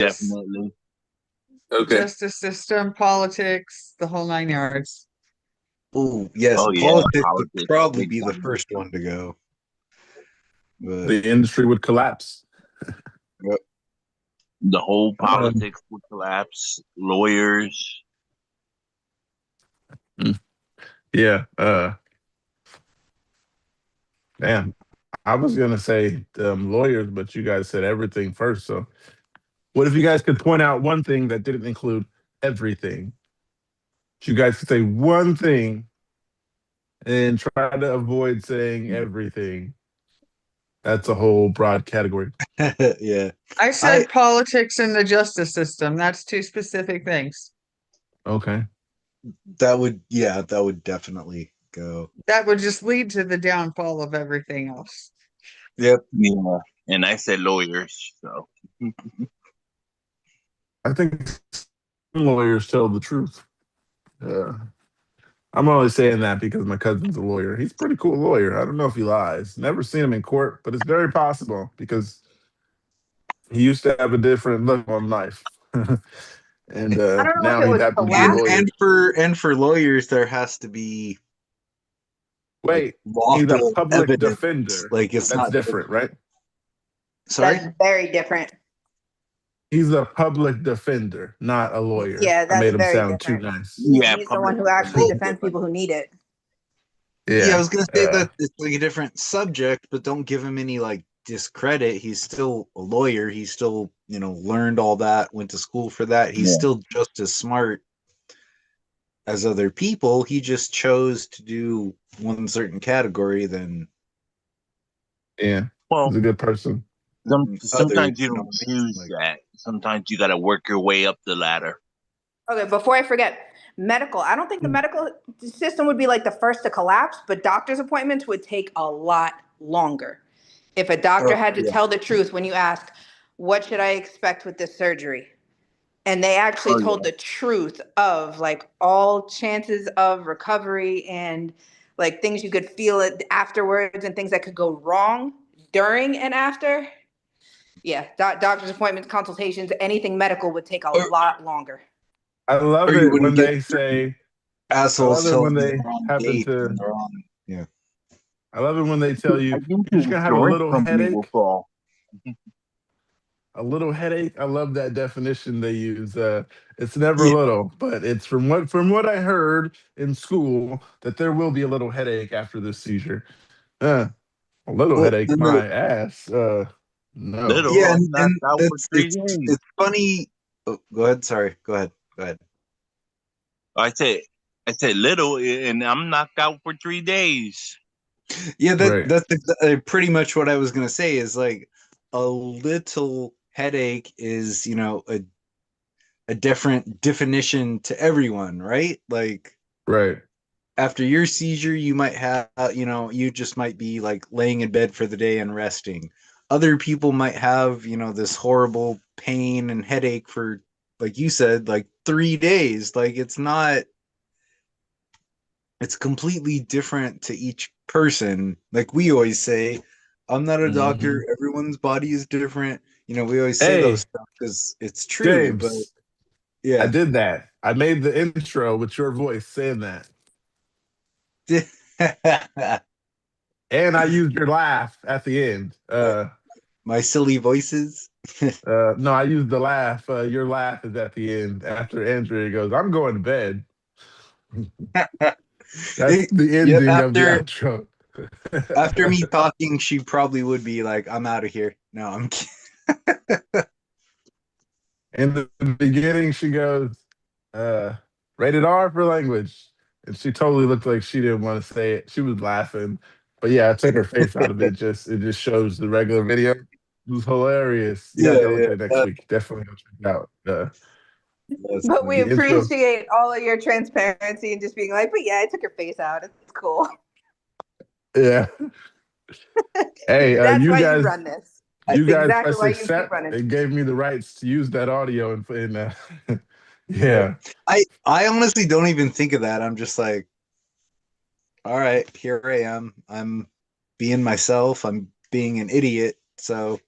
Definitely. Okay. justice system, politics, the whole nine yards. Oh, yes, Oh yeah, politics would politics, probably big be the time. first one to go. But The industry would collapse. yep. The whole Um, politics would collapse. Lawyers. mm, yeah. Damn. I was gonna say lawyers, but you guys said everything first. So, what if you guys could point out one thing that didn't include everything? You guys could say one thing and try to avoid saying everything. That's a whole broad category. Yeah. I I said politics and the justice system. That's two specific things. Okay. that would definitely go. That would just lead to the downfall of everything else. Yep. Yeah. And I said lawyers. So I think some lawyers tell the truth. Uh, I'm only saying that because my cousin's a lawyer. He's a pretty cool lawyer. I don't know if he lies. Never seen him in court, but it's very possible because he used to have a different look on life. And I don't know if now it he'd would happen to be a collapse. lawyer. And for lawyers, there has to be like Wait, he's a lawful public evidence. defender. Like it's That's not different, right? sorry. That's very different. He's a public defender, not a lawyer. Yeah, I that's made him very sound too different. nice. yeah, He's the one public who defender actually is Well, defends different. people who need it. yeah, I Yeah. was gonna say that it's like a different subject, but don't give him any like discredit. He's still a lawyer. He's still, learned all that, went to school for that. He's Yeah. still just as smart as other people. He just chose to do one certain category than Yeah. Well, He's a good person. others. sometimes you You know don't what I mean? choose Like, that. Sometimes you got to work your way up the ladder. Okay, before I forget, medical. I don't think the medical system would be like the first to collapse, but doctor's appointments would take a lot longer. If a doctor oh had to yeah, tell the truth when you ask, what should I expect with this surgery? And they actually Oh told yeah. the truth of like all chances of recovery and like things you could feel it afterwards and things that could go wrong during and after. Yeah, doctor's appointments, consultations, anything medical would take a or, lot longer. I or love you it wouldn't when get they say, I love assholes it telling when you they the wrong happen date when to, they're on. Yeah. I love it when they tell I you, think you're just the going to have insurance company will fall. a little headache. I love that definition they use. It's never Yeah. little, but it's from what I heard in school that there will be a little headache after this seizure. Uh, a little Well, headache, my ass. No. yeah, Little, I'm knocked and out for that's 3 days. it's funny. Oh, go ahead. Sorry. Go ahead. Go ahead. I said, I said little, and I'm knocked out for 3 days. Yeah, Right. pretty much what I was gonna say is like a little headache is a different definition to everyone, right? Like Right. after your seizure, you might have you just might be like laying in bed for the day and resting. Other people might have this horrible pain and headache for, like you said, like 3 days. Like it's completely different to each person. Like we always say, I'm not a Hmm. doctor. Everyone's body is different. We always say those Hey, stuff because it's true. But James, I yeah, did that. I made the intro with your voice saying that. And I used your laugh at the end. my, my silly voices. No, I used the laugh. Your laugh is at the end after Andrea goes, I'm going to bed. That's the Yep. ending of the outro. After me talking, she probably would be like, "I'm out of here." No, I'm kidding. In the beginning, she goes, uh, rated R for language. And she totally looked like she didn't want to say it. She was laughing. But yeah, I took her face out of it. It just shows the regular video. It was hilarious. You guys Yeah, gotta look yeah. at it next week. Definitely go check it out. That's But we funny. The intro. appreciate all of your transparency and just being like, but yeah, I took your face out. It's cool. Yeah. Hey, That's you why you guys, run this. you That's guys exactly press why you keep accept running. and gave me the rights to use that audio and Yep. yeah. I honestly don't even think of that. I'm just like, all right, here I am. I'm being myself. I'm being an idiot. So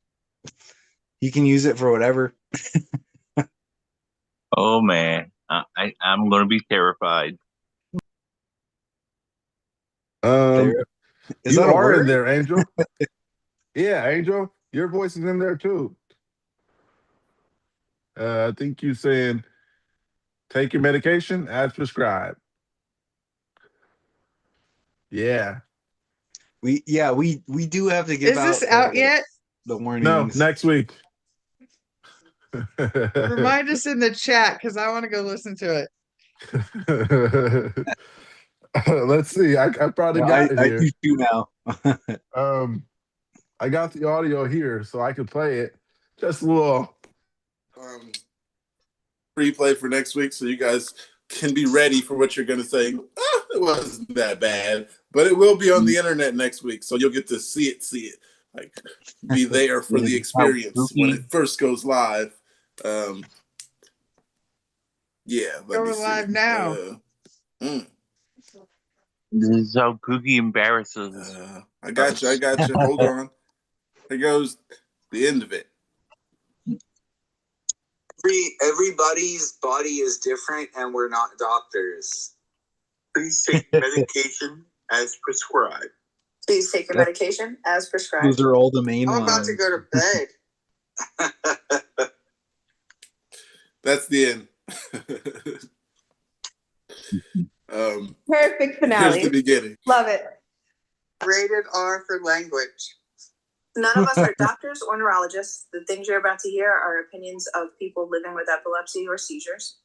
you can use it for whatever. Oh man, I'm gonna be terrified. There. Is You that a are in word? there, Angel. Yeah, Angel, your voice is in there too. I think you saying take your medication as prescribed. Yeah. We do have to give Is this out out yet? the No, warnings. next week. Remind us in the chat because I want to go listen to it. Let's see. I probably Yeah, got it I here. do too now. I got the audio here, so I could play it. Just a little replay for next week, so you guys can be ready for what you're going to say. It wasn't that bad, but it will be on the internet next week, so you'll get to see it, like be there for the experience when it first goes live. Yeah, let me Going see. live now. This is how Pookie embarrasses us. I got you. Hold on. Here goes the end of it. Everybody's body is different, and we're not doctors. Please take medication as prescribed. Please take your medication as prescribed. Those are all the main I'm ones. about to go to bed. That's the end. Perfect finale. Here's the beginning. Love it. Rated R for language. None of us are doctors or neurologists. The things you're about to hear are opinions of people living with epilepsy or seizures.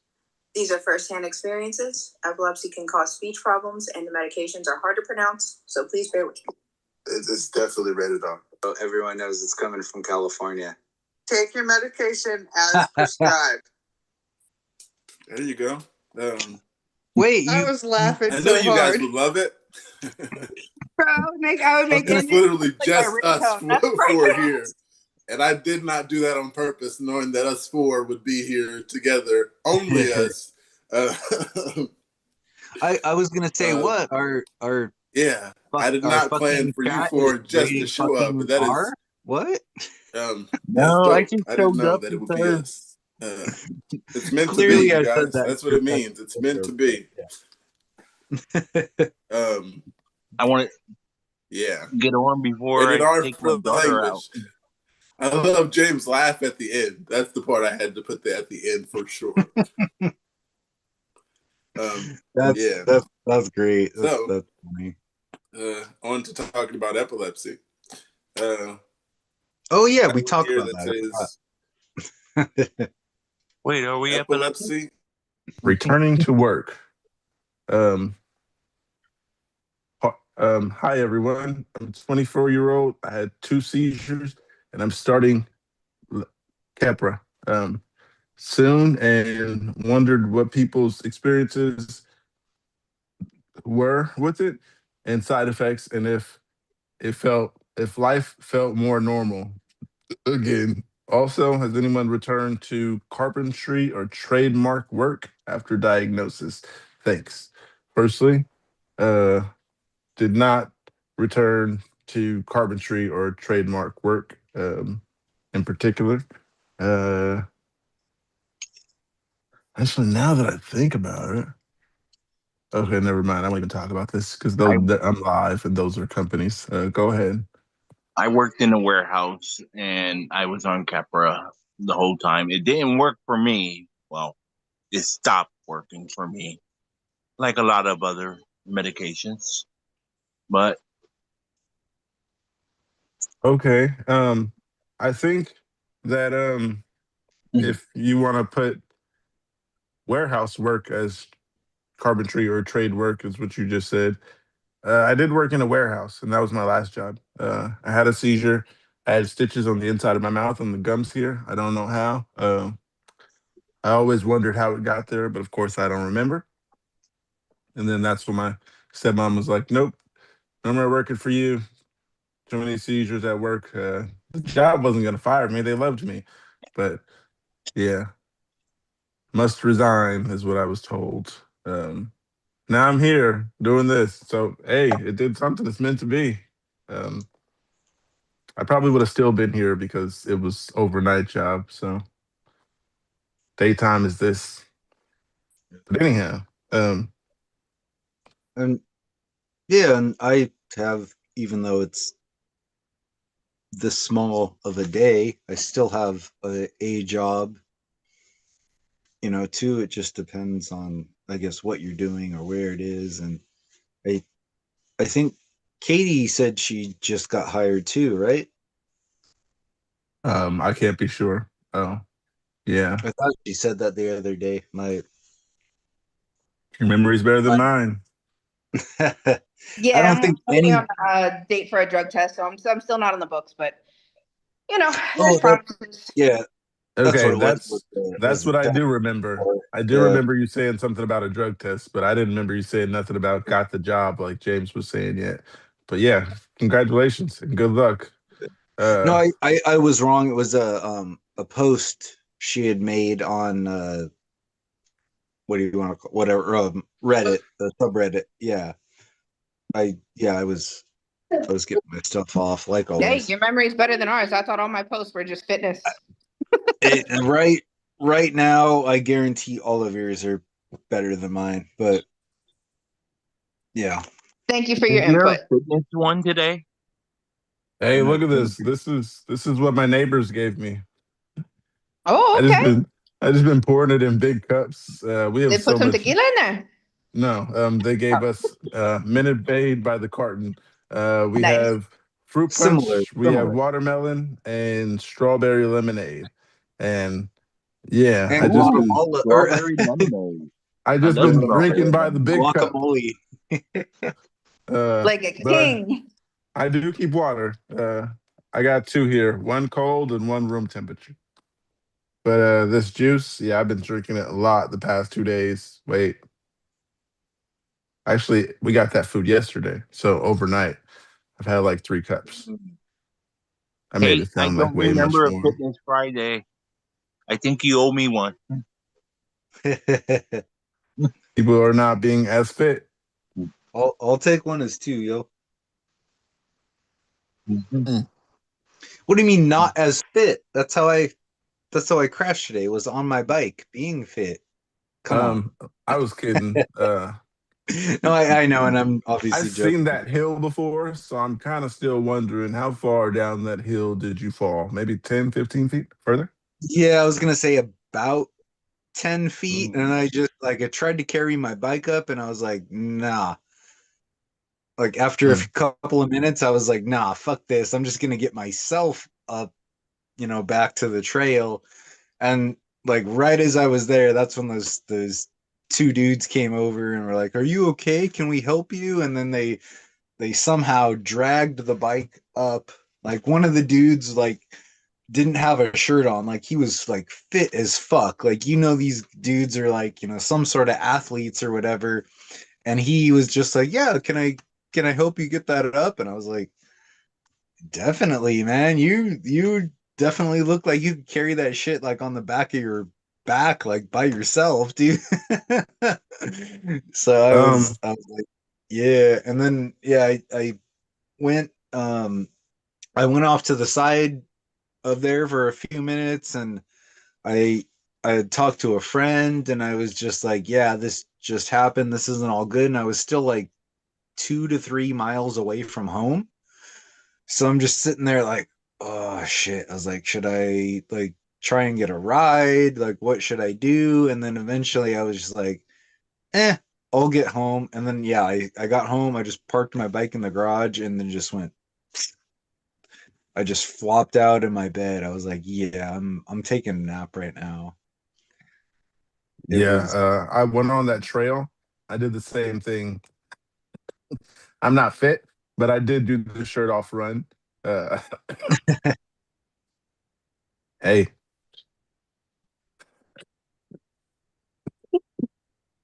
These are firsthand experiences. Epilepsy can cause speech problems, and the medications are hard to pronounce, so please bear with me. It's definitely rated R. So everyone knows it's coming from California. Take your medication as prescribed. There you go. Wait, I was laughing I know so you hard. guys would love it. Bro, I would make It's literally like just a us ringtone. That's four here. And I did not do that on purpose, knowing that us four would be here together. Only us. I was gonna say what our yeah. I did our not plan fucking for you chat four is just to rated show up, fucking but that is R? What? No, I that's dope. just I didn't showed know up that it would be because us. It's meant to be, Clearly, you I said guys. that. That's what it means. It's meant to be. I want Yeah. to get on before Rated I R take my for daughter out. language. I love James' laugh at the end. That's the part I had to put that at the end for sure. That's great. So, That's funny. On to talking about epilepsy. Oh yeah, we talked here about that that. Wait, are we epileptic? epilepsy. Returning to work. Hi everyone. I'm a 24-year-old. I had 2 seizures, and I'm starting Keppra soon, and wondered what people's experiences were with it and side effects, and if life felt more normal again. Also, has anyone returned to carpentry or trademark work after diagnosis? Thanks. Firstly, did not return to carpentry or trademark work in particular. Actually, now that I think about it, okay, never mind. I won't even talk about this because I'm live and those are companies. Go ahead. I worked in a warehouse and I was on Keppra the whole time. It didn't work for me. Well, it stopped working for me, like a lot of other medications. But Okay. I think that if you want to put warehouse work as carpentry or trade work, is what you just said. I did work in a warehouse, and that was my last job. I had a seizure. I had stitches on the inside of my mouth on the gums here. I don't know how. I always wondered how it got there, but of course I don't remember. And then that's when my stepmom was like, "Nope, no more working for you. Too many seizures at work." The job wasn't going to fire me. They loved me, but yeah, must resign is what I was told. Now I'm here doing this. So hey, it did something it's meant to be. I probably would have still been here because it was overnight job. So daytime is this. But anyhow, And yeah, and I have, even though it's this small of a day, I still have a job, too. It just depends on, I guess, what you're doing or where it is. And I I think Katie said she just got hired too, right? I can't be sure. Oh, yeah. I thought she said that the other day. My Your memory's better than I mine. Yeah, don't I'm think waiting any. on a date for a drug test, so I'm still not on the books, but there's Oh, that promises. yeah, that's what Okay, it was. that's what I That do remember. before. I do Yeah. remember you saying something about a drug test, but I didn't remember you saying nothing about got the job like James was saying yet. But yeah, congratulations and good luck. No, Uh, I was wrong. It was a post she had made on what do you want to call, whatever, Reddit, the subreddit. Yeah. I was getting my stuff off like Hey, always. your memory is better than ours. I thought all my posts were just fitness. Right now, I guarantee all of yours are better than mine. But yeah, Thank you for Is your there a input. fitness one today? hey, look at thank this. you. This is what my neighbors gave me. Oh, I just okay. been I just been pouring it in big cups. We have They put so some much. tequila in there. No, they gave us Minute Maid by the carton. We Nice. have fruit Similar, punch, we have similar. watermelon, and strawberry lemonade. And yeah, And I just Ooh, been guacamole or strawberry lemonade. I I just love been uh, strawberry drinking by the lemonade. big cup. guacamole. Uh, Like a but king. I do keep water. I got two here, one cold and one room temperature. But this juice, yeah, I've been drinking it a lot the past 2 days. Wait, actually, we got that food yesterday, so overnight I've had like 3 cups. I made Hey, it I sound like don't way much remember a more. fitness Friday. I think you owe me one. People are not being as fit. I'll take one as two, yo. Mhm. Mm. What do you mean not as fit? That's how I crashed today. Was on my bike, being fit. Come on. I was kidding. No, I know, and I'm I've obviously seen joking. that hill before, so I'm kind of still wondering how far down that hill did you fall? Maybe 10, 15 feet further? Yeah, I was gonna say about 10 feet, and Ooh. I just like I tried to carry my bike up, and I was like, nah. Like after a Mm. couple of minutes, I was like, nah, fuck this. I'm just gonna get myself up, back to the trail. And like right as I was there, that's when those two dudes came over and were like, "Are you okay? Can we help you?" And then they somehow dragged the bike up. Like one of the dudes like didn't have a shirt on. Like he was like fit as fuck. Like these dudes are like, some sort of athletes or whatever. And he was just like, "Yeah, can I help you get that up?" And I was like, "Definitely, man. You definitely look like you could carry that shit like on the back of your back, like by yourself, dude." So I Um, was I was like, yeah. And then yeah, I went I went off to the side of there for a few minutes, and I I had talked to a friend, and I was just like, yeah, this just happened. This isn't all good. And I was still like 2 to 3 miles away from home. So I'm just sitting there like, oh shit. I was like, should I like try and get a ride? Like, what should I do? And then eventually I was just like, I'll get home. And then yeah, I got home. I just parked my bike in the garage and then I just flopped out in my bed. I was like, yeah, I'm taking a nap right now. It yeah, was I went on that trail. I did the same thing. I'm not fit, but I did do the shirt off run. Uh, hey,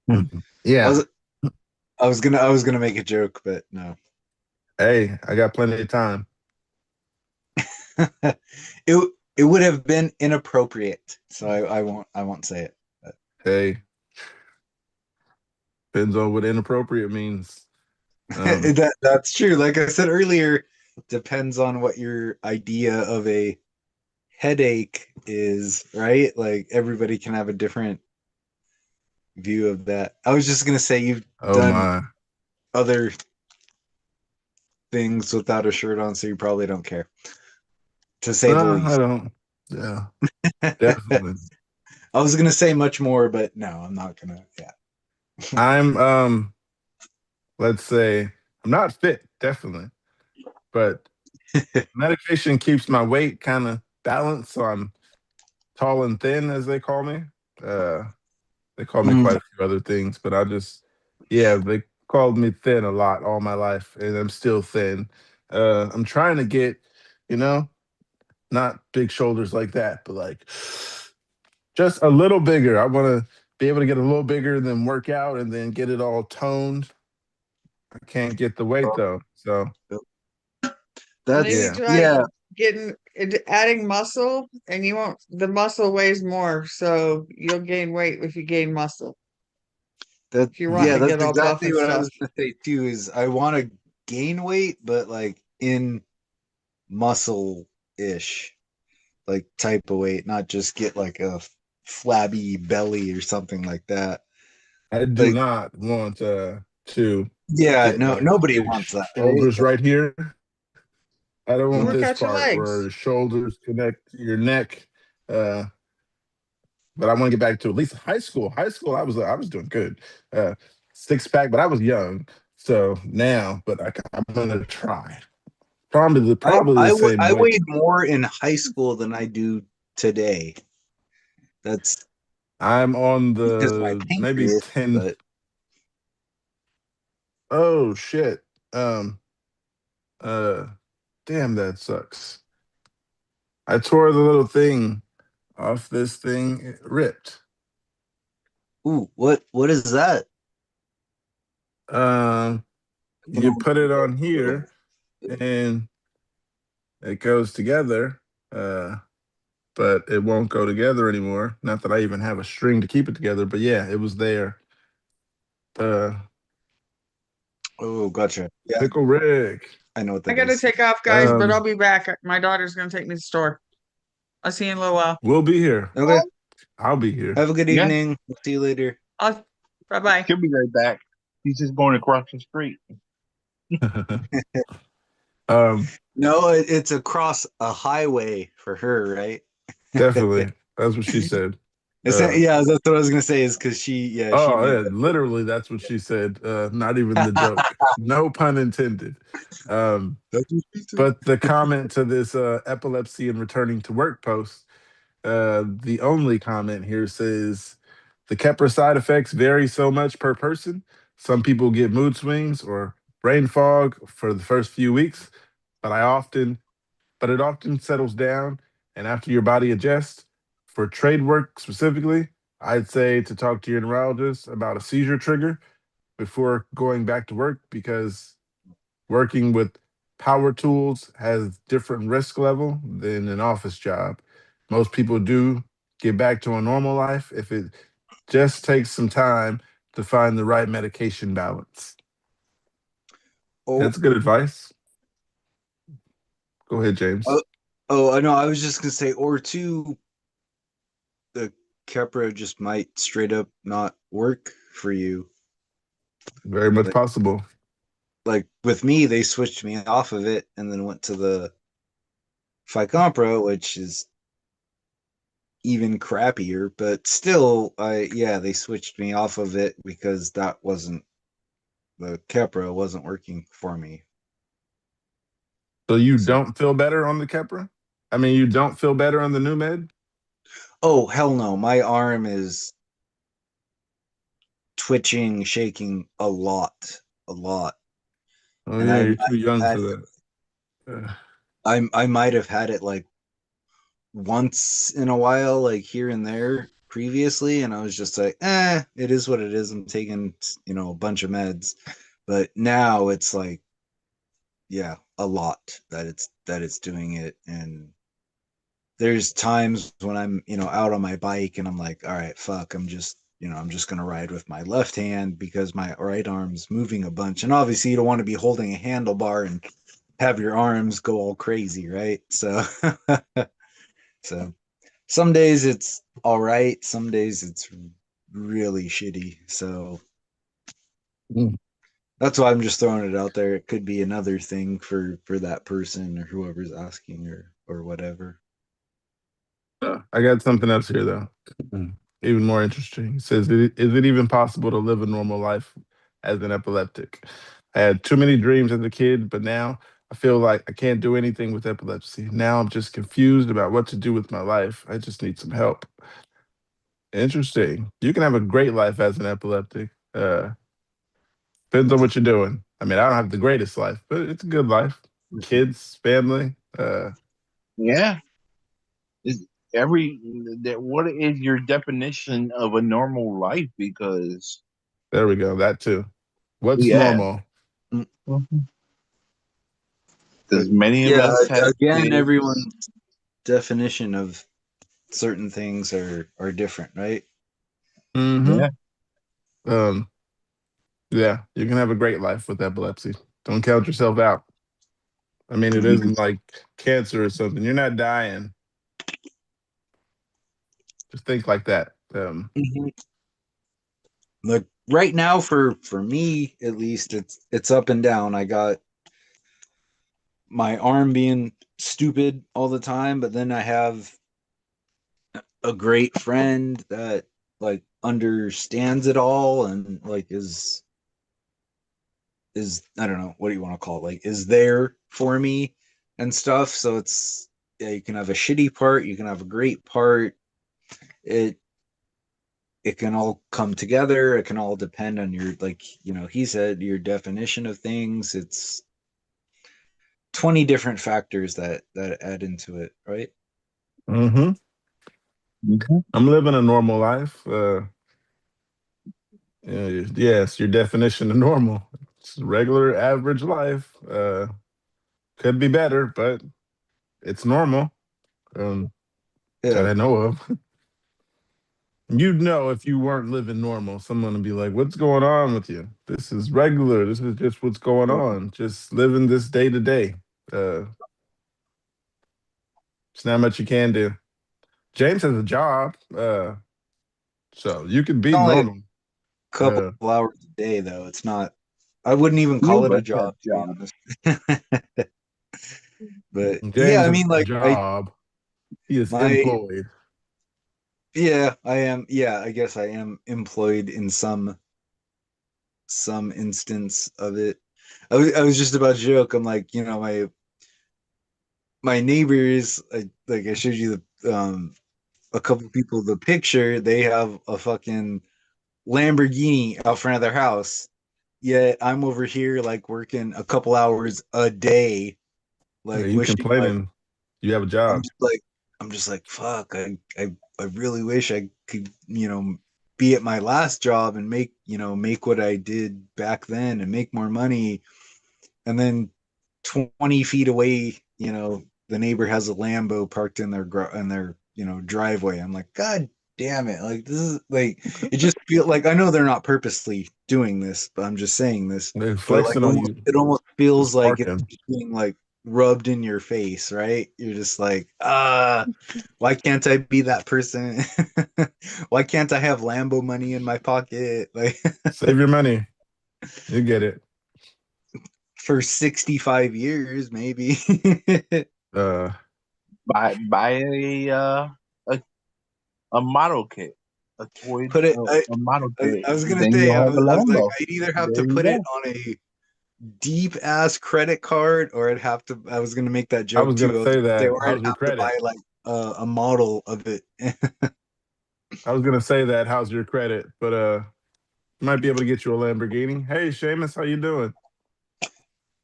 I yeah, was I was gonna make a joke, but no. hey, I got plenty of time. it would have been inappropriate, so I won't say it. But Hey, depends on what inappropriate means. Um, that's true. Like I said earlier, depends on what your idea of a headache is, right? Like everybody can have a different view of that. I was just gonna say you've Oh done my. other things without a shirt on, so you probably don't care, to say the No, I least. don't. Yeah, definitely. I was gonna say much more, but no, I'm not gonna. Yeah. I'm let's say I'm not fit, definitely, but medication keeps my weight kind of balanced, so I'm tall and thin, as they call me. Uh, they call me Mm. quite a few other things, but yeah, they called me thin a lot all my life, and I'm still thin. I'm trying to get, you know, not big shoulders like that, but like just a little bigger. I want to be able to get a little bigger, and then work out, and then get it all toned. I can't get the weight though, so Maybe That's yeah. try yeah. adding muscle, and you won't. The muscle weighs more, so you'll gain weight if you gain muscle. That If you're wanting yeah, to that's get all buff exactly and what I stuff. was gonna say too. Is I want to gain weight, but like in muscle ish, like type of weight, not just get like a flabby belly or something like that. I do Like not want to yeah, get no, like nobody big wants that, right? shoulders right here. I don't want Work Mm. this out your part where legs. the shoulders connect to your neck. Uh, but I want to get back to at least high school. High school, I was doing good. Uh, Six pack, but I was young. So now, but I'm gonna try. Probably the same I weight. weighed more in high school than I do today. That's I'm on because my the maybe pancreas, 10. but Oh shit. Um. Uh. Damn, that sucks. I tore the little thing off this thing. It ripped. ooh, what is that? Um. You put it on here and it goes together. But it won't go together anymore. Not that I even have a string to keep it together, but yeah, it was there. Uh, Oh, gotcha. Yeah, Pickle Rick. I know what I that gotta is. take off, guys, but I'll Um, be back. My daughter's gonna take me to the store. I'll see you in a little while. we'll be here. Okay. I'll be here. Have a good Yeah, evening. We'll see you later. Bye bye. she'll be right back. He's just going across the street. um, No, it's across a highway for her, right? definitely. That's what she said. Yeah, that's what I was gonna say. Is because she Oh made yeah, literally that's what she said. Not even the joke. No pun intended. Um, That's what she said. but the comment to this epilepsy and returning to work post, the only comment here says the Keppra side effects vary so much per person. Some people get mood swings or brain fog for the first few weeks, but it often settles down. And after your body adjusts, for trade work specifically, I'd say to talk to your neurologist about a seizure trigger before going back to work, because working with power tools has different risk level than an office job. Most people do get back to a normal life if it just takes some time to find the right medication balance. Oh, That's good advice. Go ahead, oh, James. oh, I know. I was just gonna say, or two, the Keppra just might straight up not work for you. Very much Like, possible. like with me, they switched me off of it and then went to the Ficompra, which is even crappier. But still, they switched me off of it because the Keppra wasn't working for me. So you So, don't feel better on the Keppra? I mean, you don't feel better on the new med? oh hell no, my arm is twitching, shaking a lot, Oh and yeah, I you're too young had for that. I might have had it like once in a while, like here and there previously, and I was just like, it is what it is. I'm taking a bunch of meds, but now it's like, yeah, a lot that it's doing it, and there's times when I'm out on my bike and I'm like, all right, fuck, I'm just gonna ride with my left hand because my right arm's moving a bunch, and obviously you don't want to be holding a handlebar and have your arms go all crazy, right? So So some days it's all right, some days it's really shitty. So Mm. that's why I'm just throwing it out there. It could be another thing for that person or whoever's asking or whatever. I got something else here though. Even more interesting. It says, is it even possible to live a normal life as an epileptic? I had too many dreams as a kid, but now I feel like I can't do anything with epilepsy. Now I'm just confused about what to do with my life. I just need some help. Interesting. You can have a great life as an epileptic. Depends on what you're doing. I mean, I don't have the greatest life, but it's a good life. Kids, family. Yeah. Is every that what is your definition of a normal life? Because There we go. That too. What's yeah, normal? because many of Yeah, us have again, kids. everyone's definition of certain things are different, right? Mm-hmm. Yeah. Yeah, you can have a great life with epilepsy. Don't count yourself out. I mean, it isn't like cancer or something. You're not dying. Just think like that. Mhm. Like right now, for me at least, it's up and down. I got my arm being stupid all the time, but then I have a great friend that like understands it all and like is I don't know what do you want to call it, like is there for me and stuff. So it's yeah, you can have a shitty part, you can have a great part. It it can all come together. It can all depend on your like he said your definition of things. It's 20 different factors that add into it, right? hmm Okay. I'm living a normal life. Yes, your definition of normal. It's regular, average life. Could be better, but it's normal. That Yeah. I know of. You'd know if you weren't living normal. Someone would be like, "What's going on with you? This is regular. This is just what's going on. Just living this day to day." Uh, It's not much you can do. James has a job, so you could be Only a normal. couple Uh, hours a day though. It's not, I wouldn't even Few call of it a us have job, to be jobs. honest. But yeah, James I has mean a like job. He is my employed. yeah, I am, yeah, I guess I am employed in some instance of it. I was just about to joke. I'm like, my neighbors, like I showed you the a couple people the picture, they have a fucking Lamborghini out front of their house. Yet I'm over here like working a couple hours a day, like You wishing like complaining? You have a I'm job. just like I'm just like fuck. I really wish I could be at my last job and make what I did back then and make more money. And then 20 feet away, the neighbor has a Lambo parked in their driveway. I'm like, God damn it! Like this is like it just feel like I know they're not purposely doing this, but I'm just saying this. They're But like flexing on you. it almost feels Just like it's parking. being like rubbed in your face, right? You're just like, why can't I be that person? Why can't I have Lambo money in my pocket? Like Save your money. You get it. for 65 years, maybe. Uh, Buy a model kit, a toy, Put it. a model kit. I was gonna Then say. you'll I have was, a I was like, Lambo. I'd either have There to you put it go. on a deep ass credit card, or I'd have to. I was gonna make that I joke was gonna too. I was say gonna say, that. or I'd How's your have to buy credit? like a model of it. I was gonna say that. How's your credit? But might be able to get you a Lamborghini. Hey, Seamus, how you doing?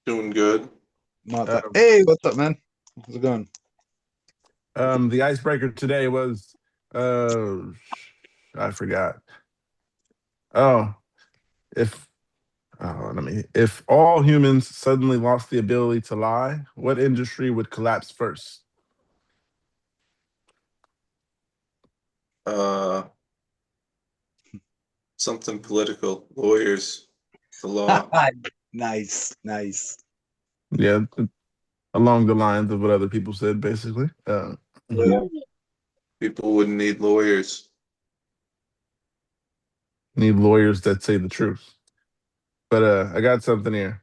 Doing good. Not that. Um, Hey, what's up, man? How's it going? the icebreaker today was uh, I forgot. Oh, if if all humans suddenly lost the ability to lie, what industry would collapse first? Uh, Something political. Lawyers. The law. Nice, nice. Yeah, along the lines of what other people said, basically. But Yeah. People wouldn't need lawyers. Need lawyers that say the truth. But I got something here.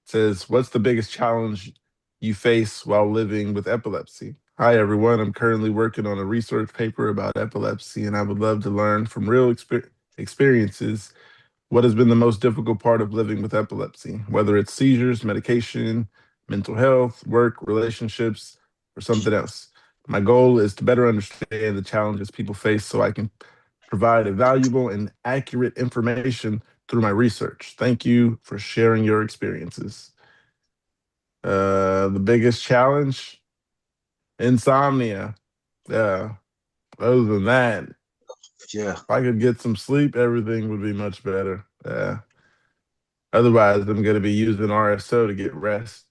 It says, what's the biggest challenge you face while living with epilepsy? Hi, everyone. I'm currently working on a research paper about epilepsy, and I would love to learn from real experiences what has been the most difficult part of living with epilepsy, whether it's seizures, medication, mental health, work, relationships, or something else. My goal is to better understand the challenges people face so I can provide a valuable and accurate information through my research. Thank you for sharing your experiences. The biggest challenge, insomnia. Other than that, Yeah. if I could get some sleep, everything would be much better. Otherwise, I'm going to be using RSO to get rest.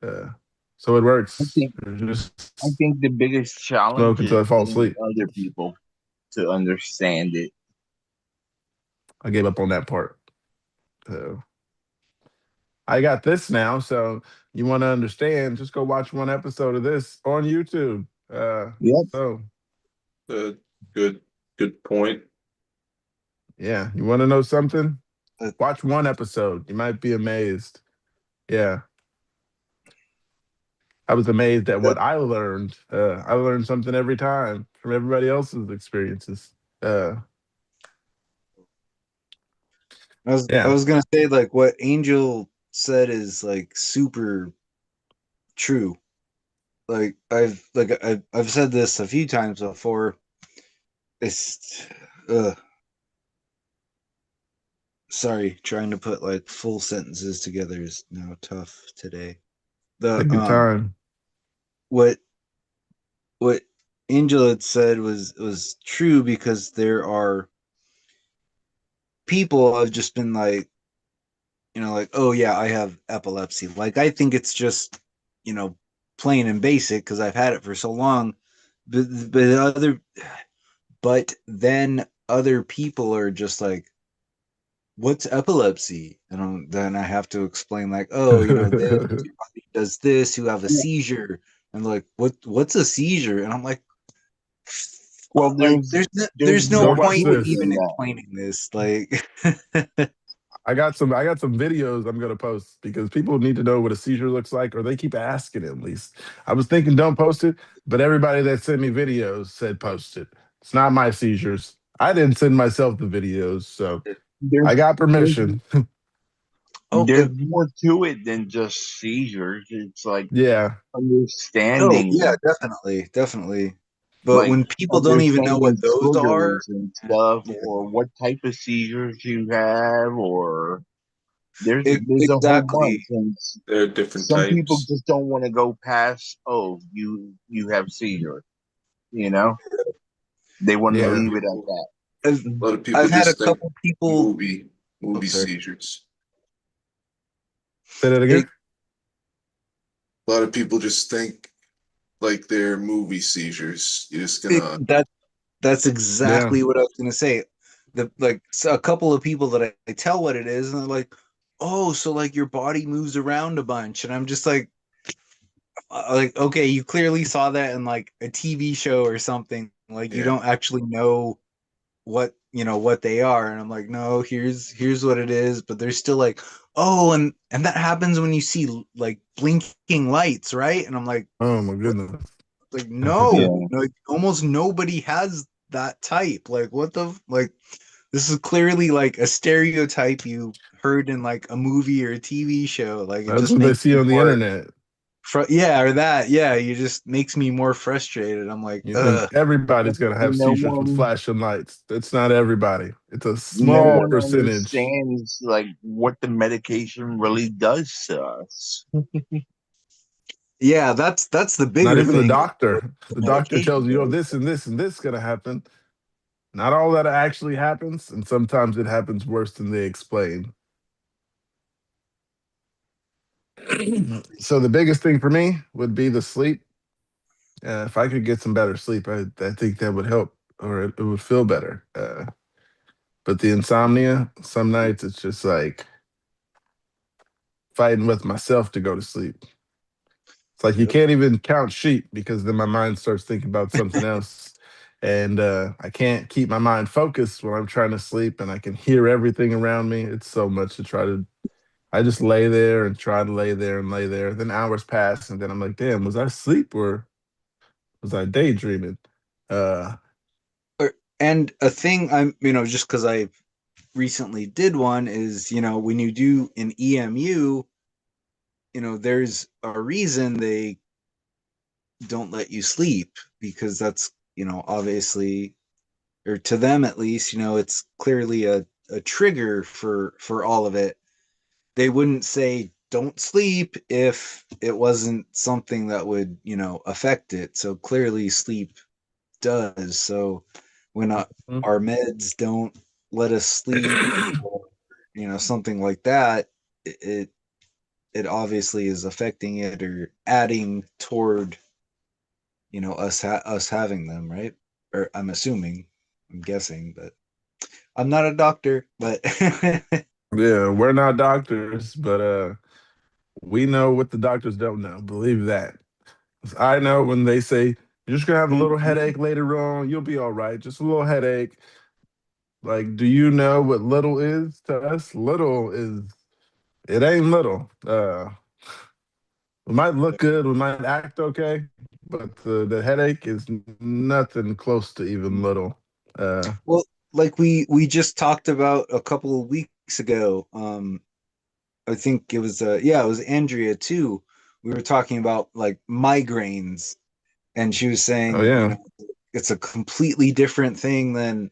So it I works. think I Just think the biggest smoke challenge until is I fall getting asleep. other people to understand it. I gave up on that part. So I got this now. So you want to understand? Just go watch one episode of this on YouTube. Yep. So Good, good point. yeah, you want to know something? Uh, Watch one episode. You might be amazed. Yeah, I was amazed at what I learned. I learned something every time from everybody else's experiences. Uh, I yeah, was gonna say like what Angel said is like super true. Like I've said this a few times before. It's sorry, trying to put like full sentences together is now tough today. The take your time. what what Angel had said was true because there are people I've just been like, like, oh yeah, I have epilepsy. Like I think it's just, you know, plain and basic because I've had it for so long. But then other people are just like, what's epilepsy? And then I have to explain like, oh, this your body does this, you have a seizure. And like, what's a seizure? And I'm like, Well, like there's there's no Go more watch point to it this. even than that. explaining this. Like I got some videos I'm gonna post because people need to know what a seizure looks like, or they keep asking at least. I was thinking don't post it, but everybody that sent me videos said post it. It's not my seizures. I didn't send myself the videos, so I There's got there's permission. oh there's more to it than just seizures. It's like Yeah. no, yeah, understanding, definitely. But like when people don't even know what understanding those are, triggers and stuff, yeah, or what type of seizures you have, or there's a whole exactly. bunch. And There are different some people types. just don't want to go past, oh, you have seizure, you know? They want to A lot Yeah. of leave it at people, I've a lot of people I've had a just think couple people. movie Oh, movie sorry. seizures. Say that again. A lot of people just think like they're movie seizures. You're just gonna That's Yeah. exactly what I was gonna say. A couple of people that I tell what it is, and they're like, "Oh, so like your body moves around a bunch," and I'm just like, okay, you clearly saw that in like a TV show or something. Like you yeah. don't actually know what they are, and I'm like, no, here's what it is, but they're still like, oh, and that happens when you see like blinking lights, right? And I'm like, Oh my goodness. like yeah. no, like almost nobody has that type. Like what the like this is clearly like a stereotype you heard in like a movie or a TV show. Like it That's just what they makes see me on the more internet. yeah, or that. Yeah, you just makes me more frustrated. I'm like, You think everybody's gonna have No seizures with one flashing lights. It's not everybody. It's a no small one percentage. understands like what the medication really does to us. yeah, that's the Not bigger even the thing. doctor. The The doctor medication tells you, oh, does. this and this and this is gonna happen. Not all that actually happens, and sometimes it happens worse than they explain. So the biggest thing for me would be the sleep. If I could get some better sleep, I think that would help, or it would feel better. But the insomnia, some nights it's just like fighting with myself to go to sleep. It's like you Yep. can't even count sheep because then my mind starts thinking about something else. and I can't keep my mind focused when I'm trying to sleep, and I can hear everything around me. It's so much to try to. I just lay there and try to lay there and lay there. Then hours pass, and then I'm like, damn, was I asleep or was I daydreaming? Uh, And a thing I'm, just because I recently did one is, when you do an EMU, there's a reason they don't let you sleep because that's, obviously, or to them at least, it's clearly a trigger for all of it. They wouldn't say don't sleep if it wasn't something that would, affect it. So clearly sleep does. So when our meds don't let us sleep, or, something like that, it it obviously is affecting it or adding toward us having them, right? Or I'm assuming, I'm guessing, but I'm not a doctor, but yeah, we're not doctors, but we know what the doctors don't know. Believe that. 'Cause I know when they say you're just gonna have a little headache later on, you'll be all right. Just a little headache. Like, do you know what little is to us? Little is it ain't little. We might look good, we might act okay, but the headache is nothing close to even little. well, like we just talked about a couple of weeks ago. I think it was yeah, it was Andrea too. We were talking about like migraines, and she was Oh saying, yeah, it's a completely different thing than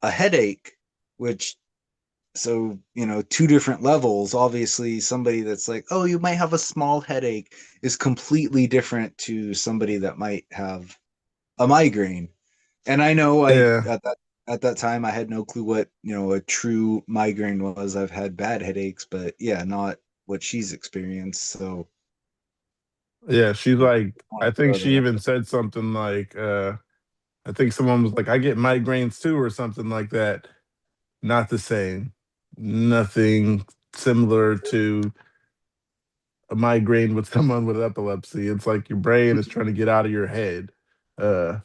a headache, which so, two different levels. Obviously, somebody that's like, oh, you might have a small headache is completely different to somebody that might have a migraine. And I know I yeah, at that time I had no clue what, a true migraine was. I've had bad headaches, but yeah, not what she's experienced. So yeah. She's yeah, like, I I wanted to think throw she that out even said something like, I think someone was like, I get migraines too, or something like that. Not the same. Nothing similar to a migraine with someone with epilepsy. It's like your brain is trying to get out of your head. Uh,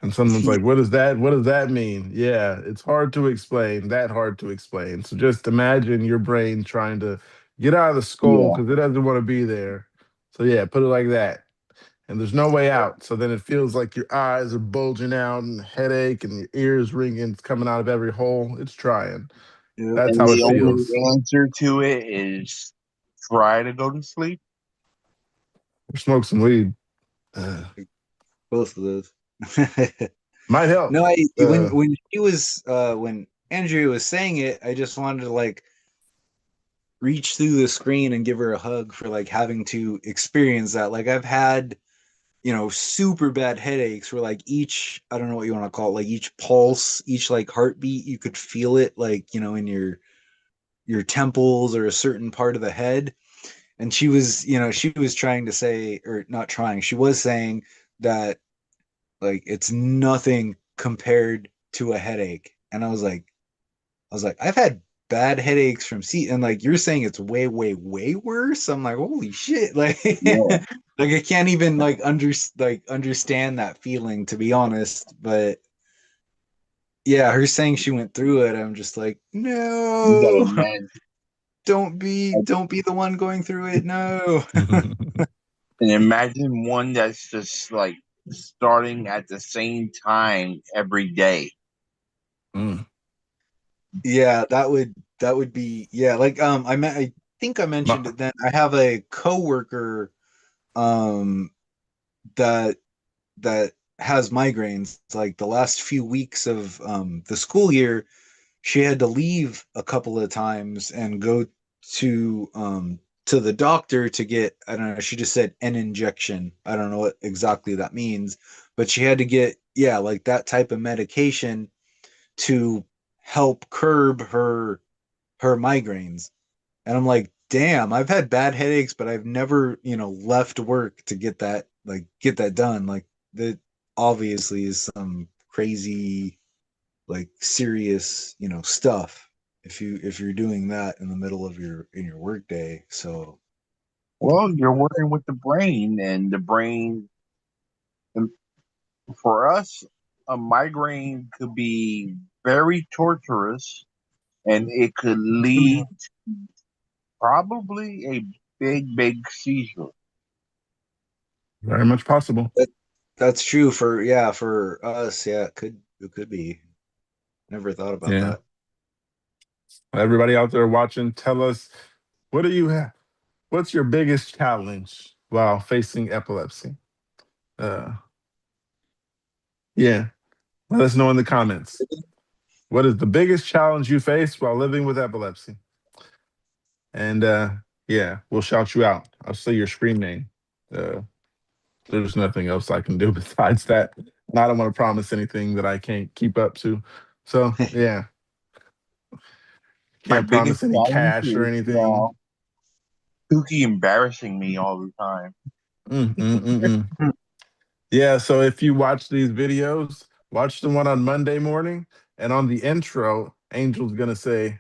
and someone's there. like, "What is that? What does that mean?" Yeah, it's hard to explain. That hard to explain. So just imagine your brain trying to get out of the skull Yeah. because it doesn't want to be there. So yeah, put it like that. And there's no way out. So then it feels like your eyes are bulging out and headache and your ears ringing. It's coming out of every hole. It's trying. Yep. That's And how the it Same. only feels. answer to it is try to go to sleep. Or smoke some weed. Uh, Both of those. might help. No, I when Uh, when Andrea was saying it, I just wanted to like reach through the screen and give her a hug for like having to experience that. Like I've had, super bad headaches where like each, I don't know what you want to call it, like each pulse, each like heartbeat, you could feel it like, in your temples or a certain part of the head. And she was trying to say, or not trying, she was saying that like it's nothing compared to a headache. And I was like, I've had bad headaches from seat, and like you're saying it's way, way, way worse. I'm like, holy shit! Like, Yeah. like I can't even understand that feeling, to be honest. But yeah, her saying she went through it, I'm just like, You gotta no, imagine, don't be the one going through it. No. and imagine one that's just like starting at the same time every day. mm. Yeah, that would be, yeah, like I think I mentioned My- it then. I have a coworker um that that has migraines. Like the last few weeks of the school year, she had to leave a couple of times and go to the doctor to get, I don't know, she just said an injection. I don't know what exactly that means, but she had to get, yeah, like that type of medication to help curb her migraines. And I'm like, damn, I've had bad headaches, but I've never, left work to get that done. Like that obviously is some crazy, like serious, stuff if you're doing that in the middle of your work day. So Well, you're working with the brain, and the brain, and for us, a migraine could be very torturous, and it could lead probably a big seizure. Very much possible. That's true for us. Yeah, it could be. Never thought about Yeah. that. Everybody out there watching, tell us, what do you have? What's your biggest challenge while facing epilepsy? Uh, yeah, let us know in the comments. What is the biggest challenge you face while living with epilepsy? And yeah, we'll shout you out. I'll say your screen name. Uh, there's nothing else I can do besides that. And I don't want to promise anything that I can't keep up to. So yeah, My can't biggest promise any challenge cash or is anything. Pookie embarrassing me all the time. Mm, mm, mm, mm. Yeah, so if you watch these videos, watch the one on Monday morning, and on the intro, Angel's gonna say,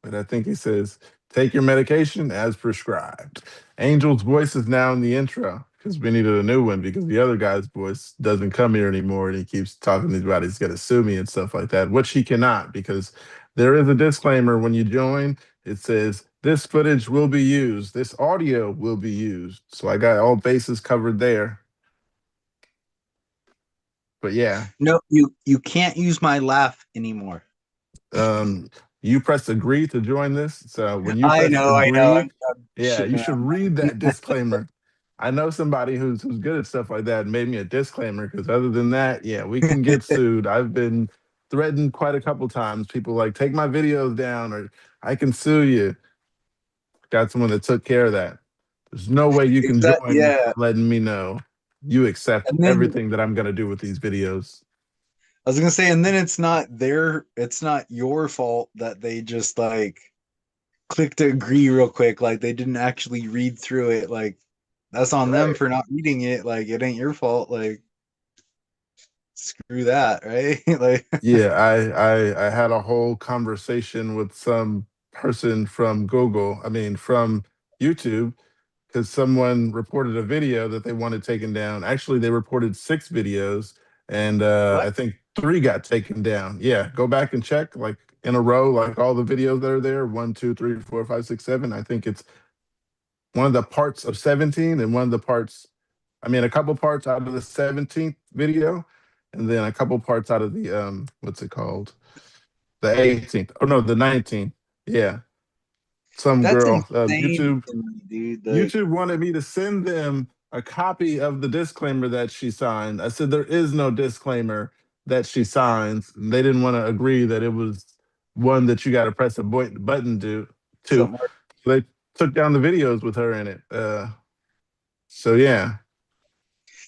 but I think he says, take your medication as prescribed. Angel's voice is now in the intro because we needed a new one because the other guy's voice doesn't come here anymore and he keeps talking about he's gonna sue me and stuff like that, which he cannot because there is a disclaimer when you join. It says this footage will be used, this audio will be used. So I got all bases covered there. But yeah, No, you can't use my laugh anymore. um, you press agree to join this. So when you I press know, I know. agree, I'm yeah, you shitting should around. read that disclaimer. I know somebody who's good at stuff like that and made me a disclaimer because other than that, yeah, we can get sued. I've been threatened quite a couple times. People like take my videos down or I can sue you. Got someone that took care of that. There's no way you can join Yeah. without letting me know you accept And then everything that I'm gonna do with these videos. I was gonna say, and then it's not your fault that they just like click to agree real quick, like they didn't actually read through it. Like that's on them Right. for not reading it. Like it ain't your fault. Like screw that, right? Like Yeah, I had a whole conversation with some person from Google, I mean from YouTube, because someone reported a video that they wanted taken down. Actually, they reported 6 videos, and what? I think 3 got taken down. Yeah, go back and check like in a row, like all the videos that are there. 1, 2, 3, 4, 5, 6, 7. I think it's one of the parts of 17 and one of the parts, I mean, a couple parts out of the 17th video, and then a couple parts out of the what's it called? The 18th. Oh no, the 19th. Yeah. Some That's girl, insane to me, dude. Like YouTube wanted me to send them a copy of the disclaimer that she signed. I said there is no disclaimer that she signs. And they didn't want to agree that it was one that you got to press a button to. something. So they took down the videos with her in it. So yeah,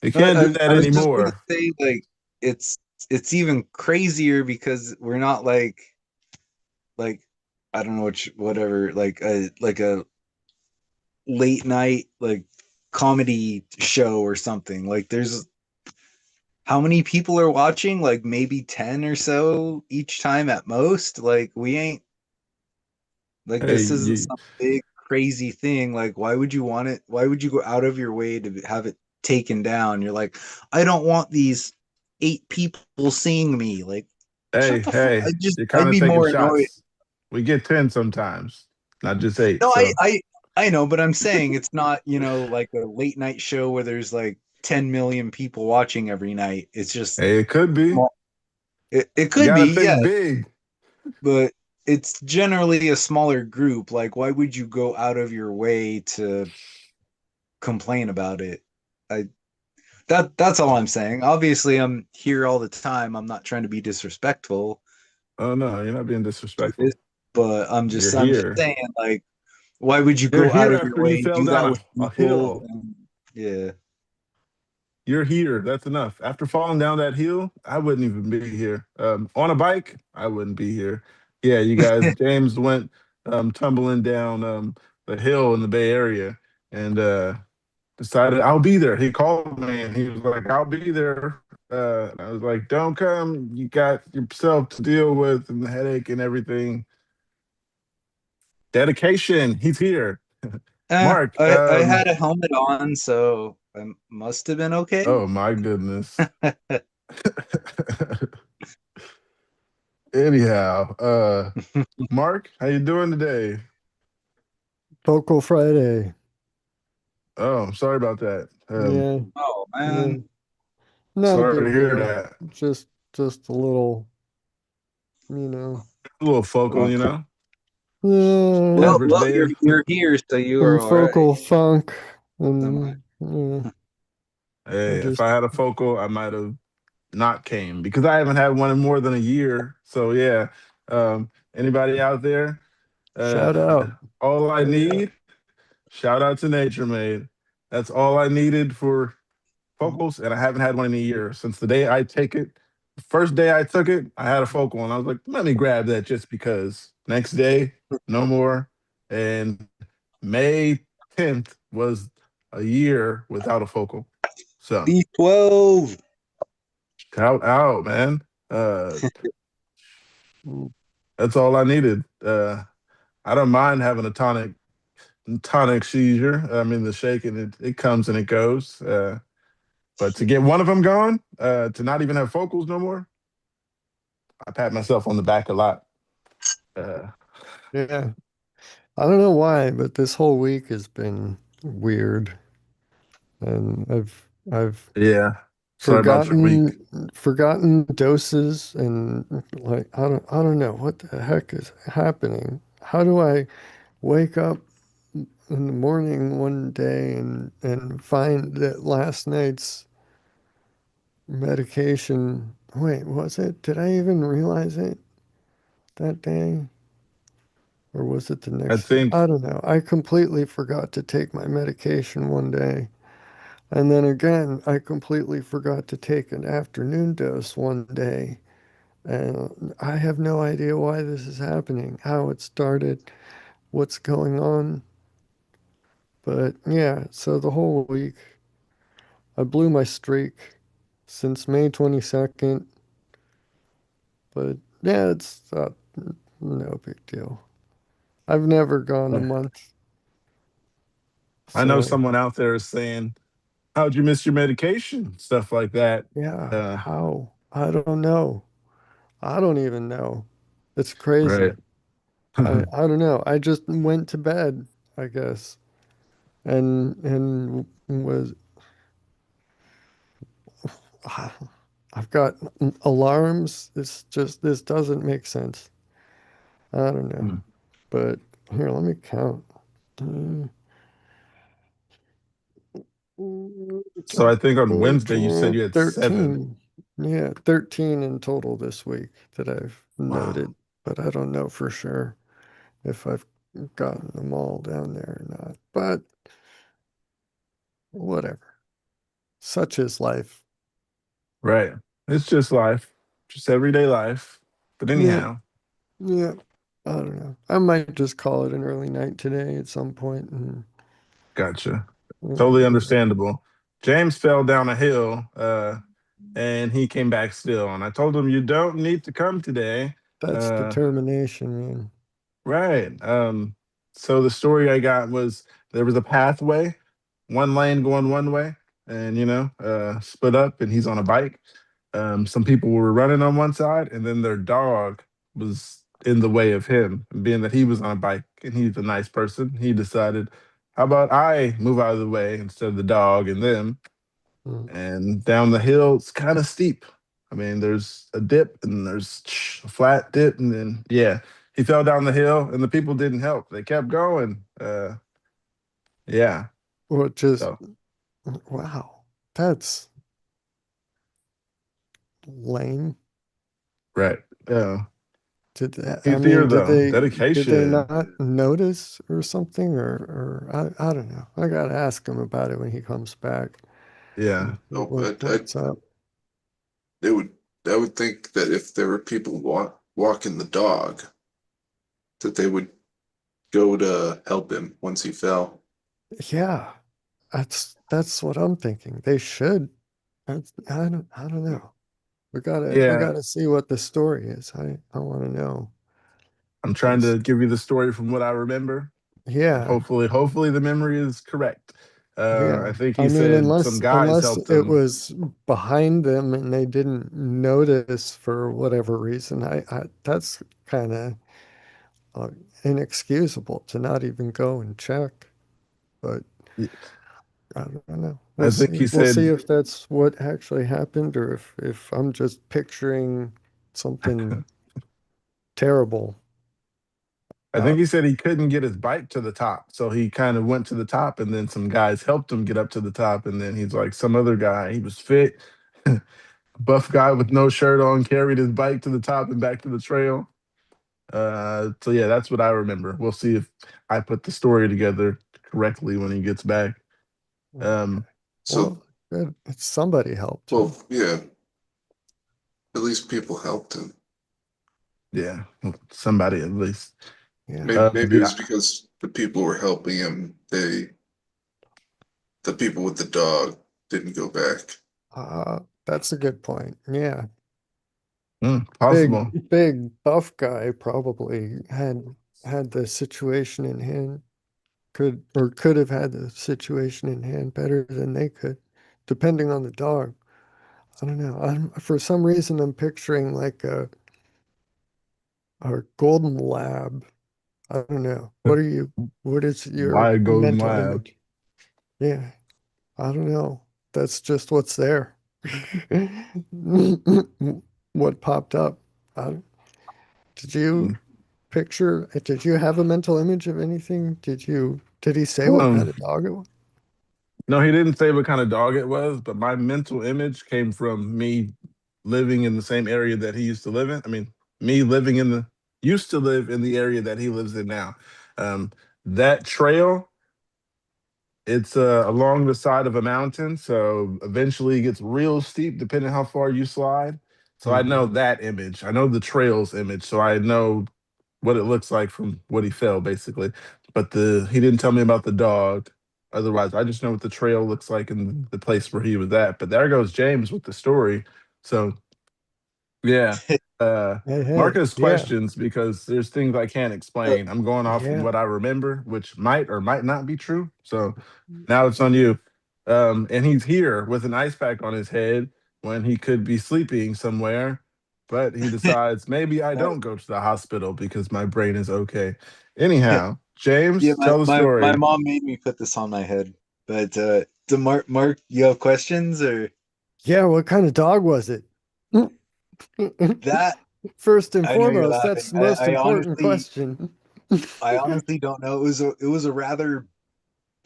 you No, can't do that I was just gonna anymore. say, like, it's it's even crazier because we're not like I don't know whatever like a late night like comedy show or something. Like, there's how many people are watching? Like maybe 10 or so each time at most. Like we ain't like Hey, this isn't some big crazy thing. Like why would you want it? Why would you go out of your way to have it taken down? You're like, I don't want these 8 people seeing me. Like shut the fuck. hey, you're I'd kind of be taking more annoyed. shots. We get 10 sometimes, not just 8. No, So I know, but I'm saying it's not, like a late night show where there's like 10 million people watching every night. It's just hey, it could be. it You could gotta be, yeah, think big. but it's generally a smaller group. Like, why would you go out of your way to complain about it? I that's all I'm saying. Obviously, I'm here all the time. I'm not trying to be disrespectful, Oh no, you're not being disrespectful. but You're I'm just here. saying, like, why would you You're go out here of your after you way, fell do that down with a people? hill. And, yeah. You're here. That's enough. After falling down that hill, I wouldn't even be here. On a bike, I wouldn't be here. Yeah, you guys. James went tumbling down the hill in the Bay Area and decided I'll be there. He called me and he was like, "I'll be there." And I was like, "Don't come. You got yourself to deal with and the headache and everything." Dedication. He's here. Mark. I had a helmet on, so I must have been okay. Oh my goodness. Anyhow, Mark, how you doing today? Vocal Friday. Oh, I'm sorry about that. Yeah, Oh yeah. man. Not a Sorry to big hear deal. that. Just a little, you know. A little focal, Well, you know. Uh, Average day you're of you're here, so you some are all right. focal funk, Um, and yeah, I Hey, if just I had a focal, I might have not came because I haven't had one in more than a year. So yeah. Anybody out there? shout Uh, out. all I need, shout out to Nature Made. That's all I needed for focals, and I haven't had one in a year. Since the day I take it, the first day I took it, I had a focal, and I was like, let me grab that just because. Next day, no more. And May 10th was a year without a focal. So B12. shout out, man. That's all I needed. I don't mind having a tonic seizure. I mean, the shaking, it comes and it goes. But to get one of them gone, to not even have focals no more, I pat myself on the back a lot. Uh, Yeah, I don't know why, but this whole week has been weird, and I've yeah. Sorry about your week. forgotten doses, and like I don't know what the heck is happening. How do I wake up in the morning one day and find that last night's medication, wait, was it? Did I even realize it that day? Or was it the I next day? think I don't know. I completely forgot to take my medication one day. And then again, I completely forgot to take an afternoon dose one day. And I have no idea why this is happening, how it started, what's going on. But yeah, so the whole week, I blew my streak since May 22nd. But yeah, it's no big deal. I've never gone a month. I know So someone out there is saying, how'd you miss your medication? Stuff like that. yeah, Uh, how? I don't know. I don't even know. It's right. crazy. I don't know. I just went to bed, I guess, and was I've got alarms. It's just this doesn't make sense. I don't know. Hmm. But here, let me count. Uh, So I think on Wednesday you said you had 7. 13. Yeah, 13 in total this week that I've Wow. noted, but I don't know for sure if I've gotten them all down there or not. But whatever. Such is life. Right. It's just life, just everyday life. But Yeah, anyhow, yeah. I don't know. I might just call it an early night today at some point and gotcha. Totally uh, understandable. James fell down a hill and he came back still. And I told him, you don't need to come today. that's Uh, determination, man. right. So the story I got was there was a pathway, one lane going one way, and split up, and he's on a bike. Some people were running on one side, and then their dog was in the way of him. And being that he was on a bike and he's a nice person, he decided, how about I move out of the way instead of the dog and them? Mm. And down the hill, it's kind of steep. I mean, there's a dip and there's a flat dip, and then yeah, he fell down the hill, and the people didn't help. They kept going. Yeah. Well, just So wow. That's lame. right. Did that, I He's here mean, though. did they Dedication. not notice or something or I don't know. I gotta ask him about it when he comes back. Yeah. No, What's up? they would I would think that if there were people walking the dog, that they would go to help him once he fell. Yeah, that's what I'm thinking. They should. I don't know. We Yeah. gotta see what the story is. I want to know. I'm trying 'Cause to give you the story from what I remember. yeah, Hopefully the memory is correct. I Yeah. think I he mean, said some guys unless helped it him. was behind them and they didn't notice for whatever reason, I that's kind of uh, inexcusable to not even go and check. But I don't know. I think he We'll see said, if that's what actually happened or if I'm just picturing something terrible. I Uh, think he said he couldn't get his bike to the top, so he kind of went to the top, and then some guys helped him get up to the top, and then he's like some other guy. He was fit, buff guy with no shirt on, carried his bike to the top and back to the trail. So yeah, that's what I remember. We'll see if I put the story together correctly when he gets back. okay. So, Well, good. It's somebody helped him. well, yeah, at least people helped him. Yeah, somebody at least. Yeah. Maybe it The was because the people who were helping him, the people with the dog didn't go back. That's a good point. Yeah. possible. Big buff guy probably had the situation in hand, could have had the situation in hand better than they could, depending on the dog. I don't know. For some reason I'm picturing like a golden lab. I don't know. What is your Why a golden mental lab? image? Yeah, I don't know. That's just what's there. What popped up? I, did you did you have a mental image of anything? Did he say what kind Um, of dog it was? no, he didn't say what kind of dog it was, but my mental image came from me living in the same area that he used to live in. I mean, me living in the used to live in the area that he lives in now. Um, that trail, it's along the side of a mountain, so eventually it gets real steep depending how far you slide. So I know Mhm. that image. I know the trails image, so I know what it looks like from what he felt basically. But the he didn't tell me about the dog. Otherwise, I just know what the trail looks like in the place where he was at. But there goes James with the story. So yeah. Uh Hey, Marcus yeah, questions because there's things I can't Uh, explain. I'm going off from yeah. what I remember, which might or might not be true. So now it's on you. And he's here with an ice pack on his head when he could be sleeping somewhere, but he decides maybe I don't go to the hospital because my brain is okay. Anyhow, yeah, James, tell the my story. mom made me put this on my head. But to Mark, you have questions or Yeah, what kind of dog was it? that? First and I know you're foremost, laughing. that's the most I important honestly, question. I honestly don't know. It was a rather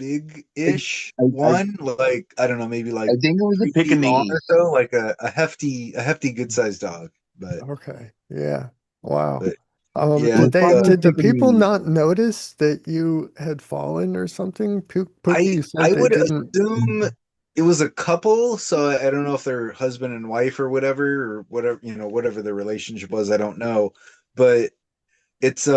I, big-ish I, one. Like I don't know, maybe I like think it was a 3 feet long or Pekingese. so. Like a hefty, good sized dog. Okay, yeah. Wow. But yeah, It was probably a Did the people Pekingese. not notice that you had fallen or something? Pookie, you said I they would didn't. assume it was a couple, so I don't know if they're husband and wife or whatever, whatever their relationship was, I don't know. But it's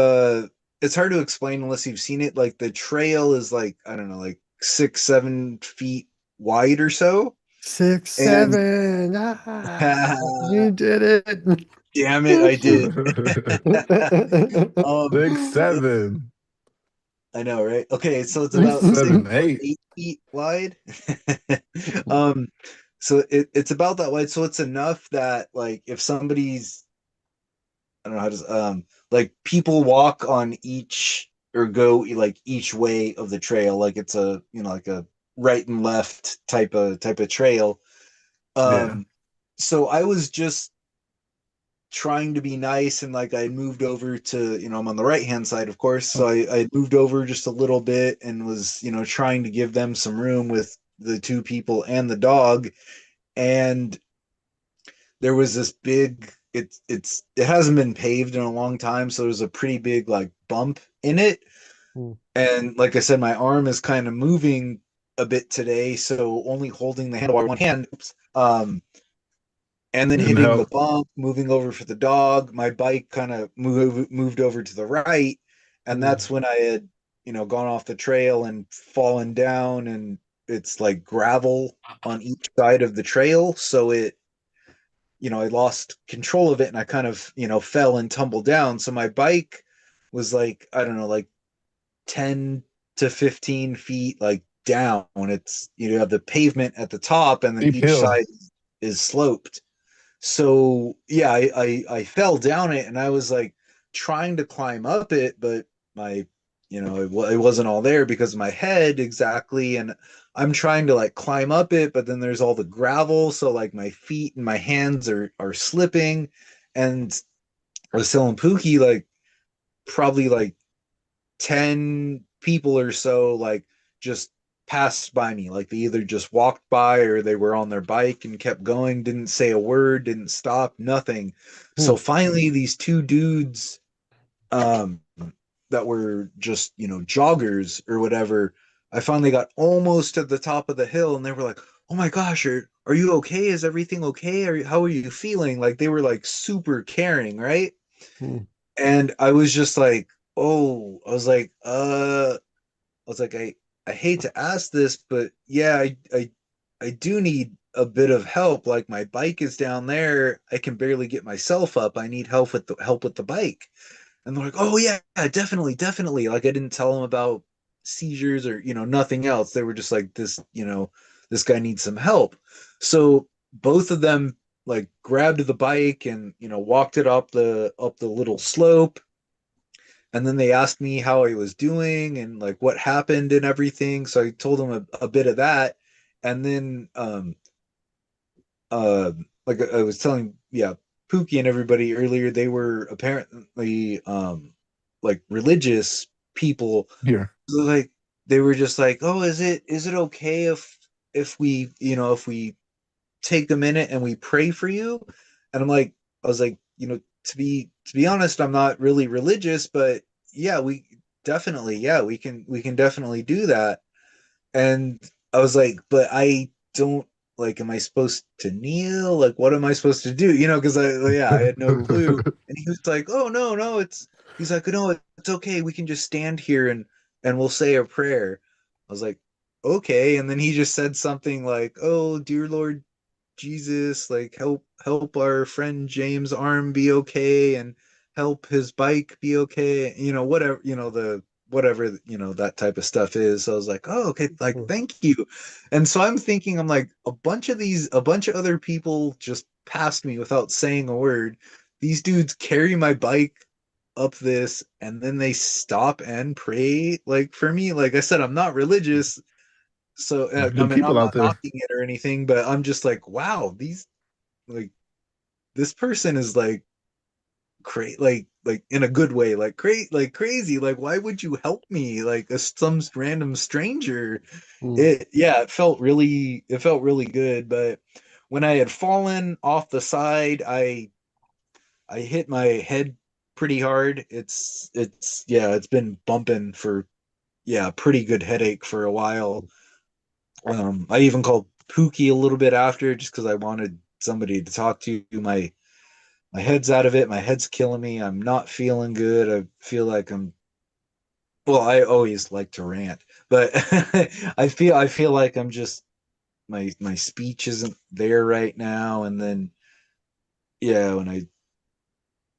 it's hard to explain unless you've seen it. Like the trail is like, I don't know, like 6, 7 feet wide or so. Six, And seven. You did it. damn it, I did. Six, It, seven, I know, right? Okay, so it's six, about six seven, foot eight. 8 feet wide. um, so it's about that wide. So it's enough that like if somebody's, I don't know how to like people walk on each or go like each way of the trail, like it's a like a right and left type of trail. Yeah. Um, so I was just trying to be nice and like I moved over to, I'm on the right hand side, of course. So I moved over just a little bit and was, trying to give them some room with the two people and the dog. And there was this big, it hasn't been paved in a long time, so there's a pretty big like bump in it. And like I said, my arm is kind of moving a bit today, so only holding the handlebar with one hand. Oops. And then Didn't hitting the help. bump, moving over for the dog. My bike kind of moved over to the right, and that's when I had, gone off the trail and fallen down, and it's like gravel on each side of the trail, so I lost control of it, and I kind of, fell and tumbled down. So my bike was like, I don't know, like 10 to 15 feet, like down. It's you have the pavement at the top, and then Steep each hill. side is sloped. So yeah, I fell down it, and I was like trying to climb up it, but my it wasn't all there because of my head exactly, and I'm trying to like climb up it, but then there's all the gravel, so like my feet and my hands are slipping, and I was telling Pookie like probably like 10 people or so like just passed by me, like they either just walked by or they were on their bike and kept going, didn't say a word, didn't stop, nothing. Hmm. So finally these two dudes um that were just joggers or whatever, I finally got almost to the top of the hill, and they were like, oh my gosh, are you okay, is everything okay, how are you feeling, like they were like super caring, right? Hmm. And I was just like, oh, I was like, I hate to ask this, but yeah, I do need a bit of help. Like my bike is down there. I can barely get myself up. I need help with the bike. And they're like, oh yeah, definitely, definitely. Like I didn't tell them about seizures or nothing else. They were just like this guy needs some help. So both of them like grabbed the bike and walked it up the little slope, and then they asked me how I was doing and like what happened and everything. So I told them a bit of that, and then uh, like I was telling, yeah, Pookie and everybody earlier, they were apparently like religious people. Here. So like they were just like, oh, is it okay if we if we take a minute and we pray for you? And I was like, to be honest, I'm not really religious, but yeah, we can definitely do that. And I was like, but I don't, like, am I supposed to kneel? Like, what am I supposed to do? Because I had no clue. And he was like, oh no, no, he's like, no, it's okay. We can just stand here and we'll say a prayer. I was like, okay. And then he just said something like, oh, dear Lord Jesus, like help our friend James' arm be okay, and help his bike be okay. Whatever, the whatever, that type of stuff is. So I was like, oh, okay, like Hmm. thank you. And so I'm like, a bunch of other people just passed me without saying a word. These dudes carry my bike up this, and then they stop and pray like for me. Like I said, I'm not religious, so I Good mean, I'm people not out there. knocking it or anything, but I'm just like, wow, like this person is like like in a good way, like crazy. Like, why would you help me? Like some random stranger. Hmm. It felt really good. But when I had fallen off the side, I hit my head pretty hard. It's been bumping for, yeah, pretty good headache for a while. I even called Pookie a little bit after just because I wanted somebody to talk to. My head's out of it. My head's killing me. I'm not feeling good. I feel like I'm. Well, I always like to rant, but I feel like I'm just, my speech isn't there right now. And then yeah, when I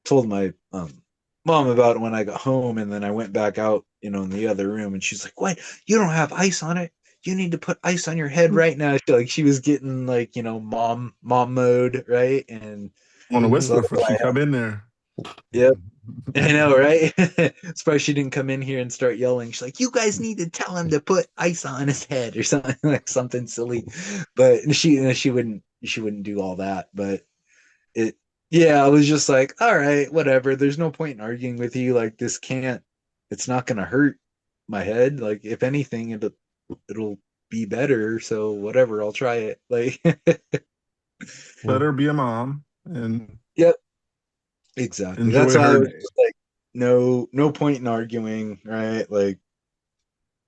told my mom about it when I got home, and then I went back out, in the other room, and she's like, "What? You don't have ice on it? You need to put ice on your head right now." She was getting like, mom mode, right? And I want to Hmm. so whisper that's before why she come in there. yep, I know, right? Surprised she didn't come in here and start yelling. She's like, "You guys need to tell him to put ice on his head," or something like something silly. But she wouldn't do all that. But it yeah, I was just like, all right, whatever, there's no point in arguing with you, like it's not gonna hurt my head, like if anything it'll be better, so whatever, I'll try it, like Hmm. Let her be a mom and yep, exactly, that's enjoy why I her was day. just like, no point in arguing, right? Like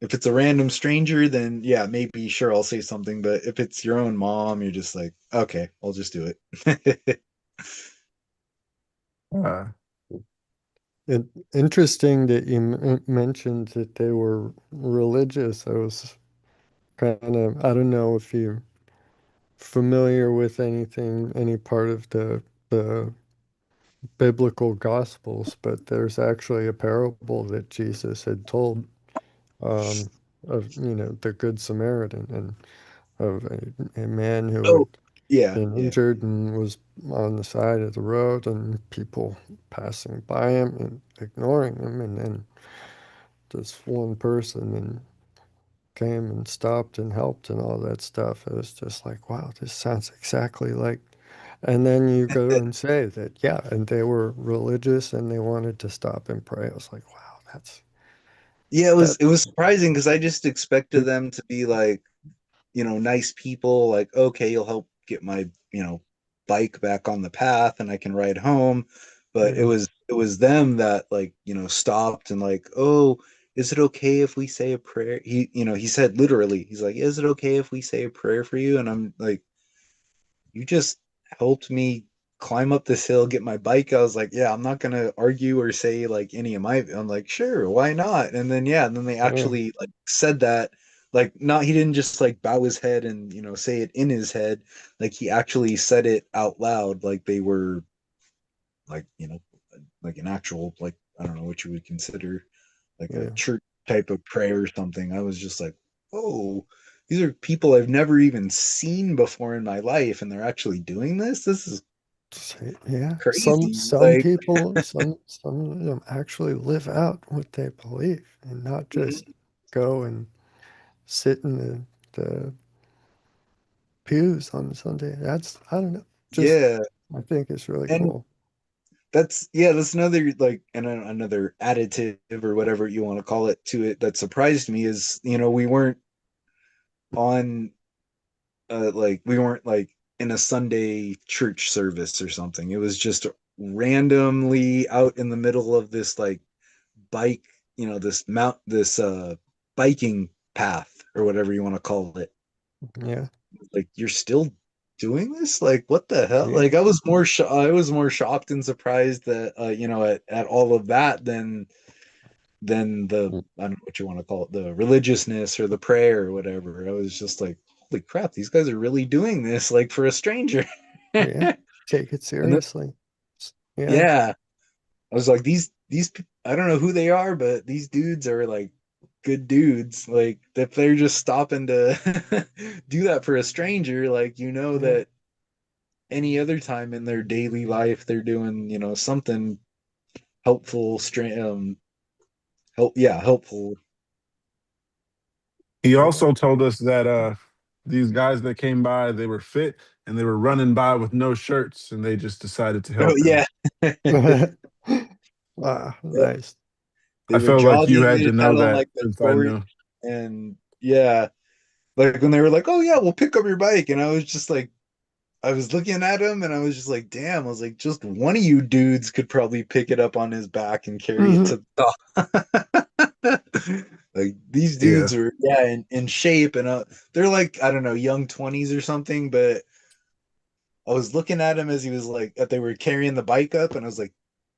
if it's a random stranger, then yeah, maybe sure I'll say something, but if it's your own mom, you're just like, okay, I'll just do it. Uh, It, interesting that you mentioned that they were religious. I was kind of, I don't know if you're familiar with anything, any part of the biblical gospels, but there's actually a parable that Jesus had told. Um, of the Good Samaritan, and of a man who Oh, had yeah, been yeah. injured and was on the side of the road, and people passing by him and ignoring him, and then this one person and came and stopped and helped and all that stuff. It was just like, wow, this sounds exactly like. And then you go and say that, yeah, and they were religious and they wanted to stop and pray. I was like, wow, that's Yeah, that. it was surprising because I just expected them to be like, nice people, like, okay, you'll help get my, bike back on the path and I can ride home. But it Yeah, was them that like, stopped and like, oh, is it okay if we say a prayer? He said literally, he's like, is it okay if we say a prayer for you? And I'm like, you just helped me climb up this hill, get my bike. I was like, yeah, I'm not gonna argue or say like any of my. I'm like, sure, why not? And then yeah, and then they yeah, actually like said that, like, not he didn't just like bow his head and say it in his head, like he actually said it out loud, like they were like like an actual, like, I don't know what you would consider like a yeah. church type of prayer or something. I was just like, oh, these are people I've never even seen before in my life, and they're actually doing this. This is Yeah, crazy. some Like, people, some of them actually live out what they believe and not just mhm, go and sit in the pews on Sunday. That's, I don't know, just yeah, I think it's really and cool. that's another like, and another additive or whatever you want to call it to it that surprised me is we weren't on like we weren't like in a Sunday church service or something. It was just randomly out in the middle of this like bike, this biking path or whatever you want to call it. Yeah, Like, you're still doing this? Like, what the hell? yeah, Like, I was more shocked and surprised that at all of that than the, mm, I don't know what you want to call it, the religiousness or the prayer or whatever. I was just like, holy crap, these guys are really doing this like for a stranger. yeah. And Take it then, seriously. Yeah, yeah, I was like, I don't know who they are, but these dudes are like good dudes. Like, if they're just stopping to do that for a stranger, like, yeah, that any other time in their daily life they're doing, something helpful, helpful. He yeah. also told us that these guys that came by, they were fit and they were running by with no shirts, and they just decided to Oh help him. yeah. Wow, Yep. nice. They I were felt like you jogging. They had to just had know on that like the since I shorts, knew. and yeah, like when they were like, "Oh yeah, we'll pick up your bike," and I was just like, I was looking at him, and I was just like, "Damn!" I was like, just one of you dudes could probably pick it up on his back and carry it Hmm. to the top. Like, these Yeah. dudes are, yeah, in shape, and they're like, I don't know, young 20s or something. But I was looking at him as he was like, that they were carrying the bike up, and I was like,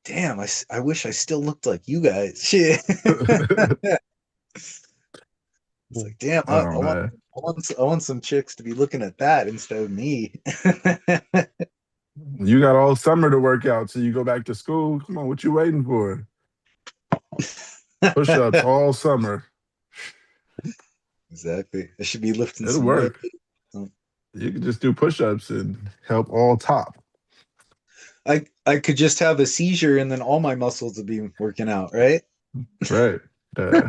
"Damn, I wish I still looked like you guys." Shit. It's like, damn, Oh man. I want some chicks to be looking at that instead of me. You got all summer to work out, so you go back to school. Come on, what you waiting for? Push-ups all summer. Exactly. I should be lifting It'll some weight. work. You can just do push-ups and help all top. I could just have a seizure and then all my muscles would be working out, right? Right. Uh,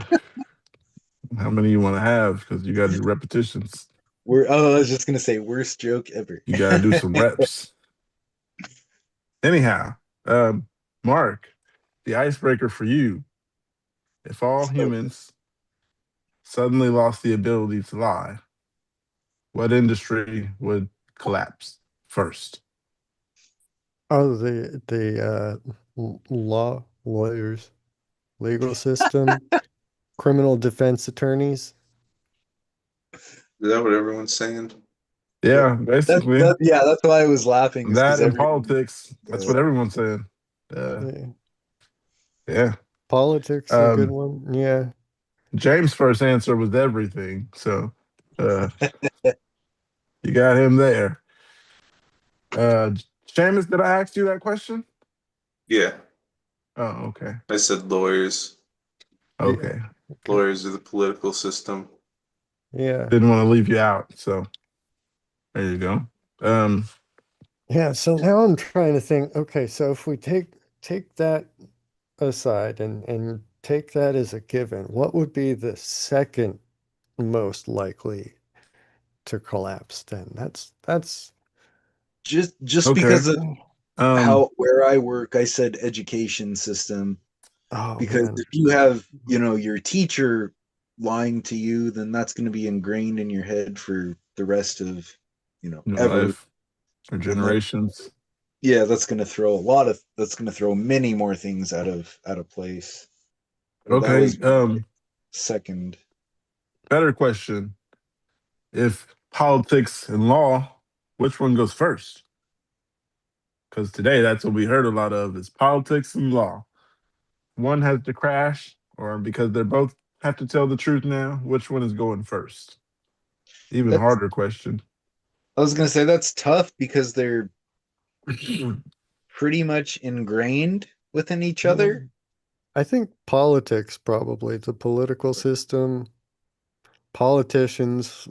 how many you want to have? Because you got to do repetitions. I was just gonna say, worst joke ever. You got to do some reps. Anyhow, um, Mark, the icebreaker for you. If all So, humans suddenly lost the ability to lie, what industry would collapse first? Oh, lawyers, legal system, criminal defense attorneys. Is that what everyone's saying? Yeah, that basically that yeah, that's why I was laughing, is that because in everyone. politics. That's what everyone's saying. Uh, Yeah. yeah. Politics, a good Um, one. Yeah. James' first answer was everything, so uh, you got him there. Uh, Seamus, did I ask you that question? Yeah, Oh, okay. I said lawyers. Yeah. Okay. Lawyers of the political system. Yeah. Didn't want to leave you out, so there you go. Yeah, so now I'm trying to think, okay, so if we take that aside and take that as a given, what would be the second most likely to collapse then? That's Just Okay. because of Um, how where I work, I said education system. oh Because man. if you have, your teacher lying to you, then that's going to be ingrained in your head for the rest of, your ever. life or And that, generations. yeah, that's going to throw many more things out of place. So that Okay. was my second. Better question. If politics and law, which one goes first? Because today that's what we heard a lot of is politics and law. One has to crash, or because they both have to tell the truth now, which one is going first? Even That's harder question. I was going to say that's tough because they're pretty much ingrained within each other. I think politics probably, the political system, politicians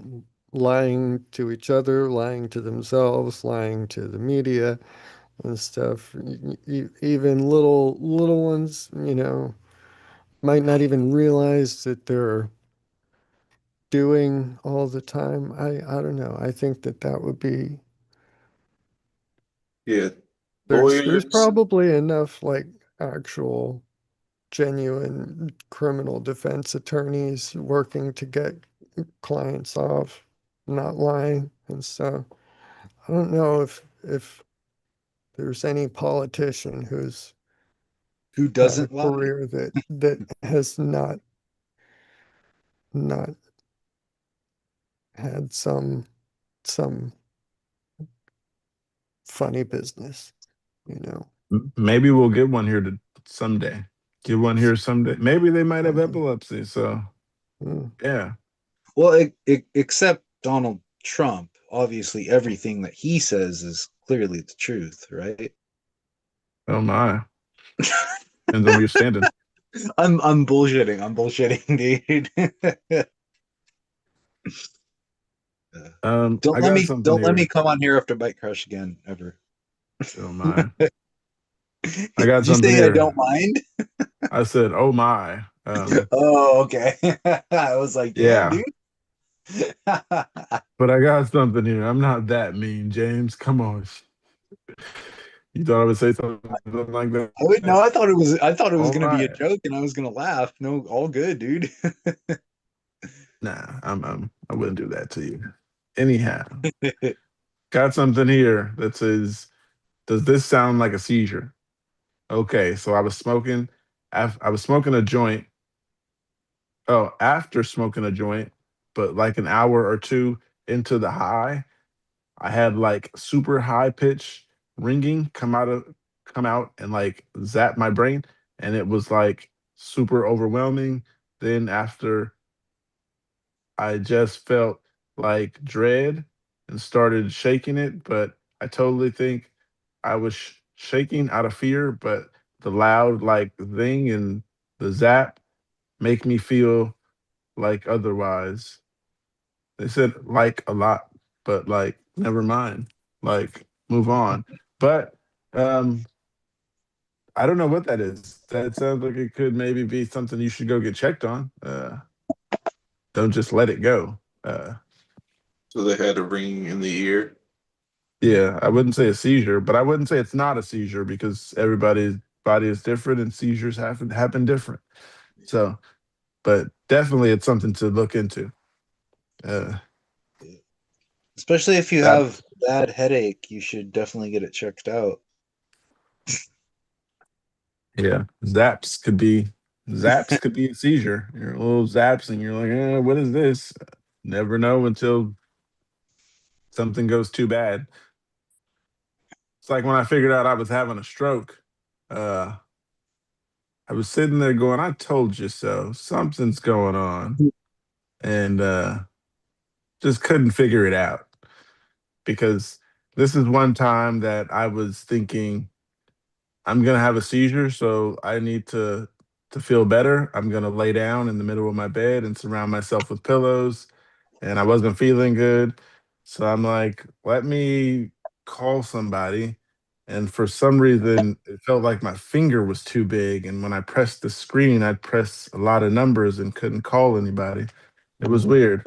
lying to each other, lying to themselves, lying to the media and stuff. Even little ones, might not even realize that they're doing all the time. I don't know. I think that would be Yeah. there's Lawyers. probably enough like actual genuine criminal defense attorneys working to get clients off, not lying and stuff. I don't know if there's any politician who's Who had a doesn't lie? career that has not had some funny business, you know. Maybe we'll get one here to someday. Get one here someday. Maybe they might have Mm, epilepsy. So mm. yeah. Well, except Donald Trump, obviously everything that he says is clearly the truth, right? Oh my. Depends on where you're standing. I'm bullshitting. I'm bullshitting, dude. I got something Don't let me here. come on here after Bike Crush again ever. Oh my. I got Did you something say I don't here. mind? I said, oh my. Oh, okay. I was like, damn, Yeah. dude. But I got something here. I'm not that mean, James. Come on. You thought I would say something like that? No, I thought it was All gonna be a right. joke and I was gonna laugh. No, all good, dude. Nah, I wouldn't do that to you. Anyhow, got something here that says, does this sound like a seizure? Okay, so I was smoking a joint. Oh, after smoking a joint, but like an hour or two into the high, I had like super high pitch ringing come out and like zap my brain, and it was like super overwhelming. Then after I just felt like dread and started shaking it, but I totally think I was shaking out of fear, but the loud like thing and the zap make me feel like otherwise. They said like a lot, but like never mind. Like move on. But um I don't know what that is. That sounds like it could maybe be something you should go get checked on. Don't just let it go. So they had a ring in the ear. Yeah, I wouldn't say a seizure, but I wouldn't say it's not a seizure because everybody's body is different and seizures happen different. So, but definitely it's something to look into. Uh, Especially if you that have bad headache, you should definitely get it checked out. Yeah, zaps could be a seizure. You're a little zaps and you're like, what is this? Never know until something goes too bad. It's like when I figured out I was having a stroke. Uh, I was sitting there going, I told you so. Something's going on. And just couldn't figure it out because this is one time that I was thinking I'm gonna have a seizure, so I need to to feel better, I'm gonna lay down in the middle of my bed and surround myself with pillows. And I wasn't feeling good. So I'm like, let me call somebody. And for some reason, it felt like my finger was too big. And when I pressed the screen, I'd press a lot of numbers and couldn't call anybody. It was weird.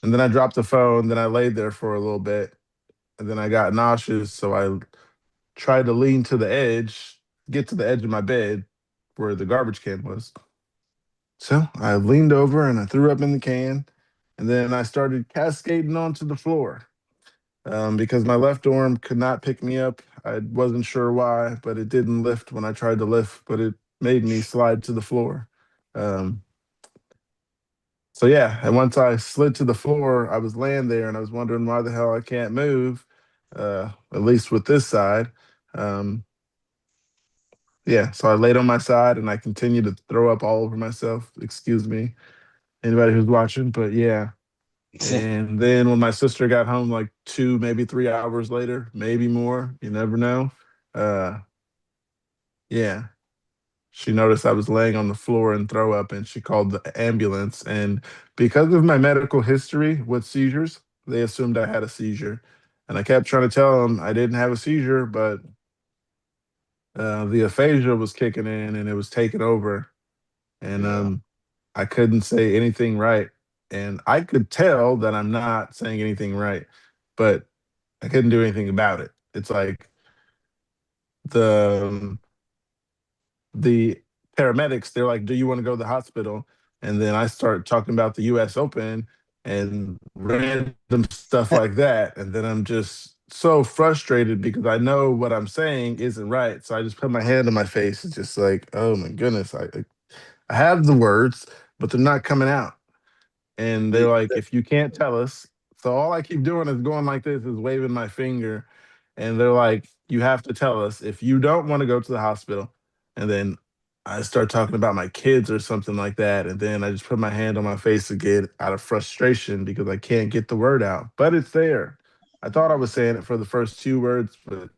And then I dropped the phone. Then I laid there for a little bit. And then I got nauseous. So I tried to lean to the edge, get to the edge of my bed where the garbage can was. So I leaned over and I threw up in the can. And then I started cascading onto the floor because my left arm could not pick me up. I wasn't sure why, but it didn't lift when I tried to lift, but it made me slide to the floor. Um, so yeah, and once I slid to the floor, I was laying there and I was wondering why the hell I can't move, at least with this side. Um, yeah, so I laid on my side and I continued to throw up all over myself. Excuse me, anybody who's watching, but yeah. And then when my sister got home, like 2, maybe 3 hours later, maybe more, you never know. Uh, yeah, she noticed I was laying on the floor and throw up, and she called the ambulance. And because of my medical history with seizures, they assumed I had a seizure. And I kept trying to tell them I didn't have a seizure, but the aphasia was kicking in and it was taking over. And I couldn't say anything right. And I could tell that I'm not saying anything right, but I couldn't do anything about it. It's like the the paramedics, they're like, "Do you want to go to the hospital?" And then I start talking about the US Open and random stuff like that. And then I'm just so frustrated because I know what I'm saying isn't right. So I just put my hand on my face. It's just like, oh my goodness, I have the words, but they're not coming out. And they're like, if you can't tell us, so all I keep doing is going like this, is waving my finger. And they're like, you have to tell us if you don't want to go to the hospital. And then I start talking about my kids or something like that. And then I just put my hand on my face again out of frustration because I can't get the word out, but it's there. I thought I was saying it for the first 2 words, but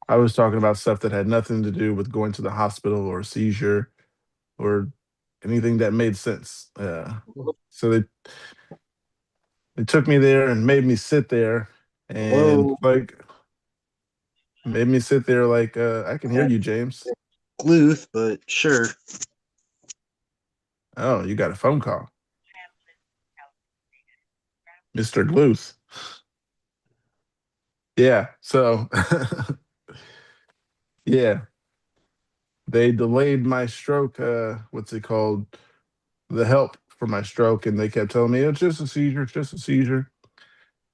I was talking about stuff that had nothing to do with going to the hospital or seizure or anything that made sense. So they took me there and made me sit there and Whoa. like made me sit there like I can hear you, James. Gluth, but sure. Oh, you got a phone call. Mr. Gluth. Yeah. So yeah, they delayed my stroke, what's it called? The help for my stroke, and they kept telling me it's just a seizure, it's just a seizure.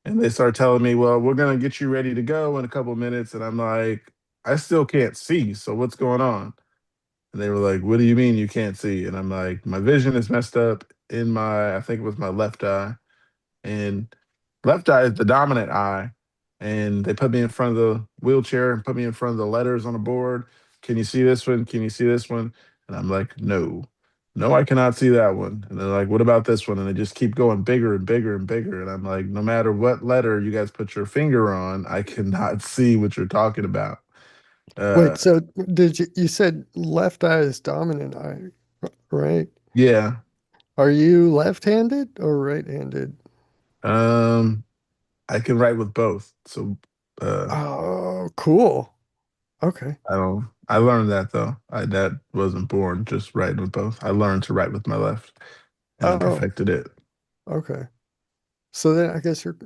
And they started telling me, well, we're gonna get you ready to go in a couple of minutes. And I'm like, I still can't see. So what's going on? And they were like, what do you mean you can't see? And I'm like, my vision is messed up in my, I think it was my left eye. And left eye is the dominant eye. And they put me in front of the wheelchair and put me in front of the letters on the board. Can you see this one? Can you see this one? And I'm like, no, no, I cannot see that one. And they're like, what about this one? And they just keep going bigger and bigger and bigger. And I'm like, no matter what letter you guys put your finger on, I cannot see what you're talking about. Wait, Uh, so you said left eye is dominant eye, right? yeah. Are you left-handed or right-handed? Um, I can write with both. So uh Oh, cool. Okay. I don't I learned that though. I that wasn't born just writing with both. I learned to write with my left and I Oh, perfected it. okay. So then I guess you're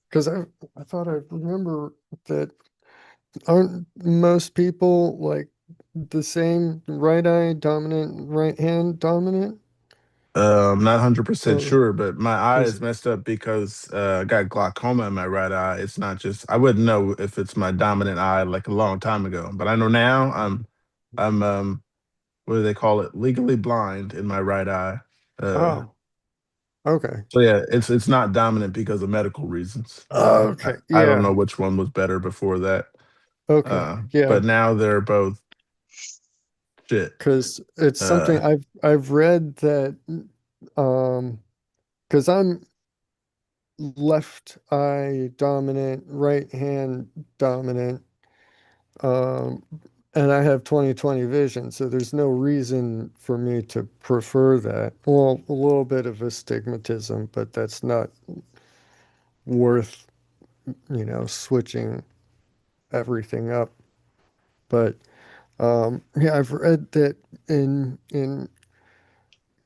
because I thought I remember that aren't most people like the same right eye dominant, right hand dominant? I'm not 100% Or sure, but my eye is is messed up because I got glaucoma in my right eye. It's not just I wouldn't know if it's my dominant eye like a long time ago, but I know now I'm what do they call it? Legally blind in my right eye. Uh oh, okay. So yeah, it's not dominant because of medical reasons. Okay. I don't know Yeah. which one was better before that. Okay. Yeah. But now they're both shit. Because it's something Uh, I've read that because I'm left eye dominant, right hand dominant. Um, and I have 20/20 vision, so there's no reason for me to prefer that. Well, a little bit of astigmatism, but that's not worth, switching everything up. But yeah, I've read that in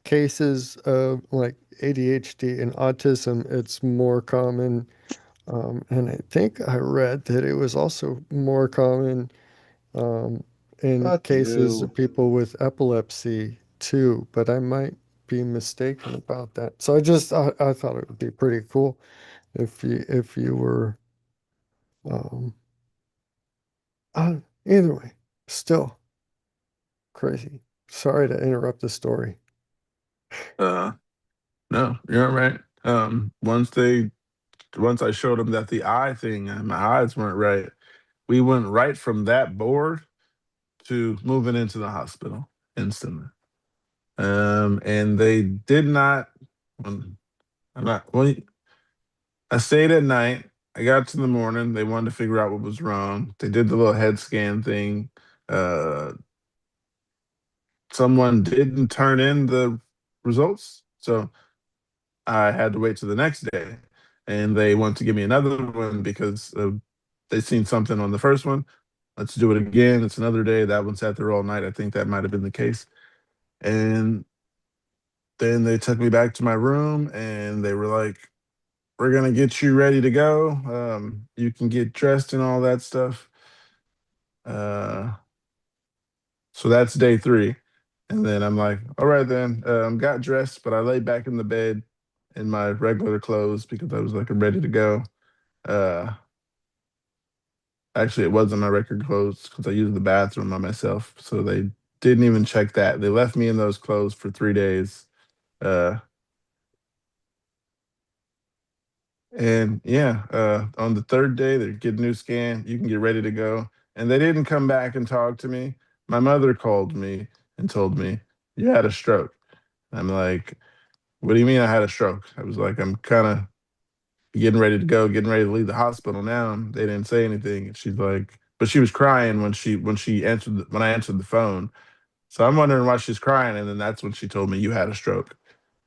cases of like ADHD and autism, it's more common. And I think I read that it was also more common um, in Fuck cases you. of people with epilepsy too, but I might be mistaken about that. So I thought it would be pretty cool if you were um, either way, still crazy. Sorry to interrupt the story. Uh, no, you're all right. Once I showed them that the eye thing, my eyes weren't right, we went right from that board to moving into the hospital instantly. And they did not. When I'm not. Well, I stayed at night. I got to the morning. They wanted to figure out what was wrong. They did the little head scan thing. Uh, Someone didn't turn in the results, so I had to wait till the next day. And they want to give me another one because they seen something on the first one. Let's do it again. It's another day. That one sat there all night. I think that might have been the case. And then they took me back to my room and they were like, we're going to get you ready to go. You can get dressed and all that stuff. Uh, so that's day 3. And then I'm like, all right, then. Got dressed, but I laid back in the bed in my regular clothes because I was like, I'm ready to go. Uh, Actually, it wasn't my record clothes because I used the bathroom by myself. So they didn't even check that. They left me in those clothes for 3 days. Uh, and yeah, on the third day, they get a new scan. You can get ready to go. And they didn't come back and talk to me. My mother called me and told me, you had a stroke. I'm like, what do you mean I had a stroke? I was like, I'm kind of getting ready to go, getting ready to leave the hospital now. They didn't say anything. And she's like, but she was crying when she answered when I answered the phone. So I'm wondering why she's crying. And then that's when she told me you had a stroke.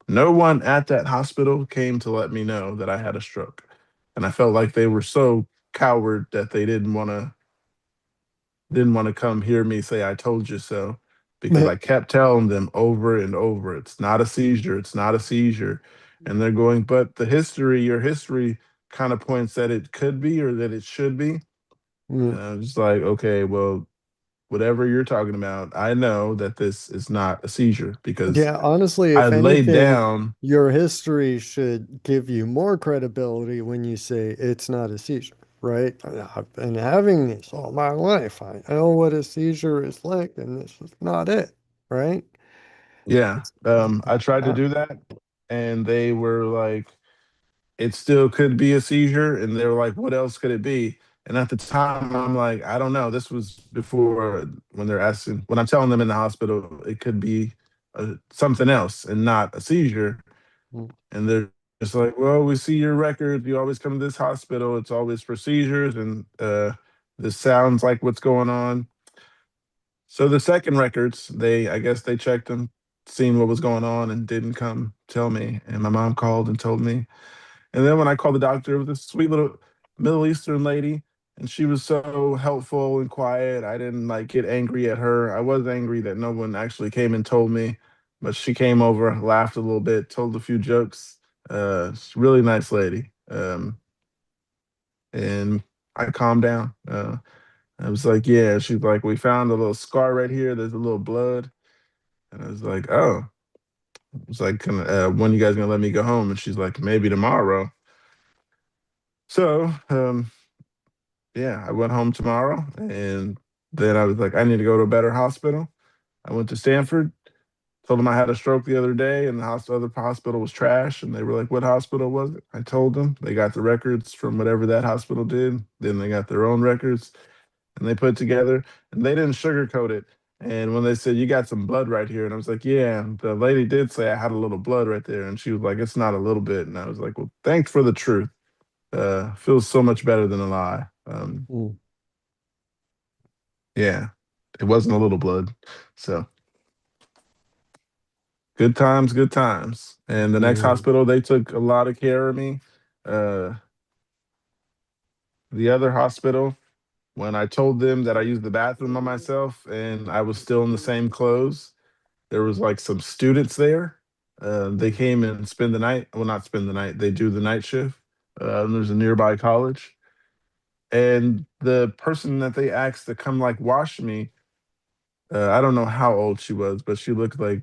No one at that hospital came to let me know that I had a stroke. And I felt like they were so coward that they didn't want to come hear me say I told you so, because I kept telling them over and over, it's not a seizure, it's not a seizure. And they're going, but your history kind of points that it could be or that it should be. Mm. And I was just like, okay, well, whatever you're talking about, I know that this is not a seizure because Yeah, honestly, I if laid anything, down. your history should give you more credibility when you say it's not a seizure, right? I've been having this all my life. I know what a seizure is like, and this is not it, right? Yeah, I tried to Uh, do that, and they were like, it still could be a seizure. And they were like, what else could it be? And at the time, I'm like, I don't know. This was before when they're asking, when I'm telling them in the hospital, it could be something else and not a seizure. mm, And they're just like, well, we see your record. You always come to this hospital. It's always for seizures. And this sounds like what's going on. So the second records, I guess they checked them, seen what was going on, and didn't come tell me. And my mom called and told me. And then when I called the doctor, it was this sweet little Middle Eastern lady, and she was so helpful and quiet. I didn't like get angry at her. I was angry that no one actually came and told me, but she came over, laughed a little bit, told a few jokes. She's a really nice lady. And I calmed down. I was like, yeah. She's like, we found a little scar right here. There's a little blood. And I was like, oh. I was like, when you guys gonna let me go home? And she's like, maybe tomorrow. So, yeah, I went home tomorrow, and then I was like, I need to go to a better hospital. I went to Stanford, told them I had a stroke the other day, and the other hospital was trash. And they were like, what hospital was it? I told them. They got the records from whatever that hospital did. Then they got their own records, and they put it together, and they didn't sugarcoat it. And when they said, you got some blood right here, and I was like, yeah, the lady did say I had a little blood right there. And she was like, it's not a little bit. And I was like, well, thanks for the truth. Feels so much better than a lie. mm. Yeah. it wasn't a little blood. So good times, good times. And the next Mm. hospital, they took a lot of care of me. Uh, the other hospital, when I told them that I used the bathroom on myself and I was still in the same clothes, there was like some students there. They came and spend the night. Well, not spend the night. They do the night shift. There's a nearby college, and the person that they asked to come like wash me, I don't know how old she was, but she looked like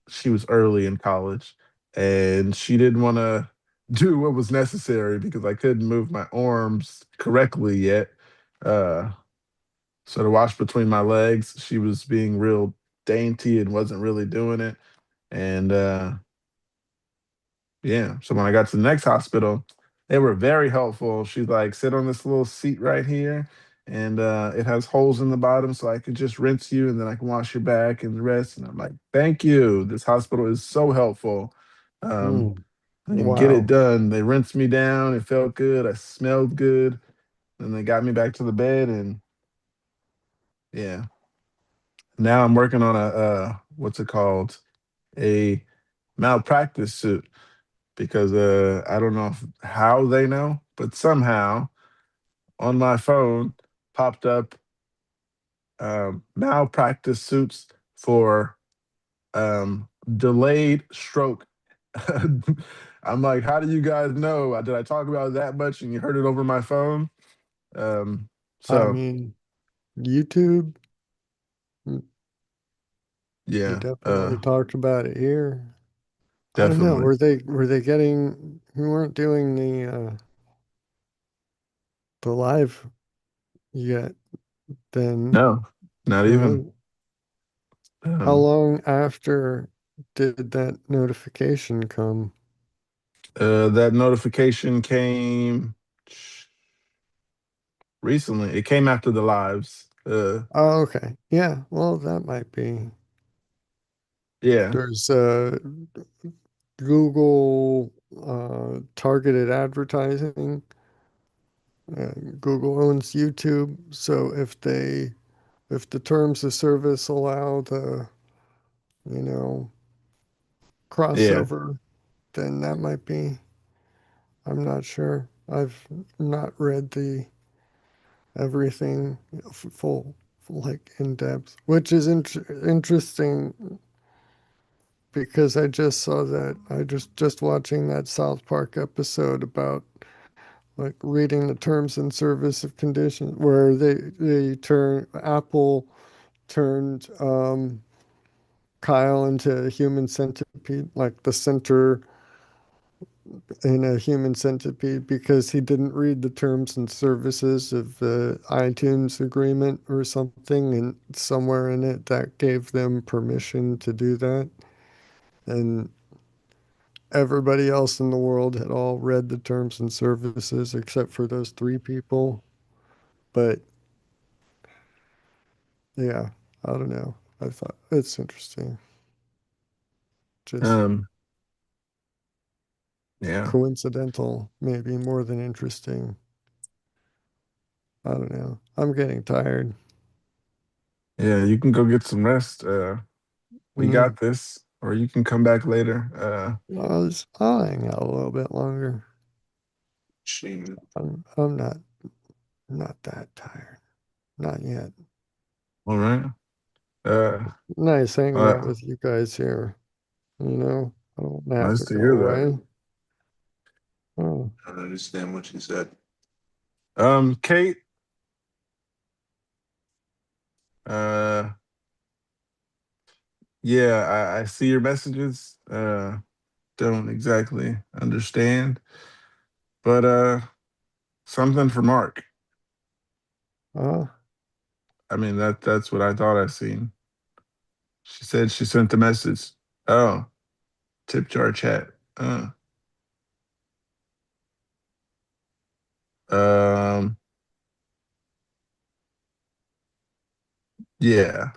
she was early in college, and she didn't want to do what was necessary because I couldn't move my arms correctly yet. Uh, so to wash between my legs, she was being real dainty and wasn't really doing it. And yeah, so when I got to the next hospital, they were very helpful. She's like, sit on this little seat right here, and it has holes in the bottom, so I could just rinse you, and then I can wash your back and the rest. And I'm like, thank you. This hospital is so helpful. Um, Mm. I can get it Wow. done. They rinsed me down. It felt good. I smelled good. And they got me back to the bed, and yeah, now I'm working on a what's it called? A malpractice suit because I don't know how they know, but somehow on my phone popped up malpractice suits for delayed stroke. I'm like, how do you guys know? Did I talk about it that much and you heard it over my phone? Um, I so mean, YouTube, mm, you yeah, definitely talked about it here. I don't know. definitely. Were they getting we weren't doing the live yet then, No, not even. right? How Um, long after did that notification come? that notification came recently. It came after the lives. Oh, okay. Yeah, well, that might be. Yeah, There's Google targeted advertising. Google owns YouTube, so if the terms of service allow the, you know, yeah. crossover, then that might be. I'm not sure. I've not read the everything full like in depth, which is interesting because I just saw that I just watching that South Park episode about like reading the terms and service of conditions where they turn Apple turned Kyle into a human centipede, like the center in a human centipede because he didn't read the terms and services of the iTunes agreement or something, and somewhere in it that gave them permission to do that. And everybody else in the world had all read the terms and services except for those three people. But yeah, I don't know. I thought it's interesting. Just Um, yeah, coincidental, maybe more than interesting. I don't know. I'm getting tired. yeah. You can go get some rest. We Mm. got this, or you can come back later. I'll hang out a little bit longer. Shane. I'm not that tired. Not yet. All right. Uh, Nice hanging out uh, with you guys here. I don't have nice to to go hear that. away. Oh, I don't understand what you said. Kate. Uh, yeah, I see your messages. Don't exactly understand, but something for Mark. uh, I mean that's what I thought I seen. She said she sent the message. Oh, tip jar chat. Um, yeah,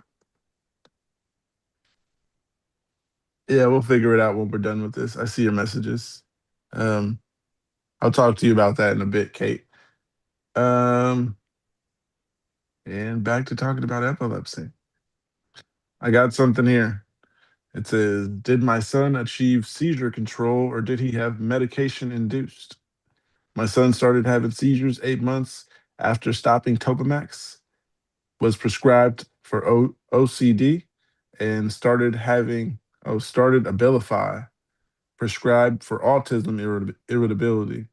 yeah. We'll figure it out when we're done with this. I see your messages. Um, I'll talk to you about that in a bit, Kate. Um, and back to talking about epilepsy. I got something here. It says, did my son achieve seizure control or did he have medication induced? My son started having seizures 8 months after stopping Topamax, was prescribed for OCD, and started Abilify, prescribed for autism irritability.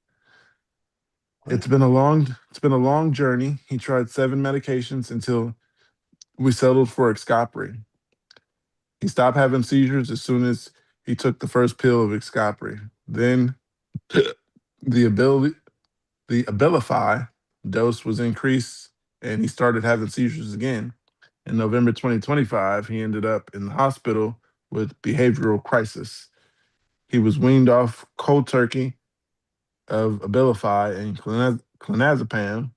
It's been a long journey. He tried 7 medications until we settled for Excopri. He stopped having seizures as soon as he took the first pill of Excopri. Then the ability the Abilify dose was increased and he started having seizures again. In November 2025, he ended up in the hospital with behavioral crisis. He was weaned off cold turkey of Abilify and clonazepam,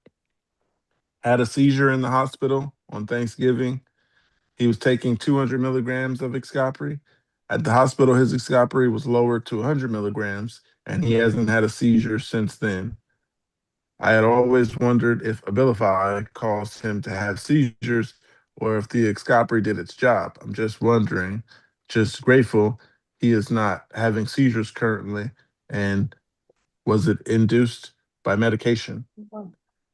had a seizure in the hospital on Thanksgiving. He was taking 200 milligrams of Excopri. At the hospital, his Excopri was lowered to 100 milligrams, and he hasn't had a seizure since then. I had always wondered if Abilify caused him to have seizures or if the Excopri did its job. I'm just wondering, just grateful he is not having seizures currently. And was it induced by medication?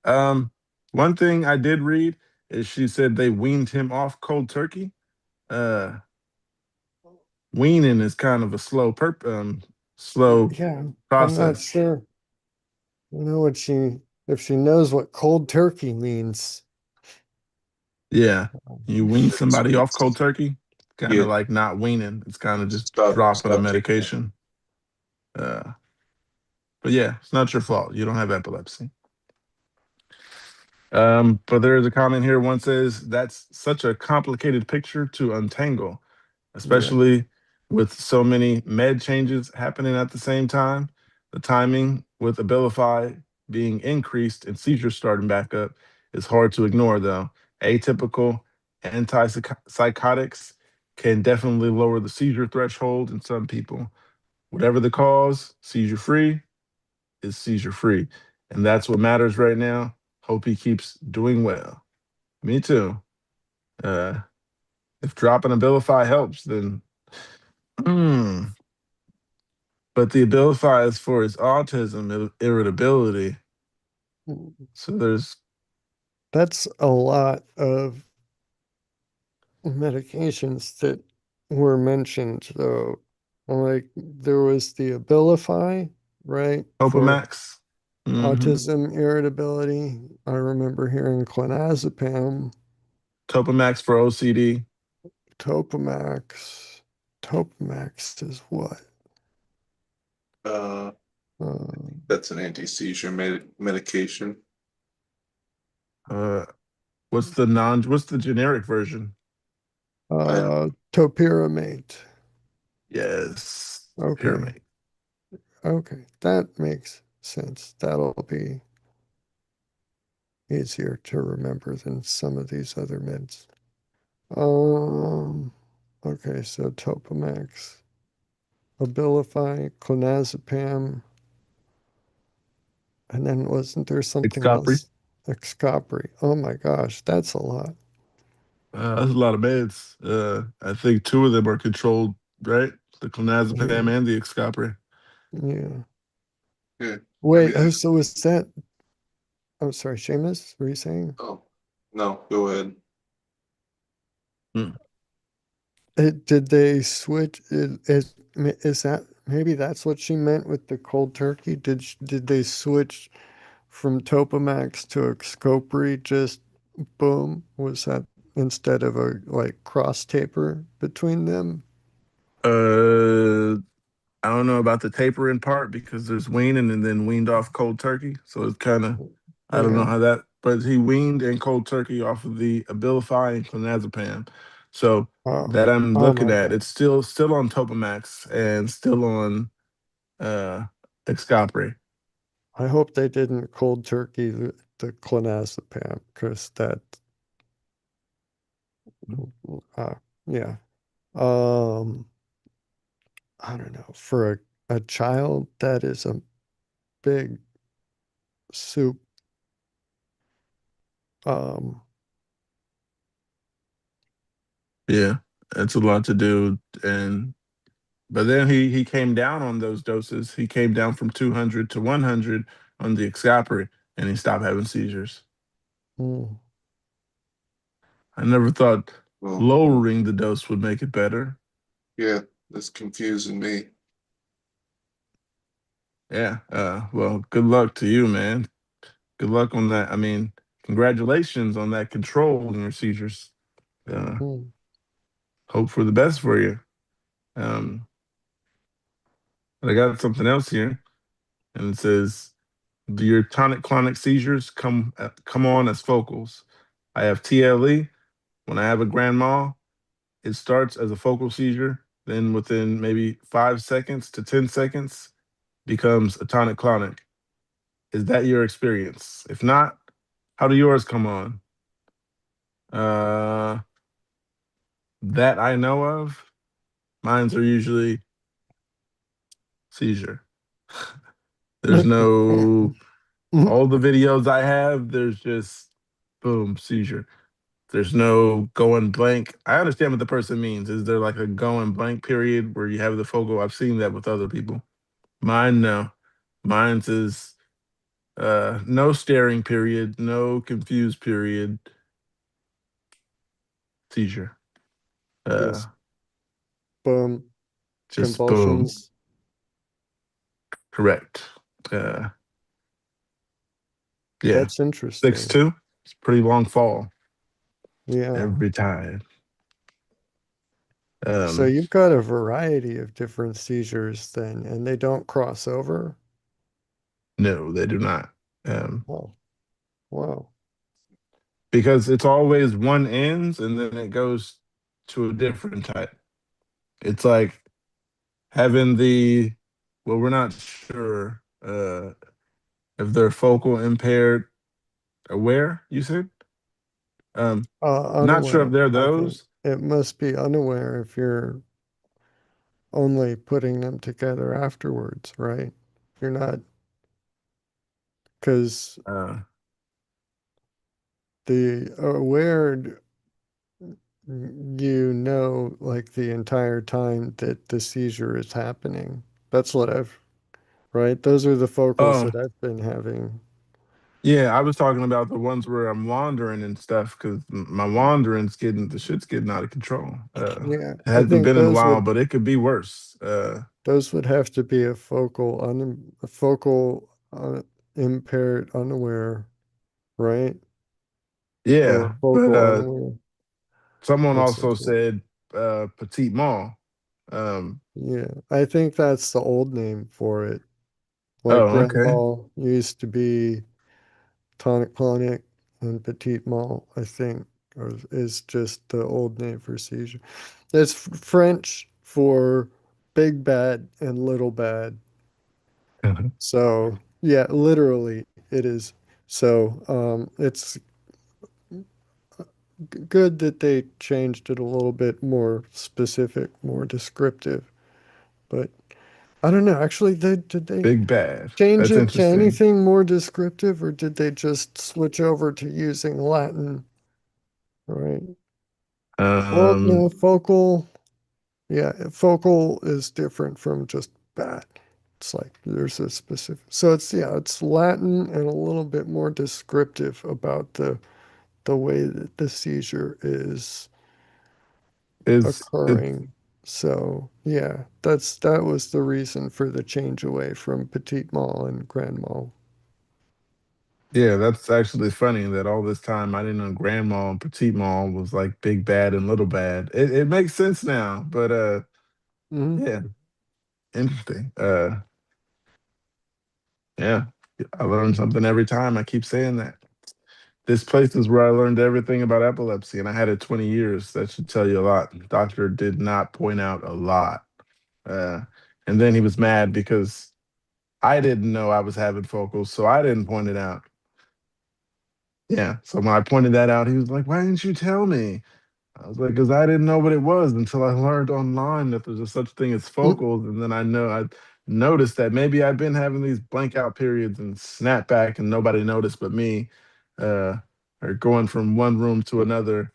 Um, One thing I did read is she said they weaned him off cold turkey. Uh, Weaning is kind of a slow Yeah, I'm not process. sure. I know if she knows what cold turkey means. Yeah, you wean somebody off cold It's- turkey, kind Yeah, of like not weaning. It's kind of just dropping a stop taking it. medication. But yeah, it's not your fault. You don't have epilepsy. But there is a comment here. One says that's such a complicated picture to untangle, Yeah. especially with so many med changes happening at the same time. The timing with Abilify being increased and seizures starting back up is hard to ignore, though. Atypical antipsychotics can definitely lower the seizure threshold in some people. Whatever the cause, seizure free is seizure free. And that's what matters right now. Hope he keeps doing well. Me too. Uh, if dropping Abilify helps, then mm. But the Abilify is for his autism irritability. So there's That's a lot of medications that were mentioned, though. Like there was the Abilify, right, for Topamax. Hmm. autism irritability. I remember hearing clonazepam, Topamax for OCD. Topamax. Topamax is what? Uh, Uh, that's an anti-seizure medication. Uh, what's the generic version? I topiramate. Yes, Okay. pyramid. Okay. That makes sense. That'll be easier to remember than some of these other meds. Um, okay, so Topamax, Abilify, clonazepam, and then wasn't there something Excopri. else? Excopri. Oh my gosh, that's a lot. That's a lot of meds. I think two of them are controlled, right? The Yeah, clonazepam and the Excopri. yeah. yeah. I Wait, mean, oh, so was that? I'm sorry, Seamus, were you saying? oh no, go ahead. Mm. Did they switch? Is that maybe that's what she meant with the cold turkey? Did they switch from Topamax to Excopri? Just boom, was that instead of a like cross taper between them? Uh, I don't know about the tapering part because there's weaning and then weaned off cold turkey. So it's kind of, I don't know Yeah. how that, but he weaned and cold turkey off of the Abilify and clonazepam. So Oh, that I'm oh looking my at, God. it's still on Topamax and still on uh Excopri. I hope they didn't cold turkey the clonazepam because that, uh, yeah. Um, I don't know. For a child, that is a big soup. Um, Yeah, that's a lot to do. And but then he came down on those doses. He came down from 200 to 100 on the Excapri, and he stopped having seizures. Mm. I never thought Well, lowering the dose would make it better. yeah, that's confusing me. Yeah. Well, good luck to you, man. Good luck on that. I mean, congratulations on that control in your seizures. Uh, Mhm. hope for the best for you. I got something else here, and it says, "Do your tonic-clonic seizures come on as focals? I have TLE. When I have a grand mal, it starts as a focal seizure. Then within maybe 5 seconds to 10 seconds, becomes a tonic-clonic. Is that your experience? If not, how do yours come on?" Uh, that I know of, mine's are usually seizure. There's no all the videos I have. There's just boom seizure. There's no going blank. I understand what the person means. Is there like a going blank period where you have the focal? I've seen that with other people. Mine, no. Mine's is no staring period, no confused period, seizure. Uh, Just boom, just boom. convulsions. Correct. Uh, yeah. That's Six interesting. two. It's a pretty long fall Yeah. every time. So Um, you've got a variety of different seizures then, and they don't cross over? no, they do not. Um, Oh, wow. because it's always one ends and then it goes to a different type. It's like having the well, we're not sure if they're focal impaired aware, you said? Not sure if Unaware, they're I think. those. It must be unaware if you're only putting them together afterwards, right? You're not, because Uh the aware, you know, like the entire time that the seizure is happening. That's what I've, right? Those are the focals oh that I've been having. yeah, I was talking about the ones where I'm wandering and stuff because my wandering's getting the shit's getting out of control. Yeah, It I hasn't think been in a while, but it could be worse. those would have to be a focal impaired unaware, right? Or Yeah, but focal unaware. someone That's also interesting. said petite mall. Um, Yeah, I think that's the old name for it. Like oh, Grand okay. Mal used to be tonic clonic, and Petite Mal, I think, is just the old name for seizure. It's French for big bad and little bad. So, yeah, literally it is. So, it's good that they changed it a little bit more specific, more descriptive. But I don't know. Actually, did they Big bad. change That's it to interesting. anything more descriptive, or did they just switch over to using Latin? Right. Well, Um, no, focal. Yeah, focal is different from just bad. It's like there's a specific. So it's, yeah, it's Latin and a little bit more descriptive about the way that the seizure is is it? occurring. So yeah, that was the reason for the change away from Petite Mall and Grand Mall. Yeah, that's actually funny that all this time I didn't know grandma and petite mall was like big bad and little bad. It makes sense now, but Hmm. yeah, interesting. Yeah, I learn something every time. I keep saying that. This place is where I learned everything about epilepsy, and I had it 20 years. That should tell you a lot. The doctor did not point out a lot. Uh, and then he was mad because I didn't know I was having focals, so I didn't point it out. Yeah. So when I pointed that out, he was like, "Why didn't you tell me?" I was like, "Because I didn't know what it was until I learned online that there's a such thing as focals, and then I noticed that maybe I've been having these blank out periods and snap back, and nobody noticed but me, uh, or going from one room to another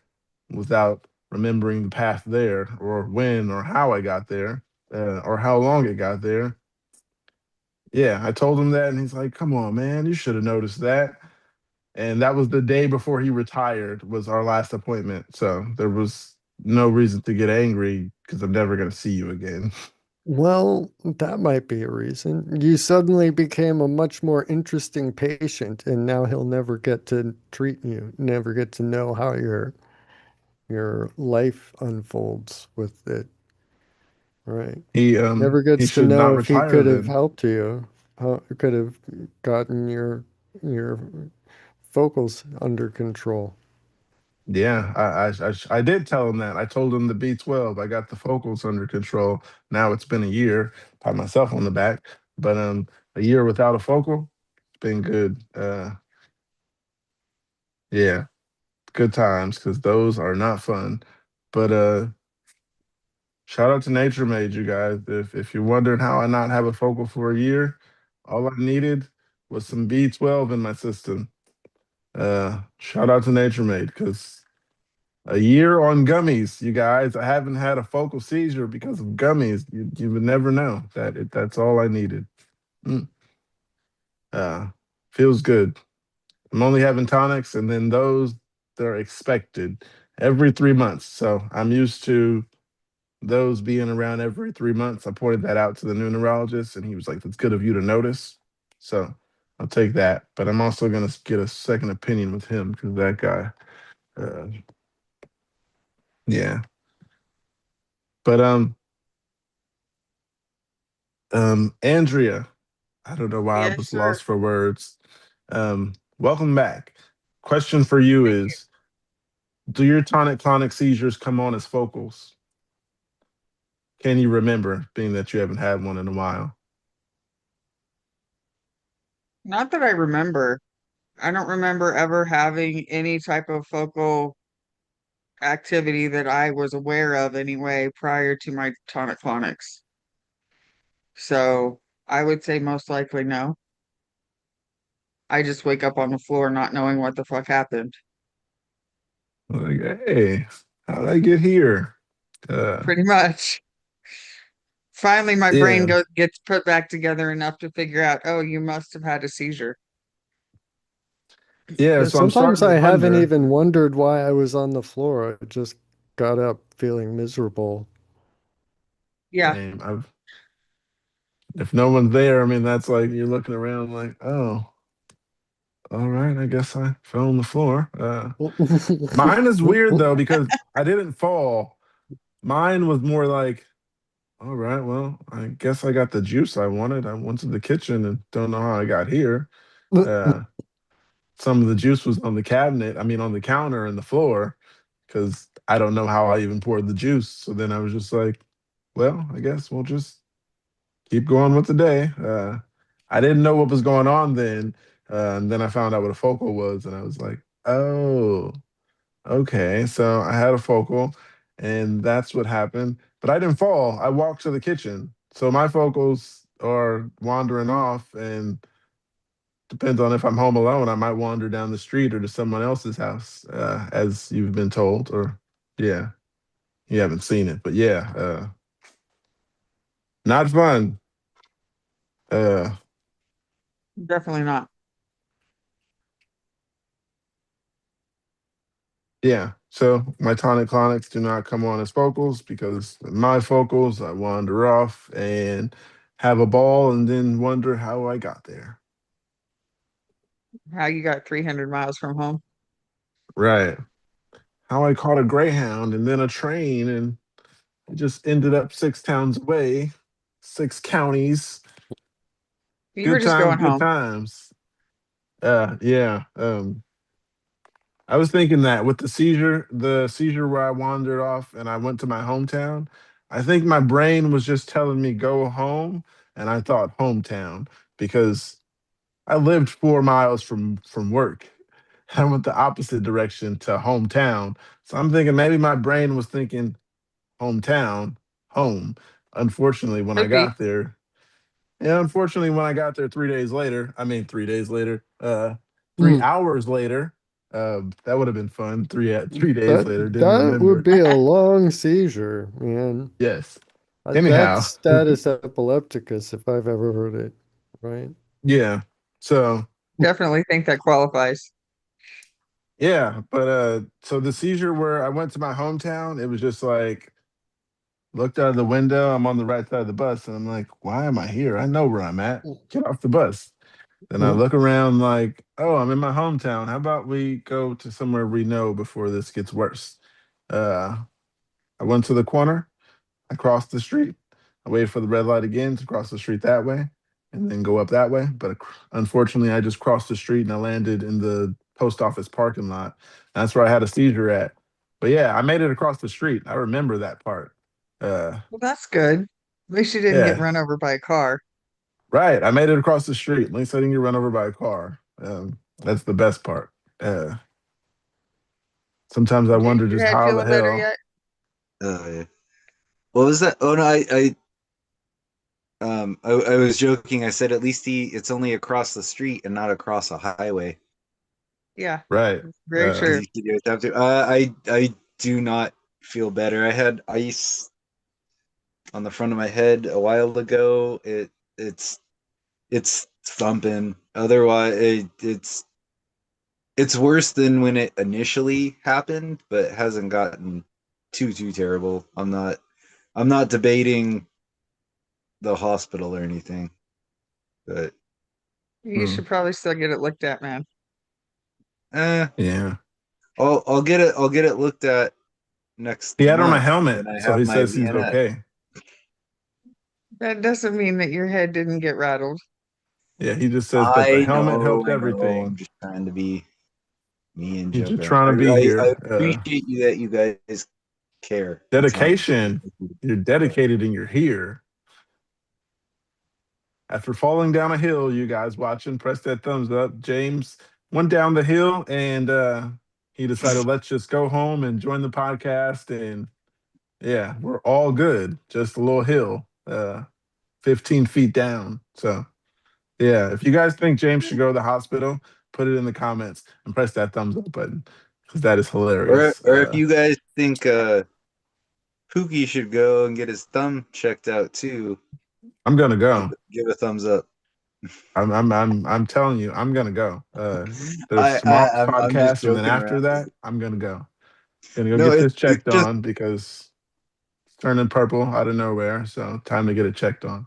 without remembering the path there, or when or how I got there, or how long it got there. Yeah, I told him that, and he's like, "Come on, man, you should have noticed that." And that was the day before he retired. Was our last appointment, so there was no reason to get angry because I'm never gonna see you again. Well, that might be a reason. You suddenly became a much more interesting patient, and now he'll never get to treat you, never get to know how your life unfolds with it, right? Never He gets to should know not if he retire could have then. helped you, how could have gotten your focals under control. Yeah, I did tell him that. I told him the B12. I got the focals under control. Now it's been a year. Pat myself on the back, but a year without a focal, it's been good. Yeah, good times because those are not fun. But shout out to Nature Made, you guys. If you're wondering how I not have a focal for a year, all I needed was some B12 in my system. Shout out to Nature Made because a year on gummies, you guys. I haven't had a focal seizure because of gummies. You would never know that. That's all I needed. Mm. Uh, Feels good. I'm only having tonics, and then those they're expected every 3 months. So I'm used to those being around every 3 months. I pointed that out to the new neurologist, and he was like, "That's good of you to notice." So I'll take that. But I'm also gonna get a second opinion with him because that guy. Uh, yeah. But Andrea, I don't know why I Yes, was sir. lost for words. Welcome back. Question for you Thank you. is: do your tonic-clonic seizures come on as focals? Can you remember, being that you haven't had one in a while? Not that I remember. I don't remember ever having any type of focal activity that I was aware of anyway prior to my tonic-clonics. So I would say most likely no. I just wake up on the floor not knowing what the fuck happened. Like, hey, how did I get here? Pretty much. Finally, my brain Yeah, gets put back together enough to figure out, oh, you must have had a seizure. yeah. Yeah, So I'm sometimes starting to I haven't wonder. even wondered why I was on the floor. I just got up feeling miserable. Yeah, Same. If no one's there, I mean, that's like you're looking around, like, oh, all right. I guess I fell on the floor. Mine is weird though because I didn't fall. Mine was more like, all right, well, I guess I got the juice I wanted. I went to the kitchen and don't know how I got here. Uh, some of the juice was on the cabinet, I mean, on the counter and the floor, because I don't know how I even poured the juice. So then I was just like, well, I guess we'll just keep going with the day. I didn't know what was going on then. And then I found out what a focal was, and I was like, oh, okay. So I had a focal, and that's what happened. But I didn't fall. I walked to the kitchen. So my focals are wandering off, and depends on if I'm home alone, I might wander down the street or to someone else's house, as you've been told. Or, yeah, you haven't seen it. But yeah, not fun. Uh, definitely not. yeah. So my tonic-clonics do not come on as focals because my focals, I wander off and have a ball and then wonder how I got there. How you got 300 miles from home? Right. How I caught a Greyhound and then a train and I just ended up 6 towns away, 6 counties. You were Good just times, going good home. times. Yeah. I was thinking that with the seizure where I wandered off and I went to my hometown, I think my brain was just telling me go home, and I thought hometown because I lived 4 miles from work. I went the opposite direction to hometown. So I'm thinking maybe my brain was thinking hometown, home. Unfortunately, when I Could be. got there, yeah, unfortunately, when I got there 3 days later, I mean 3 days later, 3 hours later, That would have been fun. 3 days later, didn't That would remember. be a long seizure, man. Yes. That's Anyhow, status epilepticus if I've ever heard it, right? yeah. So Definitely think that qualifies. yeah, but so the seizure where I went to my hometown, it was just like looked out of the window. I'm on the right side of the bus, and I'm like, why am I here? I know where I'm at. Get off the bus. Then I look around like, oh, I'm in my hometown. How about we go to somewhere we know before this gets worse? Uh, I went to the corner. I crossed the street. I waited for the red light again to cross the street that way and then go up that way. But unfortunately, I just crossed the street and I landed in the post office parking lot. That's where I had a seizure at. But yeah, I made it across the street. I remember that part. Well, that's good. At least you didn't get Yeah, run over by a car. right. I made it across the street. At least I didn't get run over by a car. That's the best part. Sometimes I James, wonder your just head how the feeling better hell. yet? Yeah. What was that? Oh no, I was joking. I said at least it's only across the street and not across a highway. Yeah, Right. very Because true. you could have to. I do not feel better. I had ice on the front of my head a while ago. It's thumping. Otherwise, it's worse than when it initially happened, but it hasn't gotten too terrible. I'm not debating the hospital or anything, but You should probably still get it looked at, man. eh, Yeah. I'll get it looked at next He had on a month helmet, when I so have he my says he's VNS. okay. That doesn't mean that your head didn't get rattled. Yeah, he just says, but the helmet helped I know. I'm everything. just trying to be me and He's just joking. trying to be I here. appreciate you that you guys care. It's not just Dedication. You're dedicated and you're here. After falling down a hill, you guys watching, press that thumbs up. James went down the hill and he decided, let's just go home and join the podcast. And yeah, we're all good. Just a little hill, 15 feet down. So yeah, if you guys think James should go to the hospital, put it in the comments and press that thumbs up button because that is hilarious. or if you guys think Pookie should go and get his thumb checked out too, I'm gonna go. give a thumbs up. I'm telling you, I'm gonna go. There's tomorrow's I'm just podcast, and then joking after around. that, I'm gonna go. Gonna go No, get this it's checked just on because it's turning purple out of nowhere. So time to get it checked on.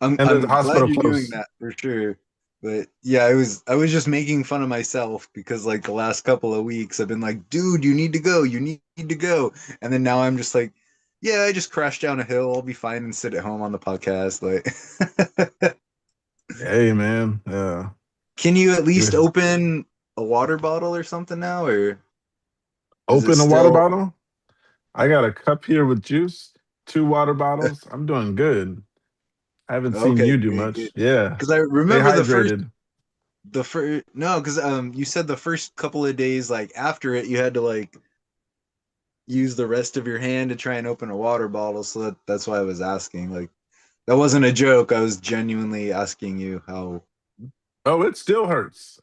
And there's a I'm glad hospital you're doing close. that for sure. But yeah, I was just making fun of myself because like the last couple of weeks I've been like, dude, you need to go, you need to go. And then now I'm just like, yeah, I just crashed down a hill, I'll be fine and sit at home on the podcast. Like Hey man, can you at least you open a water bottle or something now, or is it open a water still bottle. I got a cup here with juice, 2 water bottles. I'm doing good. I haven't seen okay? you do Good, much. good. Yeah, Because I stay remember hydrated. the first no, because you said the first couple of days like after it you had to like use the rest of your hand to try and open a water bottle. So that's why I was asking. Like that wasn't a joke. I was genuinely asking you how. Oh, it still hurts.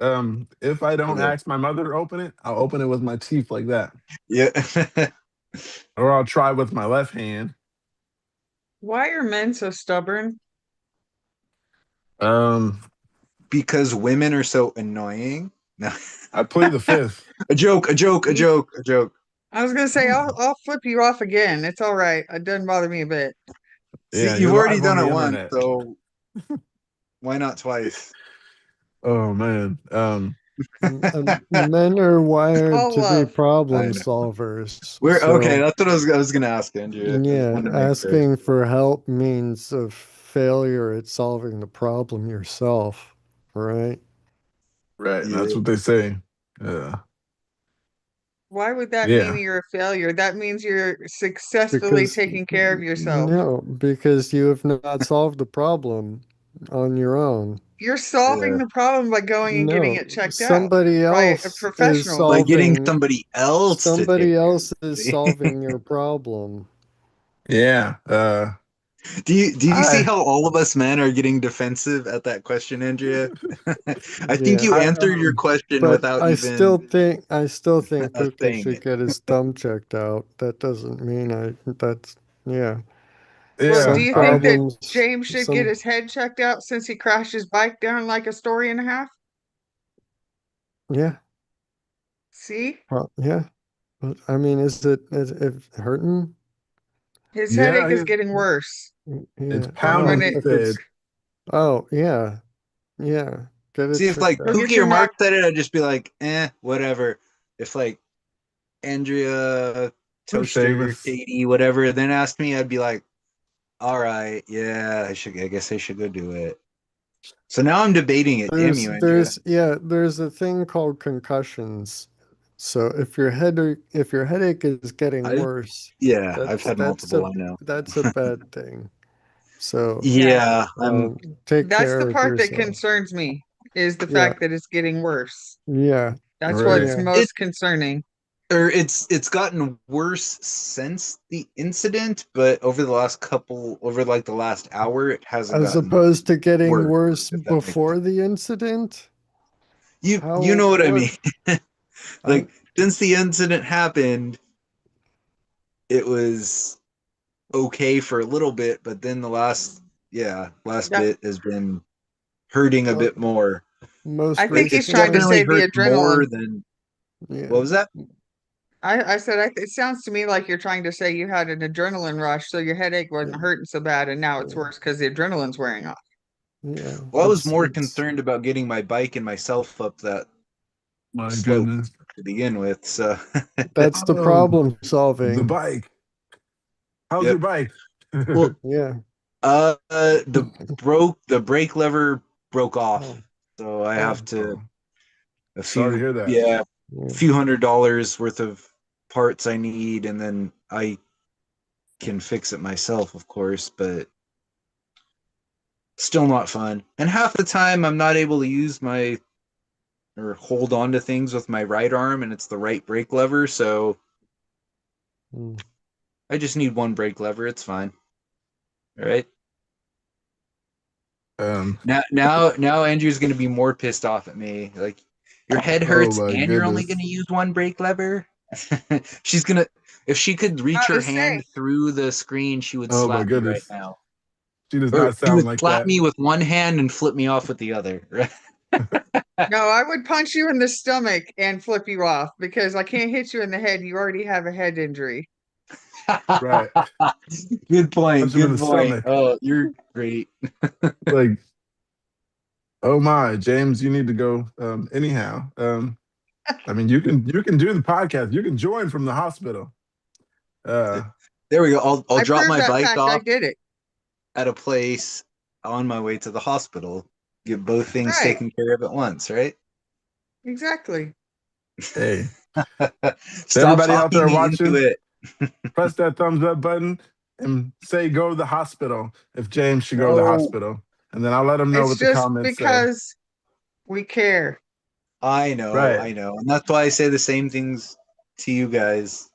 If I don't Okay. ask my mother to open it, I'll open it with my teeth like that, Yeah. or I'll try with my left hand. Why are men so stubborn? Um, Because women are so annoying. No. I plead the fifth. A joke, a joke, a joke, a joke. I was gonna say I'll flip you off again. It's all right. It doesn't bother me a bit. Yeah, See, you've you're already live on done the it once, internet. so why not twice? Oh man. Men are wired All to be love. problem I know. solvers. We're okay. So, That's what I was gonna ask, Andrew. I just yeah, wanted to make sure. asking for help means of failure at solving the problem yourself, right? Right. That's Yeah. what they say. Yeah. Why would that mean Yeah. you're a failure? That means you're successfully Because taking care of yourself. no, because you have not solved the problem on your own. You're solving Yeah. the problem by going and getting No, it checked out somebody by a else is professional. By getting solving. somebody else to take Somebody care of else is it. solving your problem. Yeah. Do you see I how all of us men are getting defensive at that question, Andrea? I think Yeah. you I answered your question But without I still even think us Pookie saying should it. get his thumb checked out. That doesn't mean yeah. Well, do yeah, Some you I think that problems James should get some his head checked out since he crashed his bike down like a story and a half? yeah, See? yeah. But, I mean, is it hurting? His yeah, headache is getting worse it's Yeah. from Oh, when pounding. He it. if said, it's yeah. Yeah. Get it See, if checked like Go out. get Pookie your or knock. Mark said it, I'd just be like, whatever. If like Andrea, "Or Toaster, Seamus." Katie, whatever, then asked me, I'd be like, all right, yeah, I guess I should go do it. So now I'm debating it. Damn you, Andrea. There's a thing called concussions. So if your headache is getting I worse, Yeah, I've had multiple. I know. that's a bad thing. So Yeah. Yeah, I'm. take That's care the of part that yourself. concerns me is the Yeah, fact that it's getting worse. yeah, That's Right. what's yeah. It most concerning. or it's gotten worse since the incident, but over like the last hour, it hasn't As gotten opposed to getting worse. worse If that makes before sense. the incident. You How know what I what mean? I Like since the incident happened, it was okay for a little bit, but then the last That bit has been hurting a mo- bit more. I most think Like he's it trying to recently, definitely say the hurts more adrenaline. than yeah. what was that? I said it sounds to me like you're trying to say you had an adrenaline rush, so your headache wasn't hurting so bad, and now it's Yeah, worse because the adrenaline's wearing off. yeah. Well, I was more It's concerned about getting my bike and myself up that My slope goodness. to begin with. So that's the Oh, problem the solving. bike. How's your yep. bike? Well, Yeah. the brake lever broke off, Oh, so I have oh, to Oh, a sorry to few hear that. yeah yeah. few $100s worth of parts I need, and then I can fix it myself, of course, but still not fun. And half the time I'm not able to use my or hold on to things with my right arm, and it's the right brake lever, so Mm. I just need one brake lever. It's fine. All right. Um, Now Andrew's gonna be more pissed off at me. Like, your head oh hurts my and you're only goodness. gonna use one brake lever. She's gonna if she could reach Not her to say hand through the screen, she would Oh my slap me right goodness. now. She does Or not she sound would like slap that. me with one hand and flip me off with the other. no. I would punch you in the stomach and flip you off because I can't hit you in the head. You already have a head injury. Right. Good point. Punch him in Good the point. stomach. Oh, you're great. Like, oh my, James, you need to go. Anyhow, I mean, you can do the podcast. You can join from the hospital. Uh, There we go. I'll I drop proved my that bike fact. I off did it. at a place on my way to the hospital. Get both things Right. taken care of at once, right? Exactly. hey, to Stop everybody out talking there me into watching, it. press that thumbs up button and say go to the hospital if James should go to the No, hospital. And then I'll let him know It's what the just comments say. because we care. Right. I know, and that's why I say the same things to you guys.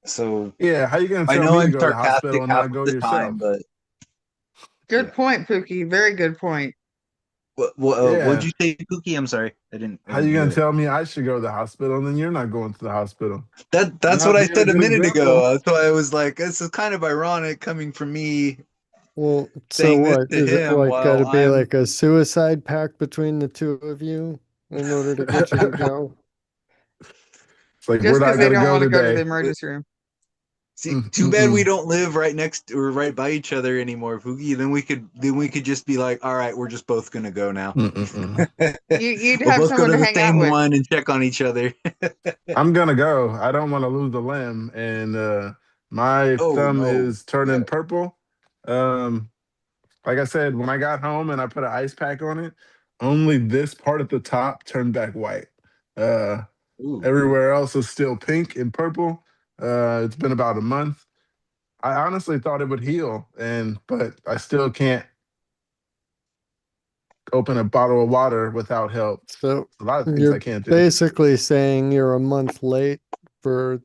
So Yeah. How you gonna I tell know me to I'm go to the sarcastic hospital and half not of go the time, yourself? but Good yeah. point, Pookie. Very good point. What'd Yeah. you say, Pookie? I'm sorry, I How you didn't gonna hear it. tell me I should go to the hospital and then you're not going to the hospital? You're That's what not I being a said a good minute example. ago. That's why I was like, this is kind of ironic coming from me Well, so saying this what? to Is it him like got while to be I'm like a suicide pact between the two of you in order to get you to go? It's like we're Just because not they gonna don't go want to go to the today. emergency room. See, Mm, too bad we mm-mm, don't live right next or right by each other anymore, Pookie. Then we could just be like, all right, we're just both gonna go now. mm-mm. You'd We'll have both go someone to to the hang out same with. one and check on each other. I'm gonna go. I don't want to lose a limb, and my Oh thumb no. is turning Yeah. purple. Um, like I said, when I got home and I put an ice pack on it, only this part at the top turned back white. Uh, Ooh. Everywhere else is still pink and purple. It's been about a month. I honestly thought it would heal, but I still can't open a bottle of water without help. So A lot of things I you're can't do. basically saying you're a month late for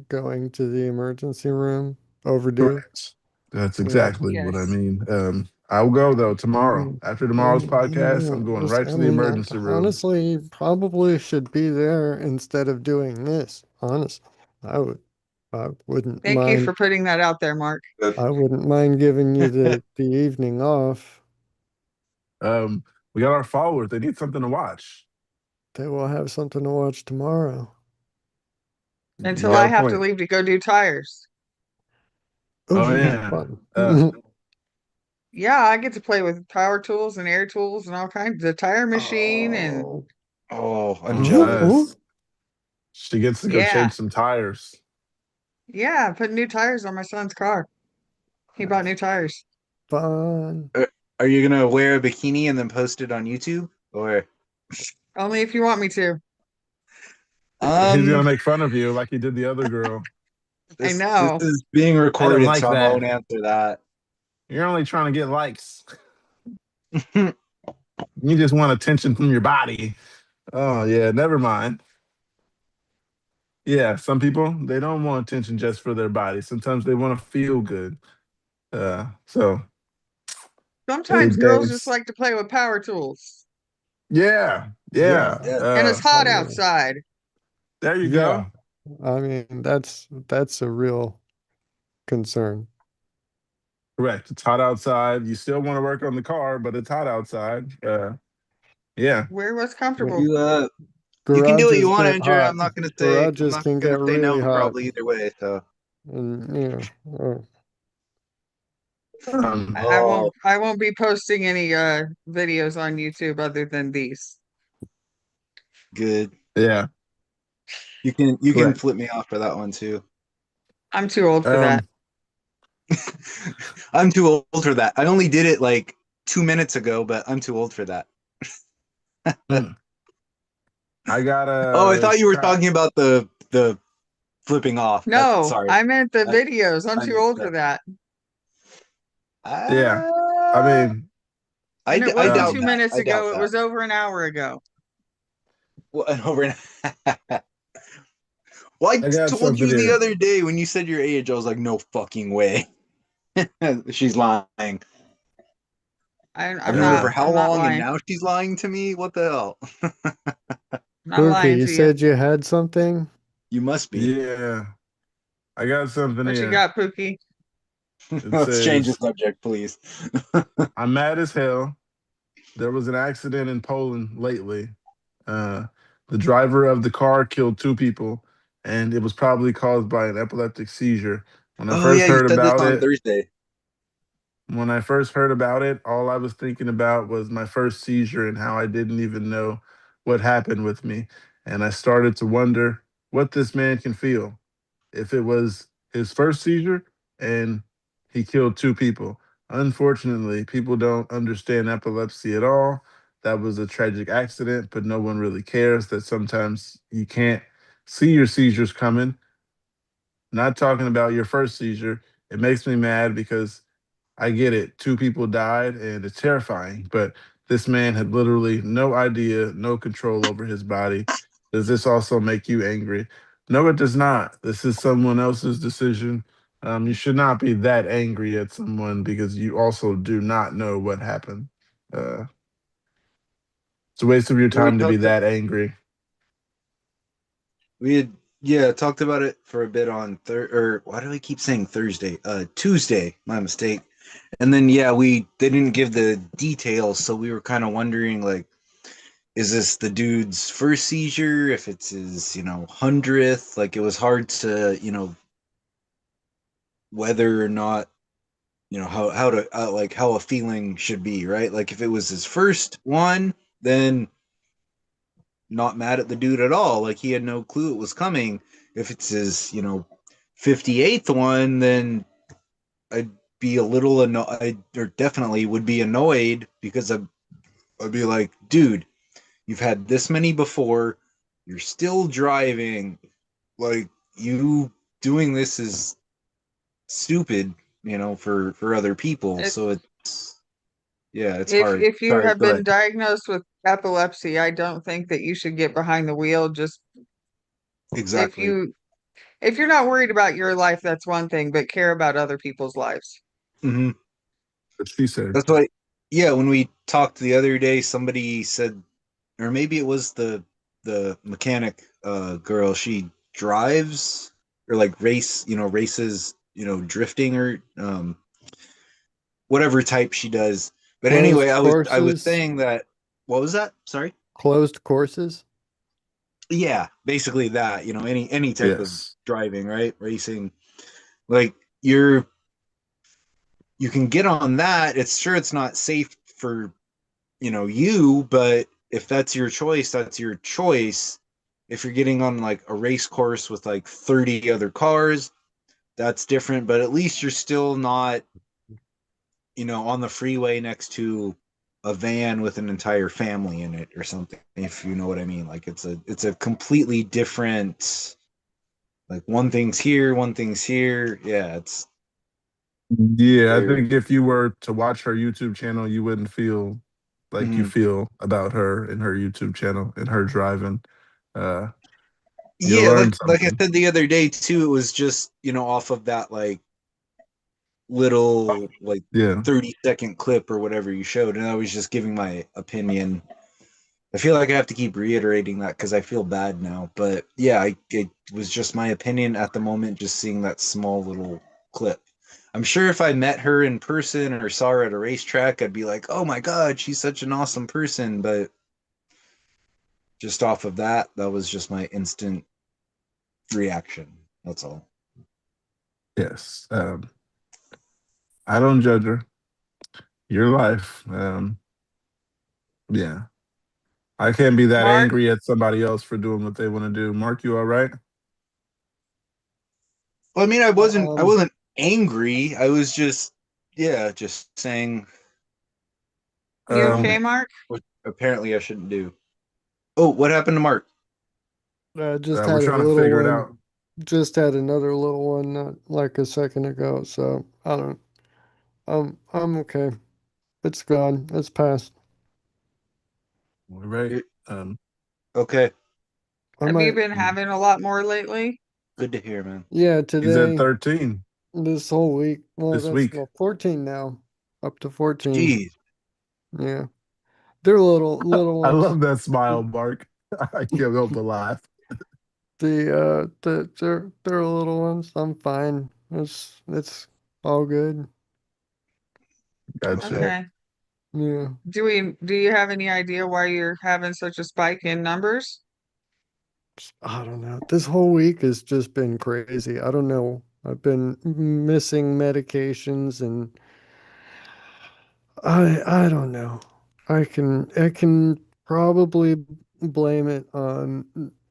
going to the emergency room, overdue. Correct. That's Yeah. exactly what I Yes. mean. I'll go though tomorrow. After tomorrow's podcast, I'm going right to the emergency room. Honestly, probably should be there instead of doing this. Honest, I would, I wouldn't Thank you mind. for putting that out there, Mark. I wouldn't mind giving you the evening off. We got our followers. They need something to watch. They will have something to watch tomorrow. You Until got I a have to point. leave to go do tires. Oh Ooh, yeah. fun. Yeah, I get to play with power tools and air tools and all kinds of tire machine and Oh, I'm Ooh, jealous. ooh. She gets to go yeah. change some tires. Yeah, put new tires on my son's car. He bought new tires. Fun. Are you gonna wear a bikini and then post it on YouTube? Or Only if you want me to. He's gonna um, make fun of you like he did the other girl. I this know. is being I don't recorded, like so I that. won't answer that. You're only trying to get likes. You just want attention from your body. Oh yeah, never mind. Yeah, some people they don't want attention just for their body. Sometimes they want to feel good. So hey Sometimes girls just babes. like to play with power tools. Yeah, yeah. Yeah. Yeah. And it's I hot mean, outside. There you yeah. go. I mean, that's a real concern. Correct. It's hot outside. You still want to work on the car, but it's hot outside. Yeah. Wear what's I mean, comfortable. You can do what garages you want, get Andrew. hot. I'm not gonna say I'm Garages not can gonna get say no really hot. probably either way. So And Um, oh, I won't be posting any videos on YouTube other than these. good. yeah. You can Correct. flip me off for that one too. I'm too old for that. Um, I'm too old for that. I only did it like 2 minutes ago, but I'm too old for that. hmm. I got Oh, I a thought you were crap. talking about the flipping off. That's No, sorry. I meant the I, videos. I'm I too missed old that. for that. Yeah. I mean, And it I wasn't doubt two um, that. minutes I doubt ago, it that. was over an hour ago. Well, and over. Well, I I got told something you the here. other day when you said your age. I was like, no fucking way. She's lying. I've known her for how I'm not long, and lying. now she's lying to me. What the hell? Not Pookie, lying you to you. said you had something? You must be. Yeah. I got something What you here. got, Pookie? It Let's change the says, subject, please. I'm mad as hell. There was an accident in Poland lately. Uh, the driver of the car killed two people, and it was probably caused by an epileptic seizure. When I Oh yeah, first you heard said this about on it, Thursday. when I first heard about it, all I was thinking about was my first seizure and how I didn't even know what happened with me. And I started to wonder what this man can feel if it was his first seizure and he killed two people. Unfortunately, people don't understand epilepsy at all. That was a tragic accident, but no one really cares that sometimes you can't see your seizures coming. Not talking about your first seizure. It makes me mad because I get it. Two people died and it's terrifying, but this man had literally no idea, no control over his body. Does this also make you angry? No, it does not. This is someone else's decision. You should not be that angry at someone because you also do not know what happened. Uh, it's a waste of your Yeah, we time to be talked. that angry. We had yeah talked about it for a bit on or why do I keep saying Thursday? Tuesday. My mistake. And then yeah, they didn't give the details, so we were kind of wondering like, is this the dude's first seizure? If it's his 100th? Like it was hard to whether or not how to like how a feeling should be, right? Like if it was his first one, then not mad at the dude at all. Like he had no clue it was coming. If it's his 58th one, then I'd be a little annoyed, or definitely would be annoyed because I'd be like, dude, you've had this many before. You're still driving. Like you doing this is stupid, for other people. If So it's yeah, it's hard. if you Sorry, have go been ahead. diagnosed with epilepsy, I don't think that you should get behind the wheel. Just if Exactly. you if you're not worried about your life, that's one thing, but care about other people's lives. Hmm. What she said. That's why, yeah. When we talked the other day, somebody said, or maybe it was the mechanic girl. She drives or like races, drifting or whatever type she does. But anyway, Closed I was courses, saying that. What was that? Sorry. closed courses. Yeah, basically that. Any type of Yes. driving, right? Racing, like you can get on that. It's sure it's not safe for you, but if that's your choice, that's your choice. If you're getting on like a race course with like 30 other cars, that's different, but at least you're still not, on the freeway next to a van with an entire family in it or something, if you know what I mean. Like it's a completely different, like one thing's here, one thing's here. Yeah, it's Yeah, I very. think if you were to watch her YouTube channel, you wouldn't feel like you Mhm. feel about her and her YouTube channel and her driving. Uh, you'll Yeah, learn like I something. said the other day too, it was just, off of that like little like Yeah. 30-second clip or whatever you showed, and I was just giving my opinion. I feel like I have to keep reiterating that because I feel bad now, but yeah, it was just my opinion at the moment, just seeing that small little clip. I'm sure if I met her in person or saw her at a racetrack, I'd be like, oh my god, she's such an awesome person. But just off of that was just my instant reaction. That's all. Yes. I don't judge her. Your life. Yeah. I can't be that Mark, angry at somebody else for doing what they want to do. Mark, you all right? Well, I mean, I Um, wasn't angry. I was just, yeah, just saying, you Um, okay, Mark? what apparently I shouldn't do. Oh, what happened to Mark? I just we're had a trying to little figure it out. one. Just had another little one not like a second ago. So I don't. I'm okay. It's gone. It's past. All right. It- Um, okay, I Have you might. been having a lot more lately? good to hear, man. Yeah, he's at today, 13 this whole week. Well, this that's week. well 14 now. Up to 14. Jeez, Yeah, they're little I ones. love that smile, Mark. I can't help but laugh. They're little ones. I'm fine. It's all good. Gotcha. okay. Okay. Yeah. Do you have any idea why you're having such a spike in numbers? I don't know. This whole week has just been crazy. I don't know. I've been missing medications and I don't know. I can probably blame it on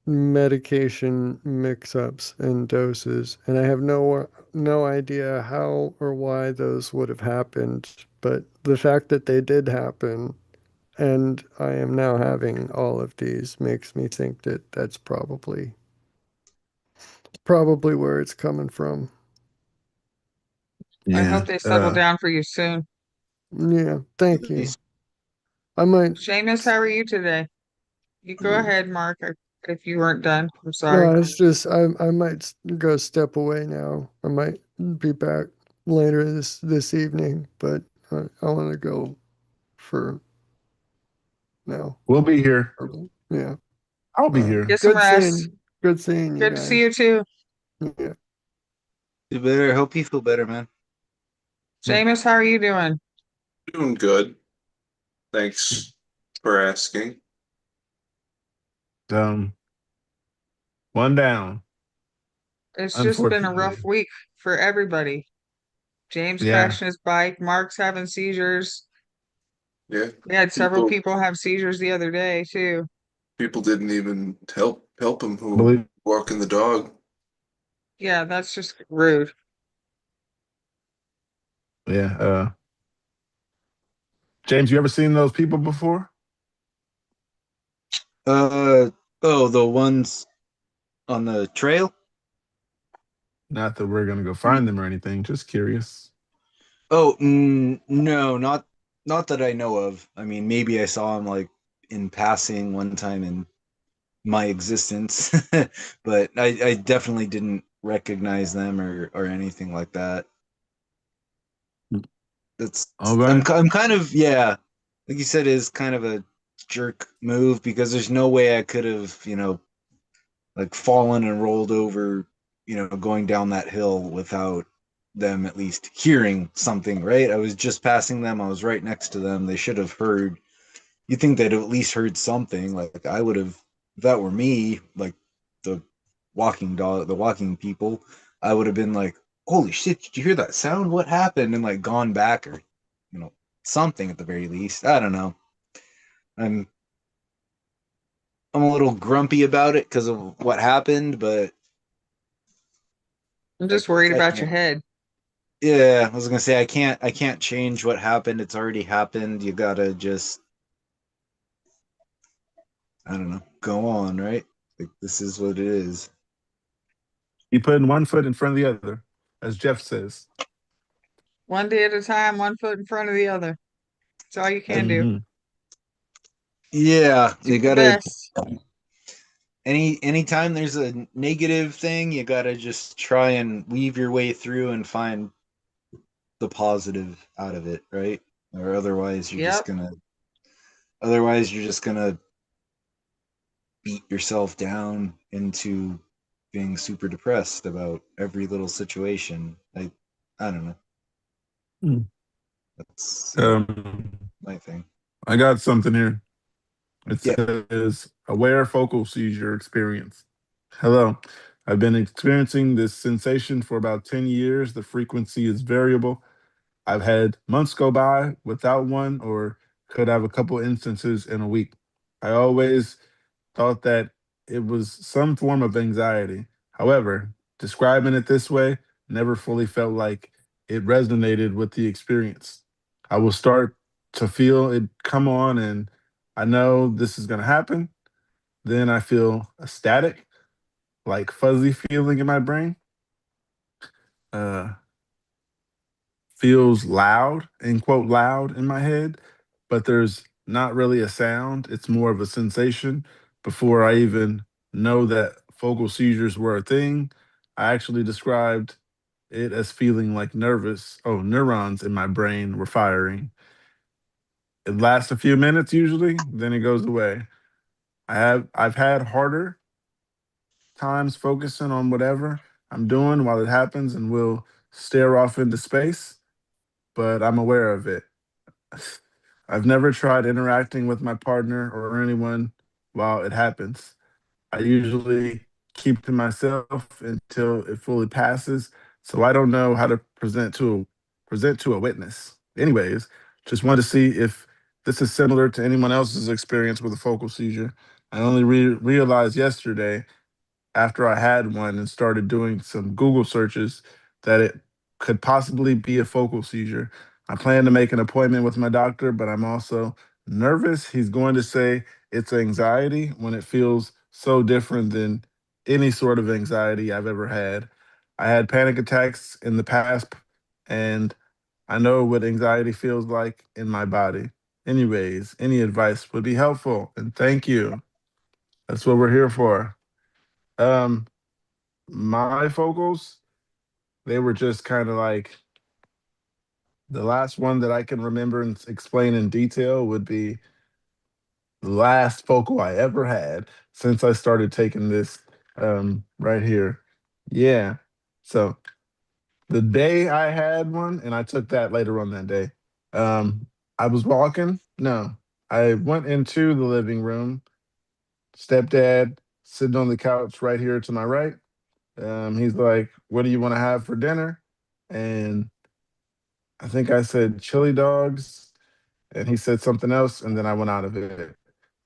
medication mix-ups and doses, and I have no idea how or why those would have happened, but the fact that they did happen and I am now having all of these makes me think that that's probably where it's coming from. I Yeah. hope they settle down for you soon. Yeah, thank you. Jeez. I might. Seamus, how are you today? You go ahead, Mark, if you weren't done. I'm sorry. No, it's just I might go step away now. I might be back later this evening, but I want to go for now. We'll be here. Yeah. I'll be All right. here. Get some rest. Good seeing you Good to see you guys. too. Yeah. You better. Hope you feel better, man. Seamus, how are you doing? Doing good. Thanks for asking. Um, one down, It's just been a rough unfortunately. week for everybody. James Yeah. crashing his bike. Mark's having seizures. Yeah, We had several people people have seizures the other day too. people didn't even help him I who believe. walking the dog. Yeah, that's just rude. Yeah. James, you ever seen those people before? Oh, the ones on the trail. Not that we're gonna go find them or anything. Just curious. Oh, no, not that I know of. I mean, maybe I saw him like in passing one time in my existence, but I definitely didn't recognize them or anything like that. That's All right. I'm kind of, yeah, like you said, is kind of a jerk move because there's no way I could have, like fallen and rolled over, going down that hill without them at least hearing something, right? I was just passing them. I was right next to them. They should have heard. You think they'd have at least heard something. Like I would have, if that were me, like the the walking people, I would have been like, "Holy shit! Did you hear that sound? What happened?" And like gone back or, you know, something at the very least. I don't know. I'm I'm a little grumpy about it because of what happened, but I'm I, just worried I about your can't. head. Yeah, I was gonna say I can't change what happened. It's already happened. You gotta just, I don't know, go on, right? Like this is what it is. You putting one foot in front of the other, as Jeff says. One day at a time, one foot in front of the other. That's all you can do. Hmm. Yeah, Do you your gotta, best. anytime there's a negative thing, you gotta just try and weave your way through and find the positive out of it, right? Or Yep. otherwise you're just gonna beat yourself down into being super depressed about every little situation. I don't know. That's, yeah, Um, my thing. I got something here. It Yeah. says aware focal seizure experience. Hello. I've been experiencing this sensation for about 10 years. The frequency is variable. I've had months go by without one, or could have a couple instances in a week. I always thought that it was some form of anxiety. However, describing it this way never fully felt like it resonated with the experience. I will start to feel it come on, and I know this is going to happen. Then I feel a static, like fuzzy feeling in my brain. Uh, Feels loud, end quote, loud in my head, but there's not really a sound. It's more of a sensation. Before I even know that focal seizures were a thing, I actually described it as feeling like neurons in my brain were firing. It lasts a few minutes usually, then it goes away. I've had harder times focusing on whatever I'm doing while it happens and will stare off into space, but I'm aware of it. I've never tried interacting with my partner or anyone while it happens. I usually keep to myself until it fully passes, so I don't know how to present to a witness. Anyways, just wanted to see if this is similar to anyone else's experience with a focal seizure. I only realized yesterday after I had one and started doing some Google searches that it could possibly be a focal seizure. I plan to make an appointment with my doctor, but I'm also nervous. He's going to say it's anxiety when it feels so different than any sort of anxiety I've ever had. I had panic attacks in the past, and I know what anxiety feels like in my body. Anyways, any advice would be helpful, and thank you. That's what we're here for. Um, my focals, they were just kind of like the last one that I can remember and explain in detail would be the last focal I ever had since I started taking this right here. Yeah. So the day I had one, and I took that later on that day. Um, I was walking. No, I went into the living room. Stepdad sitting on the couch right here to my right. He's like, "What do you want to have for dinner?" And I think I said chili dogs, and he said something else, and then I went out of it.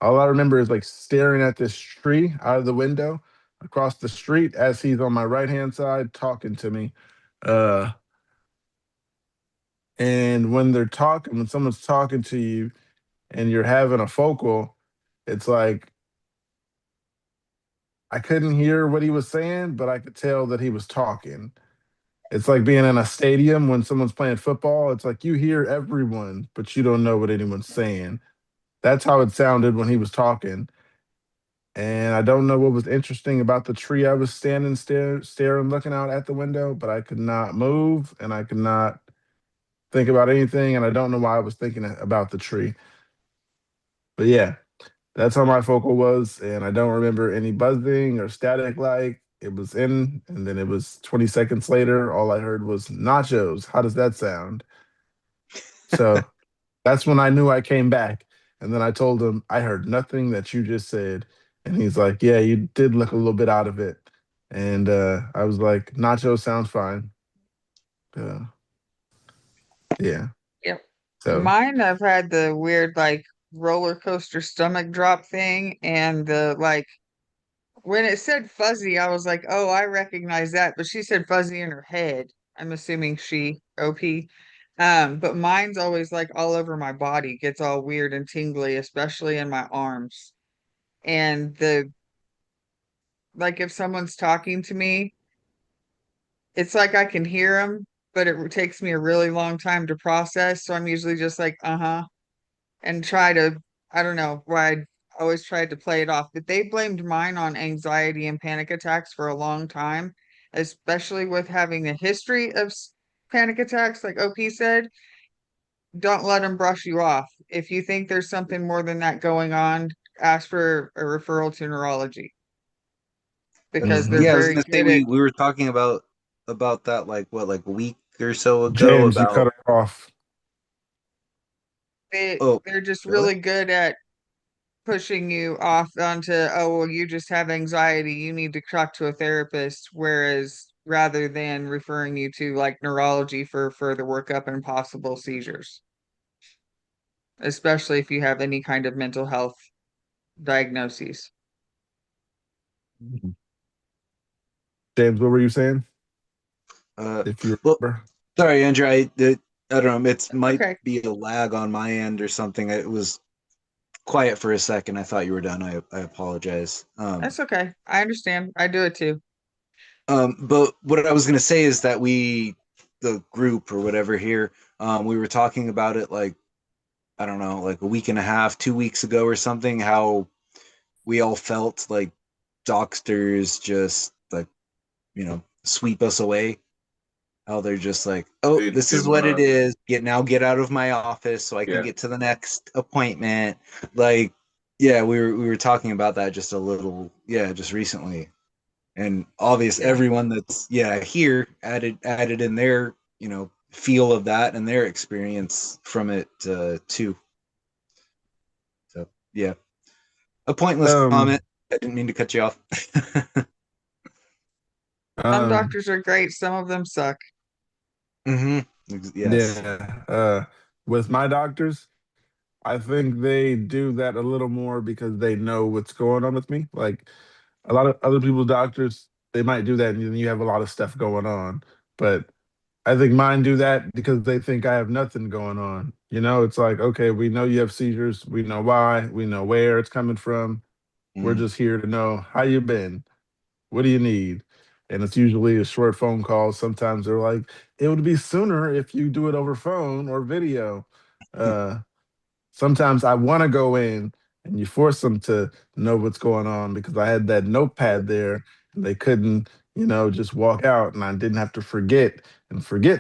All I remember is like staring at this tree out of the window across the street as he's on my right hand side talking to me. Uh, and when someone's talking to you and you're having a focal, it's like I couldn't hear what he was saying, but I could tell that he was talking. It's like being in a stadium when someone's playing football. It's like you hear everyone, but you don't know what anyone's saying. That's how it sounded when he was talking. And I don't know what was interesting about the tree I was staring, looking out at the window, but I could not move and I could not think about anything, and I don't know why I was thinking about the tree. But yeah, that's how my focal was, and I don't remember any buzzing or static. Like it was in, and then it was 20 seconds later. All I heard was nachos. How does that sound? So that's when I knew I came back. And then I told him, I heard nothing that you just said. And he's like, yeah, you did look a little bit out of it. And I was like, nacho sounds fine. Uh, yeah. Yep. So, Mine, I've had the weird like roller coaster stomach drop thing, and the like when it said fuzzy, I was like, oh, I recognize that. But she said fuzzy in her head. I'm assuming she, OP. But mine's always like all over my body, gets all weird and tingly, especially in my arms. And the like if someone's talking to me, it's like I can hear them, but it takes me a really long time to process. So I'm usually just like, uh-huh, and try to, I don't know, why I always tried to play it off. But they blamed mine on anxiety and panic attacks for a long time, especially with having a history of panic attacks, like OP said. Don't let them brush you off. If you think there's something more than that going on, ask for a referral to neurology because they're Yeah, I was very gonna say good at we were talking about that like what, like a week or so ago James, you cut about. her off. Oh, they're just really? really good at pushing you off onto, oh, well, you just have anxiety, you need to talk to a therapist, whereas rather than referring you to like neurology for further workup and possible seizures, especially if you have any kind of mental health diagnoses. James, what were you saying? Uh, If you well, remember. sorry, Andrew. I don't know. It That's might okay. be a lag on my end or something. It was quiet for a second. I thought you were done. I apologize. That's okay. I understand. I do it too. But what I was gonna say is that the group or whatever here, we were talking about it like, I don't know, like a week and a half, 2 weeks ago or something. How we all felt like doctors just like, sweep us away. How they're just like, oh, They this they is what it wanna, is. Get out of my office so I can yeah. get to the next appointment. Like, yeah, we were talking about that just a little, yeah, just recently. And obvious Yeah. everyone that's, yeah, here added in their, feel of that and their experience from it too. So yeah, a pointless Um, comment. I didn't mean to cut you off. Some um, doctors are great, some of them suck. Hmm. Yes. yeah. With my doctors, I think they do that a little more because they know what's going on with me. Like a lot of other people's doctors, they might do that and then you have a lot of stuff going on. But I think mine do that because they think I have nothing going on. It's like, okay, we know you have seizures. We know why. We know where it's coming from. We're Mm. just here to know how you been. What do you need? And it's usually a short phone call. Sometimes they're like, it would be sooner if you do it over phone or video. Uh, Sometimes I want to go in and you force them to know what's going on because I had that notepad there and they couldn't, just walk out and I didn't have to forget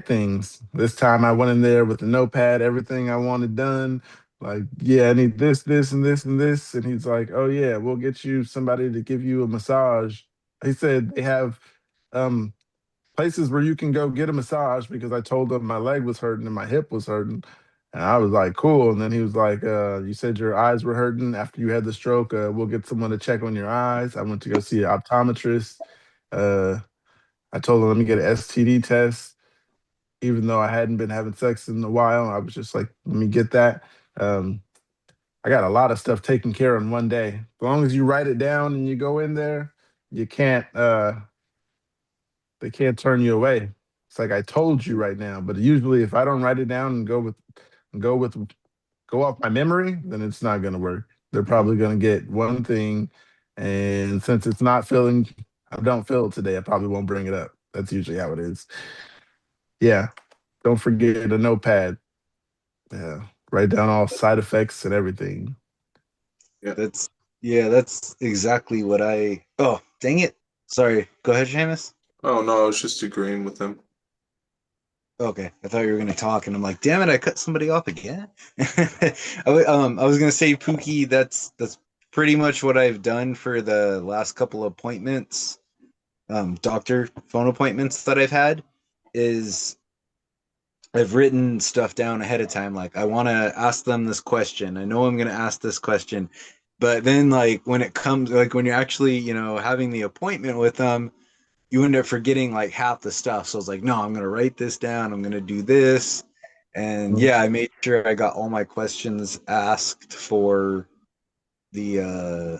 things. This time I went in there with the notepad, everything I wanted done. Like, yeah, I need this, this, and this, and this. And he's like, oh, yeah, we'll get you somebody to give you a massage. He said they have um, places where you can go get a massage because I told him my leg was hurting and my hip was hurting. And I was like, cool. And then he was like, you said your eyes were hurting after you had the stroke. We'll get someone to check on your eyes. I went to go see an optometrist. Uh, I told him, let me get an STD test. Even though I hadn't been having sex in a while, I was just like, let me get that. Um, I got a lot of stuff taken care of in one day. As long as you write it down and you go in there, you can't. They can't turn you away. It's like I told you right now. But usually, if I don't write it down and go with go off my memory, then it's not going to work. They're probably going to get one thing, and since it's not feeling, I don't feel it today. I probably won't bring it up. That's usually how it is. Yeah, don't forget a notepad. Yeah, write down all side effects and everything. Yeah. That's yeah, that's exactly what I. Oh, dang it! Sorry. Go ahead, Seamus. Oh no, I was just agreeing with them. Okay, I thought you were going to talk, and I'm like, damn it, I cut somebody off again. I was going to say, Pookie, that's pretty much what I've done for the last couple of appointments, doctor phone appointments that I've had, is I've written stuff down ahead of time. Like, I want to ask them this question. I know I'm going to ask this question, but then like when it comes, like when you're actually, having the appointment with them, you end up forgetting like half the stuff. So I was like, no, I'm gonna write this down. I'm gonna do this. And Mm. yeah, I made sure I got all my questions asked for the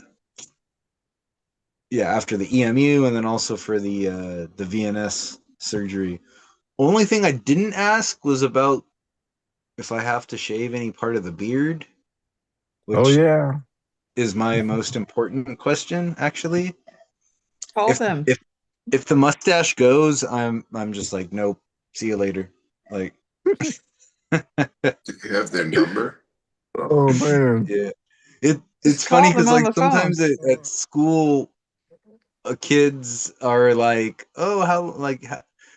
after the EMU, and then also for the VNS surgery. Only thing I didn't ask was about if I have to shave any part of the beard, Oh which yeah. is my most important question actually. Call If them. if if the mustache goes, I'm just like, nope, see you later. Like, Do you have their number? Oh man. yeah, it's Just funny call them because on like the phone. sometimes at school, kids are like, oh,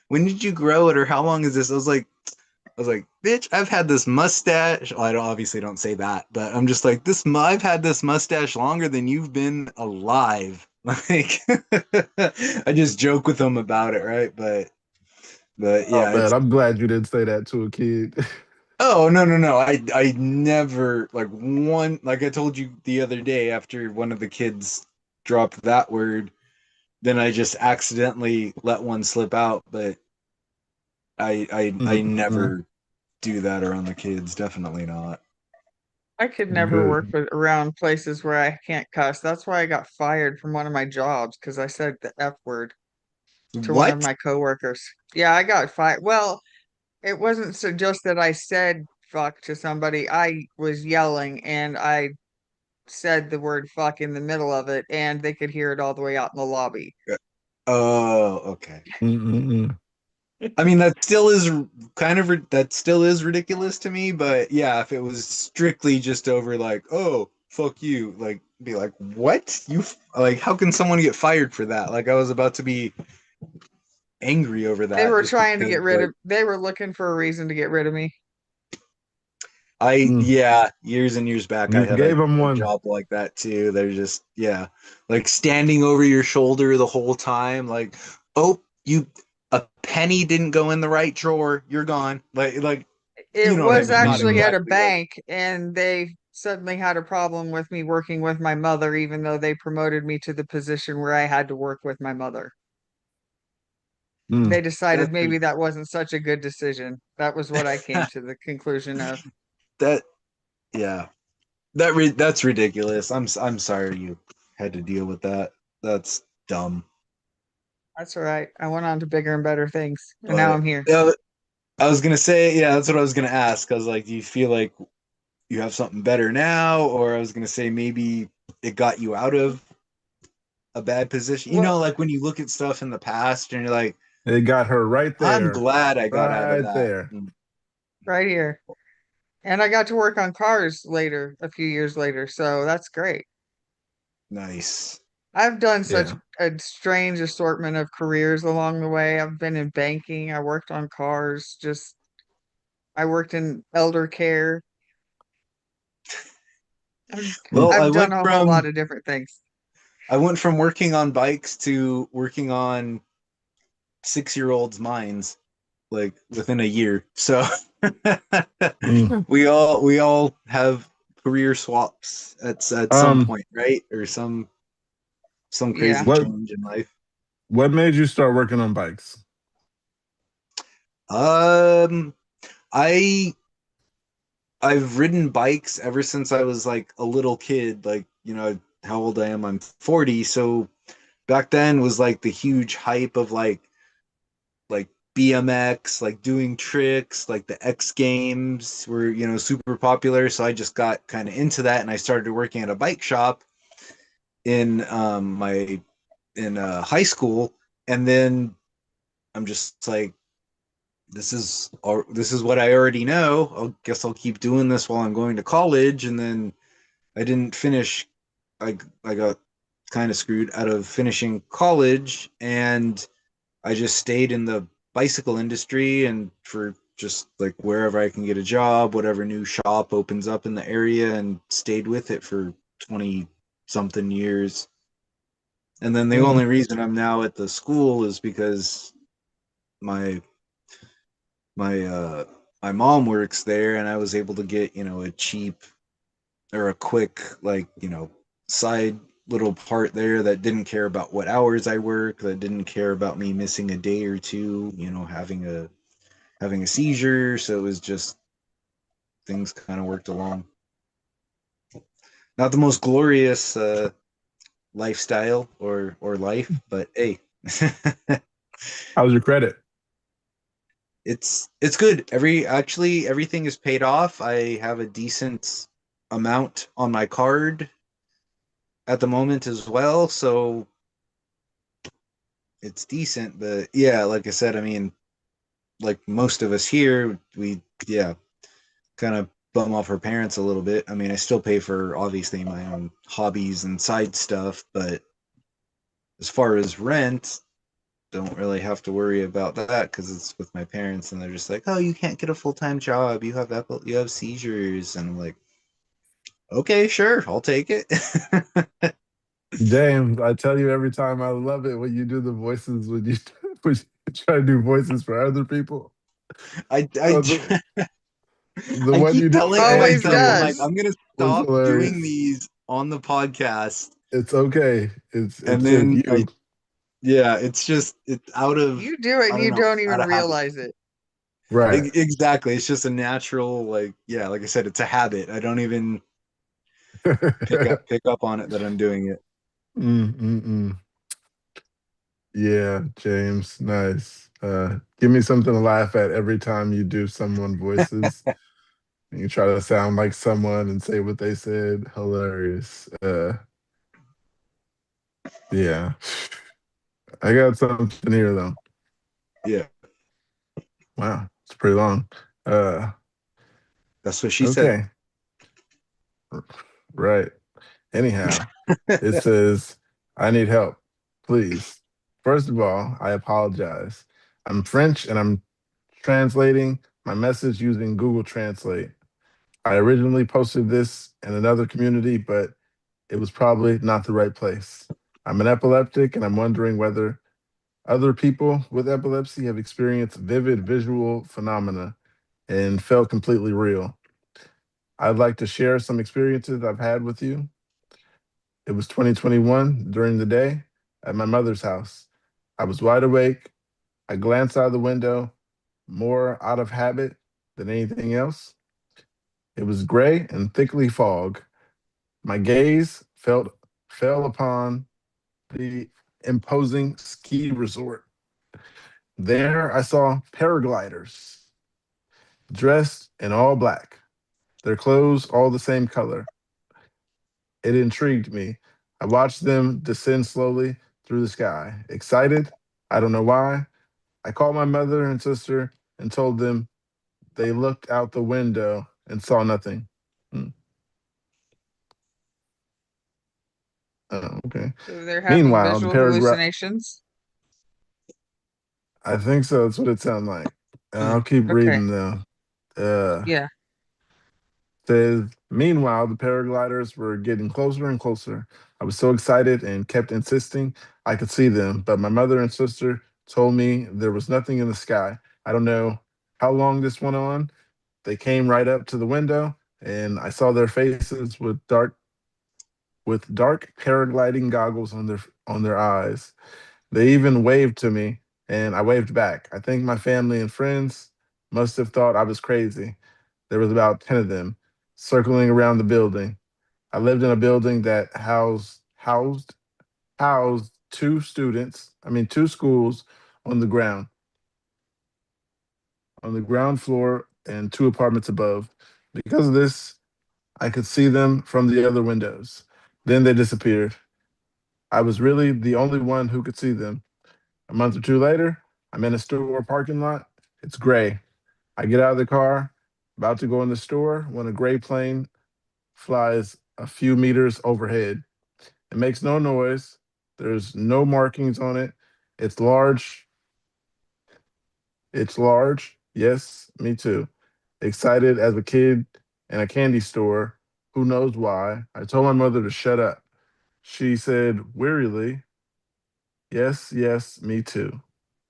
when did you grow it, or how long is this? I was like, bitch, I've had this mustache. Well, obviously don't say that, but I'm just like I've had this mustache longer than you've been alive. Like, I just joke with them about it, right? But Oh yeah, man, it's I'm glad you didn't say that to a kid. oh no no no. I never like I told you the other day after one of the kids dropped that word, then I just accidentally let one slip out, but I Mm-mm. never do that around the kids. Definitely not. I could never work Good. with around places where I can't cuss. That's why I got fired from one of my jobs because I said the F word to one of What? my coworkers. Yeah, I got fired. Well, it wasn't so just that I said fuck to somebody. I was yelling and I said the word fuck in the middle of it, and they could hear it all the way out in the lobby. Oh, okay. Mm-mm-mm. I mean, that still is ridiculous to me, but yeah, if it was strictly just over like, oh, fuck you, like be like, what? Like, how can someone get fired for that? Like, I was about to be angry over They that were just trying to because get rid like of, they were looking for a reason to get rid of me. Mm. yeah, years and years back I You had gave him a one. job like that too. They're just like standing over your shoulder the whole time, like, oh, a penny didn't go in the right drawer, you're gone. Like you It know what I was mean? Not actually Mm-mm-mm. at a exactly like bank, and they suddenly had a problem with me working with my mother, even though they promoted me to the position where I had to work with my mother. Mm. They decided that's maybe that wasn't such a good decision. That was what I came to the conclusion of. that yeah. That's ridiculous. I'm sorry you had to deal with that. That's dumb. That's all right. I went on to bigger and better things, and now But I'm here. yeah, I was gonna say, yeah, that's what I was gonna ask. I was like, do you feel like you have something better now? Or I was gonna say maybe it got you out of a bad position. Well, Like when you look at stuff in the past and you're like, It got her right I'm there. glad I got out of Right that. there. right here. And I got to work on cars later, a few years later, so that's great. Nice. I've done such Yeah. a strange assortment of careers along the way. I've been in banking, I worked on cars, just I worked in elder care. I've, Mm. Well, I've done a whole lot of different things. I went from working on bikes to working on 6-year-olds' minds like within a year. So Mm. we all have career swaps at some Um, point, right? Or some Yeah. crazy what change in life. what made you start working on bikes? Um, I I've ridden bikes ever since I was like a little kid. Like, how old I am? I'm 40. So back then was like the huge hype of like BMX, like doing tricks, like the X Games were, super popular. So I just got kind of into that, and I started working at a bike shop in my in high school, and then I'm just like, this is what I already know. I guess I'll keep doing this while I'm going to college, and then I didn't finish. I got kind of screwed out of finishing college, and I just stayed in the bicycle industry and for just like wherever I can get a job, whatever new shop opens up in the area, and stayed with it for 20 something years. And then the only reason I'm now at the school is because my my uh my mom works there, and I was able to get, a cheap or a quick, like, side little part there that didn't care about what hours I work, that didn't care about me missing a day or two, having a seizure. So it was just, things kind of worked along. Not the most glorious lifestyle or life, but hey. How's your credit? It's good. Everything is paid off. I have a decent amount on my card at the moment as well, so it's decent. But yeah, like I said, I mean, like most of us here, we, yeah, kind of bum off our parents a little bit. I mean, I still pay for, obviously, my own hobbies and side stuff, but as far as rent, don't really have to worry about that because it's with my parents, and they're just like, "Oh, you can't get a full-time job. You have seizures," and I'm like, "Okay, sure, I'll take it." James, I tell you every time, I love it when you do the voices when you, when you try to do voices for other people. I Oh, I the I one you keep did for telling Always myself, I'm Angie like, does. I'm gonna was stop doing hilarious. these on the podcast, It's okay. and It's just then you. yeah, it's out of, You do it I and don't you know, don't out even of habit. realize it. Right. Exactly, it's just a natural, like, yeah, like I said, it's a habit. I don't even pick up on it that I'm doing it. Mm. Yeah, James, nice. Give me something to laugh at every time you do someone voices. And you try to sound like someone and say what they said. Hilarious. Yeah. I got something here though. Yeah, Wow, it's pretty long. Uh, that's what she said. okay, right. Anyhow, it says, I need help, please. First of all, I apologize. I'm French and I'm translating my message using Google Translate. I originally posted this in another community, but it was probably not the right place. I'm an epileptic and I'm wondering whether other people with epilepsy have experienced vivid visual phenomena and felt completely real. I'd like to share some experiences I've had with you. It was 2021 during the day at my mother's house. I was wide awake. I glanced out the window, more out of habit than anything else. It was gray and thickly fog. My gaze fell upon the imposing ski resort. There I saw paragliders dressed in all black, their clothes all the same color. It intrigued me. I watched them descend slowly through the sky. Excited, I don't know why, I called my mother and sister and told them. They looked out the window and saw nothing. Hmm. Oh, okay. So they're having Meanwhile, the visual paragraph, hallucinations. I think so. That's what it sounded like. I'll Mm, keep okay. reading though. Uh, Yeah. says, meanwhile, the paragliders were getting closer and closer. I was so excited and kept insisting I could see them, but my mother and sister told me there was nothing in the sky. I don't know how long this went on. They came right up to the window, and I saw their faces with dark paragliding goggles on their eyes. They even waved to me, and I waved back. I think my family and friends must have thought I was crazy. There was about 10 of them circling around the building. I lived in a building that housed two schools on the ground, on the ground floor and two apartments above. Because of this, I could see them from the other windows. Then they disappeared. I was really the only one who could see them. A month or two later, I'm in a store parking lot. It's gray. I get out of the car, about to go in the store, when a gray plane flies a few meters overhead. It makes no noise. There's no markings on it. It's large. It's large. Yes, me too. Excited as a kid in a candy store. Who knows why? I told my mother to shut up. She said wearily, yes, yes, me too.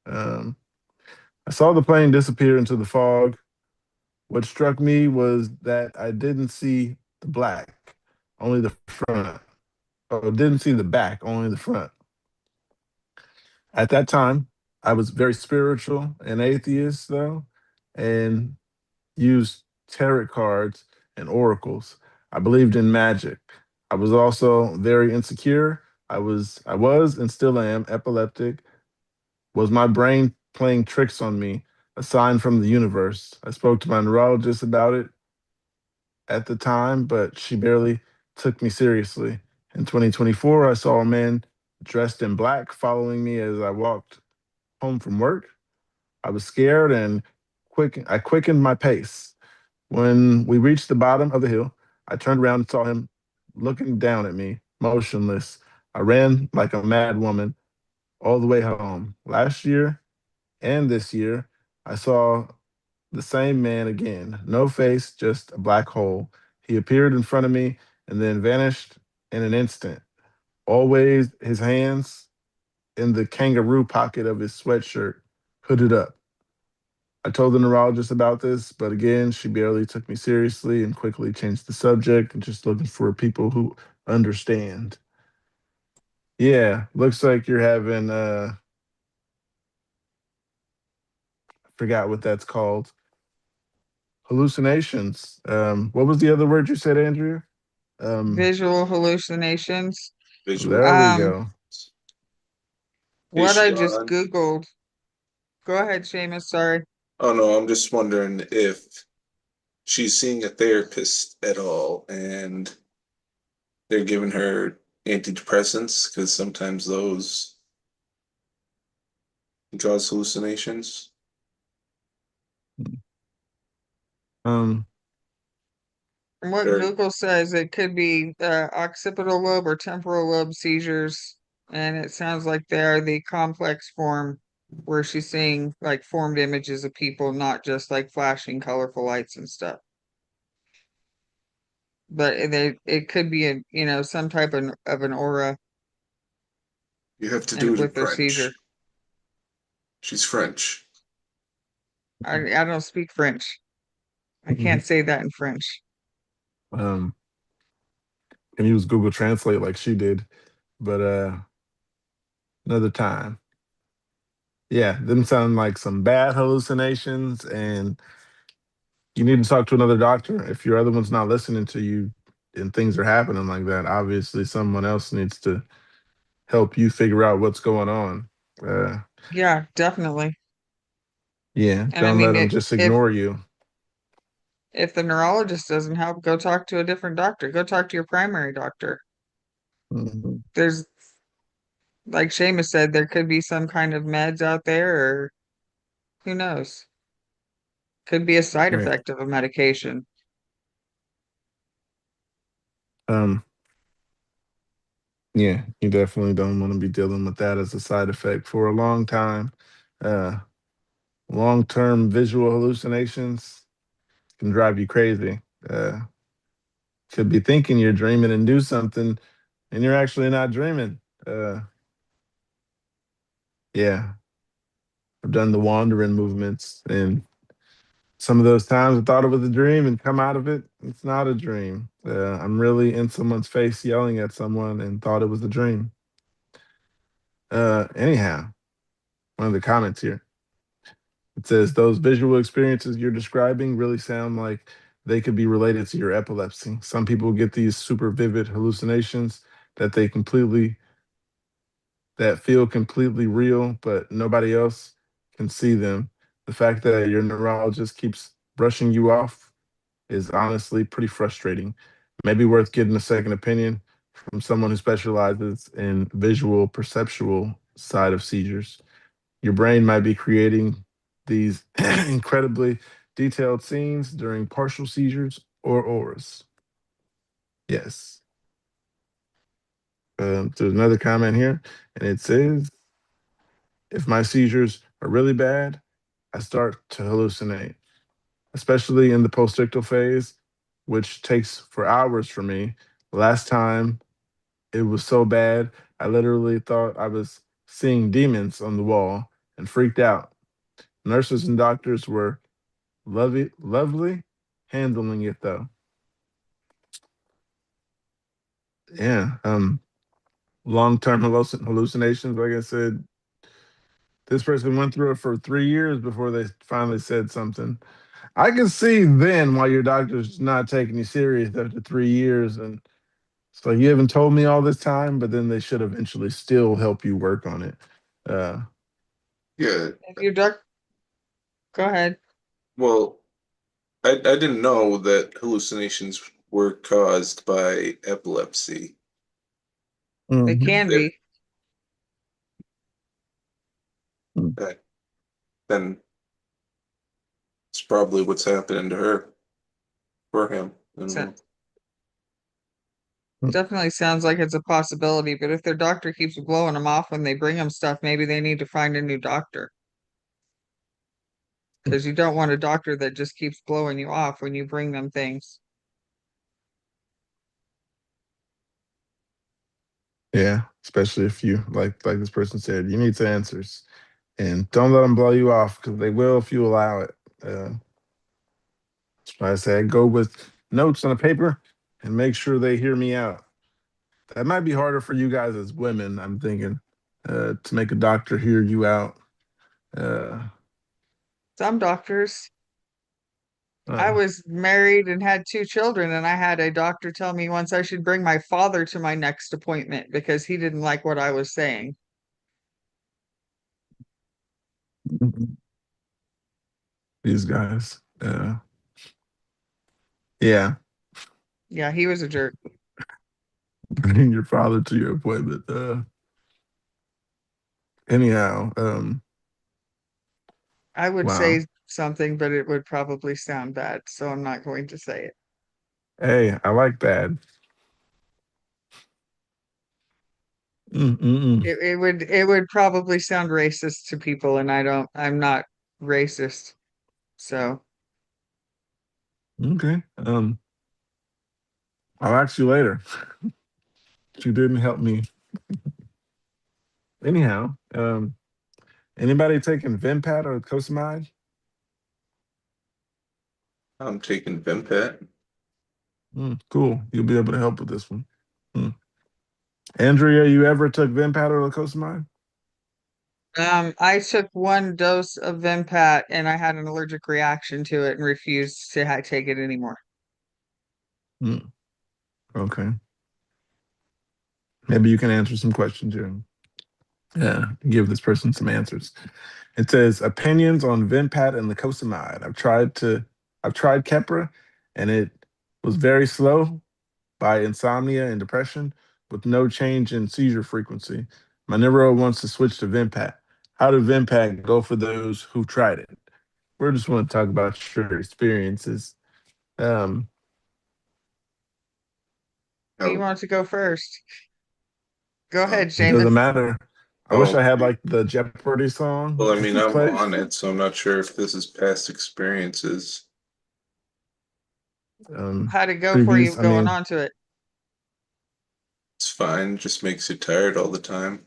Um, I saw the plane disappear into the fog. What struck me was that I didn't see the black, only the front. Oh, didn't see the back, only the front. At that time, I was very spiritual and atheist, though, and used tarot cards and oracles. I believed in magic. I was also very insecure. I was and still am epileptic. Was my brain playing tricks on me? A sign from the universe. I spoke to my neurologist about it at the time, but she barely took me seriously. In 2024, I saw a man dressed in black following me as I walked home from work. I was scared and I quickened my pace. When we reached the bottom of the hill, I turned around and saw him looking down at me, motionless. I ran like a mad woman all the way home. Last year and this year, I saw the same man again. No face, just a black hole. He appeared in front of me and then vanished in an instant. Always his hands in the kangaroo pocket of his sweatshirt, hooded up. I told the neurologist about this, but again, she barely took me seriously and quickly changed the subject and just looking for people who understand. Yeah, looks like you're having I forgot what that's called. Hallucinations. What was the other word you said, Andrea? Visual hallucinations. Visual. There we Um, go. Is what I she just on? Googled. Go ahead, Seamus. Sorry. Oh no, I'm just wondering if she's seeing a therapist at all and they're giving her antidepressants because sometimes those cause hallucinations. Um, From what Or Google says, it could be occipital lobe or temporal lobe seizures, and it sounds like they are the complex form where she's seeing like formed images of people, not just like flashing colorful lights and stuff. But it could be a some type of an aura you have to do and it in with their seizure. French. She's French. I don't speak French. I can't say that in French. um, can use Google Translate like she did, but another time. Yeah, them sound like some bad hallucinations, and you need to talk to another doctor. If your other one's not listening to you and things are happening like that, obviously someone else needs to help you figure out what's going on. Uh, Yeah, definitely. yeah, And I don't let mean, them just if ignore you. the neurologist doesn't help, go talk to a different doctor. Go talk to your primary doctor. Mhm. There's, like Seamus said, there could be some kind of meds out there, or who knows? Could be a side Right. effect of a medication. Um, yeah, you definitely don't want to be dealing with that as a side effect for a long time. Uh, Long-term visual hallucinations can drive you crazy. Uh, could be thinking you're dreaming and do something, and you're actually not dreaming. Uh, yeah, I've done the wandering movements, and some of those times I thought it was a dream and come out of it, it's not a dream. I'm really in someone's face yelling at someone and thought it was a dream. Anyhow, one of the comments here, it says those visual experiences you're describing really sound like they could be related to your epilepsy. Some people get these super vivid hallucinations that they completely that feel completely real, but nobody else can see them. The fact that your neurologist keeps brushing you off is honestly pretty frustrating. Maybe worth getting a second opinion from someone who specializes in visual perceptual side of seizures. Your brain might be creating these incredibly detailed scenes during partial seizures or auras. Yes. There's another comment here, and it says, if my seizures are really bad, I start to hallucinate, especially in the postictal phase, which takes for hours for me. Last time it was so bad, I literally thought I was seeing demons on the wall and freaked out. Nurses and doctors were lovely handling it though. Yeah. Long-term hallucinations, like I said, this person went through it for 3 years before they finally said something. I can see then why your doctor's not taking you serious after 3 years, and it's like you haven't told me all this time, but then they should eventually still help you work on it. Uh, Yeah. If your doc, go ahead. Well, I didn't know that hallucinations were caused by epilepsy. It mhm, can That, be. mm, that then it's probably what's happening to her or him. I don't So, know. mm. definitely sounds like it's a possibility, but if their doctor keeps blowing them off when they bring them stuff, maybe they need to find a new doctor. Because you don't want a doctor that just keeps blowing you off when you bring them things. Yeah, especially if you like this person said, you need some answers, and don't let them blow you off because they will if you allow it. That's why I say I go with notes on a paper and make sure they hear me out. That might be harder for you guys as women. I'm thinking to make a doctor hear you out. Uh, Some doctors. I oh, was married and had 2 children, and I had a doctor tell me once I should bring my father to my next appointment because he didn't like what I was saying. these guys. Yeah, Yeah, he was a jerk. bring your father to your appointment. Anyhow, I would wow. say something, but it would probably sound bad, so I'm not going to say it. Hey, I like that. Mm-mm-mm. It would probably sound racist to people, and I'm not racist. So Okay. I'll ask you later. She didn't help me. Anyhow, anybody taking Vimpat or Cosamide? I'm taking Vimpat. Cool. You'll be able to help with this one. Mm. Andrea, you ever took Vimpat or Lacosamide? I took 1 dose of Vimpat and I had an allergic reaction to it and refused to take it anymore. Mm. Okay. Maybe you can answer some questions here. Yeah, give this person some answers. It says opinions on Vimpat and Lacosamide. I've tried Keppra, and it was very slow by insomnia and depression with no change in seizure frequency. My neuro wants to switch to Vimpat. How did Vimpat go for those who tried it? We just want to talk about your experiences. Um, Who Oh, wants to go first? Go oh, ahead, it Seamus. doesn't matter. I wish oh. I had like the Jeopardy song Well, I mean, I'm play. on it, so I'm not sure if this is past experiences. Um, How'd it go for you previous, I going mean, on to it? It's fine, just makes you tired all the time,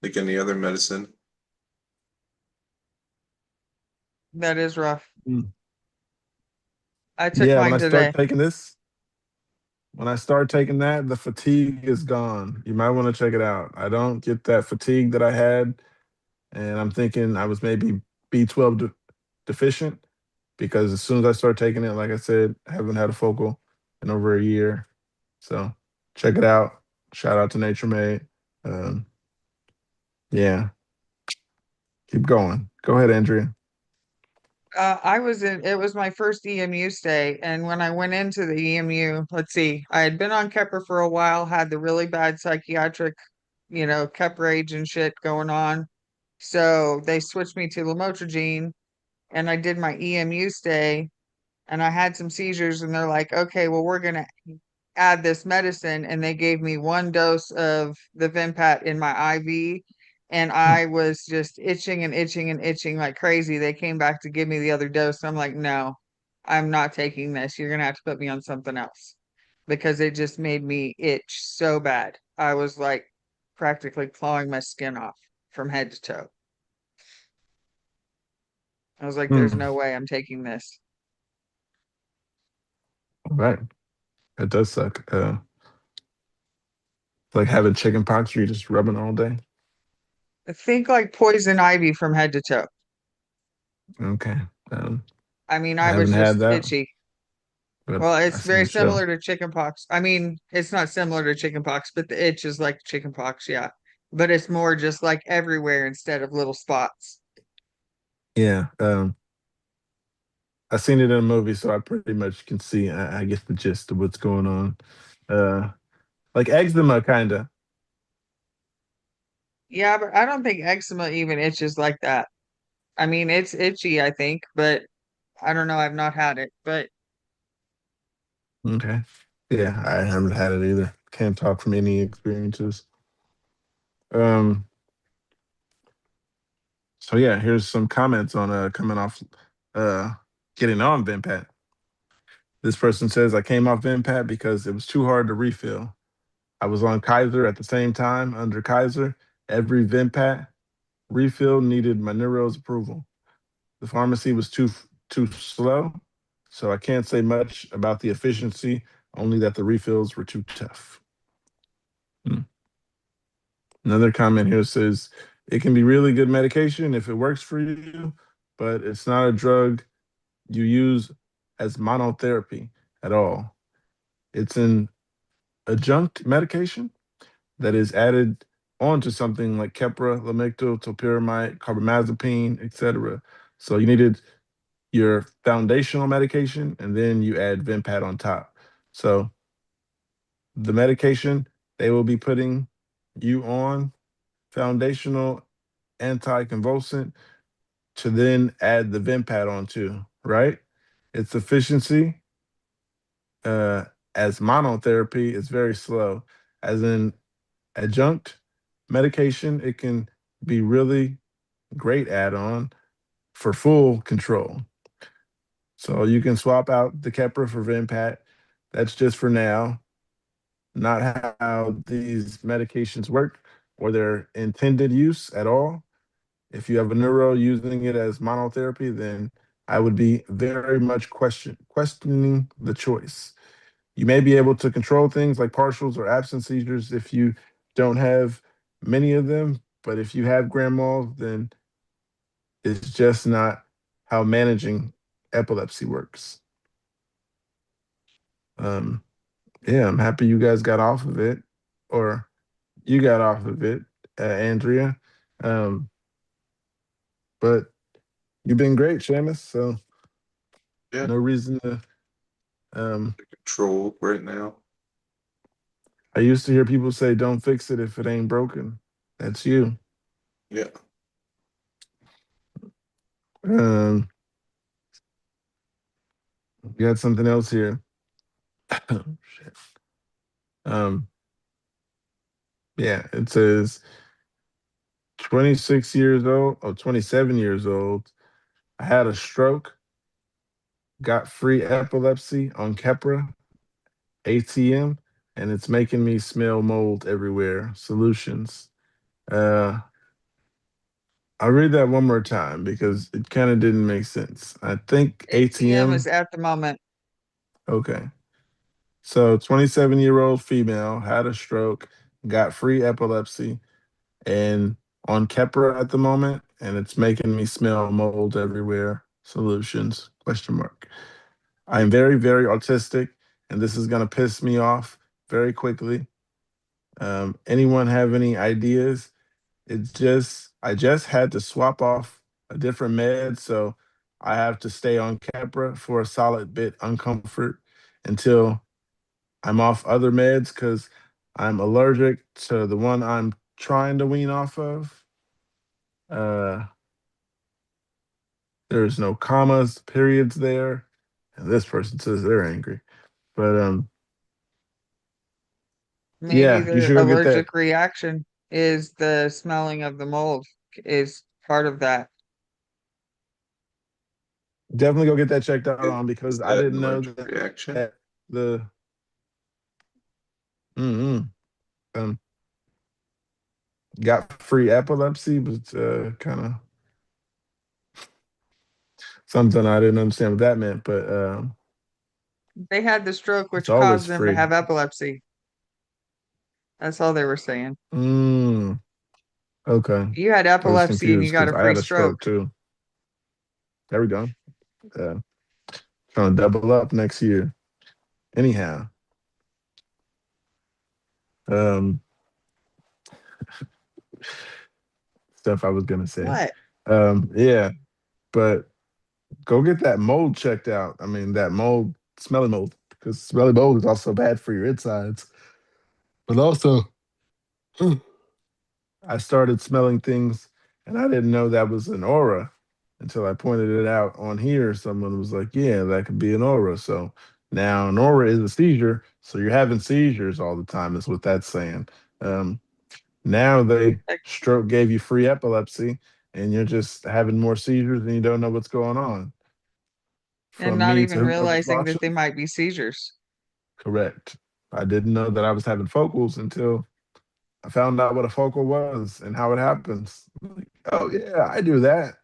like any other medicine. That is rough. mm, I took yeah, when mine I today. start taking this, when I start taking that, the fatigue is gone. You might want to check it out. I don't get that fatigue that I had, and I'm thinking I was maybe B12 deficient because as soon as I start taking it, like I said, I haven't had a focal in over a year. So check it out. Shout out to Nature Made. Um, yeah, keep going. Go ahead, Andrea. It was my first EMU stay. And when I went into the EMU, let's see, I had been on Keppra for a while, had the really bad psychiatric, Keppra rage and shit going on. So they switched me to lamotrigine and I did my EMU stay and I had some seizures and they're like, okay, well, we're going to add this medicine. And they gave me 1 dose of the Vimpat in my IV. and I was just itching and itching and itching like crazy. They came back to give me the other dose. I'm like, no, I'm not taking this. You're gonna have to put me on something else because it just made me itch so bad. I was like practically clawing my skin off from head to toe. I was like, there's Hmm. no way I'm taking this. All right. That does suck. Like having chicken pox, you're just rubbing all day. I think like poison ivy from head to toe. Okay. Um, I mean, I I was haven't had just that, itchy. but Well, I it's seen very the show. similar to chicken pox. I mean, it's not similar to chicken pox, but the itch is like chicken pox, yeah. But it's more just like everywhere instead of little spots. Yeah. I seen it in a movie, so I pretty much can see. I get the gist of what's going on. Uh, like eczema, kind of. Yeah, but I don't think eczema even itches like that. I mean, it's itchy, I think, but I don't know. I've not had it, but Okay. Yeah, I haven't had it either. Can't talk from any experiences. Um. So yeah, here's some comments on coming off uh getting on Vimpat. This person says I came off Vimpat because it was too hard to refill. I was on Kaiser at the same time. Under Kaiser, every Vimpat refill needed my neuro's approval. The pharmacy was too slow, so I can't say much about the efficiency. Only that the refills were too tough. Hmm. Another comment here says it can be really good medication if it works for you, but it's not a drug you use as monotherapy at all. It's an adjunct medication that is added onto something like Keppra, Lamictal, topiramate, carbamazepine, etc. So you needed your foundational medication, and then you add Vimpat on top. So the medication they will be putting you on foundational anticonvulsant to then add the Vimpat on too, right? Its efficiency uh, as monotherapy is very slow. As an adjunct medication, it can be really great add-on for full control. So you can swap out the Keppra for Vimpat. That's just for now, not how these medications work or their intended use at all. If you have a neuro using it as monotherapy, then I would be very much questioning the choice. You may be able to control things like partials or absent seizures if you don't have many of them, but if you have grand mal, then it's just not how managing epilepsy works. Um, yeah, I'm happy you guys got off of it, or you got off of it, Andrea. Um, but you've been great, Seamus. So Yeah, no reason to. Um, control right now. I used to hear people say, "Don't fix it if it ain't broken." That's you. Yeah. Um, we got something else here. Oh, shit. Um, yeah, it says 26 years old or 27 years old. I had a stroke, got free epilepsy on Keppra ATM, and it's making me smell mold everywhere. Solutions. Uh, I'll read that one more time because it kind of didn't make sense. I think ATM is ATM. at the moment. Okay. So 27-year-old female had a stroke, got free epilepsy, and on Keppra at the moment, and it's making me smell mold everywhere. Solutions? Question mark. I'm very, very autistic, and this is gonna piss me off very quickly. Anyone have any ideas? It's just I just had to swap off a different med, so I have to stay on Keppra for a solid bit uncomfort until I'm off other meds because I'm allergic to the one I'm trying to wean off of. Uh, there's no commas, periods there, and this person says they're angry. But Maybe yeah, you their should go get that. allergic reaction. is the smelling of the mold is part of that. Definitely go get that checked out on, Is because I that an didn't know allergic reaction? that the got free epilepsy, but kind of something I didn't understand what that meant. But They had the stroke, it's which always caused them to free. have epilepsy. That's all they were saying. Okay. You had I was epilepsy and you confused got because a I free had a stroke. stroke too. There we go. Trying to double up next year. Anyhow, um, stuff I was gonna say. What? Yeah, but go get that mold checked out. I mean, that mold, smelly mold, because smelly mold is also bad for your insides. But also, I started smelling things, and I didn't know that was an aura until I pointed it out on here. Someone was like, "Yeah, that could be an aura." So now an aura is a seizure. So you're having seizures all the time. Is what that's saying. Um, Now they Like, stroke gave you free epilepsy, and you're just having more seizures, and you don't know what's going on. and From not me even to whoever's realizing that they watching, might be seizures. correct. I didn't know that I was having focals until I found out what a focal was and how it happens. Like, oh yeah, I do that.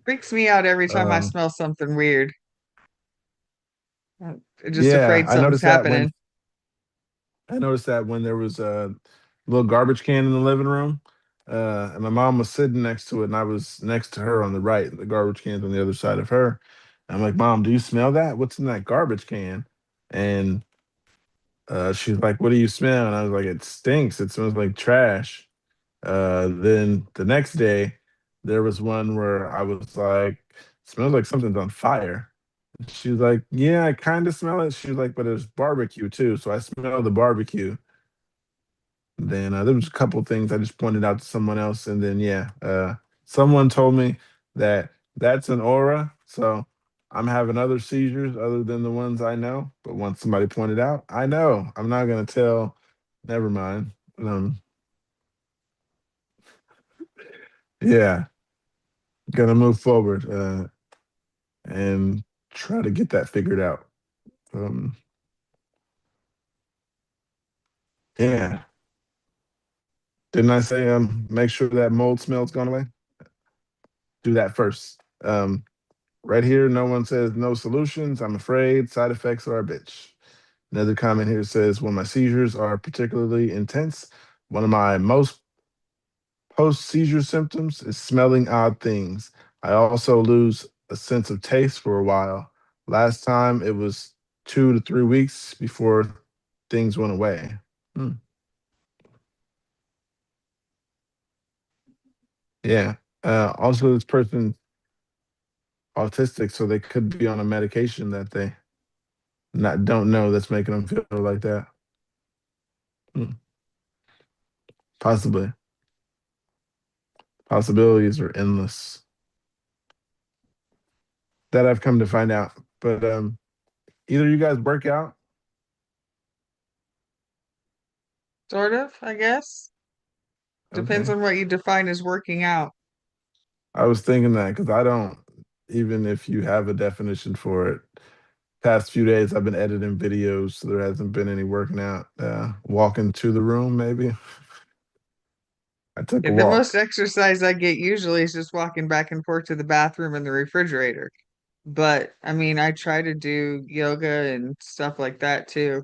Freaks me out every time I Um, smell something weird. I'm just yeah, afraid something's happening. I noticed that when there was a little garbage can in the living room, and my mom was sitting next to it, and I was next to her on the right. The garbage can's on the other side of her. And I'm like, "Mom, do you smell that? What's in that garbage can?" And she's like, "What do you smell?" And I was like, "It stinks. It smells like trash." Then the next day, there was one where I was like, "Smells like something's on fire." She's like, "Yeah, I kind of smell it." She's like, "But there's barbecue too." So I smell the barbecue. Then there was a couple things I just pointed out to someone else, and then yeah, someone told me that that's an aura. So I'm having other seizures other than the ones I know. But once somebody pointed out, I know. I'm not gonna tell. Never mind. Yeah, gonna move forward and try to get that figured out. Um, yeah. Didn't I say make sure that mold smell's gone away? Do that first. Right here, no one says no solutions. I'm afraid side effects are a bitch. Another comment here says when my seizures are particularly intense, one of my most post seizure symptoms is smelling odd things. I also lose a sense of taste for a while. Last time it was 2 to 3 weeks before things went away. Hmm. Yeah. Also, this person autistic, so they could be on a medication that they not don't know that's making them feel like that. Hmm. Possibly. Possibilities are endless that I've come to find out. But either you guys work out. Sort of, I guess. Depends Okay. on what you define as working out. I was thinking that because I don't, even if you have a definition for it, past few days I've been editing videos, so there hasn't been any working out. Walking to the room, maybe. I took a The most walk. exercise I get usually is just walking back and forth to the bathroom and the refrigerator. But I mean, I try to do yoga and stuff like that too.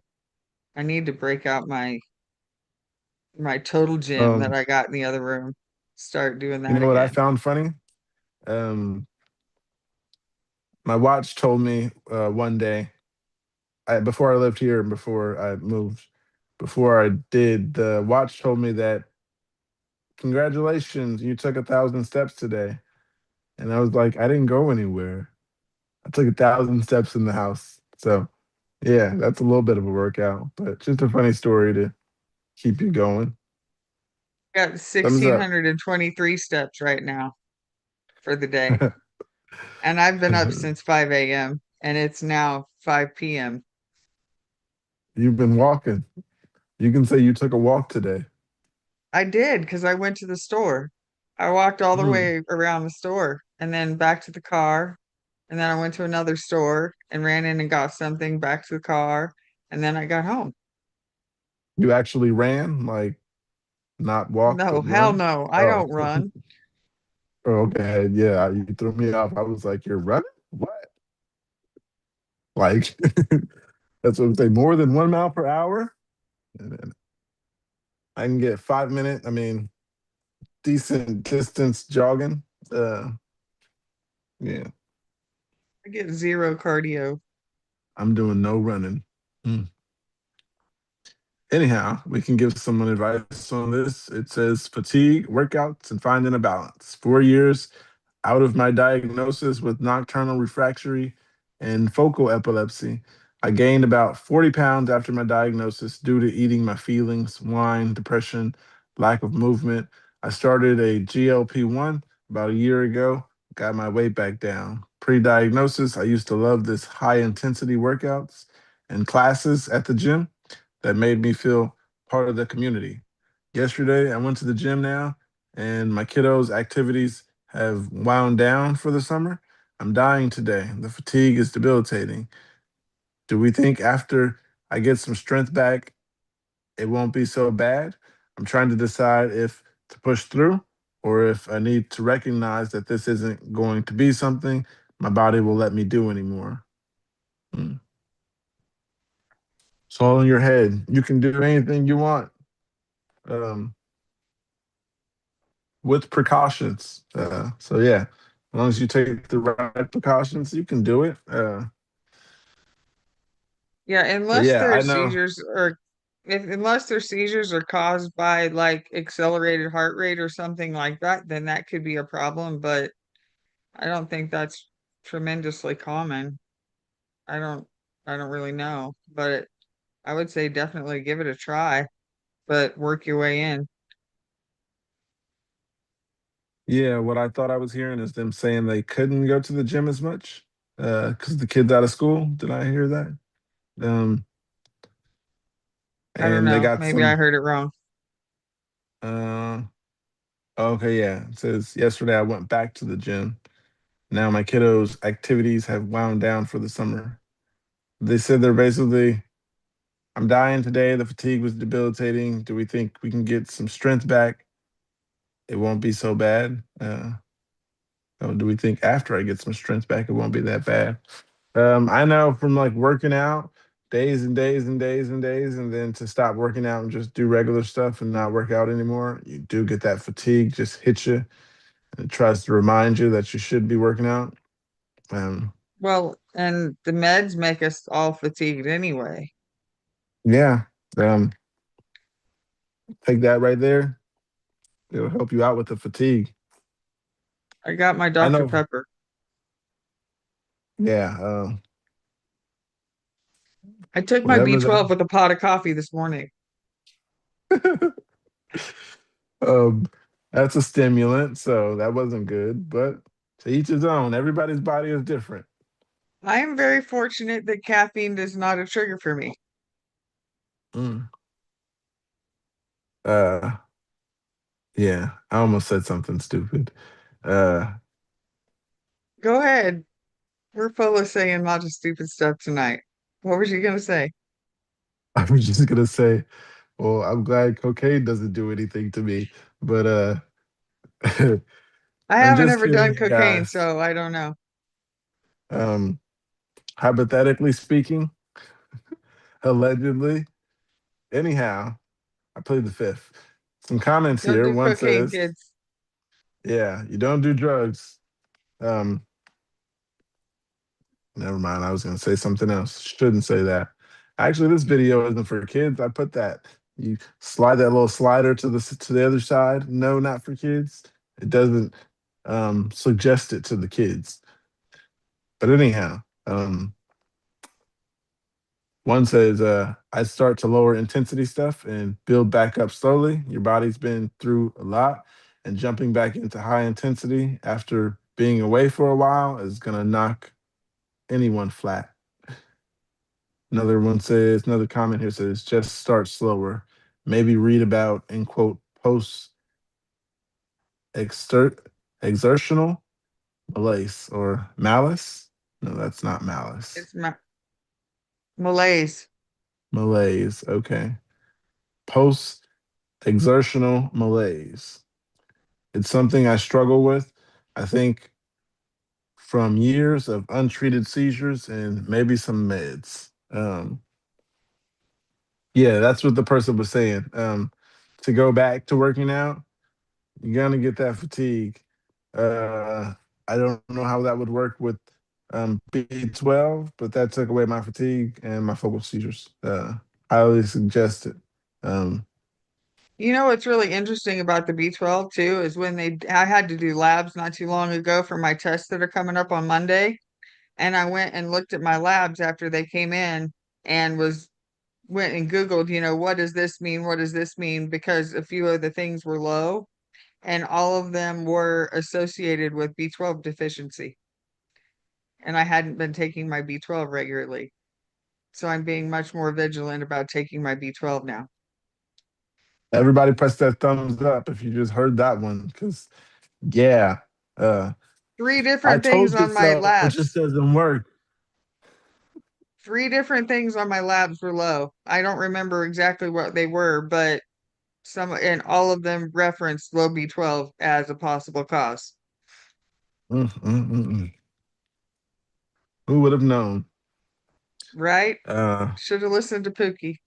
I need to break out my total gym that Um, I got in the other room. Start doing you that know what I again. found funny? Um, my watch told me one day, before I lived here and before I moved, before I did, the watch told me that congratulations, you took 1,000 steps today. And I was like, I didn't go anywhere. I took 1,000 steps in the house. So yeah, that's a little bit of a workout, but just a funny story to keep you going. Got Thumbs up. 1,623 steps right now for the day. And I've been up since 5 a.m. and it's now 5 p.m. You've been walking. You can say you took a walk today. I did because I went to the store. I walked all the Hmm. way around the store and then back to the car. And then I went to another store and ran in and got something back to the car. And then I got home. You actually ran, like not walk, No, but hell run? no. I Oh, don't run. oh, okay. Yeah, you threw me off. I was like, you're running? What? Like, that's what I'm saying. More than 1 mile per hour? And then I can get 5 minute, I mean, decent distance jogging. Uh, yeah, I get zero cardio. I'm doing no running. Hmm. Anyhow, we can give someone advice on this. It says fatigue, workouts, and finding a balance. 4 years out of my diagnosis with nocturnal refractory and focal epilepsy. I gained about 40 pounds after my diagnosis due to eating my feelings, wine, depression, lack of movement. I started a GLP-1 about a year ago, got my weight back down. Pre diagnosis, I used to love this high intensity workouts and classes at the gym that made me feel part of the community. Yesterday, I went to the gym now, and my kiddos' activities have wound down for the summer. I'm dying today. The fatigue is debilitating. Do we think after I get some strength back, it won't be so bad? I'm trying to decide if to push through or if I need to recognize that this isn't going to be something my body will let me do anymore. Hmm. It's all in your head. You can do anything you want. Um, with precautions. So yeah, as long as you take the right precautions, you can do it. Yeah, But unless yeah, their I know. seizures are if unless their seizures are caused by like accelerated heart rate or something like that, then that could be a problem, but I don't think that's tremendously common. I don't I don't really know, but I would say definitely give it a try, but work your way in. Yeah, what I thought I was hearing is them saying they couldn't go to the gym as much because the kids out of school. Did I hear that? Um, I don't and they know. got Maybe I some. heard it wrong. Uh, okay, yeah. It says yesterday I went back to the gym. Now my kiddos' activities have wound down for the summer. They said they're basically, I'm dying today. The fatigue was debilitating. Do we think we can get some strength back? It won't be so bad. So do we think after I get some strength back, it won't be that bad? I know from like working out days and days and days and days, and then to stop working out and just do regular stuff and not work out anymore, you do get that fatigue just hits you and it tries to remind you that you should be working out. Um, Well, and the meds make us all fatigued anyway. yeah, um, take that right there. It'll help you out with the fatigue. I got my I Dr. know. Pepper. Yeah. I took my Whatever B12 with a pot of coffee this morning. that. Um, that's a stimulant, so that wasn't good. But to each his own. Everybody's body is different. I am very fortunate that caffeine is not a trigger for me. Mm. Uh, yeah, I almost said something stupid. Uh, Go ahead. We're full of saying a lot of stupid stuff tonight. What was you gonna say? I was just gonna say, well, I'm glad cocaine doesn't do anything to me, but I I'm haven't just ever kidding, done you cocaine, guys. so I don't know. Um, hypothetically speaking, allegedly. Anyhow, I plead the fifth. Some comments Don't here. do One cocaine, says, kids. "Yeah, you don't do drugs." Um, Never mind. I was going to say something else. Shouldn't say that. Actually, this video isn't for kids. I put that. You slide that little slider to the other side. No, not for kids. It doesn't suggest it to the kids. But anyhow, one says, I start to lower intensity stuff and build back up slowly. Your body's been through a lot, and jumping back into high intensity after being away for a while is going to knock anyone flat. Another comment here says, just start slower. Maybe read about and quote post exert exertional malaise or malice. No, that's not malice. It's malaise. Malaise. Okay. Post exertional malaise. It's something I struggle with. I think from years of untreated seizures and maybe some meds. Yeah, that's what the person was saying. To go back to working out, you're gonna get that fatigue. Uh, I don't know how that would work with B12, but that took away my fatigue and my focal seizures. Highly suggest it. Um, You know what's really interesting about the B12 too is when I had to do labs not too long ago for my tests that are coming up on Monday, and I went and looked at my labs after they came in and was went and Googled, what does this mean? What does this mean? Because a few of the things were low, and all of them were associated with B12 deficiency. And I hadn't been taking my B12 regularly. So I'm being much more vigilant about taking my B12 now. Everybody press that thumbs up if you just heard that one, because yeah, uh, Three I different things told you on my so. It just labs. doesn't work. Three different things on my labs were low. I don't remember exactly what they were, but and all of them referenced low B12 as a possible cause. Mm, mm, mm, mm. Who would have known? Right? Uh, Should have listened to Pookie.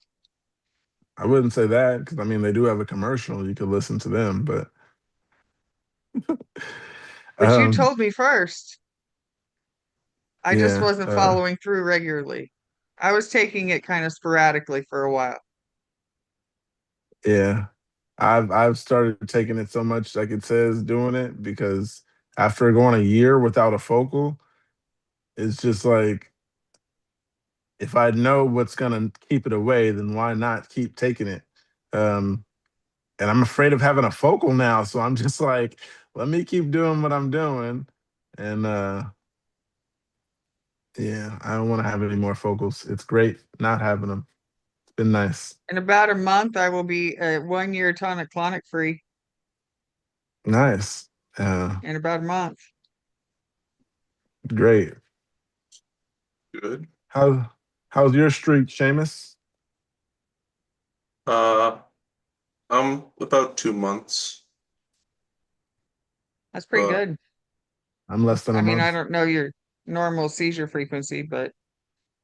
I wouldn't say that because I mean they do have a commercial. You could listen to them, but But you um, told me first. I just yeah, wasn't following through regularly. I was taking it kind of sporadically for a while. yeah. I've started taking it so much like it says doing it because after going a year without a focal, it's just like if I know what's gonna keep it away, then why not keep taking it? Um, and I'm afraid of having a focal now, so I'm just like, let me keep doing what I'm doing, and yeah, I don't want to have any more focals. It's great not having them. It's been nice. In about a month, I will be 1 year tonic-clonic free. Nice. In about a month. Great. Good. How's your streak, Seamus? Uh, about 2 months, That's pretty but good. I'm less than I a mean, I month. don't know your normal seizure frequency, but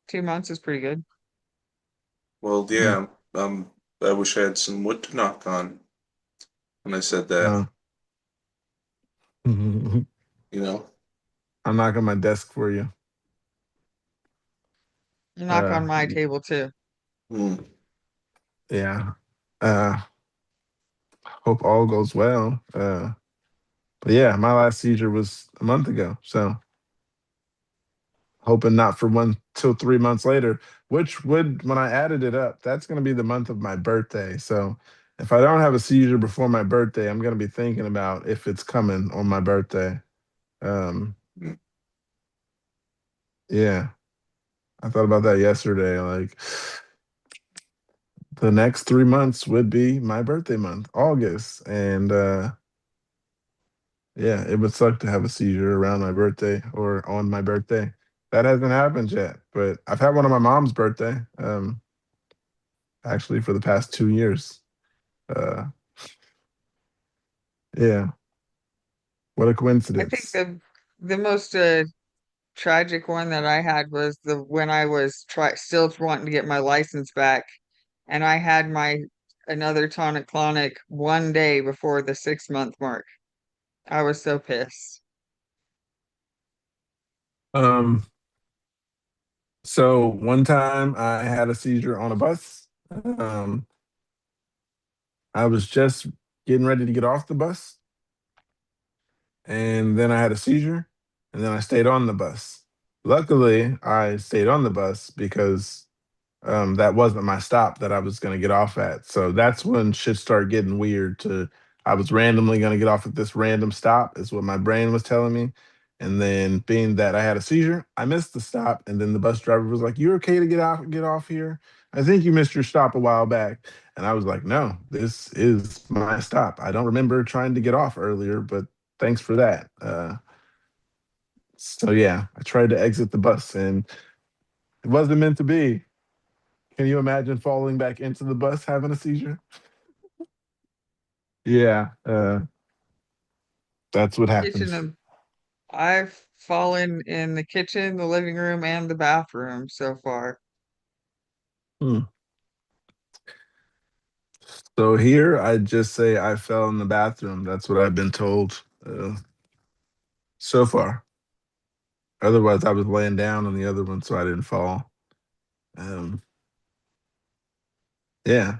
2 months is pretty good. well, Hmm. yeah. I wish I had some wood to knock on when I said that. Uh, I'm You know. knocking my desk for you. Knock Uh, on my table too. Hmm. yeah. Uh, hope all goes well. But yeah, my last seizure was a month ago, so hoping not for one till 3 months later, which would, when I added it up, that's going to be the month of my birthday. So if I don't have a seizure before my birthday, I'm going to be thinking about if it's coming on my birthday. Um, Hmm. yeah, I thought about that yesterday. Like the next 3 months would be my birthday month, August, and yeah, it would suck to have a seizure around my birthday or on my birthday. That hasn't happened yet, but I've had one on my mom's birthday. Actually, for the past 2 years. Uh, yeah, what a I think coincidence. the most tragic one that I had was the when I was still wanting to get my license back, and I had my another tonic-clonic 1 day before the 6 month mark. I was so pissed. Um, so one time I had a seizure on a bus. Um, I was just getting ready to get off the bus, and then I had a seizure, and then I stayed on the bus. Luckily, I stayed on the bus because that wasn't my stop that I was going to get off at. So that's when shit started getting weird. I was randomly going to get off at this random stop, is what my brain was telling me. And then being that I had a seizure, I missed the stop. And then the bus driver was like, "You're okay to get off here? I think you missed your stop a while back." And I was like, "No, this is my stop. I don't remember trying to get off earlier, but thanks for that." So yeah, I tried to exit the bus and it wasn't meant to be. Can you imagine falling back into the bus having a seizure? Yeah, that's what Kitchen happens. and I've fallen in the kitchen, the living room, and the bathroom so far. Hmm. So here, I just say I fell in the bathroom. That's what I've been told so far. Otherwise, I was laying down on the other one, so I didn't fall. Um, yeah.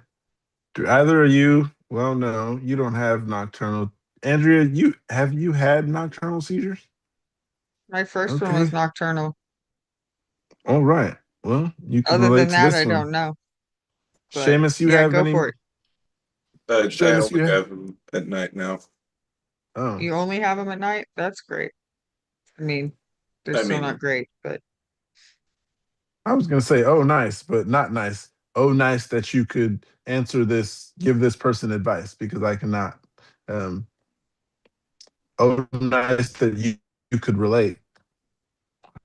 Do either of you? Well, no, you don't have nocturnal. Andrea, you had nocturnal seizures? My first one was Okay. nocturnal. All right. Well, you can Other relate than to that, this I one. don't know. But Seamus, you yeah, have go any? for it. I Seamus, only you have? have them at night now. Oh, You only have them at night? That's great. I mean, they're I still not mean, great, but I was gonna say, oh, nice, but not nice. Oh, nice that you could answer this, give this person advice because I cannot. Um, oh, nice that you could relate.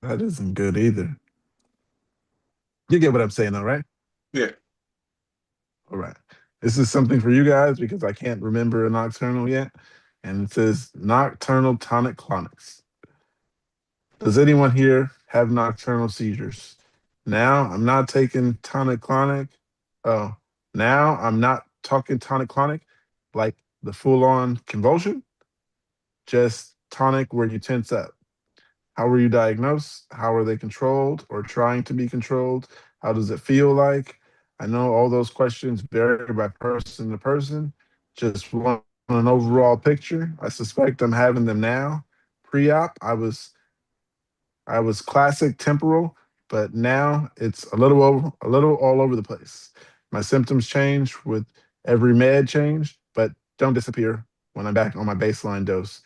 That isn't good either. You get what I'm saying, though, right? yeah. All right. This is something for you guys because I can't remember a nocturnal yet, and it says nocturnal tonic clonics. Does anyone here have nocturnal seizures? Now I'm not taking tonic clonic. Oh, now I'm not talking tonic clonic like the full on convulsion, just tonic where you tense up. How were you diagnosed? How are they controlled or trying to be controlled? How does it feel like? I know all those questions vary by person to person. Just want an overall picture. I suspect I'm having them now. Pre-op, I was classic temporal, but now it's a little all over the place. My symptoms change with every med change, but don't disappear when I'm back on my baseline dose.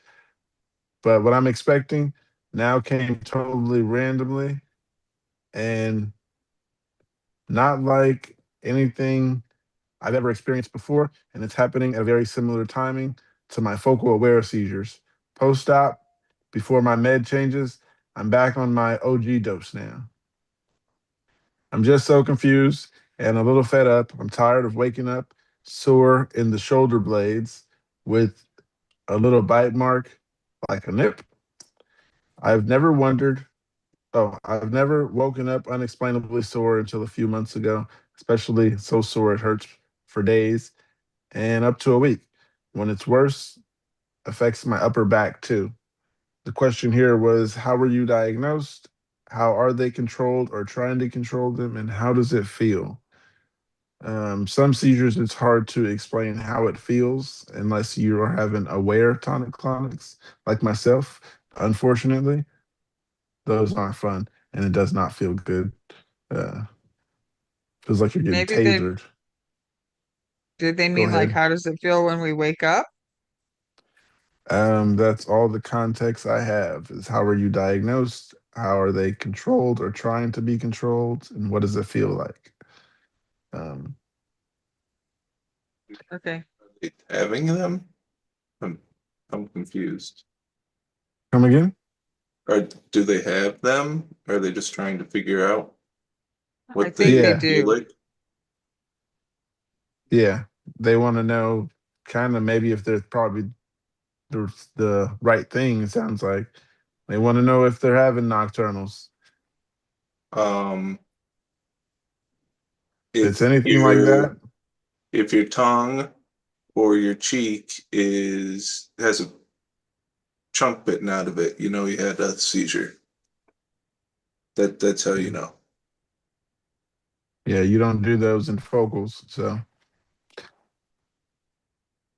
But what I'm expecting now came totally randomly and not like anything I've ever experienced before. And it's happening at a very similar timing to my focal aware seizures. Post op, before my med changes, I'm back on my OG dose now. I'm just so confused and a little fed up. I'm tired of waking up sore in the shoulder blades with a little bite mark like a nip. I've never wondered. Oh, I've never woken up unexplainably sore until a few months ago, especially so sore it hurts for days and up to a week. When it's worse, affects my upper back too. The question here was, how were you diagnosed? How are they controlled or trying to control them? And how does it feel? Some seizures, it's hard to explain how it feels unless you are having aware tonic clonics, like myself. Unfortunately, those aren't fun, and it does not feel good. Uh, Feels like you're getting maybe they tasered. did they Go mean like ahead. how does it feel when we wake up? That's all the context I have. Is how are you diagnosed? How are they controlled or trying to be controlled? And what does it feel like? Um, Okay. Having them? I'm, I'm confused. Come again? Or do they have them? Or are they just trying to figure out I what think they they Yeah, feel do. like? yeah. They want to know kind of maybe if they're probably the right thing. It sounds like they want to know if they're having nocturnals. Um, It's if anything like your that. if your tongue or your cheek is has a chunk bitten out of it, you know you had a seizure. That's how you Yeah, know. yeah. You don't do those in focals, so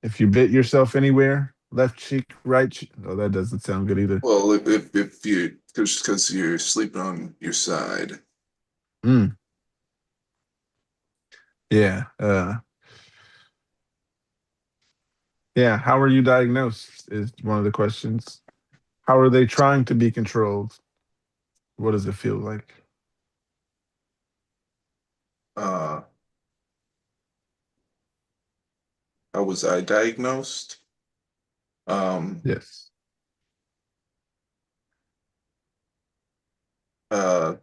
if you bit yourself anywhere, left cheek, right cheek, oh, that doesn't sound good either. Well, if you just because you're sleeping on your side. Mm, yeah, yeah. How are you diagnosed? Is one of the questions. How are they trying to be controlled? What does it feel like? Uh, how was I diagnosed? Um, Yes. uh,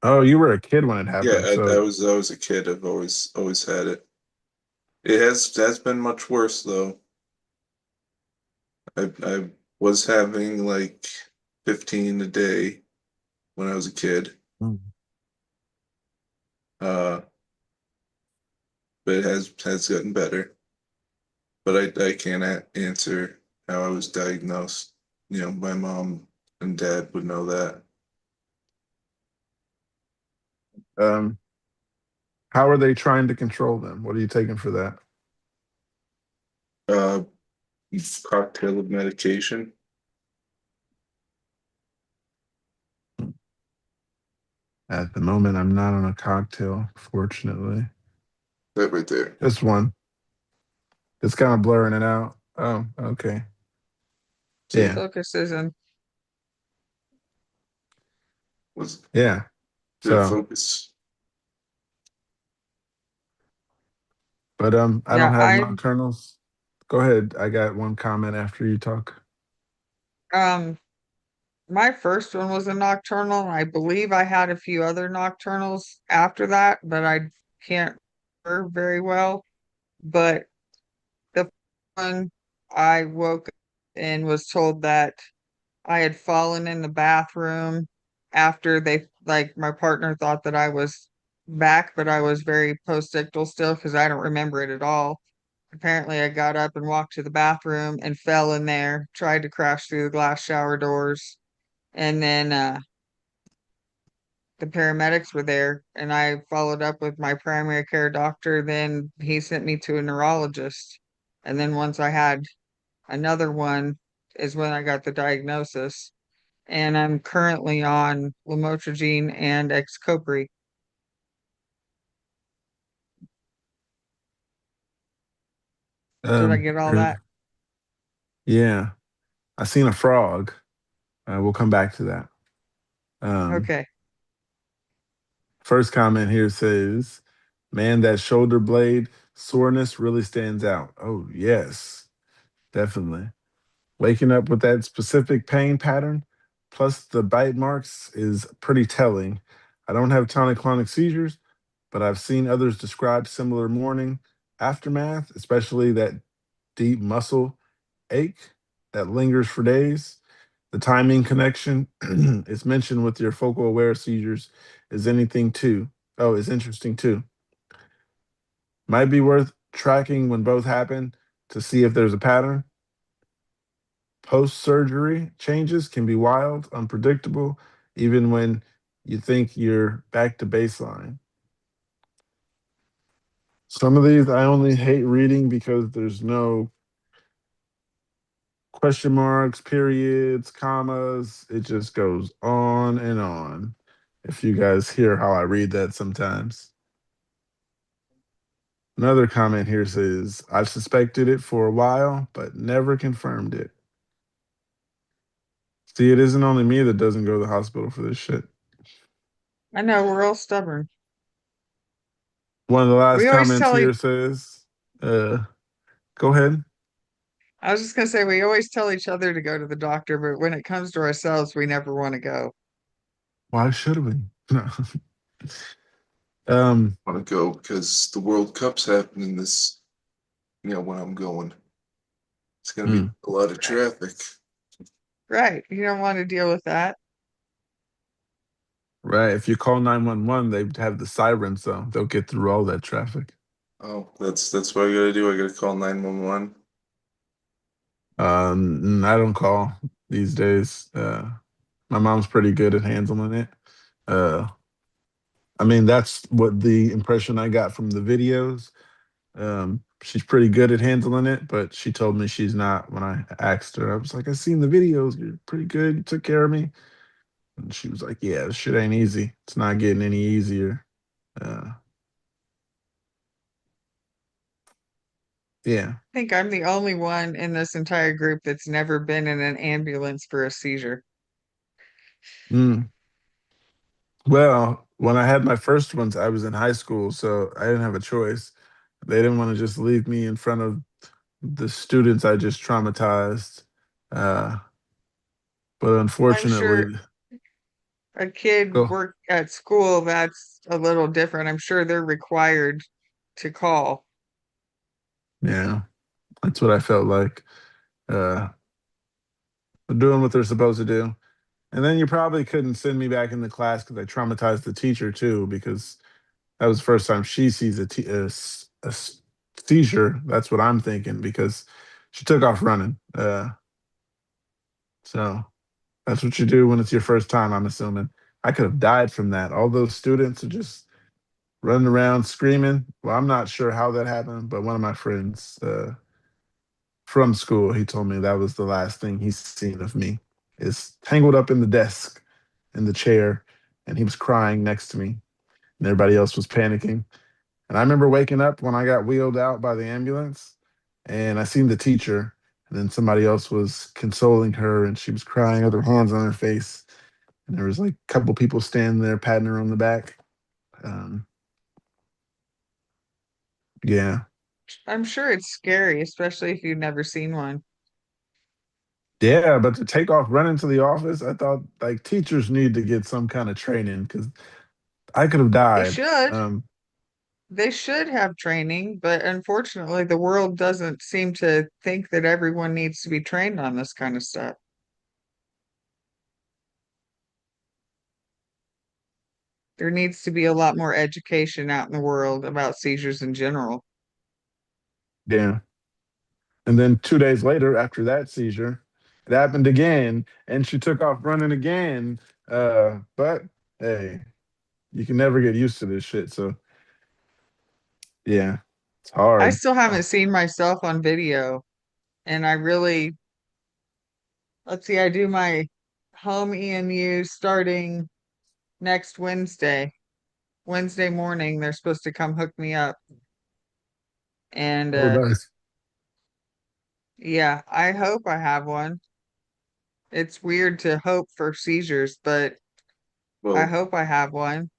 Oh, you were a kid when it yeah, happened, I so was a kid. I've always had it. It has been much worse though. I was having like 15 a day when I was a kid. mm, Uh, but it has gotten better. But I can't answer how I was diagnosed. You know, my mom and dad would know that. um, how are they trying to control them? What are you taking for that? Uh, cocktail of medication. At the moment, I'm not on a cocktail, fortunately. That right there. Just one. It's kind of blurring it out. Oh, okay. See, Yeah, focus isn't. Was yeah. the So, focus? but I don't Yeah, have nocturnals. Go ahead. I got one comment after you talk. um my first one was a nocturnal, and I believe I had a few other nocturnals after that, but I can't remember very well. But the one I woke up and was told that I had fallen in the bathroom after they like my partner thought that I was back, but I was very postictal still because I don't remember it at all. Apparently, I got up and walked to the bathroom and fell in there, tried to crash through the glass shower doors, and then the paramedics were there, and I followed up with my primary care doctor. Then he sent me to a neurologist, and then once I had another one, is when I got the diagnosis. And I'm currently on lamotrigine and Xcopri. Did I get all that? Yeah, I seen a frog. We'll come back to that. Um, Okay. First comment here says, "Man, that shoulder blade soreness really stands out." Oh yes, definitely. Waking up with that specific pain pattern, plus the bite marks, is pretty telling. I don't have tonic-clonic seizures, but I've seen others describe similar morning aftermath, especially that deep muscle ache that lingers for days. The timing connection is mentioned with your focal aware seizures is anything too. Oh, is interesting too. Might be worth tracking when both happen to see if there's a pattern. Post surgery changes can be wild, unpredictable, even when you think you're back to baseline. Some of these I only hate reading because there's no question marks, periods, commas. It just goes on and on. If you guys hear how I read that sometimes. Another comment here says, I've suspected it for a while, but never confirmed it. See, it isn't only me that doesn't go to the hospital for this shit. I know we're all stubborn. One of the last We always comments tell here each says, go ahead. I was just gonna say we always tell each other to go to the doctor, but when it comes to ourselves, we never want to go. Why should we? No. um, I want to go because the World Cup's happening this. You know when I'm going. It's gonna be mm, a lot of traffic. Right. You don't want to deal with that. right. If you call 911, they have the sirens, so they'll get through all that traffic. Oh, that's what I gotta do. I gotta call 911. I don't call these days. My mom's pretty good at handling it. Uh, I mean, that's what the impression I got from the videos. She's pretty good at handling it, but she told me she's not when I asked her. I was like, I seen the videos. You're pretty good. You took care of me. And she was like, yeah, this shit ain't easy. It's not getting any easier. Uh, Yeah. I think I'm the only one in this entire group that's never been in an ambulance for a seizure. Mm. Well, when I had my first ones, I was in high school, so I didn't have a choice. They didn't want to just leave me in front of the students I just traumatized. Uh, but I'm sure unfortunately, a kid oh, work at school, that's a little different. I'm sure they're required to call. yeah, that's what I felt like. Uh, doing what they're supposed to do. And then you probably couldn't send me back in the class because I traumatized the teacher too, because that was the first time she sees a seizure. That's what I'm thinking because she took off running. So that's what you do when it's your first time, I'm assuming. I could have died from that. All those students are just running around screaming. Well, I'm not sure how that happened, but one of my friends from school, he told me that was the last thing he's seen of me is tangled up in the desk, in the chair, and he was crying next to me, and everybody else was panicking. And I remember waking up when I got wheeled out by the ambulance, and I seen the teacher, and then somebody else was consoling her, and she was crying with her hands on her face, and there was like a couple people standing there patting her on the back. Um, yeah, I'm sure it's scary, especially if you've never seen one. yeah, but to take off running to the office, I thought like teachers need to get some kind of training because I could have They died. should. Um, They should have training, but unfortunately, the world doesn't seem to think that everyone needs to be trained on this kind of stuff. There needs to be a lot more education out in the world about seizures in general. yeah. And then 2 days later, after that seizure, it happened again, and she took off running again. But hey, you can never get used to this shit. So yeah, it's I hard. still haven't seen myself on video, and I really, let's see, I do my home EMU starting next Wednesday. Wednesday morning, they're supposed to come hook me up. And Oh, nice. yeah, I hope I have one. It's weird to hope for seizures, but I Well, hope I have one.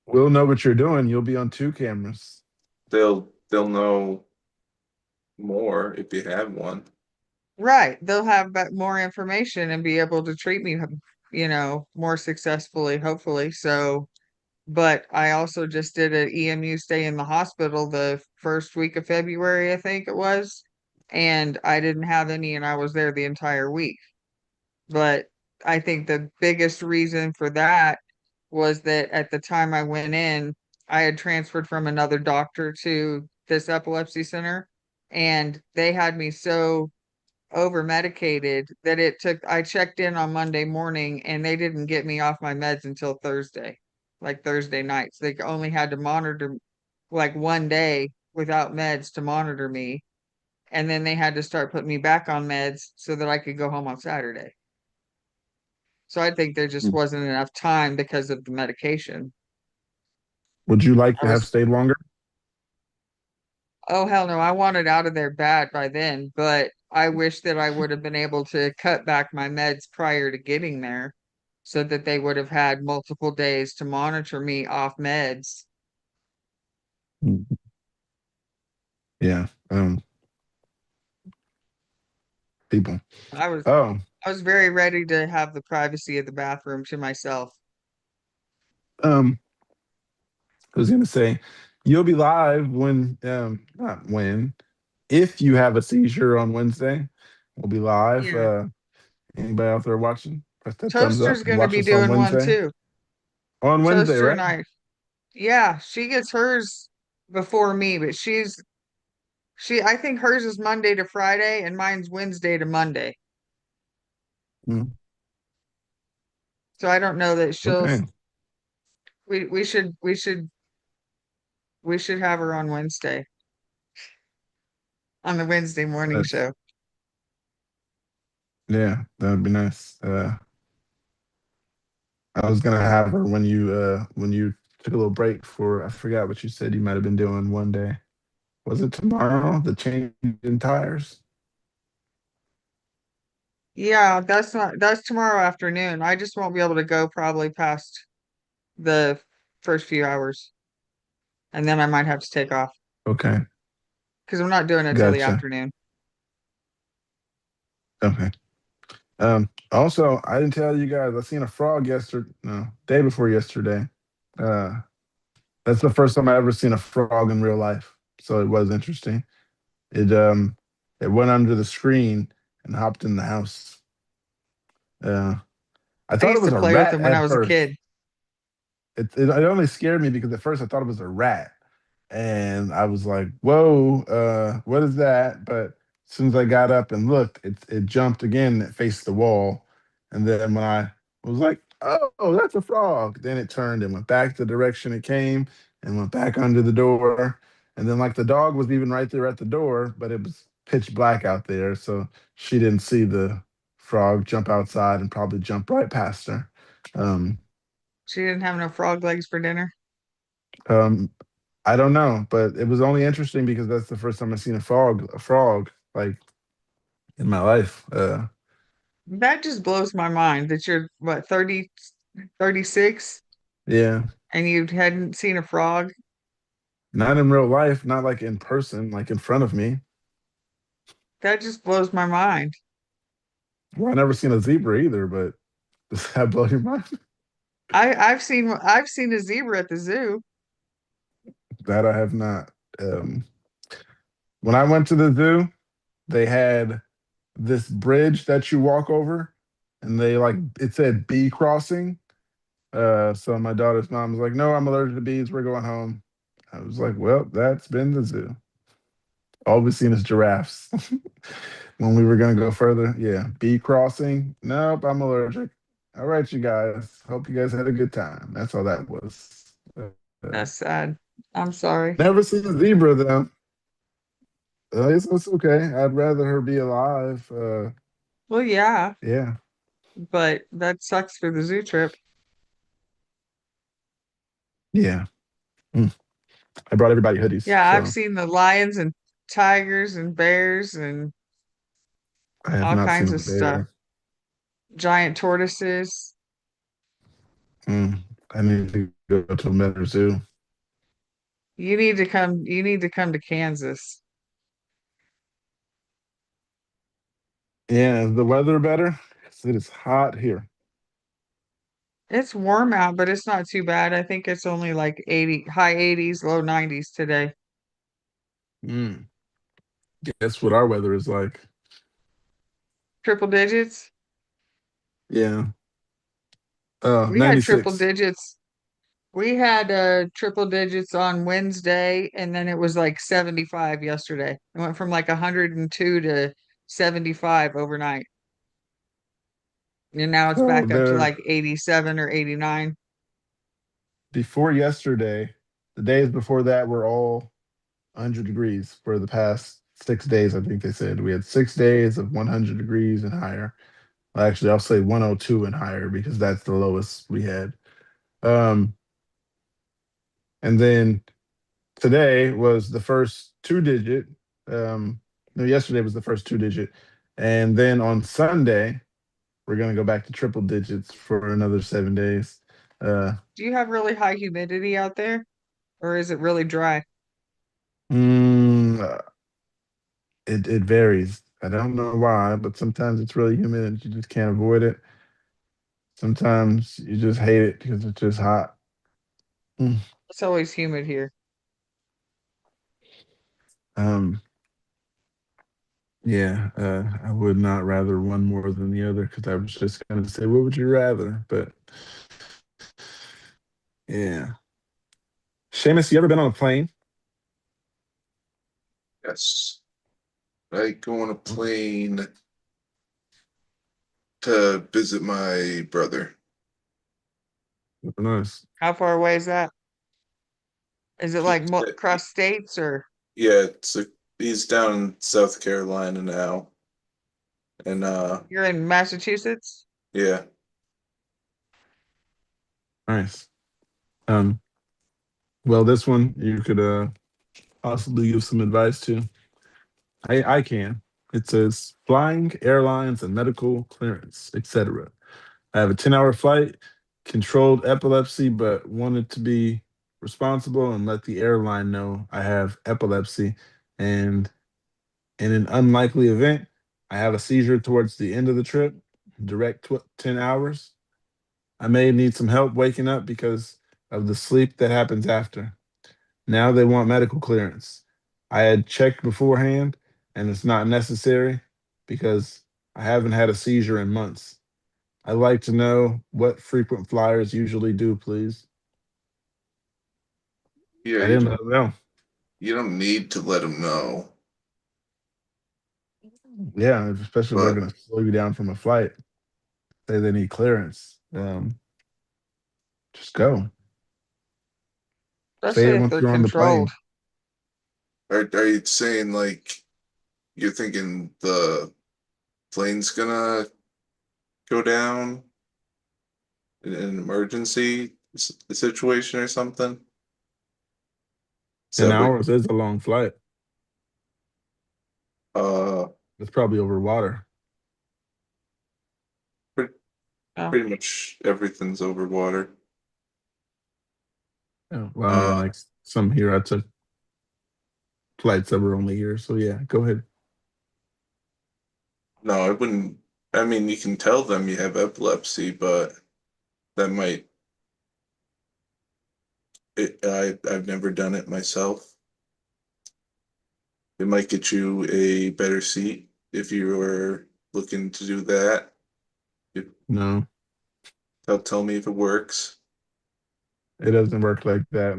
We'll know what you're doing. You'll be on two cameras. they'll know more if you have one. Right. They'll have more information and be able to treat me, more successfully, hopefully. So, but I also just did an EMU stay in the hospital the first week of February, I think it was, and I didn't have any, and I was there the entire week. But I think the biggest reason for that was that at the time I went in, I had transferred from another doctor to this epilepsy center, and they had me so over medicated that I checked in on Monday morning and they didn't get me off my meds until Thursday, like Thursday nights. They only had to monitor like one day without meds to monitor me. And then they had to start putting me back on meds so that I could go home on Saturday. So I think there just Hmm. wasn't enough time because of the medication. Would you like I to have was, stayed longer? oh hell no, I wanted out of there bad by then, but I wish that I would have been able to cut back my meds prior to getting there so that they would have had multiple days to monitor me off meds. Mhm. Yeah. People. I was Oh, I was very ready to have the privacy of the bathroom to myself. um, I was gonna say, you'll be live when, not when, if you have a seizure on Wednesday, we'll be live. Yeah. Anybody out there watching? Press that thumbs Toaster's up and gonna watch be us on doing one Wednesday. too. On Wednesday, Toaster right? and I, yeah, she gets hers before me, but I think hers is Monday to Friday and mine's Wednesday to Monday. Mm, So I don't know that she'll okay. we we should we should we should have her on Wednesday on the Wednesday morning That's show. yeah, that'd be nice. I was gonna have her when you took a little break for I forgot what you said you might have been doing one day. Was it tomorrow? The change in tires? Yeah, that's tomorrow afternoon. I just won't be able to go probably past the first few hours, and then I might have to take off Okay, because I'm not doing it till the gotcha. afternoon. Okay. Also, I didn't tell you guys, I seen a frog yesterday, no, day before yesterday. Uh, that's the first time I ever seen a frog in real life. So it was interesting. It it went under the screen and hopped in the house. Uh, I I thought it used to was a play with rat them when I at was a first. kid. It only scared me because at first I thought it was a rat. And I was like, whoa, what is that? But as soon as I got up and looked, it jumped again, it faced the wall. And then when I was like, oh, that's a frog, then it turned and went back the direction it came and went back under the door. And then like the dog was even right there at the door, but it was pitch black out there. So she didn't see the frog jump outside and probably jump right past her. Um, She didn't have no frog legs for dinner. um, I don't know, but it was only interesting because that's the first time I've seen a frog like in my life. That just blows my mind that you're what 30, 36, Yeah, and you hadn't seen a frog. not in real life, not like in person, like in front of me. That just blows my mind. Well, I never seen a zebra either, but does that blow your mind? I've seen a zebra at the zoo. That I have not. Um, when I went to the zoo, they had this bridge that you walk over, and they like it said bee crossing. So my daughter's mom was like, "No, I'm allergic to bees. We're going home." I was like, "Well, that's been the zoo." All we've seen is giraffes. When we were gonna go further, yeah, bee crossing. Nope, I'm allergic. All right, you guys. Hope you guys had a good time. That's all that was. Uh, That's sad. I'm sorry. Never seen a zebra though. It's okay. I'd rather her be alive. Well, yeah, Yeah, but that sucks for the zoo trip. yeah. Mm. I brought everybody hoodies, Yeah, I've so seen the lions and tigers and bears and I have all not seen kinds a of stuff. bear. Giant tortoises. Mm. I need to go to a better zoo. You need to come to Kansas. Yeah, is the weather better? 'Cause it is hot here. It's warm out, but it's not too bad. I think it's only like 80, high 80s, low 90s today. Mm. Guess what our weather is like? Triple digits. Yeah. We had triple 96. digits. We had triple digits on Wednesday, and then it was like 75 yesterday. It went from like 102 to 75 overnight. And now it's So back up to there like 87 or 89. before yesterday, the days before that were all 100 degrees for the past 6 days. I think they said we had 6 days of 100 degrees and higher. Well, actually, I'll say 102 and higher because that's the lowest we had. Um, and then today was the first two digit. No, yesterday was the first two digit. And then on Sunday, we're going to go back to triple digits for another 7 days. Uh, Do you have really high humidity out there, or is it really dry? mm, it varies. I don't know why, but sometimes it's really humid and you just can't avoid it. Sometimes you just hate it because it's just hot. Mm. It's always humid here. Um, yeah, I would not rather one more than the other because I was just gonna say, what would you rather? But yeah, Seamus, you ever been on a plane? Yes. I go on a plane to visit my brother. Nice. How far away is that? Is it like He- cross states or Yeah, so he's down in South Carolina now. And you're in Massachusetts? yeah. Nice. Um, well, this one you could possibly give some advice to. I can. It says flying, airlines, and medical clearance, etc. I have a 10-hour flight, controlled epilepsy, but wanted to be responsible and let the airline know I have epilepsy. And in an unlikely event, I have a seizure towards the end of the trip, direct 10 hours. I may need some help waking up because of the sleep that happens after. Now they want medical clearance. I had checked beforehand and it's not necessary because I haven't had a seizure in months. I'd like to know what frequent flyers usually do, please. Yeah, I didn't let them know. you don't need to let them know, Yeah, especially if they're but going to slow you down from a flight. Say they need clearance. Just go. Say Especially it if once they're you're on the controlled. plane. are you saying like you're thinking the plane's gonna go down in an emergency situation or something? Is 10 that what? hours is a long flight. Uh, It's probably over water. pretty, Yeah. pretty much everything's over water. Yeah. Well, I mean, Uh, like some here, I took flights that were only here. So yeah, go ahead. no, I wouldn't. I mean, you can tell them you have epilepsy, but that might. I've never done it myself. It might get you a better seat if you were looking to do that. No, Tell me if it works. it doesn't work like that.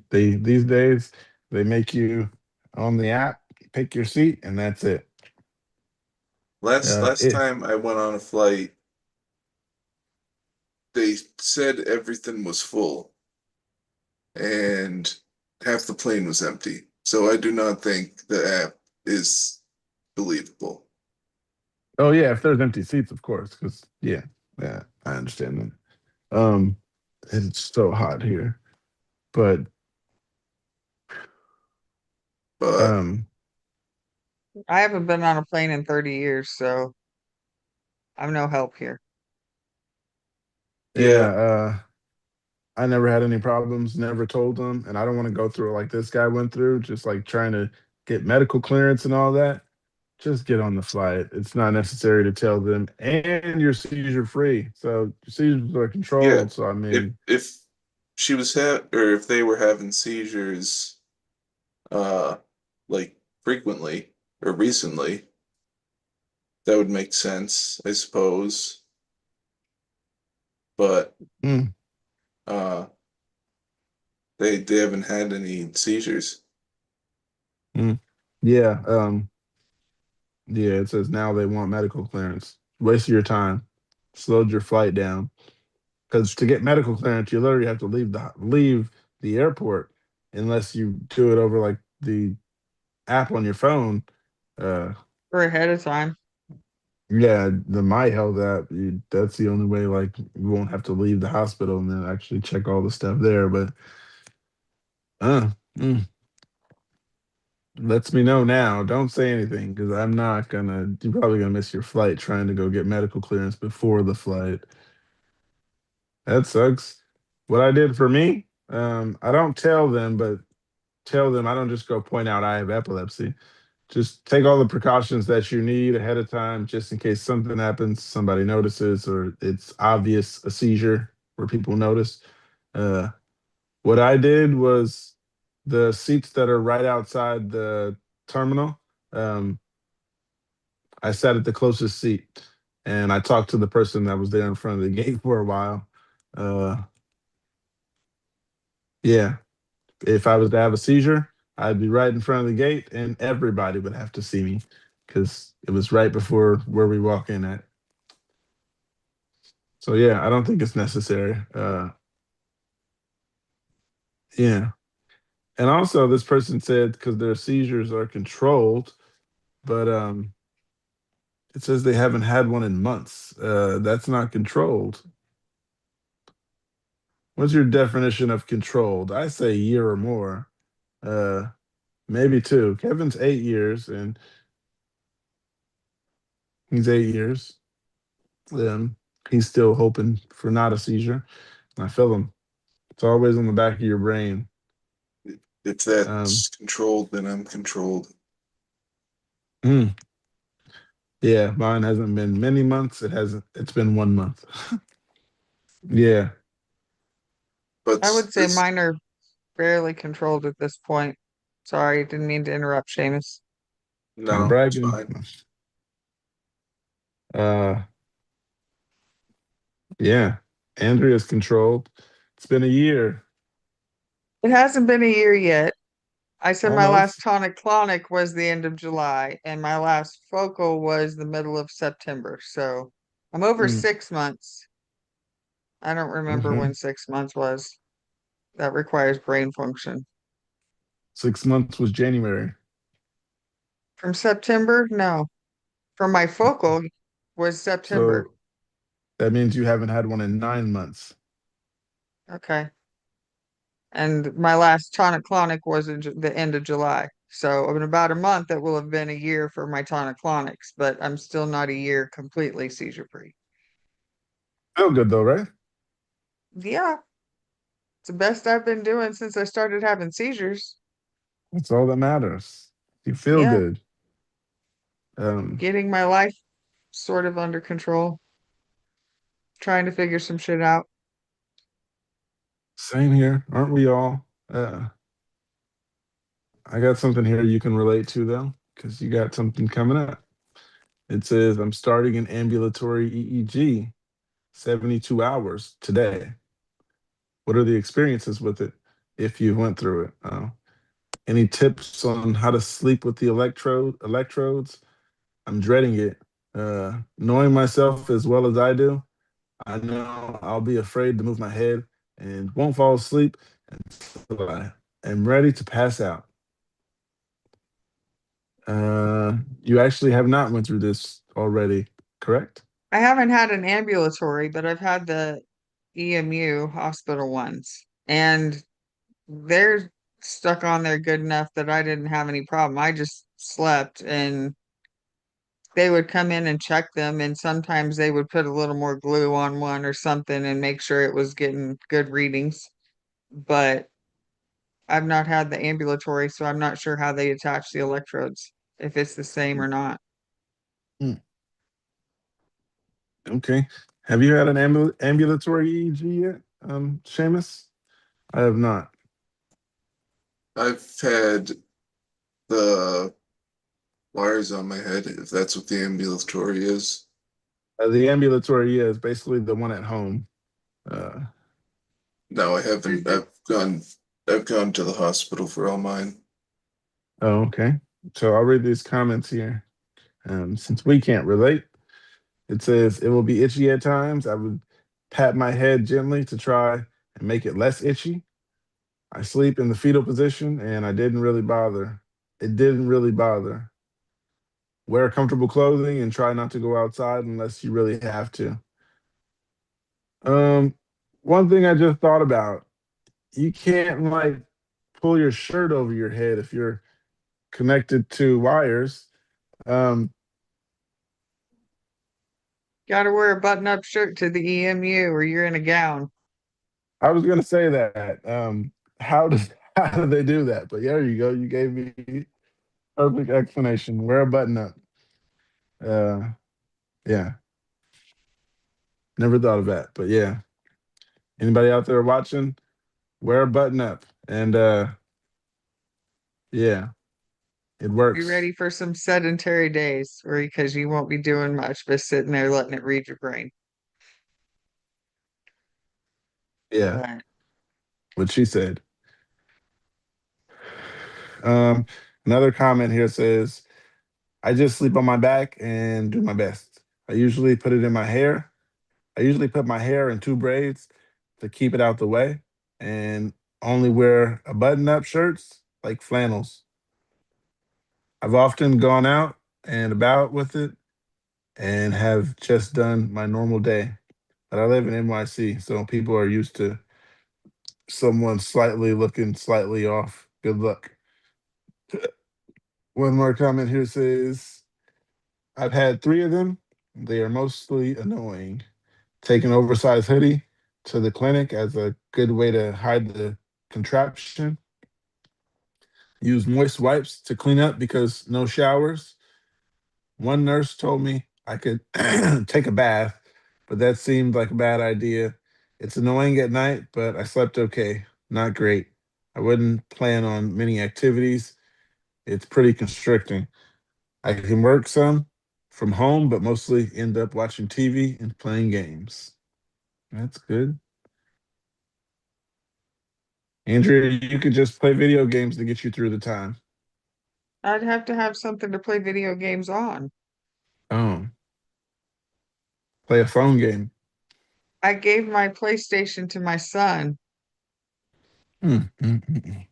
They these days they make you on the app pick your seat and that's it. Last It time I went on a flight, they said everything was full and half the plane was empty. So I do not think the app is believable. Oh yeah, if there's empty seats, of course, because yeah, I understand that. It's so hot here, but But um, I haven't been on a plane in 30 years, so I'm no help here. yeah, yeah, I never had any problems, never told them, and I don't want to go through it like this guy went through, just like trying to get medical clearance and all that. Just get on the flight. It's not necessary to tell them, and you're seizure free. So your seizures are yeah. controlled. So I If mean, if she was or if they were having seizures, uh, like frequently or recently, that would make sense, I suppose. But mm, uh, they haven't had any seizures. mm. Yeah, yeah. It says now they want medical clearance. Waste your time. Slowed your flight down because to get medical clearance, you literally have to leave the airport unless you do it over like the app on your phone. Uh, Or ahead of time. yeah, the My Health app. That's the only way. Like you won't have to leave the hospital and then actually check all the stuff there. But uh, mm, lets me know now. Don't say anything because I'm not gonna. You're probably gonna miss your flight trying to go get medical clearance before the flight. That sucks. What I did for me, I don't tell them, but tell them I don't just go point out I have epilepsy. Just take all the precautions that you need ahead of time, just in case something happens, somebody notices, or it's obvious a seizure where people notice. Uh, what I did was the seats that are right outside the terminal. Um, I sat at the closest seat, and I talked to the person that was there in front of the gate for a while. Uh, yeah, if I was to have a seizure, I'd be right in front of the gate, and everybody would have to see me because it was right before where we walk in at. So yeah, I don't think it's necessary. Yeah, and also this person said because their seizures are controlled, but it says they haven't had one in months. That's not controlled. What's your definition of controlled? I say a year or more. Uh, maybe 2. Kevin's 8 years, and he's 8 years. Um, he's still hoping for not a seizure. I feel him. It's always on the back of your brain. If Um, that's controlled, then I'm controlled. mm, yeah, mine hasn't been many months. It hasn't. It's been 1 month. Yeah. But I would say this, mine are fairly controlled at this point. Sorry, didn't mean to interrupt, Seamus. No no, it's bragging. fine. Uh, yeah. Andrea's controlled. It's been a year, It hasn't been a year yet. I said my last almost. tonic-clonic was the end of July, and my last focal was the middle of September. So I'm over Mm, 6 months. I don't remember okay. when 6 months was. That requires brain function. 6 months was January. From September? No. From my focal was September. So that means you haven't had one in 9 months. Okay. And my last tonic-clonic was in the end of July. So in about a month, it will have been a year for my tonic-clonics, but I'm still not a year completely seizure-free. Feel good though, right? Yeah, it's the best I've been doing since I started having seizures. That's all that matters. You feel Yeah, good. Um, getting my life sort of under control, trying to figure some shit out. same here, aren't we all? I got something here you can relate to though, because you got something coming up. It says I'm starting an ambulatory EEG 72 hours today. What are the experiences with it if you went through it? Any tips on how to sleep with the electrodes? I'm dreading it. Knowing myself as well as I do, I know I'll be afraid to move my head and won't fall asleep until I am ready to pass out. You actually have not went through this already, correct? I haven't had an ambulatory, but I've had the EMU hospital ones, and they're stuck on there good enough that I didn't have any problem. I just slept and they would come in and check them, and sometimes they would put a little more glue on one or something and make sure it was getting good readings. But I've not had the ambulatory, so I'm not sure how they attach the electrodes, if it's the same or not. Hmm, okay. Have you had an ambulatory EEG yet, Seamus? I have not. I've had the wires on my head, if that's what the ambulatory is. The ambulatory is basically the one at home. Uh, No, I haven't. I've gone to the hospital for all mine. oh, okay. So I'll read these comments here. Since we can't relate, it says it will be itchy at times. I would pat my head gently to try and make it less itchy. I sleep in the fetal position and I didn't really bother. It didn't really bother. Wear comfortable clothing and try not to go outside unless you really have to. Um, one thing I just thought about, you can't like pull your shirt over your head if you're connected to wires. Um, Got to wear a button-up shirt to the EMU or you're in a gown. I was gonna say that. How does how do they do that? But yeah, there you go. You gave me perfect explanation. Wear a button up. Uh, yeah, never thought of that. But yeah, anybody out there watching, wear a button up, and yeah, it Be works. ready for some sedentary days, or because you won't be doing much but sitting there letting it read your brain. Yeah, But what she said. Um, another comment here says, I just sleep on my back and do my best. I usually put it in my hair. I usually put my hair in 2 braids to keep it out the way and only wear a button-up shirts like flannels. I've often gone out and about with it and have just done my normal day. But I live in NYC, so people are used to someone slightly looking slightly off. Good luck. One more comment here says, I've had three of them. They are mostly annoying. Take an oversized hoodie to the clinic as a good way to hide the contraption. Use moist wipes to clean up because no showers. One nurse told me I could take a bath, but that seemed like a bad idea. It's annoying at night, but I slept okay. Not great. I wouldn't plan on many activities. It's pretty constricting. I can work some from home, but mostly end up watching TV and playing games. That's good. Andrea, you could just play video games to get you through the time. I'd have to have something to play video games on. Oh, play a phone game. I gave my PlayStation to my son. Mm. I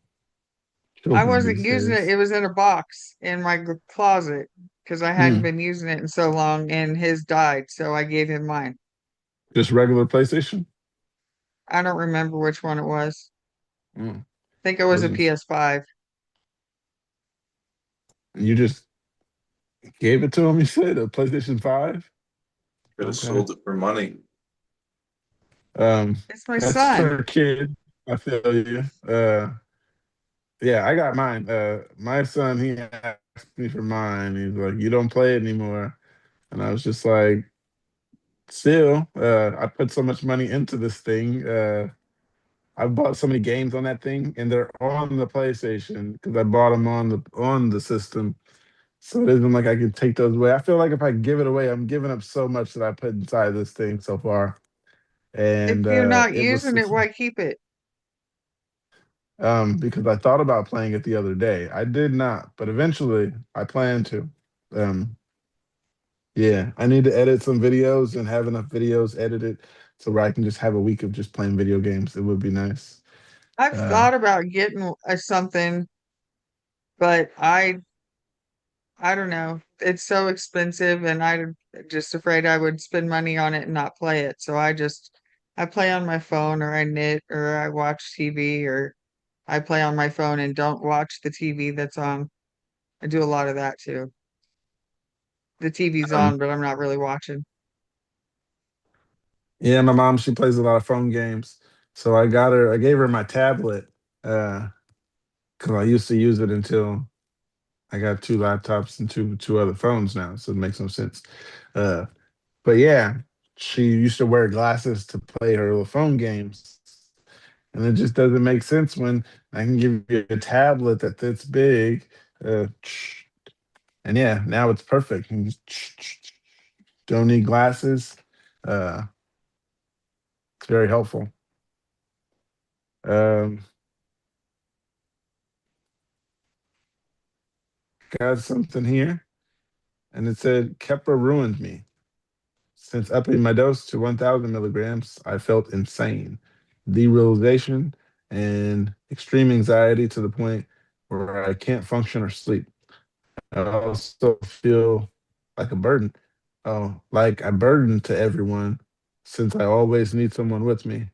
Children wasn't these using it. days. It was in a box in my closet because I hadn't Mm. been using it in so long and his died, so I gave him mine. Just regular PlayStation? I don't remember which one it was. Mm. I think it was a Wasn't PS5. you just gave it to him? You said a PlayStation 5? Could have Okay. sold it for money. It's my That's son. for a kid. I feel you. Yeah, I got mine. My son, he asked me for mine. He's like, "You don't play it anymore," and I was just like, "Still, I put so much money into this thing. I bought so many games on that thing, and they're on the PlayStation because I bought them on the system. So it isn't like I can take those away. I feel like if I give it away, I'm giving up so much that I put inside this thing so far, If and you're not it was using it, why keep it? because I thought about playing it the other day. I did not, but eventually I plan to. Um, yeah, I need to edit some videos and have enough videos edited so where I can just have a week of just playing video games. It would be nice. I've Uh, thought about getting something, but I don't know. It's so expensive and I'm just afraid I would spend money on it and not play it. So I play on my phone or I knit or I watch TV or I play on my phone and don't watch the TV that's on. I do a lot of that too. The TV's um, on, but I'm not really watching. yeah, my mom, she plays a lot of phone games, so I gave her my tablet because I used to use it until I got two laptops and two other phones now, so it makes no sense. Uh, but yeah, she used to wear glasses to play her little phone games, and it just doesn't make sense when I can give you a tablet that's big. Uh, and yeah, now it's perfect. You just don't need glasses. Uh, it's very helpful. Um, got something here, and it said Keppra ruined me. Since upping my dose to 1,000 milligrams, I felt insane, derealization, and extreme anxiety to the point where I can't function or sleep. I also feel like a burden. Oh, like a burden to everyone since I always need someone with me.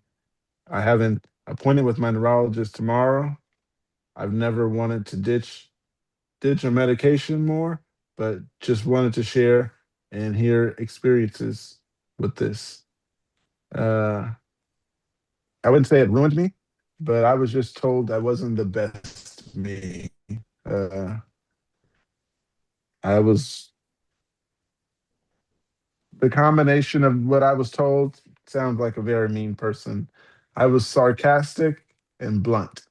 I have an appointment with my neurologist tomorrow. I've never wanted to ditch a medication more, but just wanted to share and hear experiences with this. Uh, I wouldn't say it ruined me, but I was just told I wasn't the best me. Uh, I was the combination of what I was told sounds like a very mean person. I was sarcastic and blunt,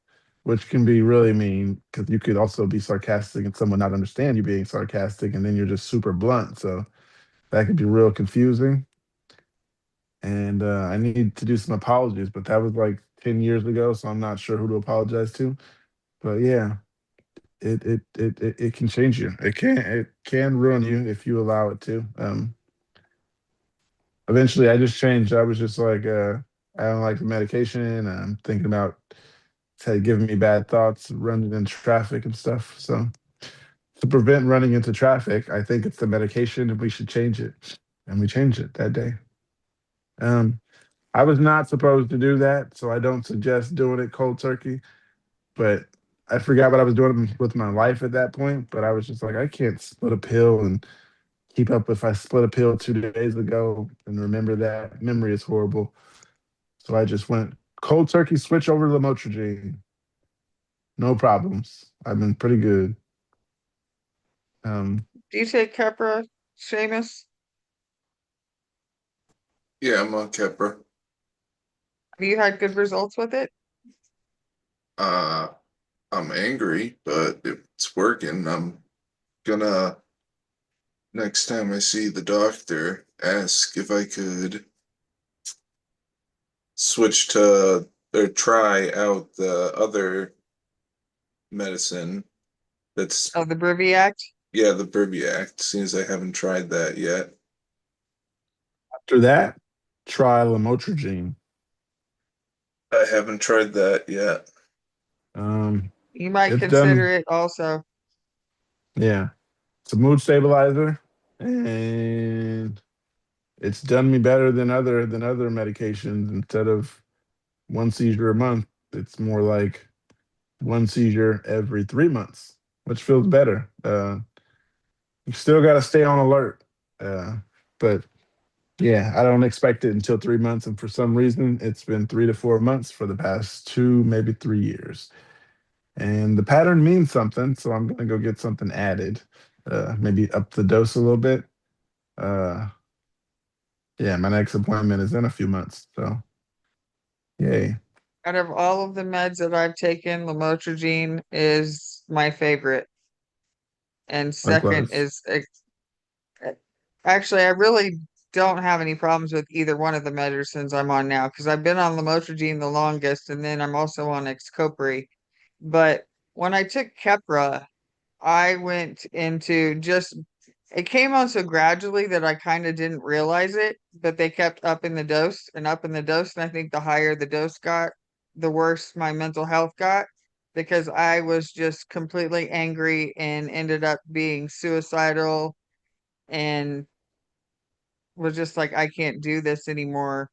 which can be really mean because you could also be sarcastic and someone not understand you being sarcastic, and then you're just super blunt. So that could be real confusing. And I need to do some apologies, but that was like 10 years ago, so I'm not sure who to apologize to. But yeah, it can change you. It can ruin you if you allow it to. Eventually I just changed. I was just like, I don't like the medication. I'm thinking about it's had giving me bad thoughts, running into traffic and stuff. So to prevent running into traffic, I think it's the medication and we should change it. And we changed it that day. Um, I was not supposed to do that, so I don't suggest doing it cold turkey. But I forgot what I was doing with my life at that point, but I was just like, I can't split a pill and keep up if I split a pill 2 days ago and remember that. Memory is horrible. So I just went cold turkey, switch over to lamotrigine. No problems. I've been pretty good. Um, Do you take Keppra, Seamus? Yeah, I'm on Keppra. Have you had good results with it? Uh, I'm angry, but it's working. I'm gonna, next time I see the doctor, ask if I could switch to or try out the other medicine that's, Oh, the Briviact? yeah, the Burbiact, since I haven't tried that yet. after that, try lamotrigine. I haven't tried that yet. Um, You might it's consider done. it also. Yeah, it's a mood stabilizer, and it's done me better than other medications. Instead of one seizure a month, it's more like one seizure every 3 months, which feels better. You still got to stay on alert, but yeah, I don't expect it until 3 months, and for some reason, it's been 3 to 4 months for the past 2, maybe 3 years. And the pattern means something, so I'm gonna go get something added, maybe up the dose a little bit. Uh, yeah, my next appointment is in a few months, so yay. Out of all of the meds that I've taken, lamotrigine is my favorite. And second Likewise. is actually, I really don't have any problems with either one of the medicines I'm on now because I've been on lamotrigine the longest, and then I'm also on Xcopri. But when I took Keppra, I went into just it came on so gradually that I kind of didn't realize it, but they kept up in the dose and up in the dose. And I think the higher the dose got, the worse my mental health got because I was just completely angry and ended up being suicidal and was just like, I can't do this anymore.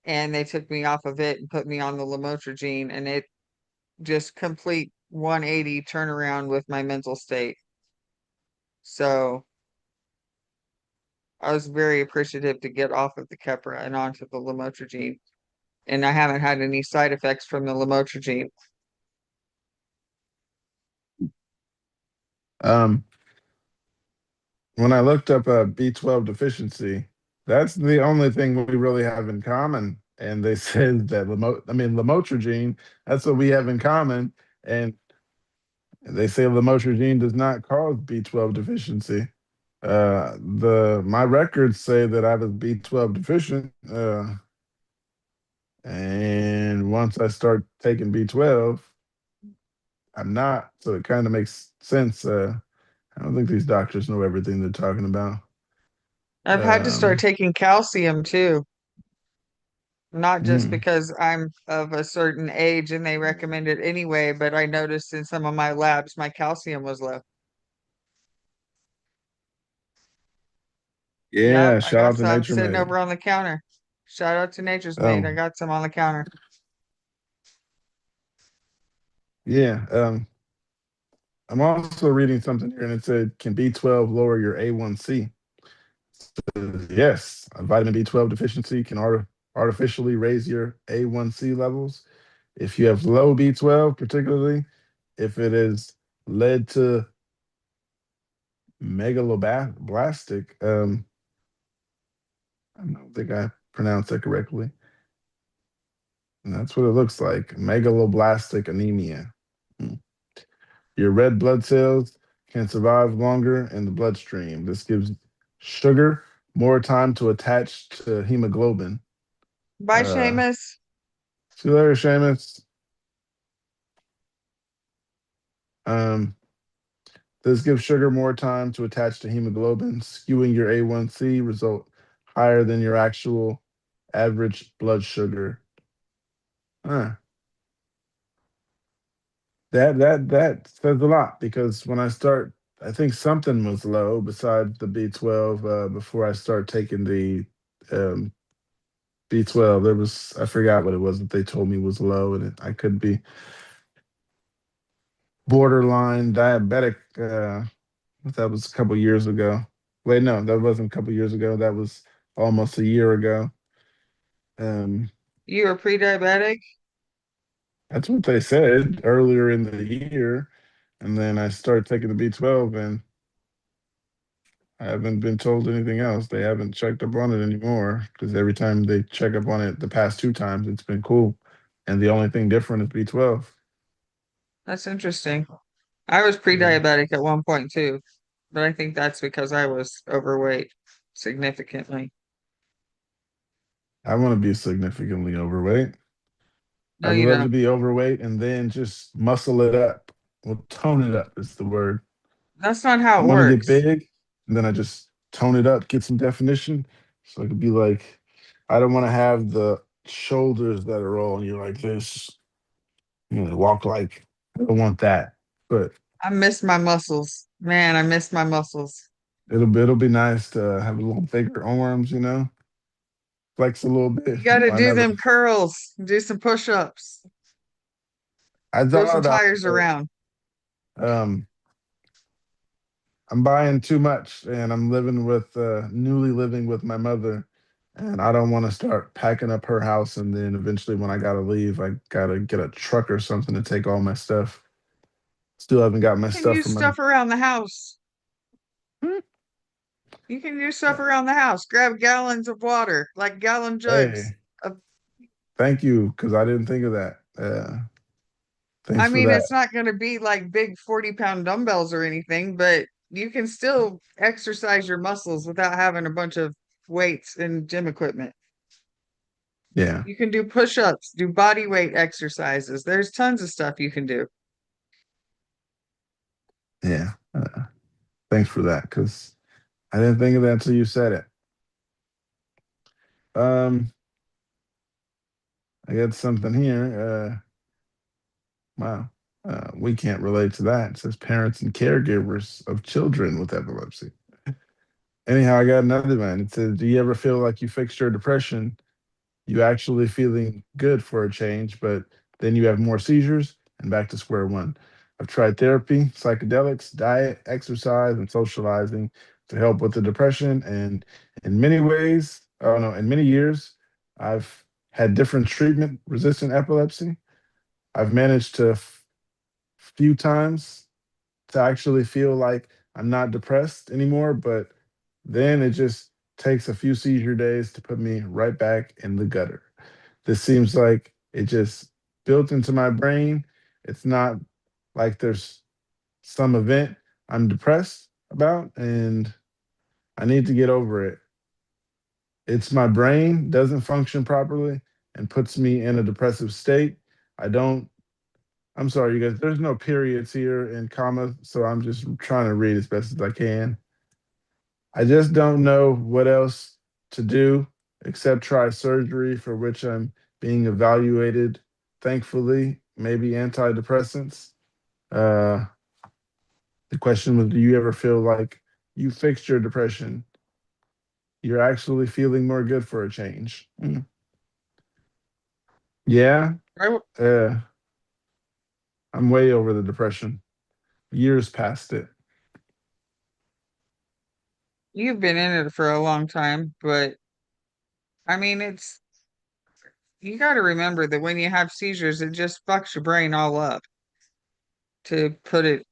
And they took me off of it and put me on the lamotrigine, and it just complete 180 turnaround with my mental state. So I was very appreciative to get off of the Keppra and onto the lamotrigine. And I haven't had any side effects from the lamotrigine. Um, when I looked up a B12 deficiency, that's the only thing we really have in common. And they said that lamotrigine, that's what we have in common. And they say lamotrigine does not cause B12 deficiency. The my records say that I was B12 deficient, and once I start taking B12, I'm not. So it kind of makes sense. I don't think these doctors know everything they're talking about. I've had to start Um, taking calcium too, not just mm, because I'm of a certain age and they recommend it anyway, but I noticed in some of my labs my calcium was low. Yep, yeah, I shout got out to some Nature sitting Made. over on the counter. Shout out to Nature's Made. I Um, got some on the counter. yeah, I'm also reading something here, and it said, "Can B12 lower your A1C?" Yes, a vitamin B12 deficiency can artificially raise your A1C levels. If you have low B12, particularly if it is led to megaloblastic, I don't think I pronounced that correctly. And that's what it looks like, megaloblastic anemia. Hmm. Your red blood cells can survive longer in the bloodstream. This gives sugar more time to attach to hemoglobin. Bye, Uh, Seamus. See you later, Seamus. Um, this gives sugar more time to attach to hemoglobin, skewing your A1C result higher than your actual average blood sugar. Huh. That says a lot because when I start, I think something was low besides the B12 before I start taking the um, B12. There was I forgot what it was that they told me was low, and I could be borderline diabetic. That was a couple years ago. Wait, no, that wasn't a couple years ago. That was almost a year ago. Um, You were pre-diabetic? that's what they said earlier in the year, and then I started taking the B12, and I haven't been told anything else. They haven't checked up on it anymore because every time they check up on it, the past two times, it's been cool, and the only thing different is B12. That's interesting. I was Yeah, pre-diabetic at one point too, but I think that's because I was overweight significantly. I want to be significantly overweight. No, I'd you love to don't. be overweight and then just muscle it up. Well, tone it up is the word. That's not how I it want to get works. big, and then I just tone it up, get some definition, so I could be like, I don't want to have the shoulders that are all you like this. Walk like I don't want that, but I miss my muscles. Man, I miss my muscles. it'll be nice to have a little bigger arms. Flex a little bit. You got to I do never. them curls, do some push-ups, I throw some thought about tires it. around. Um, I'm buying too much, and I'm newly living with my mother, and I don't want to start packing up her house, and then eventually, when I gotta leave, I gotta get a truck or something to take all my stuff. Still haven't got my You can stuff use from my. stuff around the house. Hmm, You can use stuff around the house. Grab gallons of water, like gallon jugs. Hey, Of, thank you, because I didn't think of that. I Thanks for mean, that. it's not going to be like big 40-pound dumbbells or anything, but you can still exercise your muscles without having a bunch of weights and gym equipment. Yeah, You can do push-ups, do body weight exercises. There's tons of stuff you can do. yeah. Thanks for that, because I didn't think of that until you said it. Um, I got something here. Wow. We can't relate to that. It says parents and caregivers of children with epilepsy. Anyhow, I got another one. It says, do you ever feel like you fixed your depression? You actually feeling good for a change, but then you have more seizures and back to square one. I've tried therapy, psychedelics, diet, exercise, and socializing to help with the depression. And in many ways, oh no, in many years, I've had different treatment resistant epilepsy. I've managed to few times to actually feel like I'm not depressed anymore, but then it just takes a few seizure days to put me right back in the gutter. This seems like it just built into my brain. It's not like there's some event I'm depressed about and I need to get over it. It's my brain doesn't function properly and puts me in a depressive state. I don't I'm sorry, you guys. There's no periods here and commas, so I'm just trying to read as best as I can. I just don't know what else to do except try surgery for which I'm being evaluated. Thankfully, maybe antidepressants. Uh, the question was, do you ever feel like you fixed your depression? You're actually feeling more good for a change. Yeah, I, uh, I'm way over the depression. Years past it. you've been in it for a long time, but I mean, you got to remember that when you have seizures, it just fucks your brain all up, to put it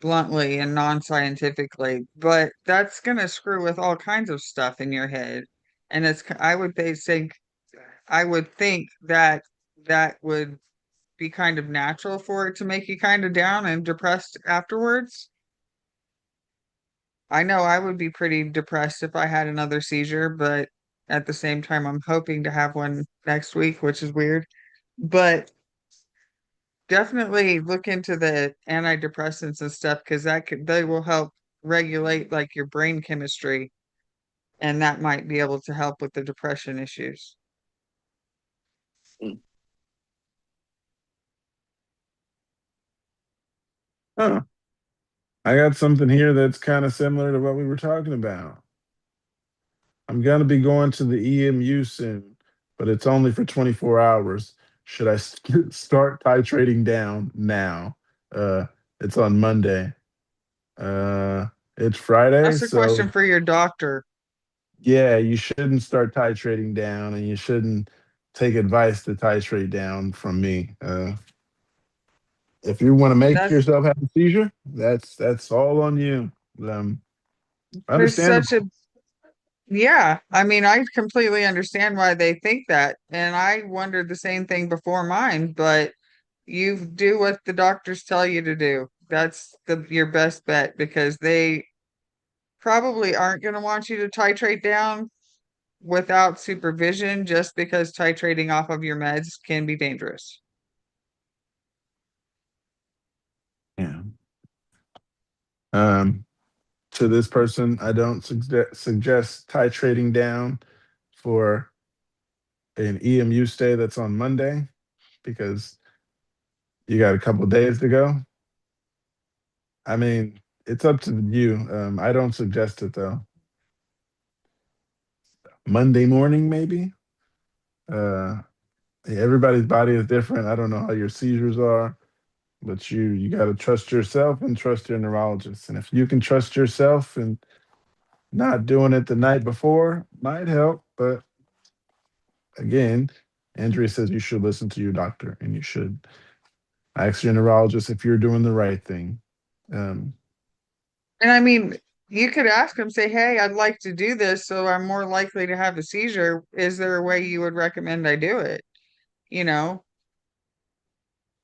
bluntly and non-scientifically. But that's going to screw with all kinds of stuff in your head. And I would think that that would be kind of natural for it to make you kind of down and depressed afterwards. I know I would be pretty depressed if I had another seizure, but at the same time, I'm hoping to have one next week, which is weird. But definitely look into the antidepressants and stuff because they will help regulate like your brain chemistry, and that might be able to help with the depression issues. Huh. I got something here that's kind of similar to what we were talking about. I'm going to be going to the EMU soon, but it's only for 24 hours. Should I start titrating down now? Uh, it's on Monday. It's Friday, That's a so question for your doctor. yeah, you shouldn't start titrating down, and you shouldn't take advice to titrate down from me. If you want to make That's yourself have a seizure, that's all on you. Um, there's such a Understandable. yeah. I mean, I completely understand why they think that, and I wondered the same thing before mine. But you do what the doctors tell you to do. That's your best bet because they probably aren't going to want you to titrate down without supervision, just because titrating off of your meds can be dangerous. Yeah. Um, to this person, I don't suggest titrating down for an EMU stay that's on Monday because you got a couple days to go. I mean, it's up to you. I don't suggest it though. Monday morning, maybe. Uh, Everybody's body is different. I don't know how your seizures are, but you got to trust yourself and trust your neurologist. And if you can trust yourself and not doing it the night before might help, but again, Andrea says you should listen to your doctor and you should ask your neurologist if you're doing the right thing. Um, And I mean, you could ask them, say, "Hey, I'd like to do this, so I'm more likely to have a seizure. Is there a way you would recommend I do it?" You know,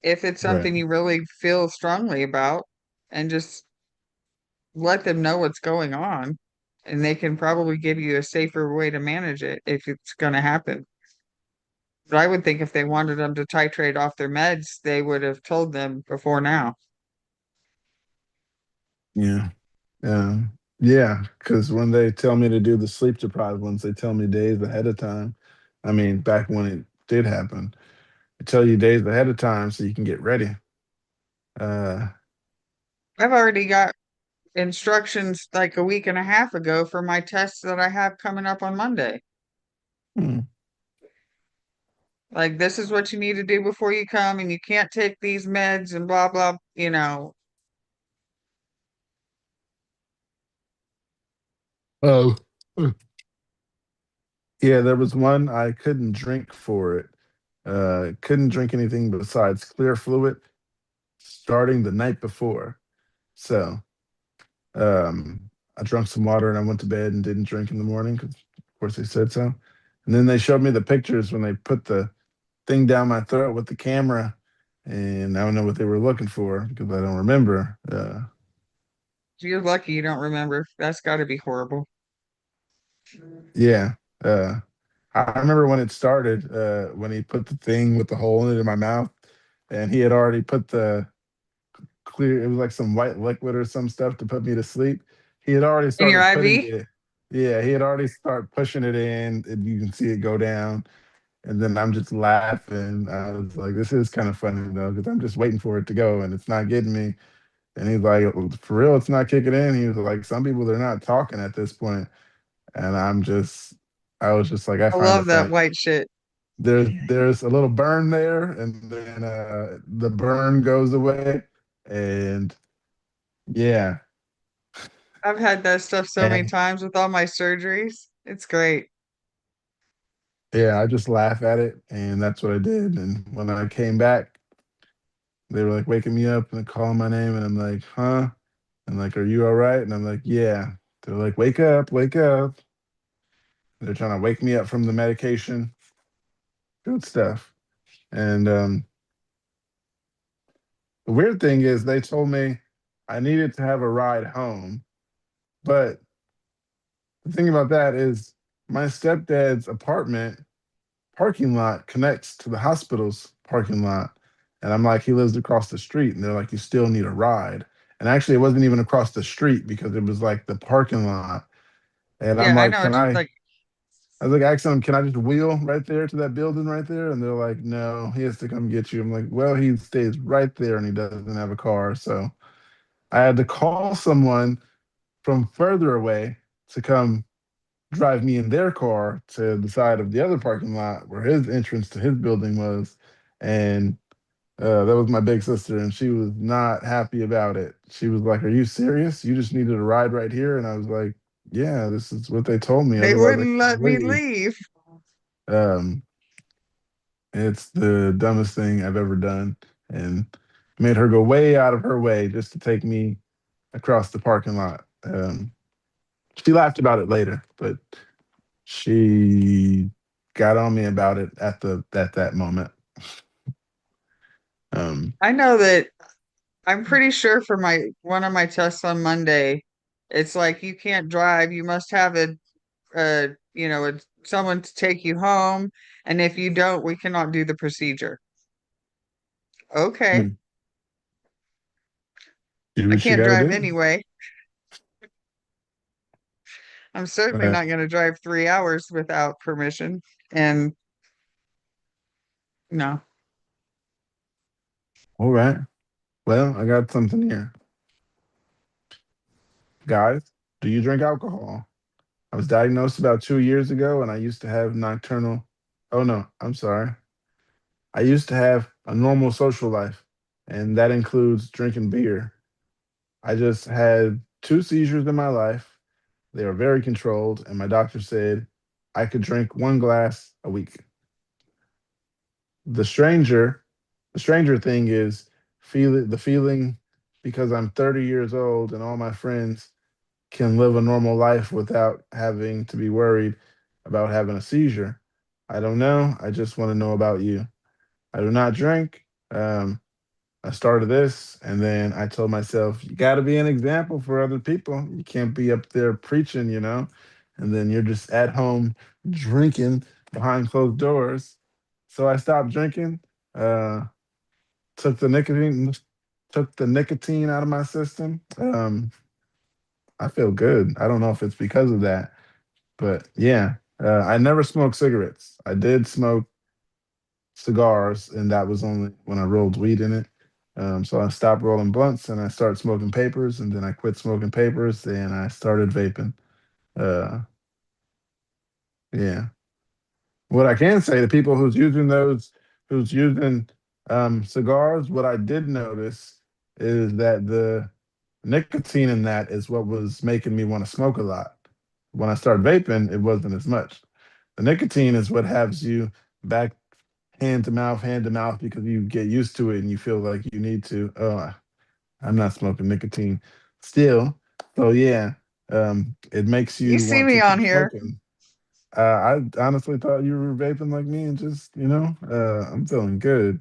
if it's right. something you really feel strongly about, and just let them know what's going on, and they can probably give you a safer way to manage it if it's going to happen. But I would think if they wanted them to titrate off their meds, they would have told them before now. Yeah. Yeah. Because when they tell me to do the sleep deprived ones, they tell me days ahead of time. I mean, back when it did happen, they tell you days ahead of time so you can get ready. Uh, I've already got instructions like a week and a half ago for my tests that I have coming up on Monday. hmm. Like, this is what you need to do before you come, and you can't take these meds and blah, blah, Oh. Yeah, there was one I couldn't drink for it. Couldn't drink anything besides clear fluid starting the night before. So I drank some water and I went to bed and didn't drink in the morning because, of course, they said so. And then they showed me the pictures when they put the thing down my throat with the camera, and I don't know what they were looking for because I don't remember. you're lucky you don't remember. That's got to be horrible. Yeah, uh, I remember when it started, when he put the thing with the hole in it in my mouth, and he had already put the clear, it was like some white liquid or some stuff to put me to sleep. He had already In your started putting IV? it, yeah, he had already started pushing it in, and you can see it go down. And then I'm just laughing. I was like, this is kind of funny though, because I'm just waiting for it to go and it's not getting me. And he's like, for real, it's not kicking in. He was like, some people, they're not talking at this point. And I was just like, I I find love it that funny. white shit. There's a little burn there, and then the burn goes away. And yeah, I've had that stuff so many and times with all my surgeries. It's great. yeah, I just laugh at it. And that's what I did. And when I came back, they were like waking me up and calling my name. And I'm like, huh? And like, are you all right? And I'm like, yeah. They're like, wake up, wake up. They're trying to wake me up from the medication. Good stuff. And the weird thing is, they told me I needed to have a ride home. But the thing about that is, my stepdad's apartment parking lot connects to the hospital's parking lot. And I'm like, he lives across the street. And they're like, you still need a ride. And actually, it wasn't even across the street because it was like the parking lot. And I'm Yeah, I like, know. It's like, I was like, asking them, can I just wheel right there to that building right there? And they're like, no, he has to come get you. I'm like, well, he stays right there and he doesn't have a car. So I had to call someone from further away to come drive me in their car to the side of the other parking lot where his entrance to his building was. And That was my big sister, and she was not happy about it. She was like, "Are you serious? You just needed a ride right here?" And I was like, "Yeah, this is what they told me. They Otherwise, I wouldn't can't let me leave." leave. Um, it's the dumbest thing I've ever done, and made her go way out of her way just to take me across the parking lot. She laughed about it later, but she got on me about it at that moment. Um, I know that I'm pretty sure for my one of my tests on Monday, it's like you can't drive. You must have someone to take you home, and if you don't, we cannot do the procedure. Okay, hmm, do I what you can't got to drive do. anyway. I'm certainly Uh, not going to drive 3 hours without permission. And no, all right. Well, I got something here. Guys, do you drink alcohol? I was diagnosed about 2 years ago and I used to have nocturnal. Oh, no, I'm sorry. I used to have a normal social life, and that includes drinking beer. I just had two seizures in my life. They were very controlled, and my doctor said I could drink one glass a week. The stranger, the stranger thing is the feeling because I'm 30 years old and all my friends can live a normal life without having to be worried about having a seizure. I don't know. I just want to know about you. I do not drink. I started this, and then I told myself, you got to be an example for other people. You can't be up there preaching, and then you're just at home drinking behind closed doors. So I stopped drinking. Uh, took the nicotine out of my system. I feel good. I don't know if it's because of that, but yeah, I never smoked cigarettes. I did smoke cigars, and that was only when I rolled weed in it. So I stopped rolling blunts and I started smoking papers, and then I quit smoking papers and I started vaping. Uh, yeah. What I can say to people who's using cigars, what I did notice is that the nicotine in that is what was making me want to smoke a lot. When I started vaping, it wasn't as much. The nicotine is what has you back hand to mouth because you get used to it and you feel like you need to. Oh, I'm not smoking nicotine still. So yeah, it makes you you see want to me on keep here. smoking. I honestly thought you were vaping like me, and just I'm feeling good.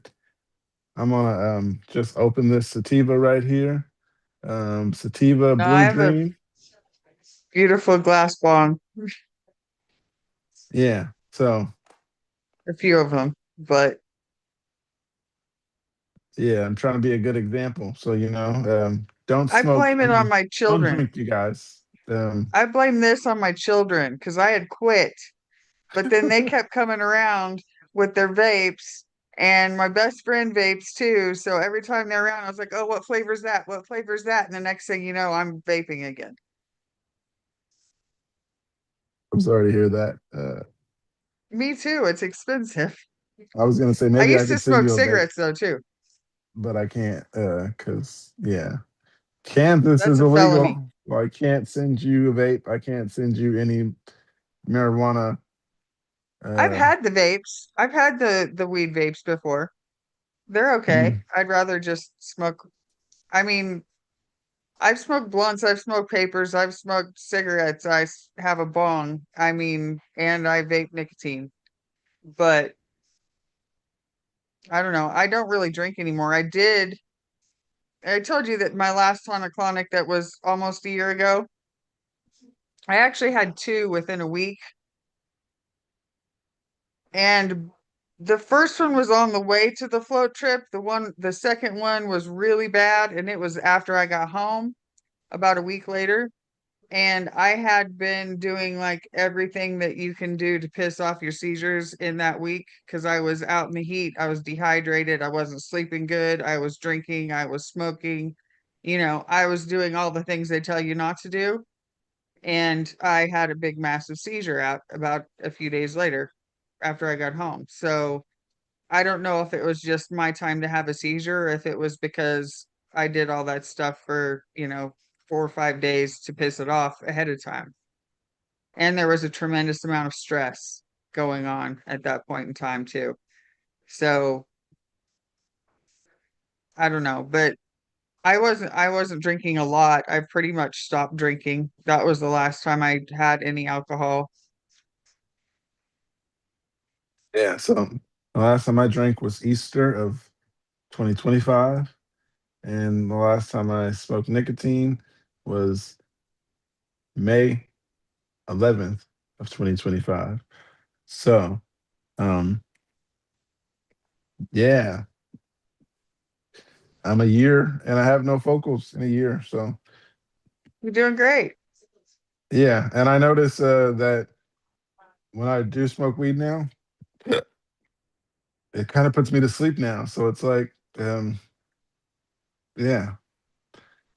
I'm gonna just open this sativa right here. Sativa No, I blue have a dream. beautiful glass bong, Yeah. So a few of them, but yeah, I'm trying to be a good example. So don't I smoke. blame I it on mean, my don't children. drink, you guys. I blame this on my children because I had quit, but then they kept coming around with their vapes, and my best friend vapes too. So every time they're around, I was like, "Oh, what flavor's that? What flavor's that?" And the next thing you know, I'm vaping again. I'm sorry to hear that. Me too. It's expensive. I was gonna say I maybe I used to could send smoke you a vape, cigarettes though too. but I can't because yeah, Kansas That's is a felony. illegal. Well, I can't send you a vape. I can't send you any marijuana. I've Uh, had the vapes. I've had the weed vapes before. They're okay. mm, I'd rather just smoke. I mean, I've smoked blunts, I've smoked papers, I've smoked cigarettes, have a bong. I mean, and I vape nicotine. But I don't know. I don't really drink anymore. I told you that my last tonic clonic that was almost a year ago, I actually had two within a week. And the first one was on the way to the float trip. The second one was really bad, and it was after I got home about a week later. And I had been doing like everything that you can do to piss off your seizures in that week because I was out in the heat. I was dehydrated. I wasn't sleeping good. I was drinking. I was smoking. I was doing all the things they tell you not to do. And I had a big, massive seizure out about a few days later after I got home. So I don't know if it was just my time to have a seizure, or if it was because I did all that stuff for, 4 or 5 days to piss it off ahead of time. And there was a tremendous amount of stress going on at that point in time too. So I don't know, but I wasn't drinking a lot. I pretty much stopped drinking. That was the last time I had any alcohol. Yeah. So the last time I drank was Easter of 2025, and the last time I smoked nicotine was May 11th of 2025. So, um, yeah, I'm a year and I have no focals in a year. So, You're doing great. yeah, and I notice that when I do smoke weed now, it kind of puts me to sleep now. So it's like, yeah.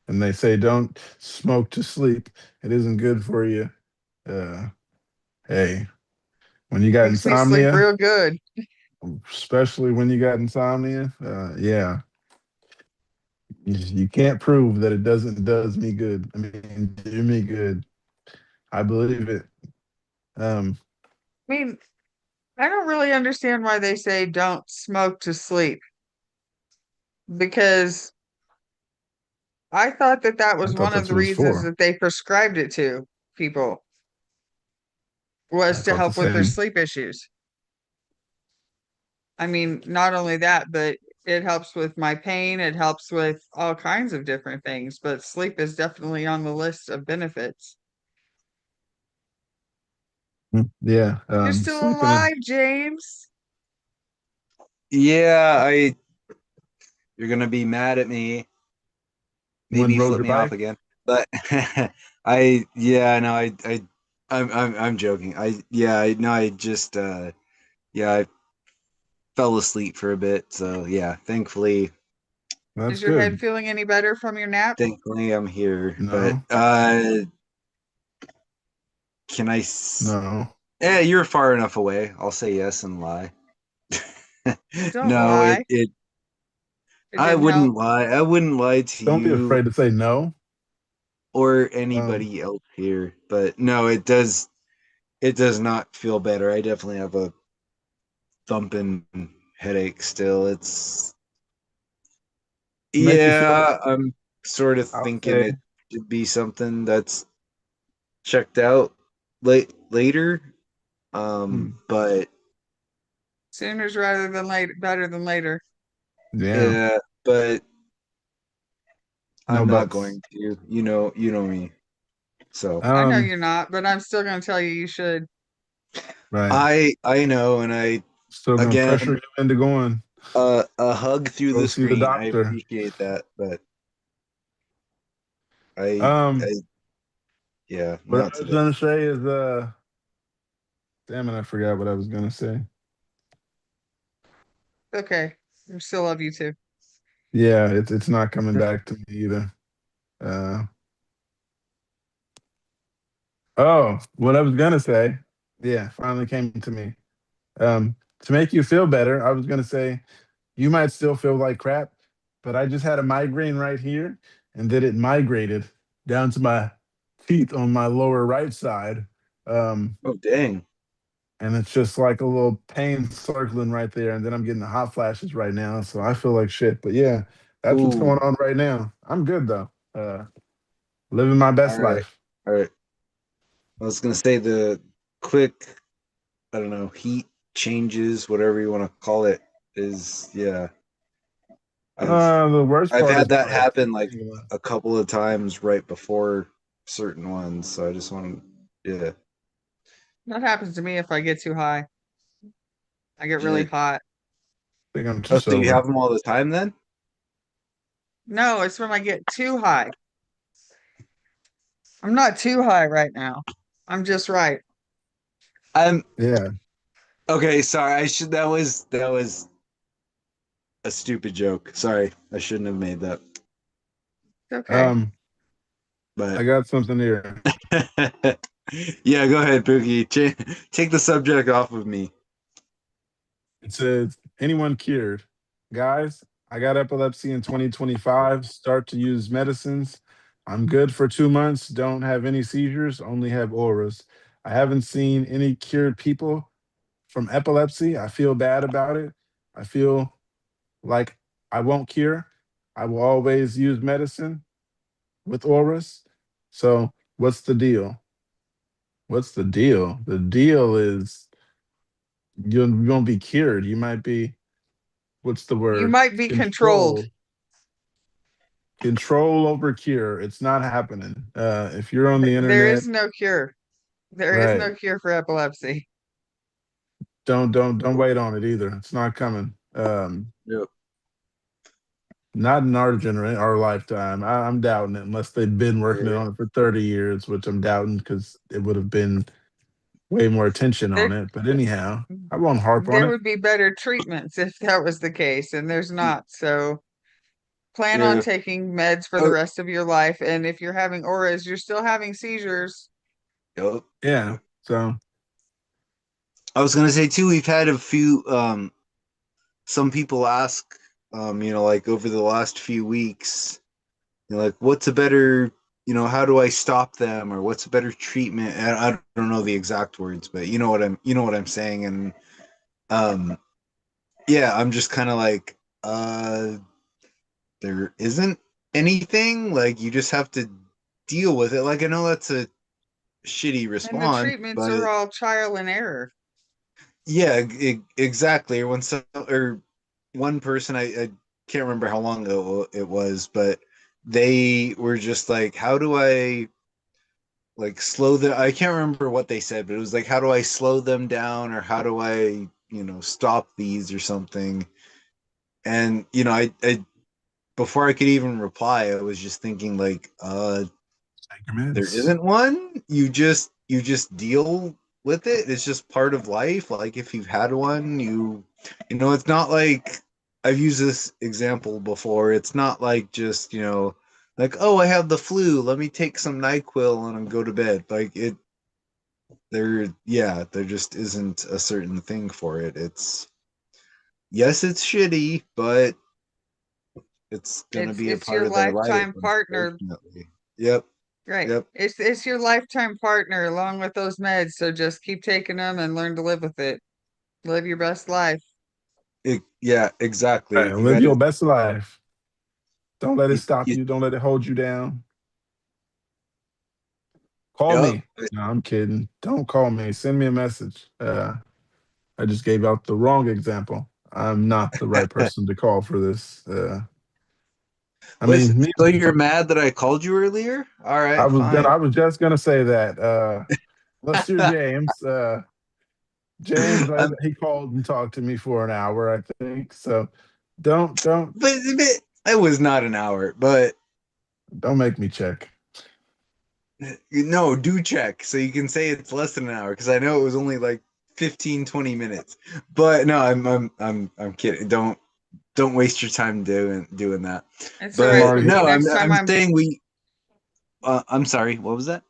And they say don't smoke to sleep. It isn't good for you. Uh, hey, when you got Makes me sleep insomnia, real good. especially when you got insomnia, yeah, you can't prove that it does me good. I mean, do me good. I believe it. Um, I mean, I don't really understand why they say don't smoke to sleep, because I thought that that I was thought one of that's the what it's reasons for. that they prescribed it to people, I was to thought the help with their same. sleep issues. I mean, not only that, but it helps with my pain, it helps with all kinds of different things, but sleep is definitely on the list of benefits. Yeah, You're still sleeping is alive, James. Yeah, you're gonna be mad at me. when Maybe rode flip your me off bike. again. But yeah, no, I'm joking. No, I just yeah, I fell asleep for a bit. So yeah, That's Is your head good. feeling any better from your nap? thankfully I'm here. But No, can I no. yeah, you're far enough away. I'll say yes and lie. Don't No, lie. it It I didn't help. wouldn't lie. I wouldn't lie to Don't be you afraid to say no. or Um, anybody else here. But no, it does not feel better. I definitely have a thumping headache still. It's to make you feel better, yeah, I'm sort of I'll thinking say, it should be something that's checked out later. hmm, But Sooner's rather than late, better than later. yeah, yeah, but no I'm not buts. going to. You know me. So I know Um, you're not, but I'm still going to tell you you should. right. I know, and I Still gonna pressure again you into going. a hug through Go the see the screen. I doctor. appreciate that, but Um, I yeah, what not I was today. gonna say is, damn it, I forgot what I was gonna say. Okay. I still love you too. Yeah, it's not coming back to me either. Uh, oh, what I was gonna say, yeah, finally came to me. To make you feel better, I was gonna say you might still feel like crap, but I just had a migraine right here, and then it migrated down to my teeth on my lower right side. Um, Oh dang. and it's just like a little pain circling right there, and then I'm getting the hot flashes right now, so I feel like shit. But yeah, that's what's Ooh. going on right now. I'm good though. Living my All best right. life. All right. I was gonna say the quick, I don't know, heat changes, whatever you want to call it, is yeah. I've The worst I've part is had that when it happen takes like me a while. a couple of times right before certain ones. So I just want to yeah. That happens to me if I get too high. I get really Yeah. hot. I think I'm too Oh, so you sober. have them all the time then? No, it's when I get too high. I'm not too high right now. I'm just right. I'm Yeah. okay, sorry. That was a stupid joke. Sorry. I shouldn't have made that. It's okay. Um, But I got something here. yeah, go ahead, Pookie. Take the subject off of me. It says anyone cured. Guys, I got epilepsy in 2025. Start to use medicines. I'm good for 2 months. Don't have any seizures, only have auras. I haven't seen any cured people from epilepsy. I feel bad about it. I feel like I won't cure. I will always use medicine with auras. So, what's the deal? What's the deal? The deal is you won't be cured. You might be, what's the You word? might be controlled. Control. Control over cure. It's not happening. If you're on the There internet, is no cure. There is right? no cure for epilepsy. Don't wait on it either. It's not coming. Yep. Not in our generation, our lifetime. I'm doubting it unless they've been working Yeah. on it for 30 years, which I'm doubting because it would have been way more attention There, on it. But anyhow, I won't harp on there it. would be better treatments if that was the case, and there's not. So plan on Yeah. taking meds for the Oh, rest of your life. And if you're having auras, you're still having seizures. yep. Yeah. So I was gonna say too, we've had a few some people ask like over the last few weeks, like what's a better, how do I stop them, or what's a better treatment? I don't know the exact words, but you know what I'm saying. And um yeah, I'm just kind of like there isn't anything. Like, you just have to deal with it. Like, I know that's a shitty And the response, treatments are but all trial and error. yeah, exactly. Or or one person, I can't remember how long ago it was, but they were just like, how do I like slow the I can't remember what they said, but it was like, how do I slow them down, or how do I, stop these or something? And I before I could even reply, I was just thinking like, take your there meds. isn't one. You just deal with it. It's just part of life. Like, if you've had one, it's not like, I've used this example before. It's not like just, like, oh, I have the flu, let me take some NyQuil and go to bed. Like, there just isn't a certain thing for it. Yes, it's shitty, but it's gonna be a It's your part of their life, lifetime partner, unfortunately. Yep. right? Yep. It's your lifetime partner along with those meds. So just keep taking them and learn to live with it. Live your best life. Yeah, exactly. Right, You live got your to. best life. Don't let it You, stop you, you. Don't let it hold you down. Call yep. me. No, I'm kidding. Don't call me. Send me a message. I just gave out the wrong example. I'm not the right person to call for this. I Listen, mean, me. so you're mad that I called you earlier? All right, fine. I was just gonna say that. Let's hear James. James, I'm, he called and talked to me for an hour, I think. So don't but it was not an hour, but don't make me check. no, do check so you can say it's less than an hour, because I know it was only like 15-20 minutes. But no, I'm kidding. Don't waste your time doing that. It's all I'm right, But already Pookie. no, Next time I'm saying we. I'm sorry. What was that?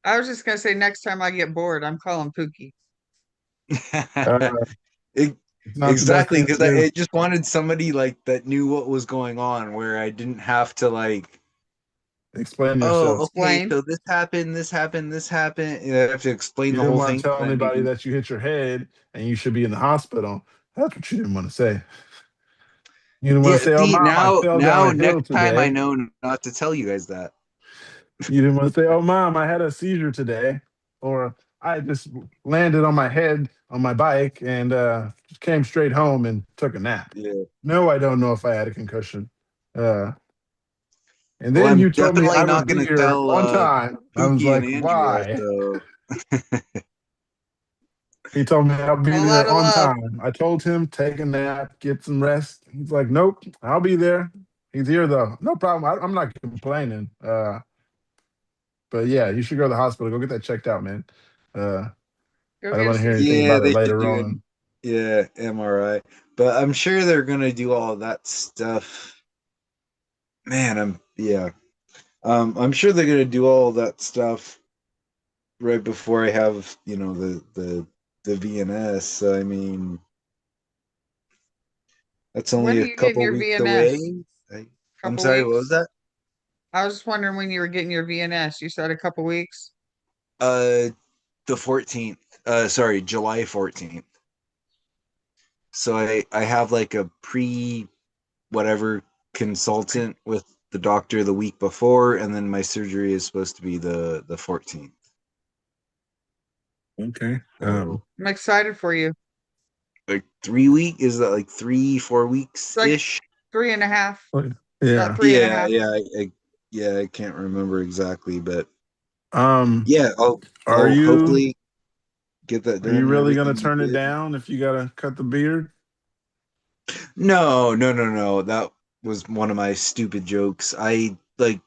I was just gonna say next time I get bored, I'm calling Pookie. uh, It- it's not the best exactly, thing to because do. I just wanted somebody like that knew what was going on, where I didn't have to like, Explain oh, yourself. okay, Explain. so this happened, this happened, this happened. I have to explain You the didn't whole want thing to to tell them anybody because that you hit your head and you should be in the hospital. That's what you didn't want to say. You didn't want yeah. to say, "Oh, See, mom, I fell down now a hill next time I today." know not to tell you guys that. You didn't want to say, "Oh, mom, I had a seizure today," or "I just landed on my head on my bike and just came straight home and took a nap." Yeah. No, I don't know if I had a concussion. Uh, and Well, then I'm you told me definitely I not would be going to here tell on time. I was Pookie and like, Andrea. "Why?" So He told me I'll be All there out of on love. time. I told him take a nap, get some rest. He's like, "Nope, I'll be there." He's here though. No problem. I'm not complaining. But yeah, you should go to the hospital. Go get that checked out, man. Uh, Go I don't get a want to hear CT. anything yeah, about it they should later do on. MRI, but I'm sure they're going to do all of that stuff. Man, I'm sure they're going to do all of that stuff right before I have, the VNS. So, I mean, That's When only are a you getting couple your weeks VNS? away. I'm Couple sorry, what was weeks? that? I was just wondering when you were getting your VNS. You said a couple weeks. Uh, the 14th. Sorry, July 14th. So I have like a pre whatever consultant with the doctor the week before, and then my surgery is supposed to be the 14th. Okay. So I'm excited for you. like 3 week is that like 3-4 weeks It's like ish? 3.5. Yeah. About three and a Yeah, half. yeah, I can't remember exactly, but Um, yeah, are I'll you hopefully get that are done you and really gonna everything turn it good. down if you gotta cut the beard? No. That was one of my stupid jokes. I like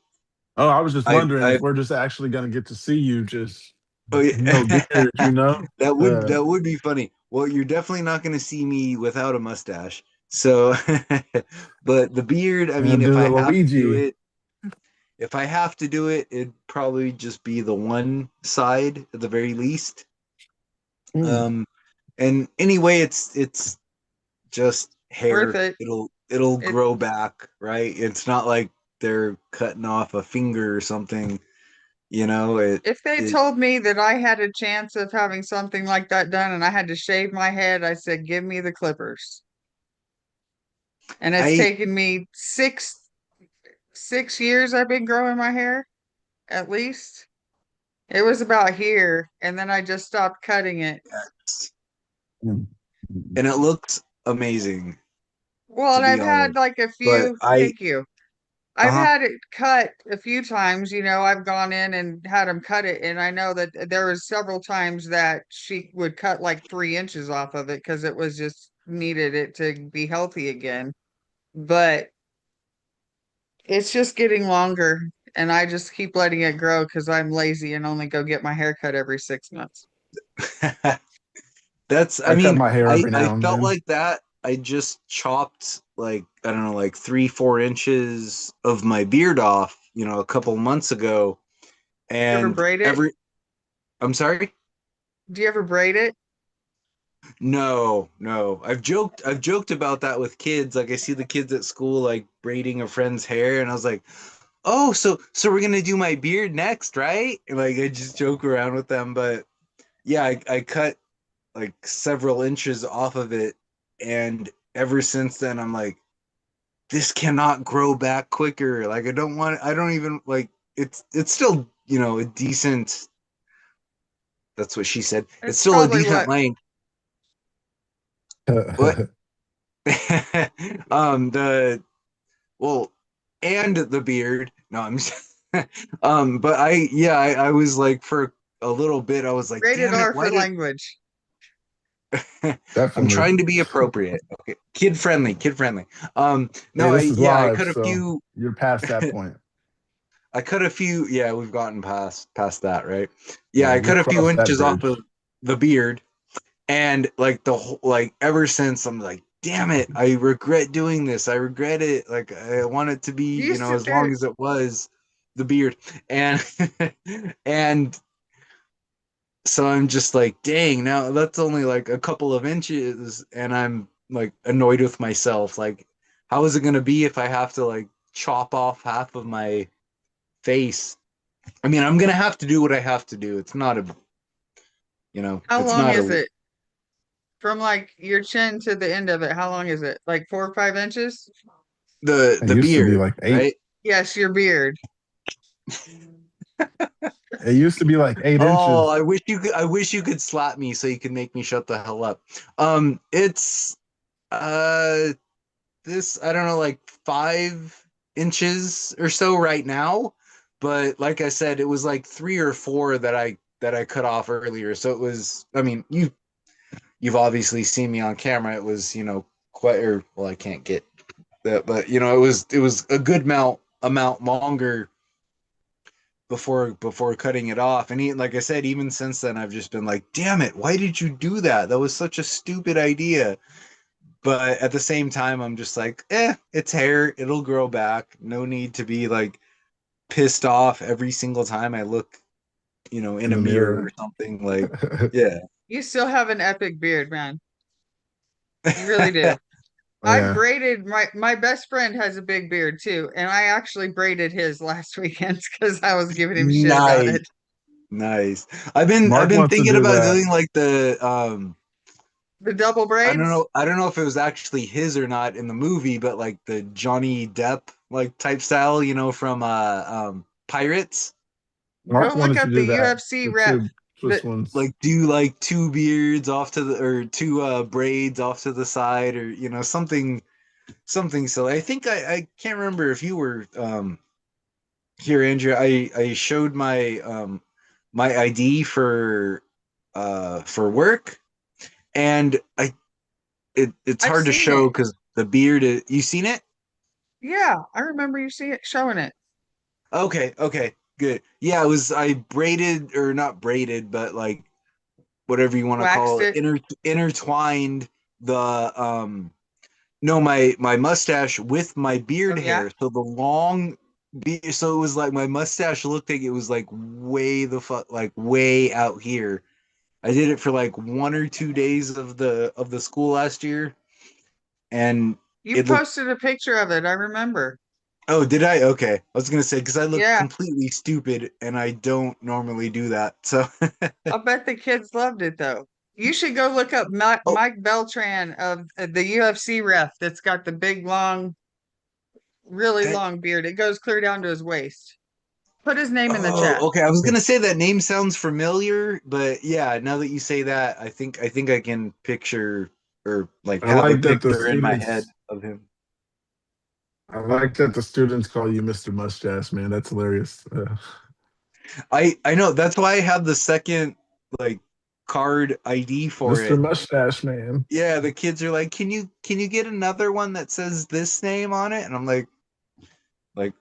Oh, I was just wondering I if we're just actually gonna get to see you just oh no yeah. beard, you know? That would be funny. Well, you're definitely not going to see me without a mustache. So, but the beard, I mean, And if do I the have to do Luigi. it, if I have to do it, it'd probably just be the one side at the very least. Mm. Um, and anyway, it's just Worth hair. it. It'll It grow back, right? It's not like they're cutting off a finger or something. You know, if they it told me that I had a chance of having something like that done and I had to shave my head, I said, give me the clippers. And it's I taken me six years I've been growing my hair, at least. It was about here, and then I just stopped cutting it. Mm. and it looks amazing, Well, to and be I've had honest. like a But few, thank you. I've uh-huh. had it cut a few times, I've gone in and had them cut it, and I know that there was several times that she would cut like 3 inches off of it because it was just needed it to be healthy again. But it's just getting longer, and I just keep letting it grow because I'm lazy and only go get my hair cut every 6 months. I I cut mean, my hair every I now and felt then. like that. I just chopped like, I don't know, like 3-4 inches of my beard off, a couple months ago. You ever And braid it? I'm sorry? Do you ever braid it? No. I've joked about that with kids. Like I see the kids at school like braiding a friend's hair, and I was like, oh, so we're gonna do my beard next, right? And, like I just joke around with them, but yeah, I cut like several inches off of it, and ever since then I'm like, this cannot grow back quicker. Like I don't even like it's still, a decent, that's what she said, it's It's still a probably decent what length. What? The well, and the beard. No, I'm just, but I was like, for a little bit I was like, rated damn it, R why for did language. I'm Definitely. trying to be appropriate. Okay. Kid friendly. Hey, No, this is I live, cut a so few you're past that point. yeah, we've gotten past that, right? Yeah, Yeah, I we'll cut a few cross that inches off of bridge. the beard, and like the whole, like ever since I'm like, damn it, I regret doing this. I regret it. Like I want it to be, You sit as long there. as it was the beard. And and so I'm just like, dang, now that's only like a couple of inches, and I'm like annoyed with myself. Like, how is it gonna be if I have to like chop off half of my face? I mean, I'm gonna have to do what I have to do. It's not a, How it's long not is a it? From like your chin to the end of it, how long is it? Like 4 or 5 inches? It the used to be beard, like 8. right? Yes, your beard. It used to be like 8 Oh, inches. I wish you could slap me so you could make me shut the hell up. It's uh this, I don't know, like 5 inches or so right now, but like I said, it was like 3 or 4 that I cut off earlier. So it was, I mean, you've obviously seen me on camera. It was, quite, or well, I can't get that, but it was a good amount longer before cutting it off. And like I said, even since then I've just been like, damn it, why did you do that? That was such a stupid idea. But at the same time I'm just like, it's hair, it'll grow back. No need to be like pissed off every single time I look, in In a the mirror or mirror. something. Like, yeah. You still have an epic beard, man. You really do. I Yeah. braided my best friend has a big beard too, and I actually braided his last weekend because I was giving him shit about Nice, it. nice. I've Mark been wants to thinking do about that. doing like the The double braids. I don't know if it was actually his or not in the movie, but like the Johnny Depp like type style, you know, from Pirates. Go Mark look wanted to up the do that. UFC The rep. two The Swiss ones. Like do like two beards off to the or two braids off to the side, or you know, something silly. I think I can't remember if you were here, Andrew. I showed my ID for work, and it's I've hard to seen show it. because the beard is, you seen it? Yeah, I remember you see it showing it. Okay, okay, good. Yeah, it was I braided or not braided, but like whatever you want to Waxed call it, it. intertwined the no, my mustache with my Oh beard yeah. hair. So the long so it was like my mustache looked like it was like way the fuck like way out here. I did it for like 1 or 2 days of the school last year, and You it looked. posted a picture of it, I remember. Oh, did I? Okay, I was gonna say because I look Yeah. completely stupid, and I don't normally do that. So, I'll bet the kids loved it though. You should go look up oh, Mike Beltran of the UFC ref that's got the big long, really that. long beard. It goes clear down to his waist. Put his name in the chat. Oh, okay. I was gonna say that name sounds familiar, but yeah, now that you say that, I think I can picture or like I have a like that the picture in my head students. of him. I like that the students call you Mr. Mustache, man. That's hilarious. I know that's why I have the second like card ID for Mr. it. Mustache, man. Yeah, the kids are like, can you get another one that says this name on it? And I'm like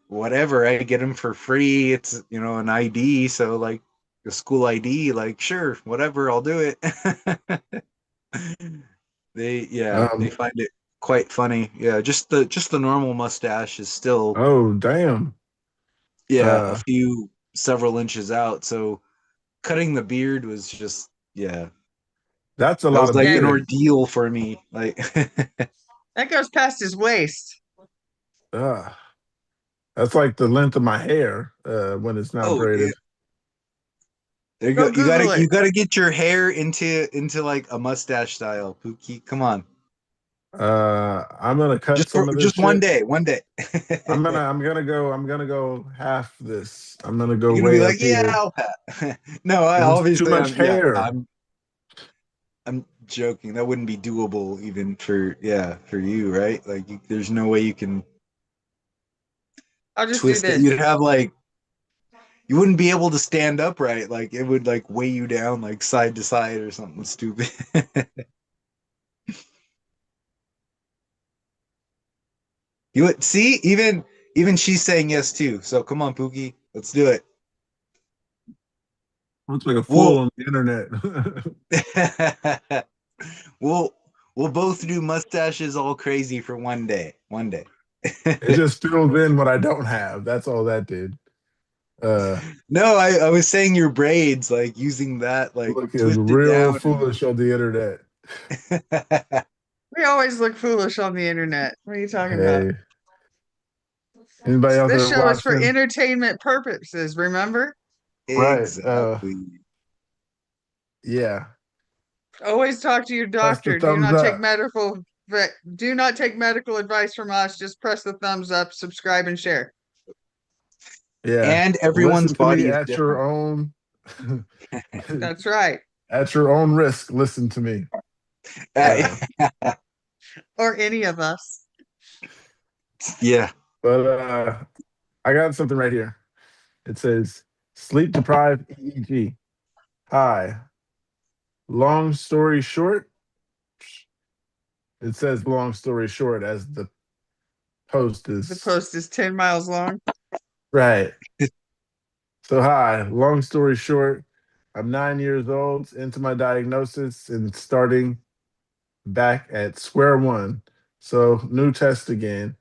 whatever. I get them for free. It's you know an ID, so like a school ID. Like sure, whatever, I'll do it. They Um. find it quite funny. Yeah, just the normal mustache is still Oh, damn. yeah a Uh. few several inches out. So cutting the beard was just yeah That's a that lot was of like Yeah, an beard. ordeal for me. Like that goes past his waist. Uh. That's like the length of my hair when it's not oh yeah, braided. there you Go go. Google You it. gotta get your hair into like a mustache style, Pookie. Come on, I'm gonna cut some of this just one shit. day, one day. I'm gonna go half this. I'm gonna go You're gonna be way like, up yeah, here. I'll pat. No, I 'Cause it's too obviously much hair. I'm joking. That wouldn't be doable even for yeah for you, right? Like there's no way you can I'll just do twist it. this. You'd have like you wouldn't be able to stand upright. Like it would like weigh you down like side to side or something stupid. You would see even she's saying yes too. So come on, Pookie, let's do it. Looks like a fool We'll on the internet. we'll we'll both do mustaches all crazy for one day. One day. It just fills in what I don't have. That's all that did. Uh, No, I was saying your braids, like using that, like Looking twist it real down foolish on the internet. and We always look foolish on the internet. What are you talking about? Hey, anybody out This there show is for watching? entertainment purposes, remember? Right. exactly. Yeah. Always talk to your Press the doctor. thumbs up. Do not take medical advice from us. Just press the thumbs up, subscribe, and share. Yeah. And everyone's Listen to body me is at your different. own That's right. at your own risk. Listen to me. Uh, Or any of us. yeah. But I got something right here. It says sleep deprived EEG. Hi. Long story short, it says long story short as the post The is post is 10 miles long. right. So hi, long story short, I'm 9 years old, into my diagnosis and starting back at square one. So new test again.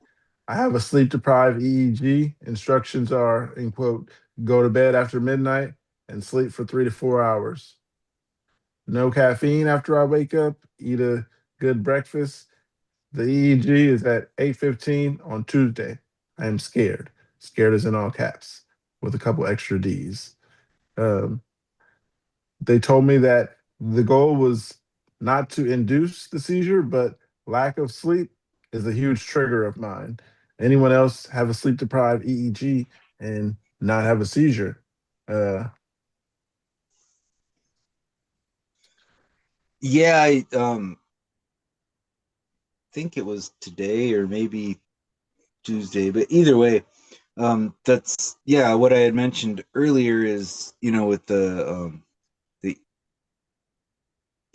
I have a sleep deprived EEG. Instructions are in quote, go to bed after midnight and sleep for 3 to 4 hours. No caffeine after I wake up, eat a good breakfast, The EEG is at 8:15 on Tuesday. I am scared. Scared is in all caps with a couple extra D's. Um, they told me that the goal was not to induce the seizure, but lack of sleep is a huge trigger of mine. Anyone else have a sleep deprived EEG and not have a seizure? Uh, Yeah, I think it was today or maybe Tuesday, but either way, that's yeah. What I had mentioned earlier is with the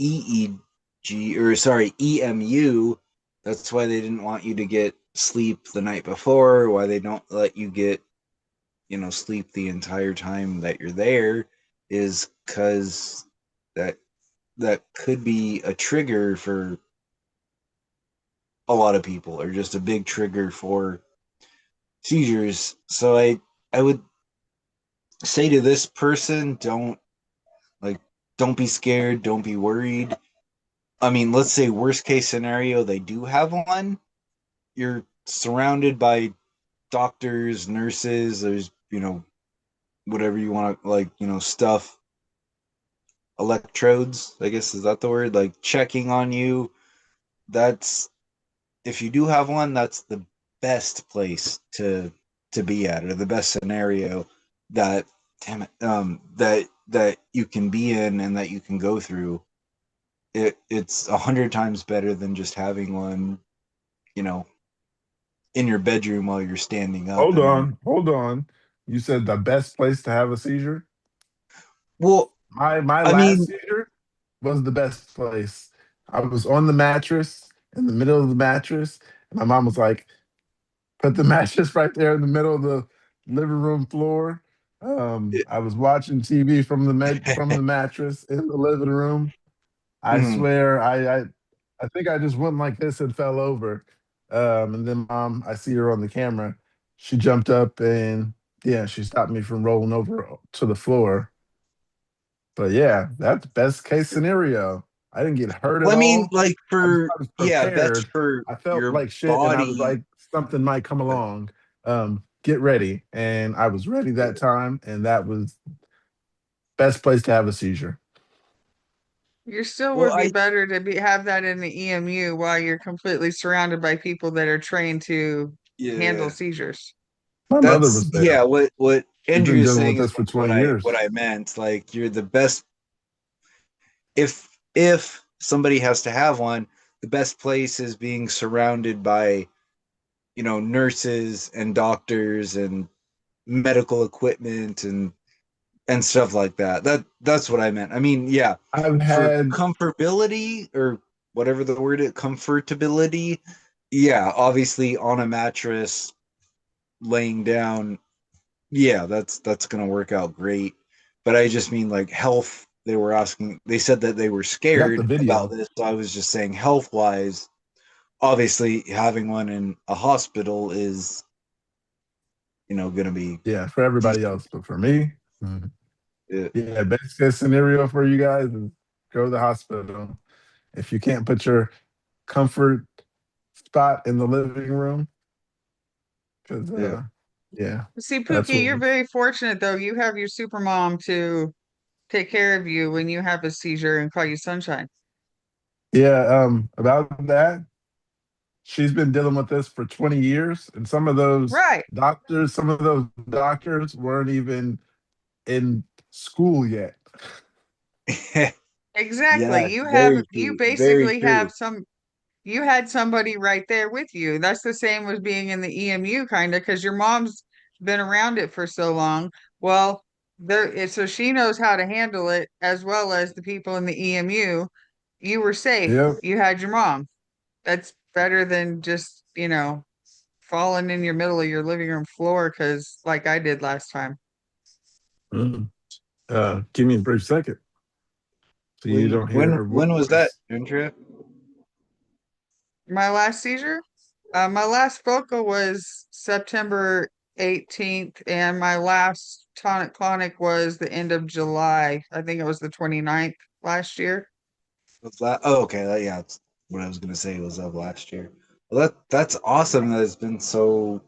EEG or sorry EMU. That's why they didn't want you to get sleep the night before. Why they don't let you get sleep the entire time that you're there is because that that could be a trigger for a lot of people, or just a big trigger for seizures. So I would say to this person, like don't be scared, don't be worried. I mean, let's say worst case scenario they do have one. You're surrounded by doctors, nurses, there's whatever you want to like, stuff, electrodes, I guess, is that the word, like checking on you. That's If you do have one, that's the best place to be at, or the best scenario that damn it that you can be in and that you can go through. It's 100 times better than just having one, you know, in your bedroom while you're standing up. hold And then, on, hold on. You said the best place to have a seizure? well, My I last mean, seizure was the best place. I was on the mattress in the middle of the mattress, and my mom was like, "Put the mattress right there in the middle of the living room floor." it, I was watching TV from the mattress in the living room. I mhm, swear, I think I just went like this and fell over. And then mom, I see her on the camera. She jumped up and yeah, she stopped me from rolling over to the floor. But yeah, that's best case scenario. I didn't get hurt at well, I mean, all. like I was yeah, best prepared. for I felt your like shit, and I was body. like, something might come along. Get ready, and I was ready that time, and that was best place to have a seizure. You still Well, would be I better to have that in the EMU while you're completely surrounded by people that are trained to handle yeah. seizures. My mother That's was yeah. there. What She's Andrew been is dealing saying with is this for what 20 I years. meant. Like you're the best if somebody has to have one. The best place is being surrounded by nurses and doctors and medical equipment and stuff like that. That's what I meant. I mean, yeah, I've for had comfortability or whatever the word is, comfortability. Yeah, obviously on a mattress, laying down, yeah, that's gonna work out great. But I just mean like health. They said that they were I got the scared about video. this. So I was just saying health wise, obviously having one in a hospital is, gonna be Yeah, for everybody decent. else, but for me, mhm. Yeah. Yeah, best case scenario for you guys is go to the hospital. If you can't put your comfort spot in the living room, because Yeah. yeah, See, that's Pookie, what. you're very fortunate though. You have your super mom to take care of you when you have a seizure and call you sunshine. Yeah, about that, she's been dealing with this for 20 years, and Right. some of those doctors weren't even in school yet. Exactly. Yeah, very You true. Very basically true. have you had somebody right there with you. That's the same as being in the EMU kind of because your mom's been around it for so long. Well, so she knows how to handle it as well as the people in the EMU. You were safe. Yep. You had your mom. That's better than just, falling in your middle of your living room floor because like I did last time. Mm. Give me a brief second so you When don't hear when her when was that, voice. Andrea? My last seizure? My last focal was September 18th, and my last tonic clonic was the end of July. I think it was the 29th last year. Oh, okay. Yeah, that's what I was gonna say was of last year. Well, that's awesome that it's been so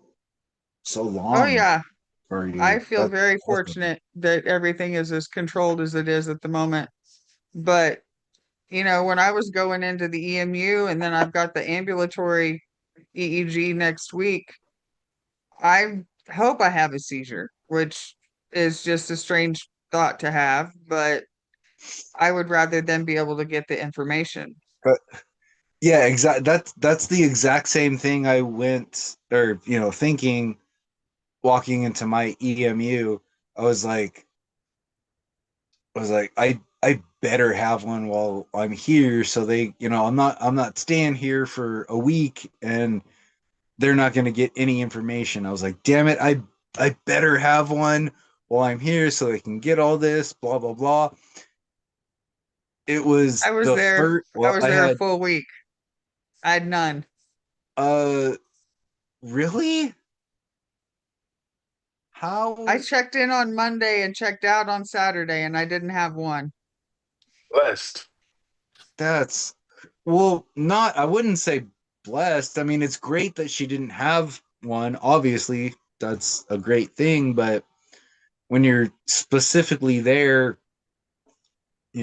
Oh long yeah, for I you. feel That's very awesome. fortunate that everything is as controlled as it is at the moment. But, when I was going into the EMU and then I've got the ambulatory EEG next week, I hope I have a seizure, which is just a strange thought to have, but I would rather than be able to get the information. But yeah, exactly. That's the exact same thing I went or thinking walking into my EMU. I was like, I better have one while I'm here, so they, I'm not staying here for a week and they're not going to get any information. I was like, damn it, I better have one while I'm here so they can get all this, blah blah blah. It was I was the there first. I Well, was I there a had full week. I had none. uh really I how checked in on Monday and checked out on Saturday and I didn't have one. Blessed. that's well not I wouldn't say blessed. I mean, it's great that she didn't have one. Obviously, that's a great thing, but when you're specifically there,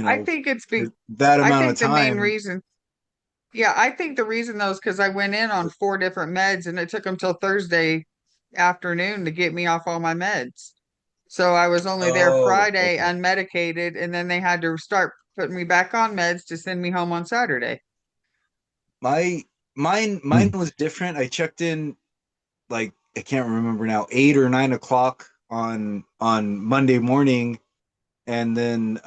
I think it's for that I amount of think the main time. reason, yeah, I think the reason though is because I went in on 4 different meds and it took them till Thursday afternoon to get me off all my meds. So I was only there Oh, Friday okay. unmedicated, and then they had to start putting me back on meds to send me home on Saturday. My mine Hmm. was different. I checked in like I can't remember now, 8 or 9 o'clock on Monday morning, and then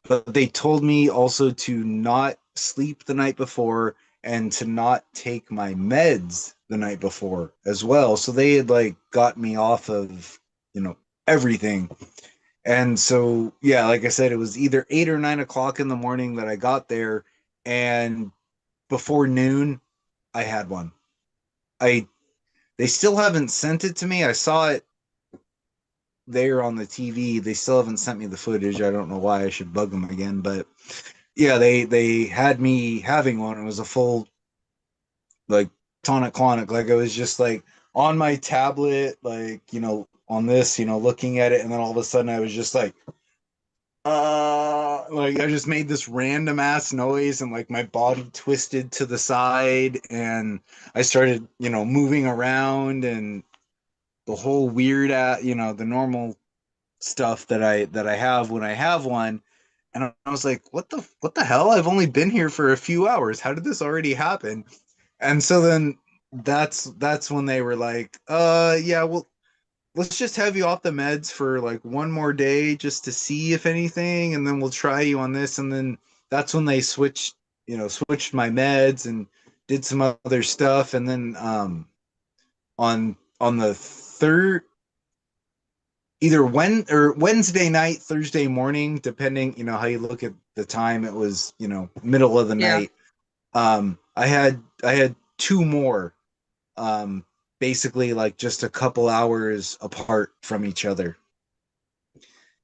but they told me also to not sleep the night before and to not take my meds the night before as well. So they had like got me off of everything. And so yeah, like I said, it was either 8 or 9 o'clock in the morning that I got there, and before noon I had one. I They still haven't sent it to me. I saw it there on the TV. They still haven't sent me the footage. I don't know why. I should bug them again, but yeah, they had me having one. It was a full like tonic clonic. Like I was just like on my tablet, like on this, looking at it, and then all of a sudden I was just like I just made this random ass noise, and like my body twisted to the side, and I started moving around, and the whole weird the normal stuff that I have when I have one. And I was like, what the hell? I've only been here for a few hours. How did this already happen? And so then that's when they were like, yeah, well, let's just have you off the meds for like one more day just to see if anything, and then we'll try you on this. And then that's when they switched my meds and did some other stuff. And then on the third, either Wednesday night, Thursday morning, depending, how you look at the time, it was, middle of the Yeah. night. I had two more, um, basically like just a couple hours apart from each other.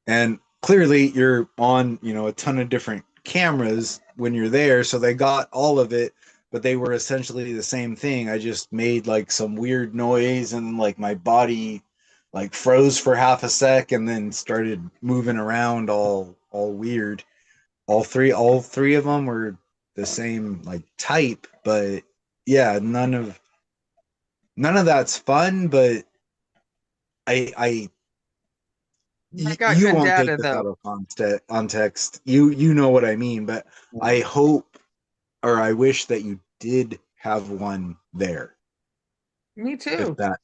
And clearly you're on, a ton of different cameras when you're there. So they got all of it, but they were essentially the same thing. I just made like some weird noise and like my body like froze for half a sec and then started moving around all weird. All three of them were the same like type, but yeah, none of that's fun, but I I got you good won't take data this though. out of context. You know what I mean, but I hope or I wish that you did have one there. Me If too. that,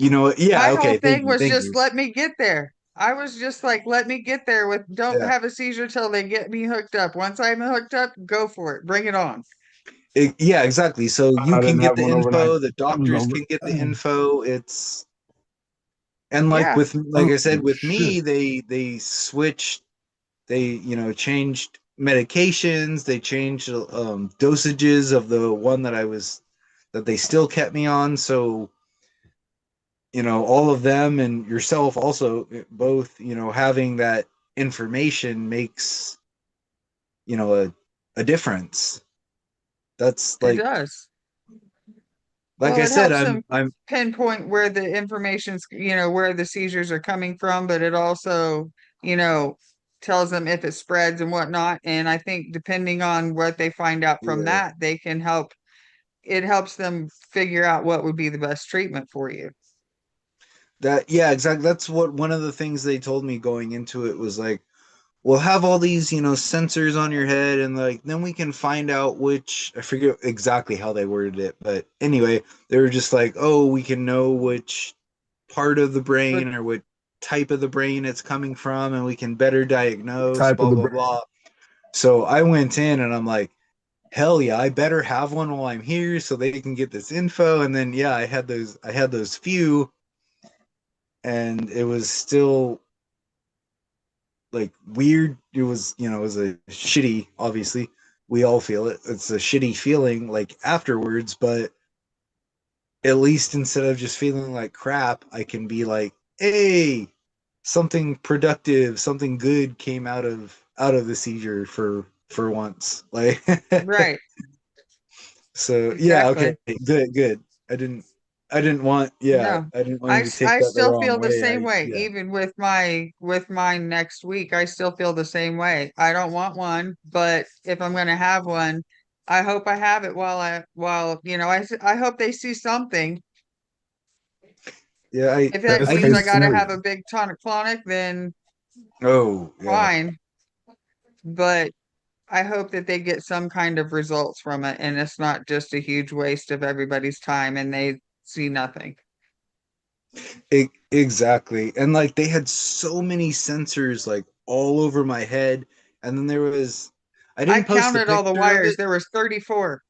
My yeah, whole okay, thing was thank just you. let me get there. I was just like, let me get there with don't Yeah, have a seizure till they get me hooked up. Once I'm hooked up, go for it. Bring it on. yeah, exactly. So you I can didn't get have the one overnight. info, the I was doctors over. can get the info. It's and Yeah. like Oh I said, with shit! me, they switched, they changed medications, they changed dosages of the one that they still kept me on. So all of them and yourself also both having that information makes a difference. That's It like does. like Well, I it said, helps them I'm pinpoint where the information's, where the seizures are coming from, but it also, you know, tells them if it spreads and whatnot. And I think depending on what they find out from yeah. that, it helps them figure out what would be the best treatment for you. That yeah, exactly. That's what one of the things they told me going into it was like, we'll have all these, sensors on your head, and like then we can find out which, I forget exactly how they worded it, but anyway, they were just like, oh, we can know which part of the But brain or what type of the brain it's coming from, and we can better diagnose, Type of blah the blah brain. blah. So I went in and I'm like, hell yeah, I better have one while I'm here so they can get this info. And then yeah, I had those few, and it was still like weird. It was, it was a shitty, obviously. We all feel it. It's a shitty feeling like afterwards, but at least instead of just feeling like crap, I can be like, hey, something productive, something good came out of the seizure for once. Like right, so yeah, okay, exactly. good. I didn't I didn't want yeah, No, I didn't want you to take I that the still wrong feel the way. same I way. yeah. Even with mine next week, I still feel the same way. I don't want one, but if I'm going to have one, I hope I have it while I hope they see something. Yeah, I If that Best I means I case got to didn't have scenario. a big tonic clonic, then oh, yeah. fine. But I hope that they get some kind of results from it, and it's not just a huge waste of everybody's time and they see nothing. Exactly. And like they had so many sensors like all over my head. And then there was, I I didn't post a counted all the picture of wires. it. There was 34.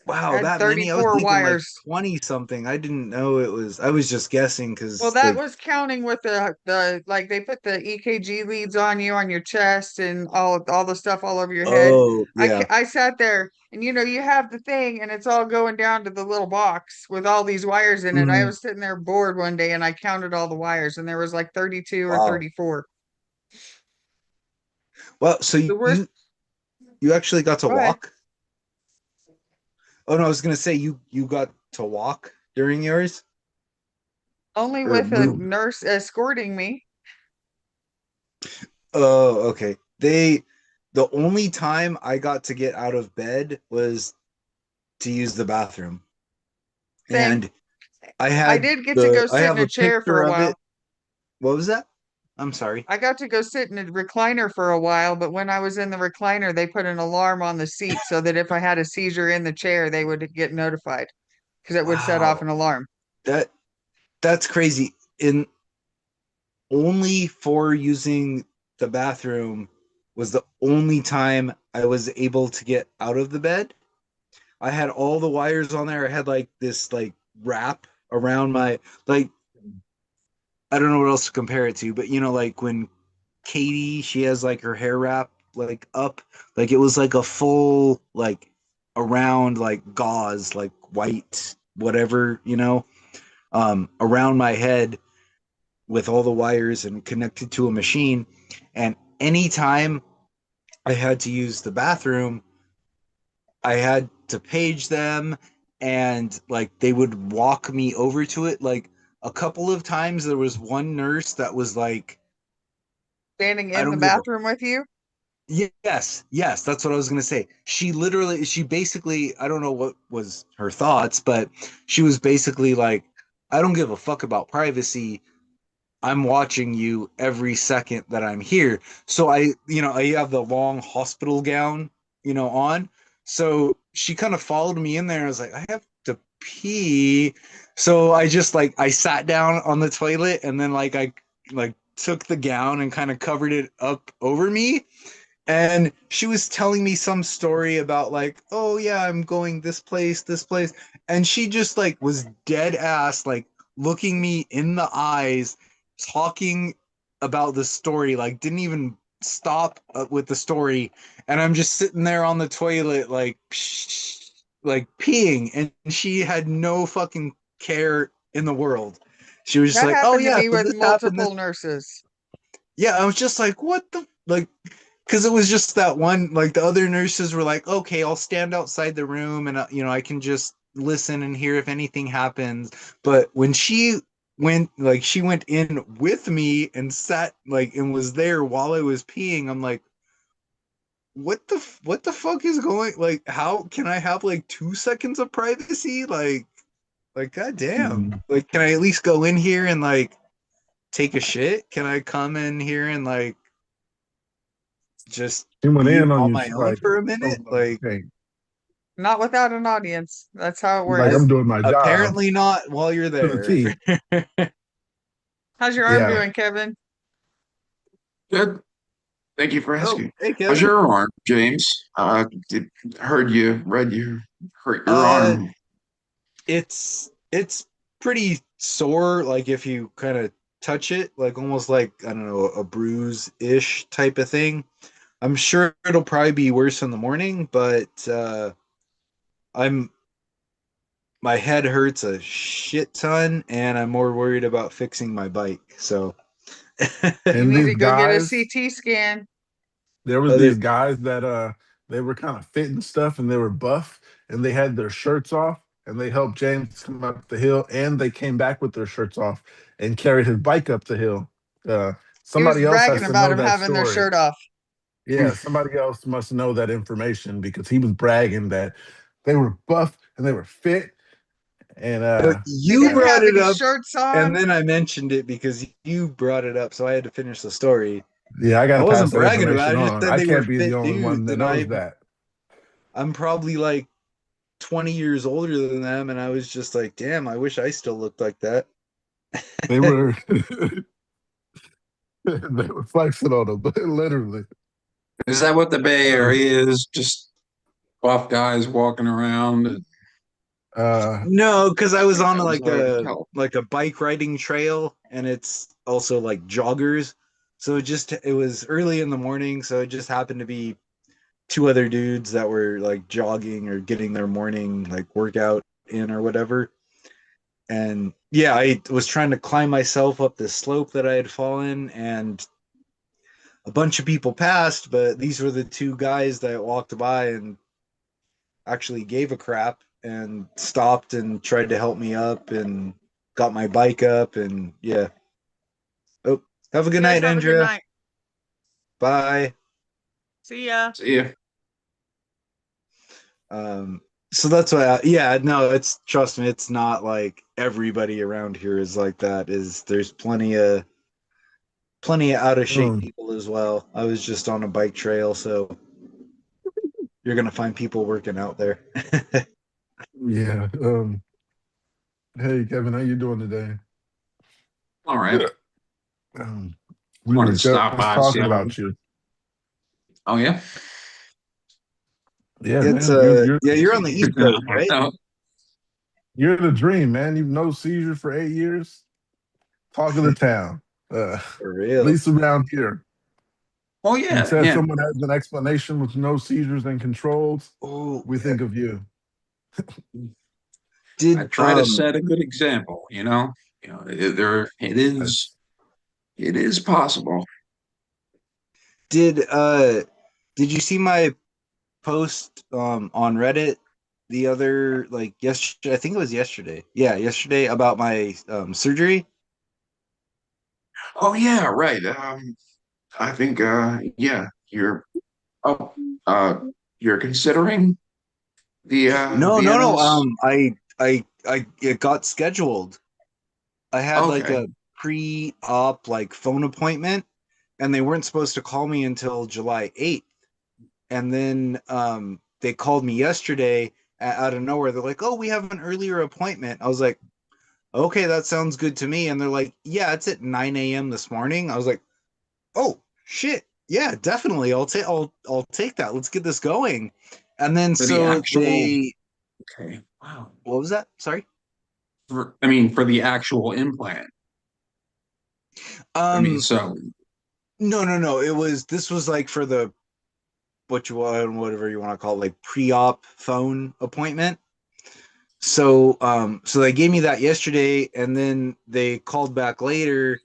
I Wow, had that many. I was 34 thinking like wires. 20 something. I didn't know it was, I was just guessing Well, because that like, was counting with the like they put the EKG leads on you on your chest and all the stuff all over your head. oh, yeah. I sat there and you have the thing and it's all going down to the little box with all these wires in it. I Mhm. was sitting there bored one day and I counted all the wires and there was like 32 or Wow. 34. Well, so The worst, you actually got to go ahead. walk? Oh, no, I was going to say you got to walk during yours Only or with a move. nurse escorting me. Oh, okay. The only time I got to get out of bed was to use the bathroom. Same. And I I had did get to go I sit in have a a chair for picture a of it. while. What was that? I'm sorry. I got to go sit in a recliner for a while, but when I was in the recliner, they put an alarm on the seat so that if I had a seizure in the chair, they would get notified because it would set off Wow. an alarm. That that's crazy. In only for using the bathroom was the only time I was able to get out of the bed. I had all the wires on there. I had like this like wrap around my like I don't know what else to compare it to, but like when Katie, she has like her hair wrap like up, like it was like a full like around like gauze, like white, whatever, around my head with all the wires and connected to a machine. And anytime I had to use the bathroom, I had to page them and like they would walk me over to it. Like a couple of times there was one nurse that was like, Standing I in the don't give a bathroom with you. yes, that's what I was gonna say. She basically, I don't know what was her thoughts, but she was basically like, I don't give a fuck about privacy. I'm watching you every second that I'm here. So I have the long hospital gown, on. So she kind of followed me in there. I was like, I have to pee. So I just like I sat down on the toilet and then like I like took the gown and kind of covered it up over me, and she was telling me some story about like, oh yeah, I'm going this place, and she just like was dead ass like looking me in the eyes, talking about the story, like didn't even stop with the story, and I'm just sitting there on the toilet like like peeing, and she had no fucking care in the world. She was just That like, oh happened to yeah, me so with this happened, this multiple nurses. yeah. I was just like, what the like, because it was just that one, like the other nurses were like, okay, I'll stand outside the room and I can just listen and hear if anything happens. But when she went in with me and sat and was there while I was peeing, I'm like, what the fuck is going, how can I have 2 seconds of privacy? Goddamn. Can I at least go in here and take a shit? Can I come in here and just She went be in on on you. my She's own like, for a minute? okay. Not without an audience. That's how it She's like, works. I'm doing my job Apparently not while you're to the there. T. How's your arm Yeah. doing, Kevin? Good. Thank you for Oh, asking. hey How's Kevin. your arm, James? Heard you read you hurt your Uh, arm. it's pretty sore. If you kind of touch it, almost I don't know, a bruise-ish type of thing. I'm sure it'll probably be worse in the morning, but I'm my head hurts a shit ton, and I'm more worried about fixing my bike. So, You And need these to go get a guys, CT scan. there was other these guys that they were kind of fit and stuff, and they were buff, and they had their shirts off, and they helped James come up the hill, and they came back with their shirts off and carried his bike up the hill. Uh, He was Somebody else has bragging to about know him that having their story. shirt off. Yeah, somebody else must know that information because he was bragging that they were buff and they were fit. And They you didn't yeah, brought have it any up, shirts and on. then I mentioned it because you brought it up, so I had to finish the story. yeah, I got I to wasn't pass that bragging about information it. I just on. said I they were can't be the fit only one dudes, that and knows that. I'm probably 20 years older than them, and I was just like, damn, I wish I still looked like that. They were they were flexing on them, literally. Is that what the Bay Area is? Just buff guys walking around? Uh, No, because I was on That was hard to tell. a bike riding trail, and it's also joggers. So it was early in the morning, so it just happened to be two other dudes that were jogging or getting their morning workout in or whatever. And yeah, I was trying to climb myself up this slope that I had fallen, and a bunch of people passed, but these were the two guys that walked by and actually gave a crap and stopped and tried to help me up and got my bike up. And yeah. Oh, have a good You guys night, have a good Andrea. night. Bye. See ya. See ya. Um, so that's why, yeah, no, trust me, it's not everybody around here is like that. There's plenty of out of shape um, people as well. I was just on a bike trail, so you're gonna find people working out there. yeah. Hey, Kevin, how you doing today? All right. Um, we Wanted were to stop just by, see talking how. about you. Oh yeah. Yeah, It's man, yeah, you're on the East Coast, right? No. you're the dream, man. You've no seizure for 8 years. Talk of the town. At For real. least around here. Oh When yeah, says yeah. someone has an explanation with no seizures and controls, Oh, we think of you. I did try to set a good example. It is possible. did uh did you see my post on Reddit the other yesterday? I think it was yesterday. Yeah, yesterday about my surgery. Oh yeah, right. I think yeah, oh uh you're considering No, the no, no. NS. I it got scheduled. I had Okay. a pre-op phone appointment, and they weren't supposed to call me until July 8th. And then they called me yesterday out of nowhere. They're like, "Oh, we have an earlier appointment." I was like, "Okay, that sounds good to me." And they're like, "Yeah, it's at 9 a.m. this morning." I was like, "Oh shit, yeah, definitely. I'll take that. Let's get this going." And then For the so actual they, okay. Wow. what was that? Sorry. For the actual implant. Um, So no, no, no. This was for the whatever you want to call it, pre-op phone appointment. So they gave me that yesterday, and then they called back later,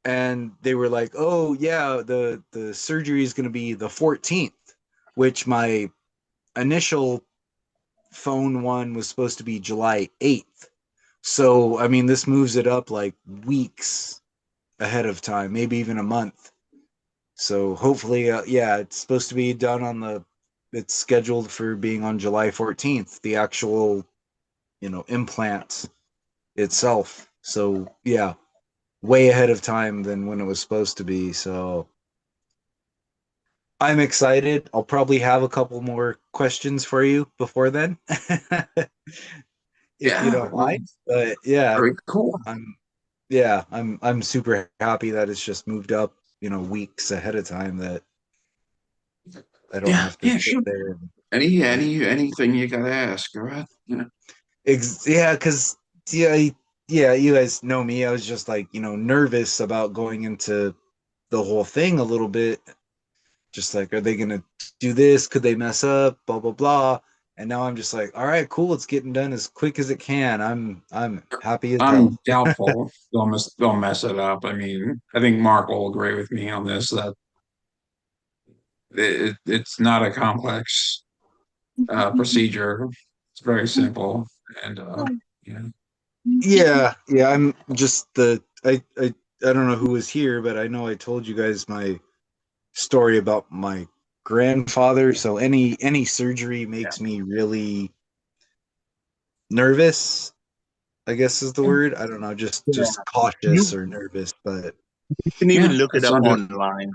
and they were like, "Oh yeah, the surgery is going to be the 14th," which my initial phone one was supposed to be July 8th. So, I mean, this moves it up like weeks ahead of time, maybe even a month. So hopefully, yeah, it's supposed to be done it's scheduled for being on July 14th, the actual, implant itself. So, yeah, way ahead of time than when it was supposed to be. So I'm excited. I'll probably have a couple more questions for you before then, if you Yeah, don't well, mind. But yeah, very cool. I'm super happy that it's just moved up, weeks ahead of time, that I don't Yeah, have to yeah, sit sure. there. Anything you gotta ask, go ahead. Yeah. Yeah, because yeah, you guys know me. I was just like, nervous about going into the whole thing a little bit. Just like, are they gonna do this? Could they mess up? Blah blah blah. And now I'm just like, all right, cool. It's getting done as quick as it can. I'm happy as hell. I'm doubtful they'll mess it up. I mean, I think Mark will agree with me on this that it's not a complex procedure. It's very simple, and yeah, Yeah. I'm just I don't know who was here, but I know I told you guys my story about my grandfather. So any surgery makes me really nervous, I guess is the word. I don't know, Yeah. just cautious You or nervous. But can even yeah, look it it's up under. online.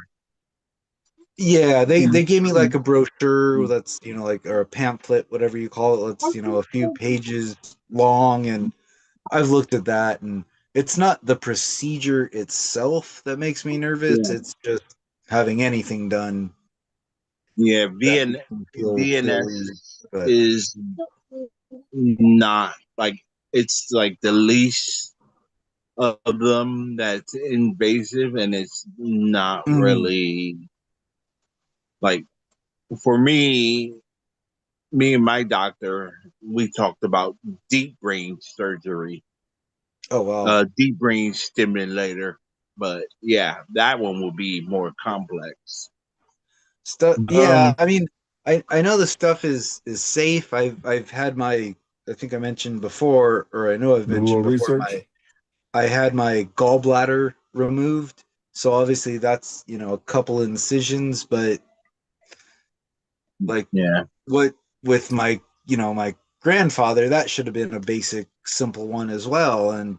yeah, they Yeah. they gave me like a brochure that's, like, or a pamphlet, whatever you call it. It's, a few pages long, and I've looked at that, and it's not the procedure itself that makes me nervous. Yeah. It's just having anything done Yeah, that makes me feel weird. VNS But is not like, it's like the least of them that's invasive, and it's not Mhm. really like, for me and my doctor, we talked about deep brain surgery, Oh wow. deep brain stimulator. But yeah, that one will be more complex. Stuff. Yeah, Um, I mean, I know the stuff is safe. I've had my, I think I mentioned before, or I know I've do a little mentioned before, research. I had my gallbladder removed. So obviously that's, a couple incisions, but like, Yeah. what with my, my grandfather, that should have been a basic simple one as well, and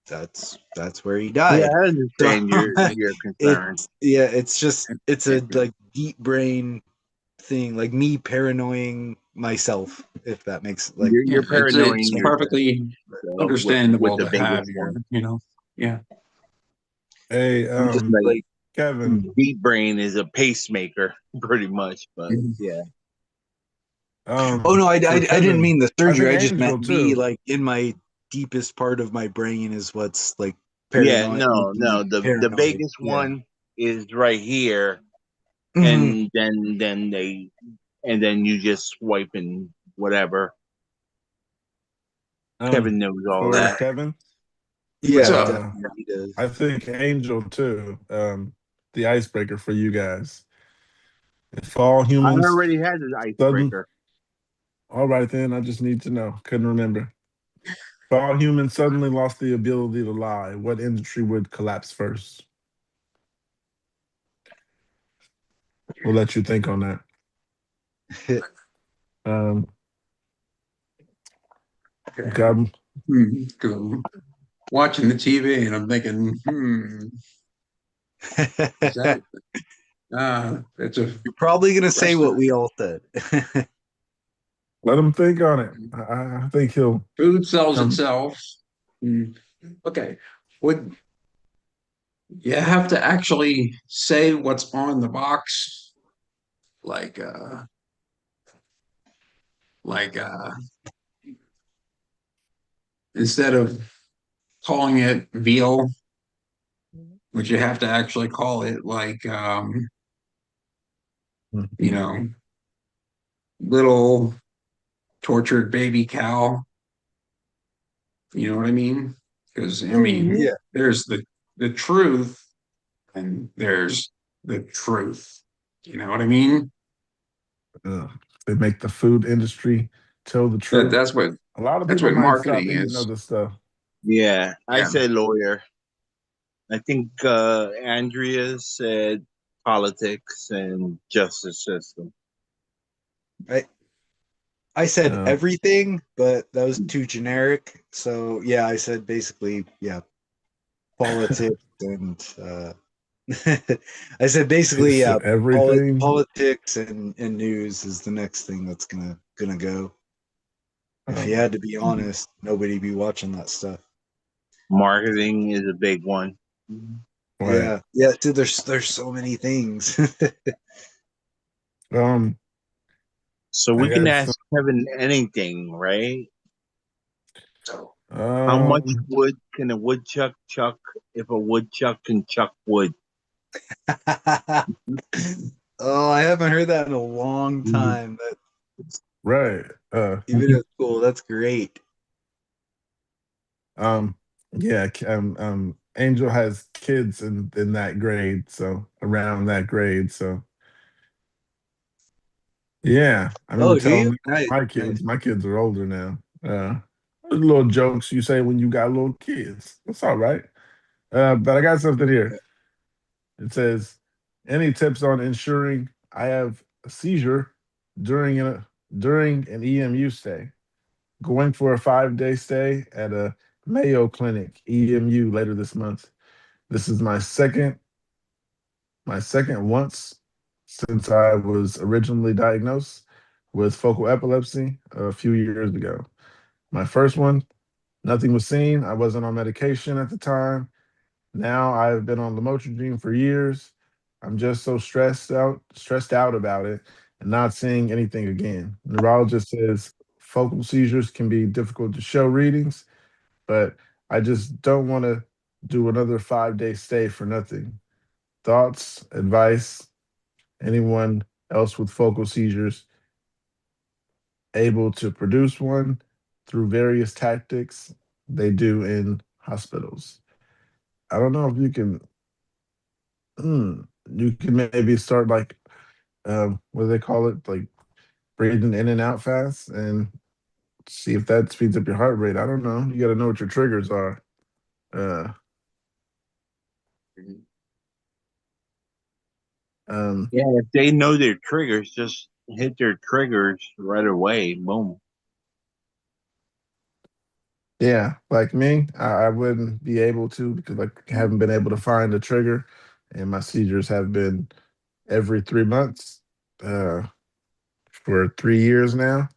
that's where he Yeah, died. I So understand your concern. it's a like deep brain thing, like me paranoying myself, if that makes, like, Yeah, You're it's paranoid makes sense. perfectly yourself with understandable the to have biggest your, one. yeah. Hey, I'm just Like, like, Kevin. deep brain is a pacemaker, pretty much. But Mhm. yeah, oh no, For I didn't Kevin, mean the I surgery. think I just Angel meant me, too. like, in my deepest part of my brain is what's like yeah, paranoid, no, making me no. The paranoid. biggest Yeah. one is right here, Mhm. and then you just swipe and whatever. Um, Kevin knows all for that. Kevin, What's Yeah, up? uh, definitely does. I think Angel too. The icebreaker for you guys. If all I humans already had the sudden, icebreaker. all right then. I just need to know. Couldn't remember. If all humans suddenly lost the ability to lie, what industry would collapse first? We'll let you think on that. Um, Okay. Gavin, Cool. Watching the TV and I'm thinking, is that it's a You're probably gonna say what restaurant. we all said. let him think on it. I think he'll Food sells come. itself. Hmm. Okay. Would you have to actually say what's on the box? Like like instead of calling it veal, would you have to actually call it like you know, little tortured baby cow? You know what I mean? Because I mean, Yeah. there's the truth and there's the truth. You know what I mean? Uh, they make the food industry tell the truth. That's what A lot of that's people what might stop marketing eating is. other stuff. Yeah, I Yeah. said lawyer. I think Andrea said politics and justice system. I said Uh, everything, but that was too generic. So yeah, I said basically, yeah, politics and I said basically, it's yeah, everything. politics and news is the next thing that's gonna go. If you Um, had to be honest, nobody'd be watching that stuff. Marketing is a big one. right. Yeah, yeah. Dude, there's so many things. Um, So I we can got some. ask Kevin anything, right? So How much Um, wood can a woodchuck chuck if a woodchuck can chuck wood? Oh, I haven't heard that in a long time. But right. even if cool, that's great. Um, yeah. Angel has kids in that grade, so around that grade. So yeah, I remember Oh, do telling you? them Nice, my nice. kids. My kids are older now. Little jokes you say when you got little kids. That's all right. But I got something here. It says, any tips on ensuring I have a seizure during an EMU stay? Going for a 5-day stay at a Mayo Clinic EMU later this month. This is my second once since I was originally diagnosed with focal epilepsy a few years ago. My first one, nothing was seen. I wasn't on medication at the time. Now I've been on lamotrigine for years. I'm just so stressed out about it and not seeing anything again. Neurologist says focal seizures can be difficult to show readings, but I just don't want to do another 5-day stay for nothing. Thoughts, advice, anyone else with focal seizures able to produce one through various tactics they do in hospitals. I don't know if you can. You can maybe start like what do they call it? Like breathing in and out fast and see if that speeds up your heart rate. I don't know. You got to know what your triggers are. Uh, um, Yeah, if they know their triggers, just hit their triggers right away. Boom. yeah, like me, I wouldn't be able to because I haven't been able to find a trigger, and my seizures have been every 3 months uh, for 3 years now.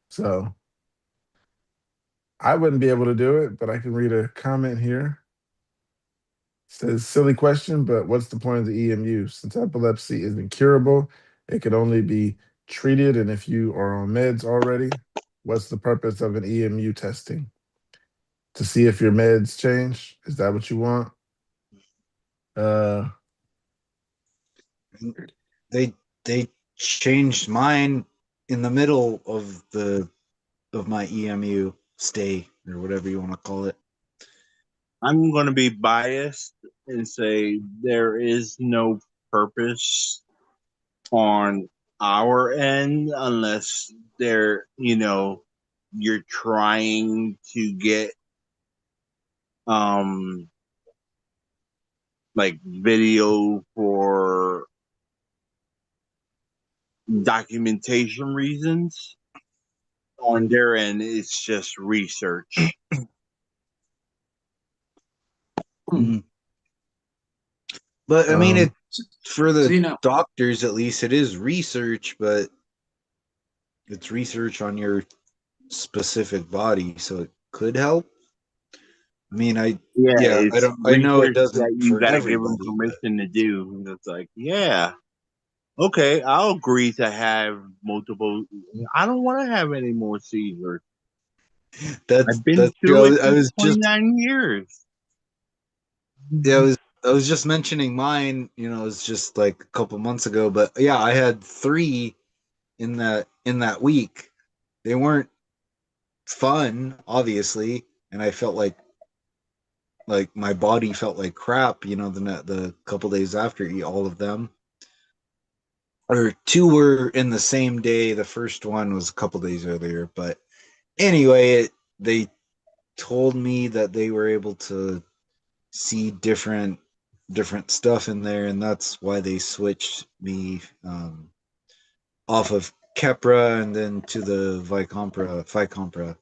So I wouldn't be able to do it, but I can read a comment here. Says silly question, but what's the point of the EMU? Since epilepsy isn't curable, it can only be treated. And if you are on meds already, what's the purpose of an EMU testing? To see if your meds change? Is that what you want? Uh, They they changed mine in the middle of my EMU stay or whatever you want to call it. I'm going to be biased and say there is no purpose on our end unless you're trying to get um like video for documentation reasons. On their end, it's just research. Mhm. But I mean, um, it for so the you know, doctors at least, it is research, but it's research on your specific body, so it could help. I mean, Yeah, yeah, it's I know it research doesn't that you for got to give them everybody, but permission to do. And it's like, yeah, okay, I'll agree to have multiple. I don't want to have any more seizures. I've been that's through it true. I for was just 29 years. yeah, I was just mentioning mine. You know, it was just like a couple months ago, but yeah, I had three in that week. They weren't fun, obviously, and I felt like my body felt like crap. You know, the couple days after eat all of them. or two were in the same day. The first one was a couple days earlier, but anyway, they told me that they were able to see different stuff in there, and that's why they switched me off of Keppra and then to the Vicompra,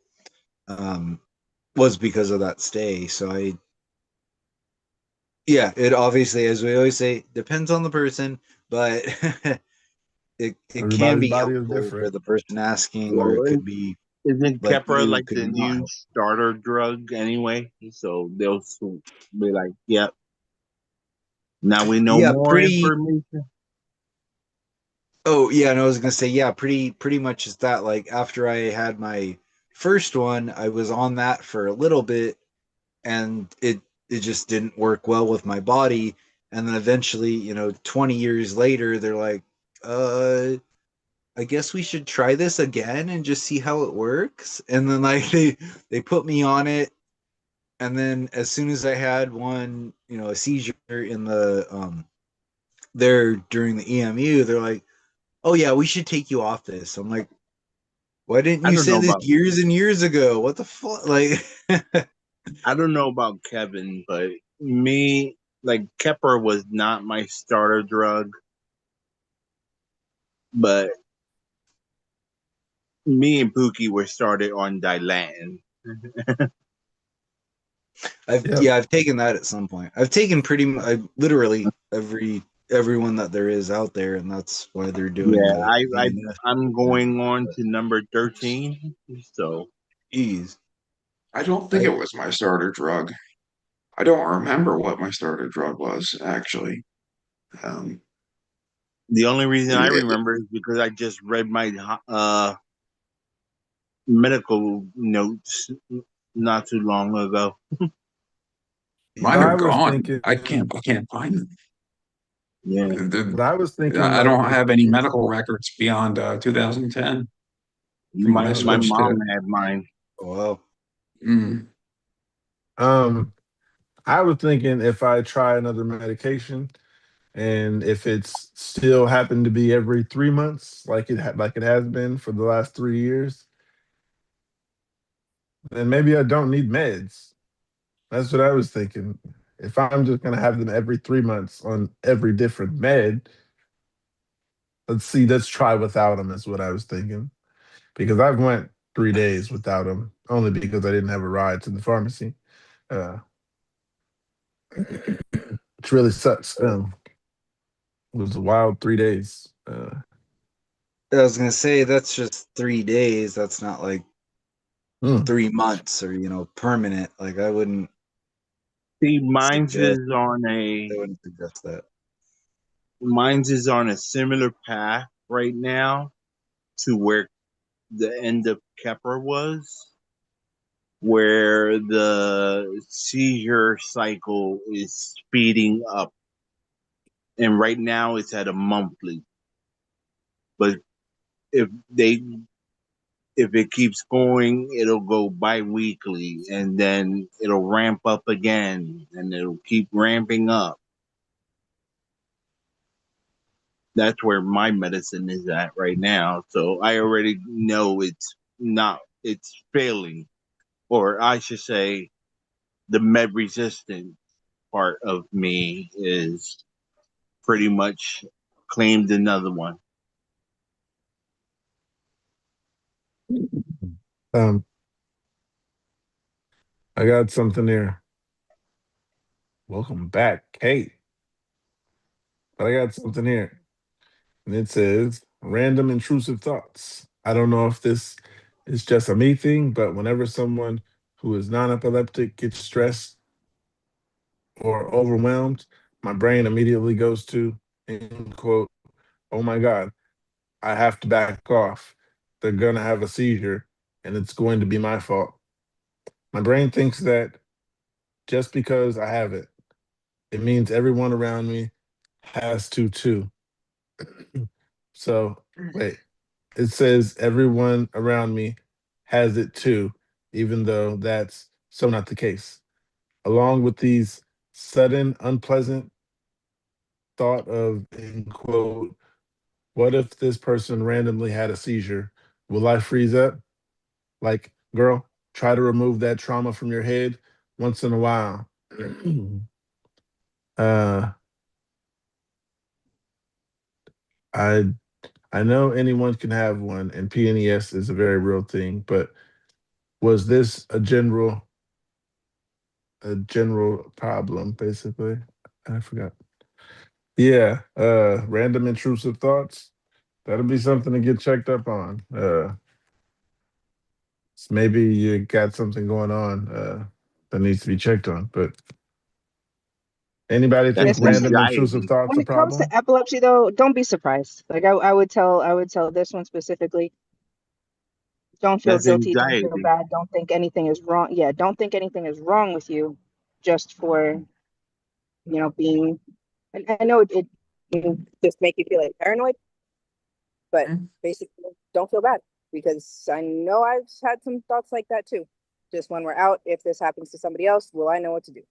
was because of that stay. So yeah, it obviously, as we always say, depends on the person, but it can Everybody's be body is helpful for different. the person asking, or it Well, could be isn't like Keppra you, it like could the be not new helpful. starter drug anyway? So they'll be like, "Yep, now we know Yeah, more pretty. information." Oh yeah, and I was gonna say, yeah, pretty much is that. Like after I had my first one, I was on that for a little bit, and it just didn't work well with my body. And then eventually, 20 years later, they're like, I guess we should try this again and just see how it works. And then like they put me on it, and then as soon as I had one, a seizure in the there during the EMU, they're like, "Oh yeah, we should take you off this." I'm like, "Why didn't I you don't say know this about years and years ago? What the fuck?" Like, I don't know about Kevin, but me, like Keppra was not my starter drug, but me and Pookie were started on Dilantin. Yep. I've taken that at some point. I've taken literally everyone that there is out there, and that's why they're doing Yeah, the VNS. I'm going on to number 13. So Ease. I don't think I it was my starter drug. I don't remember what my starter drug was actually. Um, the only reason I it, remember is because I just read my medical notes not too long ago. What Mine yeah. are I was gone. thinking, I can't find them. Yeah, The- what I was thinking, I like, don't if have any if medical records beyond 2010 from when I my switched to. mom had mine. Well, Mm, um, I was thinking if I try another medication and if it's still happened to be every 3 months, like it has been for the last 3 years, then maybe I don't need meds. That's what I was thinking. If I'm just gonna have them every 3 months on every different med, let's try without them. Is what I was thinking because I've went 3 days without them only because I didn't have a ride to the pharmacy, uh, which really sucks. It was a wild 3 days. I was gonna say that's just 3 days. That's not like Mm. 3 months or permanent. Like See, mine's suggest is on I a wouldn't suggest that. mine's is on a similar path right now to where the end of Kepler was, where the seizure cycle is speeding up, and right now it's at a monthly. But if they if it keeps going, it'll go bi-weekly, and then it'll ramp up again, and it'll keep ramping up. That's where my medicine is at right now. So I already know it's failing, or I should say, the med resistant part of me is pretty much claimed another one. Um, I got something here. Welcome back, Kate. But I got something here. And it says random intrusive thoughts. I don't know if this is just a me thing, but whenever someone who is non epileptic gets stressed or overwhelmed, my brain immediately goes to, end quote, oh my God, I have to back off. They're going to have a seizure and it's going to be my fault. My brain thinks that just because I have it, it means everyone around me has to too. So, wait, it says everyone around me has it too, even though that's so not the case. Along with these sudden, unpleasant thought of, in quote, What if this person randomly had a seizure? Will I freeze up? Like, girl, try to remove that trauma from your head once in a while. uh, I I know anyone can have one, and PNES is a very real thing. But was this a general problem? Basically, I forgot. Yeah, random intrusive thoughts. That'll be something to get checked up on. Maybe you got something going on that needs to be checked on. But anybody And That's think especially random intrusive anxiety. thoughts when a it comes problem? to epilepsy, though, don't be surprised. Like I would tell this one specifically, don't feel That's guilty, don't feel anxiety. bad, don't think anything is wrong. Yeah, don't think anything is wrong with you just for, being, and I know it can just make you feel like paranoid, but basically don't feel bad because I know I've had some thoughts like that too. Just when we're out, if this happens to somebody else, will I know what to do?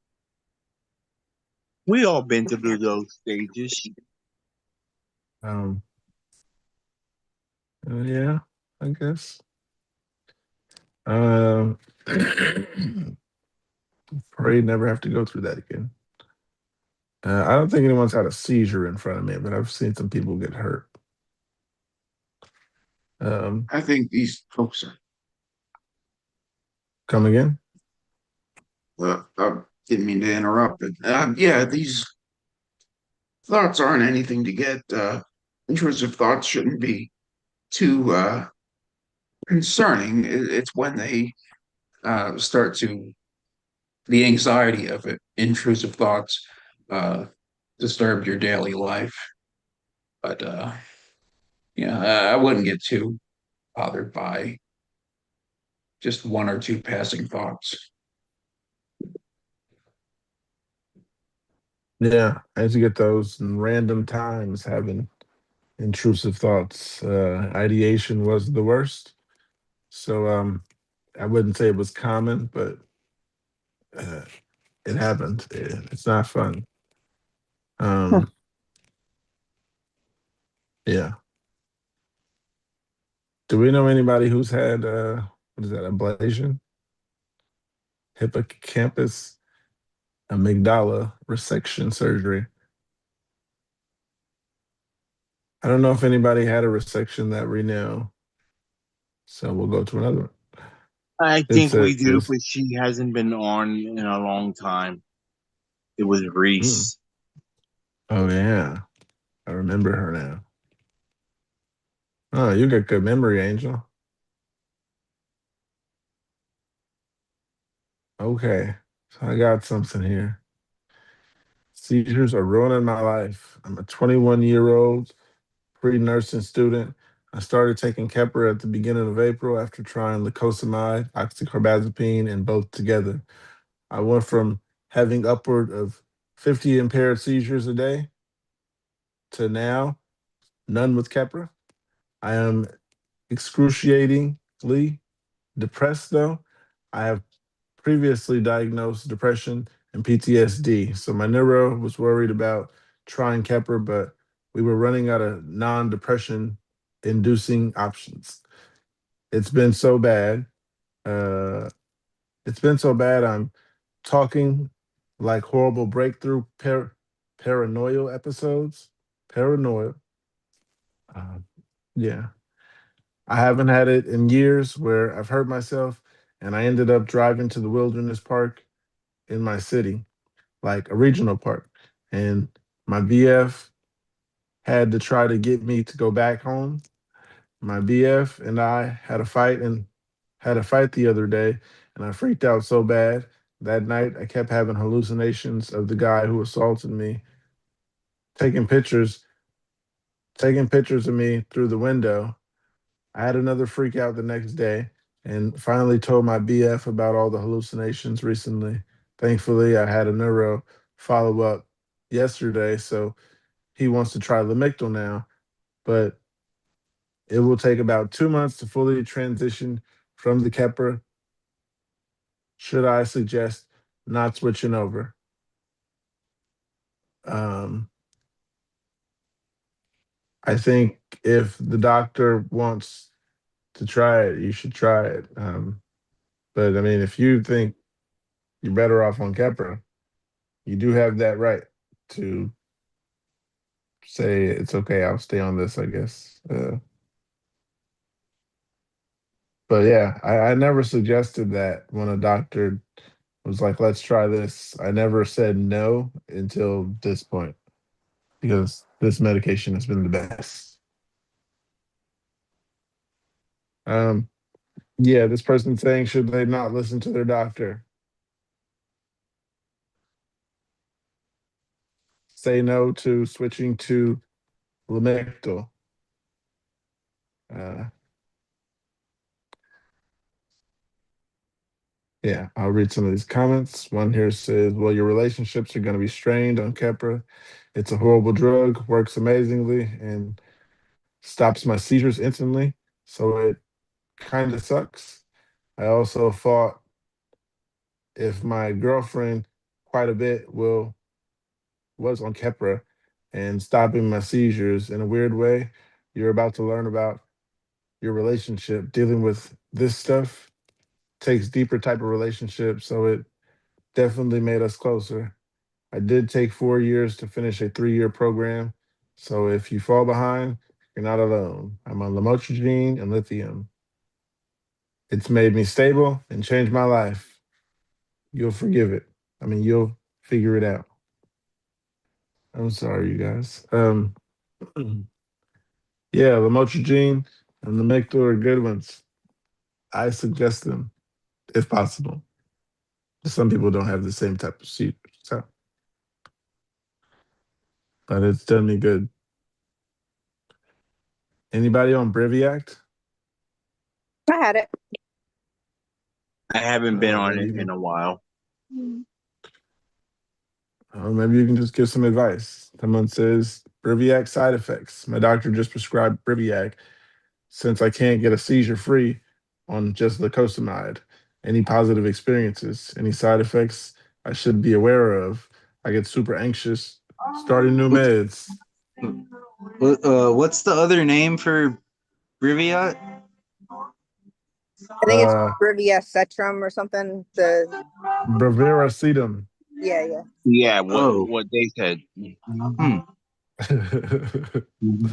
We all been through those stages. Um, yeah, I guess. Um, pray never have to go through that again. I don't think anyone's had a seizure in front of me, but I've seen some people get hurt. I think these folks are. Come again? I didn't mean to interrupt, but yeah, these thoughts aren't anything to get. Intrusive thoughts shouldn't be too concerning. It's when they start to the anxiety of it, intrusive thoughts, uh, disturb your daily life. But yeah, I wouldn't get too bothered by just one or two passing thoughts. Yeah, I used to get those in random times having intrusive thoughts. Ideation was the worst. So I wouldn't say it was common, but uh, it happened. It's not fun. Huh. Um, yeah. Do we know anybody who's had what is that, ablation, hippocampus, amygdala resection surgery? I don't know if anybody had a resection that we know. So we'll go to another one. I It think we do, says, but she hasn't been on in a long time. It was hmm, Reese. oh yeah, I remember her now. Oh, you got good memory, Angel. Okay, so I got something here. Seizures are ruining my life. I'm a 21-year-old pre-nursing student. I started taking Keppra at the beginning of April after trying lacosamide, oxycarbazepine, and both together. I went from having upward of 50 impaired seizures a day to now none with Keppra. I am excruciatingly depressed, though. I have previously diagnosed depression and PTSD. So my neuro was worried about trying Keppra, but we were running out of non-depression inducing options. It's been so bad. Uh, it's been so bad. I'm talking like horrible breakthrough paranoia episodes. Paranoia. Uh, yeah. I haven't had it in years where I've hurt myself and I ended up driving to the wilderness park in my city, like a regional park. And my BF had to try to get me to go back home. My BF and I had a fight the other day, and I freaked out so bad. That night I kept having hallucinations of the guy who assaulted me, taking pictures, taking pictures of me through the window. I had another freak out the next day and finally told my BF about all the hallucinations recently. Thankfully, I had a neuro follow up yesterday, so he wants to try Lamictal now, but it will take about 2 months to fully transition from the Keppra. Should I suggest not switching over? Um, I think if the doctor wants to try it, you should try it. But I mean, if you think you're better off on Keppra, you do have that right to say it's okay. I'll stay on this, I guess. But yeah, I never suggested that when a doctor was like, let's try this. I never said no until this point because this medication has been the best. Um, yeah, this person saying, should they not listen to their doctor? Say no to switching to Lamictal. Uh, yeah, I'll read some of these comments. One here says, well, your relationships are going to be strained on Keppra. It's a horrible drug, works amazingly, and stops my seizures instantly. So it kind of sucks. I also fought if my girlfriend quite a bit was on Keppra and stopping my seizures in a weird way. You're about to learn about your relationship. Dealing with this stuff takes deeper type of relationship, so it definitely made us closer. I did take 4 years to finish a 3-year program, so if you fall behind, you're not alone. I'm on lamotrigine and lithium. It's made me stable and changed my life. You'll forgive it. I mean, you'll figure it out. I'm sorry, you guys. Yeah, lamotrigine and the Lamictal are good ones. I suggest them if possible. Some people don't have the same type of seizure, so but it's done me good. Anybody on Briviact? I had it. I haven't been on Maybe it you in can. a while. Maybe you can just give some advice. Someone says Briviact side effects. My doctor just prescribed Briviact since I can't get a seizure free on just lacosamide. Any positive experiences? Any side effects I should be aware of? I get super anxious starting new meds. What's the other name for Briviat? I think it's Uh, Brivia Cetrum or something. The Bravura sedum. yeah. Yeah, Oh, what they said. hmm.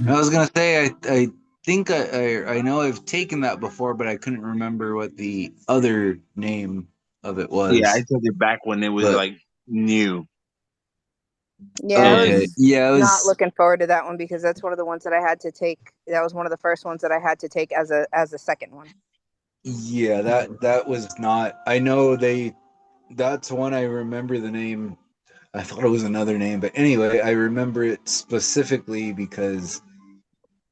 I was gonna say I think I know I've taken that before, but I couldn't remember what the other name of it Yeah, I was. took it back when it was But like new. Yeah, I okay, And was yeah, I not was. looking forward to that one because that's one of the ones that I had to take. That was one of the first ones that I had to take as a second one. Yeah, that was not. I know they. That's one I remember the name. I thought it was another name, but anyway, I remember it specifically because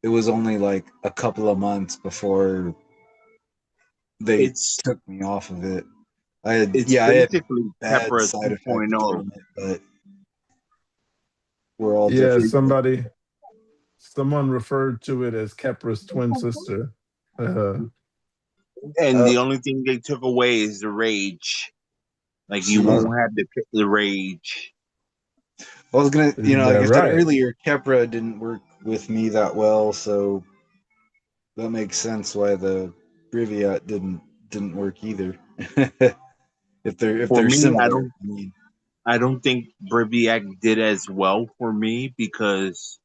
it was only like a couple of months before they it's took me off of it. I had basically bad Keppra side effects 2.0. from it, but we're all yeah, different. someone referred to it as Kepra's twin sister. Uh, And Uh, the only thing they took away is the rage. Like you uh, huh, won't have the rage. I was gonna, is like that I said right? earlier, Keppra didn't work with me that well, so that makes sense why the Briviat didn't work either. If For they're me, similar, I mean, I don't think Briviac did as well for me because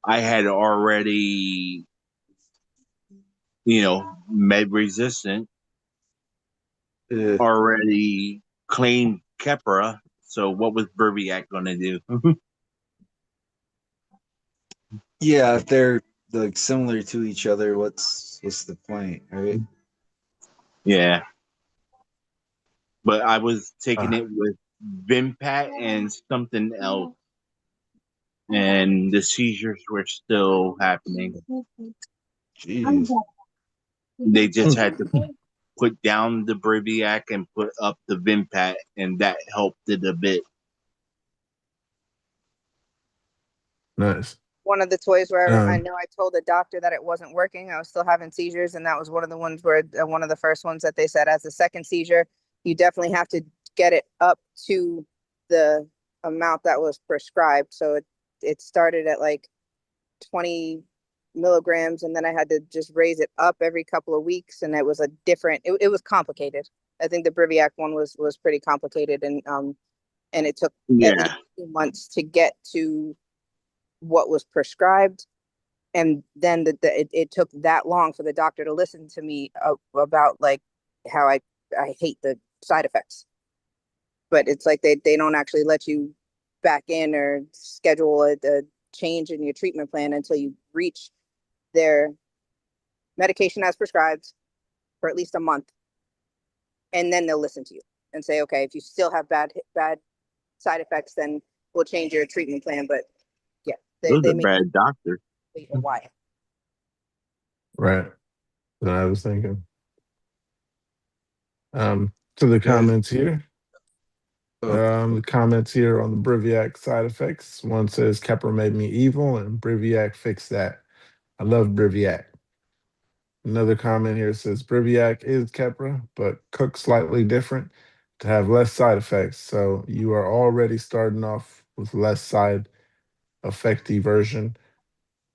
I had already, med resistant, uh, already claimed Keppra. So what was Briviac gonna do? yeah, if they're like similar to each other, what's the point, right? Yeah, but I was taking Uh, it with Vimpat and something else, and the seizures were still happening. Jeez. They just had to put down the Briviac and put up the Vimpat, and that helped it a bit. nice. One of the toys where I Um, know I told the doctor that it wasn't working. I was still having seizures, and that was one of the ones where one of the first ones that they said as a second seizure, you definitely have to get it up to the amount that was prescribed. So it started at like 20 milligrams, and then I had to just raise it up every couple of weeks, and it was a different. It was complicated. I think the Briviac one was pretty complicated, and it took at least Yeah. 2 months to get to what was prescribed, and then it took that long for the doctor to listen to me about like how I hate the side effects. But it's like they don't actually let you back in or schedule a change in your treatment plan until you reach their medication as prescribed for at least a month, and then they'll listen to you and say, okay, if you still have bad side effects, then we'll change your treatment plan. But yeah, Those they are make bad doctors. you wait a while. Right. That I was thinking. To the comments here. The comments here on the Briviac side effects. One says Keppra made me evil, and Briviac fixed that. I love Briviac. Another comment here says Briviac is Keppra, but cooked slightly different to have less side effects. So you are already starting off with less side effecty version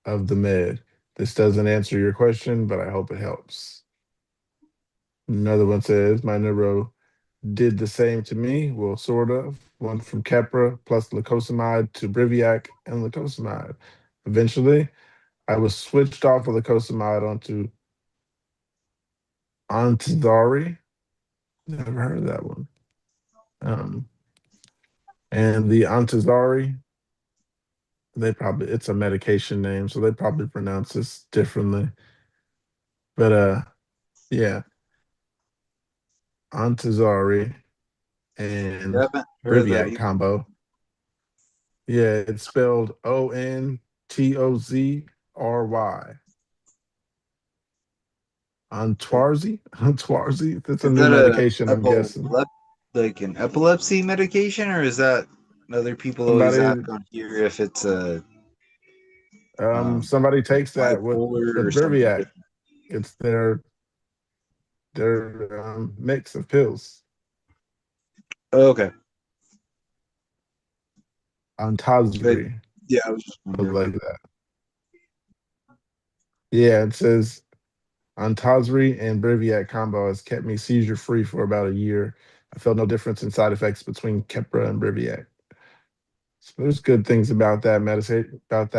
of the med. This doesn't answer your question, but I hope it helps. Another one says my neuro did the same to me. Well, sort of. Went from Keppra plus lacosamide to Briviac and lacosamide. Eventually, I was switched off of lacosamide onto Antizari. Never heard of that one. And the Antizari, it's a medication name, so they probably pronounce this differently. But yeah, Antizari and haven't heard of that Briviac either. combo. Yeah, it's spelled Ontozry. Antwarzy. That's a Is new that medication, I'm guessing. like an epilepsy medication, or is that other people always ask Somebody, on here if it's a somebody like takes that bipolar or with something Briviac. different? It's their mix of pills. Oh, okay. But Antazri, yeah, I was just wondering. like that. Yeah, it says Antazri and Briviac combo has kept me seizure free for about a year. I felt no difference in side effects between Keppra and Briviac. So there's good things about that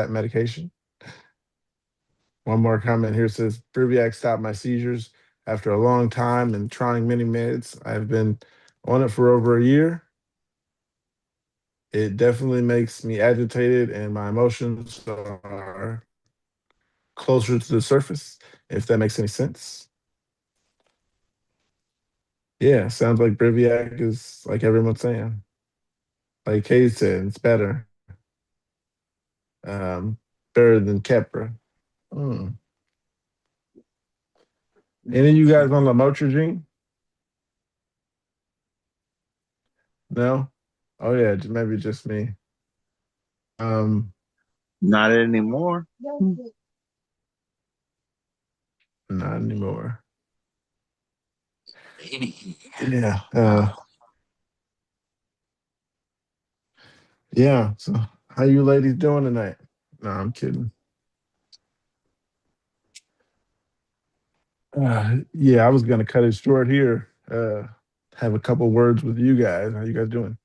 medication. One more comment here says Briviac stopped my seizures after a long time and trying many meds. I've been on it for over a year. It definitely makes me agitated and my emotions are closer to the surface, if that makes any sense. Yeah, sounds like Briviac is like everyone's saying. Like Kay said, it's better. Um, Better than Keppra. Mm. Any of you guys on lamotrigine? No? Oh yeah, maybe just me. Not anymore. Not anymore. Baby. Yeah. Yeah. So how you ladies doing tonight? No, I'm kidding. Yeah, I was gonna cut it short here. Have a couple words with you guys. How you guys doing?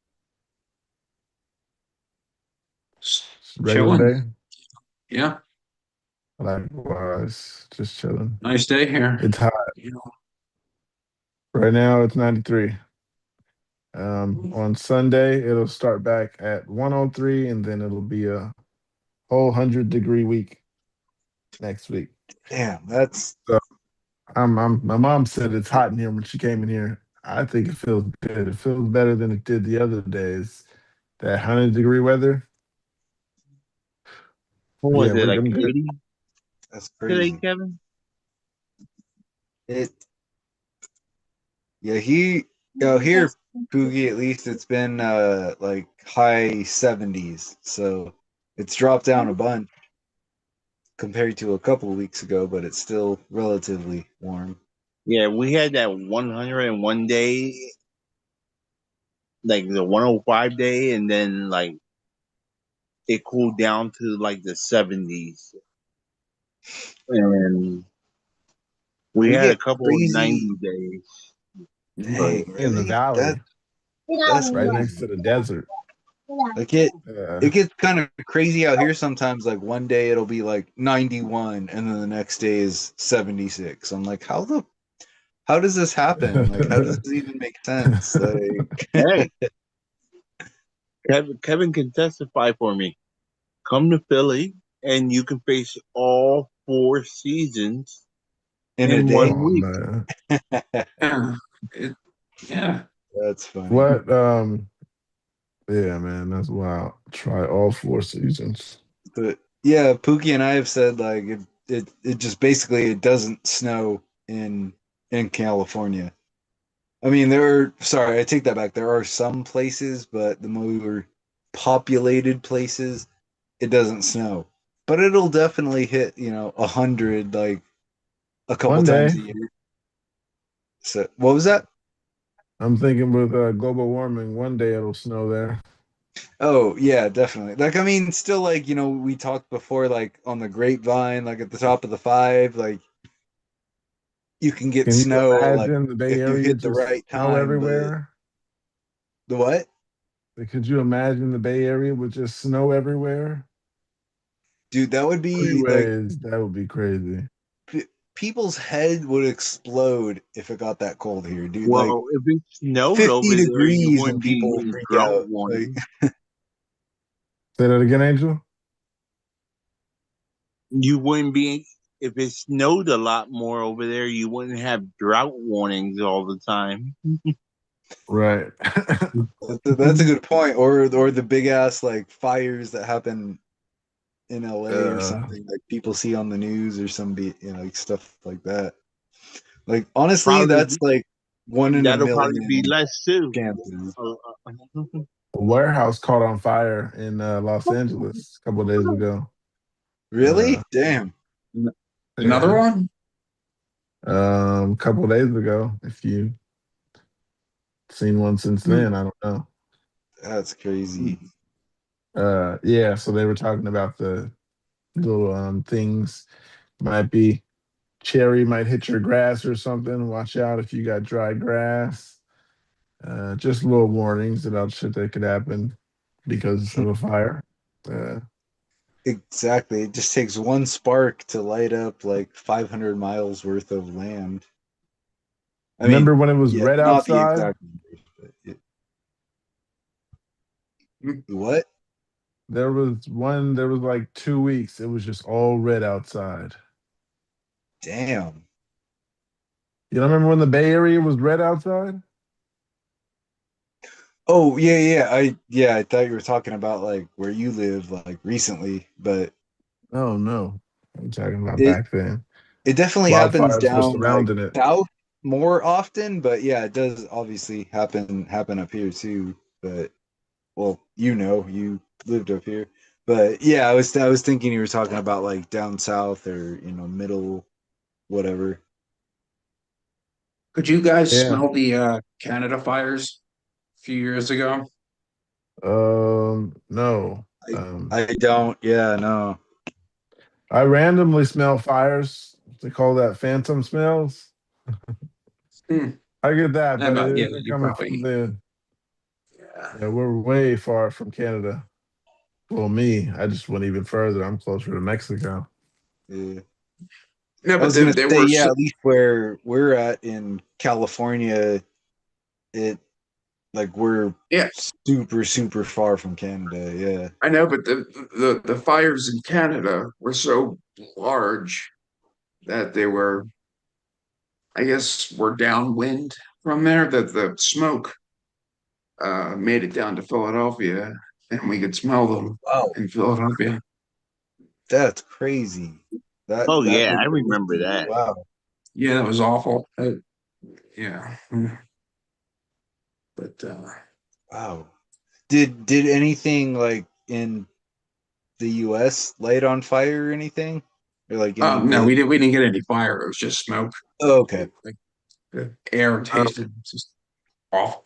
Regular Chilling. day? Yeah. Likewise, just chilling. Nice day here. It's hot. You know, Right now it's 93. On Sunday it'll start back at 103 and then it'll be a whole 100-degree week next week. Damn, that's So my mom said it's hot in here when she came in here. I think it feels good. It feels better than it did the other days. That 100-degree weather. What was Yeah, it, like I'm good. 80 that's today, crazy. Kevin? It yeah, he here Poogie, at least it's been like high 70s. So it's dropped down a bunch compared to a couple of weeks ago, but it's still relatively warm. Yeah, we had that 101 day, like the 105 day, and then like it cooled down to like the 70s, and we We had a get couple of crazy. 90 days. But Dang, In the really? valley, That's right next crazy. to the desert. Like it Uh, it gets kind of crazy out here sometimes. Like one day it'll be like 91 and then the next day is 76. I'm like, how does this happen? Like how does this even make sense? Like hey, Kevin can testify for me. Come to Philly, and you can face all four seasons in a in day. 1 week. man. Yeah. It, yeah. That's funny. What yeah, man, that's wild. Try all four seasons. But yeah, Pookie and I have said like it just basically it doesn't snow in California. I mean, sorry, I take that back. There are some places, but the more populated places, it doesn't snow. But it'll definitely hit, 100 like a couple One times day, a year. So what was that? I'm thinking with global warming, one day it'll snow there. Oh yeah, definitely. Like I mean, still like, we talked before, like on the grapevine, like at the top of the five, like you can get Can you snow like imagine the Bay if you Area hit the just right snow time, but everywhere? the what? Like, could you imagine the Bay Area with just snow everywhere? Dude, that would be like Freeways, that would be crazy. people's head would explode if it got that cold here, dude. Like Well, if it snowed 50 over there, you degrees wouldn't and be people in freak drought out. Like warning. Say that again, Angel? You wouldn't be if it snowed a lot more over there. You wouldn't have drought warnings all the time. Right. that's a good point. Or the big ass like fires that happen in LA or uh, something like people see on the news or some like stuff like that. Like honestly, that's Probably like one in a that'll probably be million less too. chances. a warehouse caught on fire in Los Angeles a couple of days ago. Really? Damn. Another Yeah. one? A couple of days ago. If you seen one since Hmm. then, I don't know. That's crazy. Yeah, so they were talking about the little things might be cherry might hit your grass or something. Watch out if you got dry grass. Just little warnings about shit that could happen because of a fire. Uh, Exactly. It just takes one spark to light up like 500 miles worth of land. I mean, remember when it was yeah, red not the outside? exact numbers, but Hmm. what? There was like 2 weeks, it was just all red outside. Damn. You don't remember when the Bay Area was red outside? Oh, yeah, yeah. I thought you were talking about like where you live like recently, but Oh no. I'm talking about it back then. it definitely happens Wildfires were down like surrounding it. south more often, but yeah, it does obviously happen up here too. But well, you lived up here. But yeah, I was thinking you were talking about like down south or middle whatever. Could you guys Yeah. smell the Canada fires a few years ago? No. I I don't. Yeah, no. I randomly smell fires. They call that phantom smells. Hmm. I get that, but But it yeah, isn't you coming from probably the. yeah. Yeah, we're way far from Canada. Well, me, I just went even further. I'm closer to Mexico. Yeah. No, I but was gonna they say, were yeah, at least where we're at in California, it like we're yeah, super, super far from Canada. Yeah. I know, but the fires in Canada were so large that they were, I guess, were downwind from there that the smoke made it down to Philadelphia, and we could smell them Wow. in Philadelphia. That's crazy. That Oh that yeah, would I remember be that. wow. Yeah, that was awful. Yeah, but Wow. Did anything like in the US light on fire or anything? Or like any no, building? we didn't get any fire. It was just smoke. Oh, okay. Like the air Oh, tasted just awful.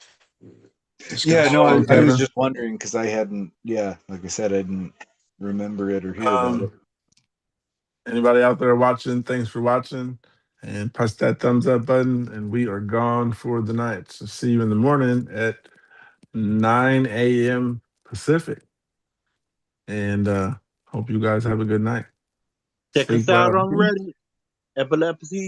Yeah, no, I was Kevin. just wondering because I hadn't. Yeah, like I said, I didn't remember it or hear about it. Anybody out there watching, thanks for watching. And press that thumbs up button, and we are gone for the night. So see you in the morning at 9 a.m. Pacific. And hope you guys have a good night. Check Sleep us out well. on Reddit. Epilepsy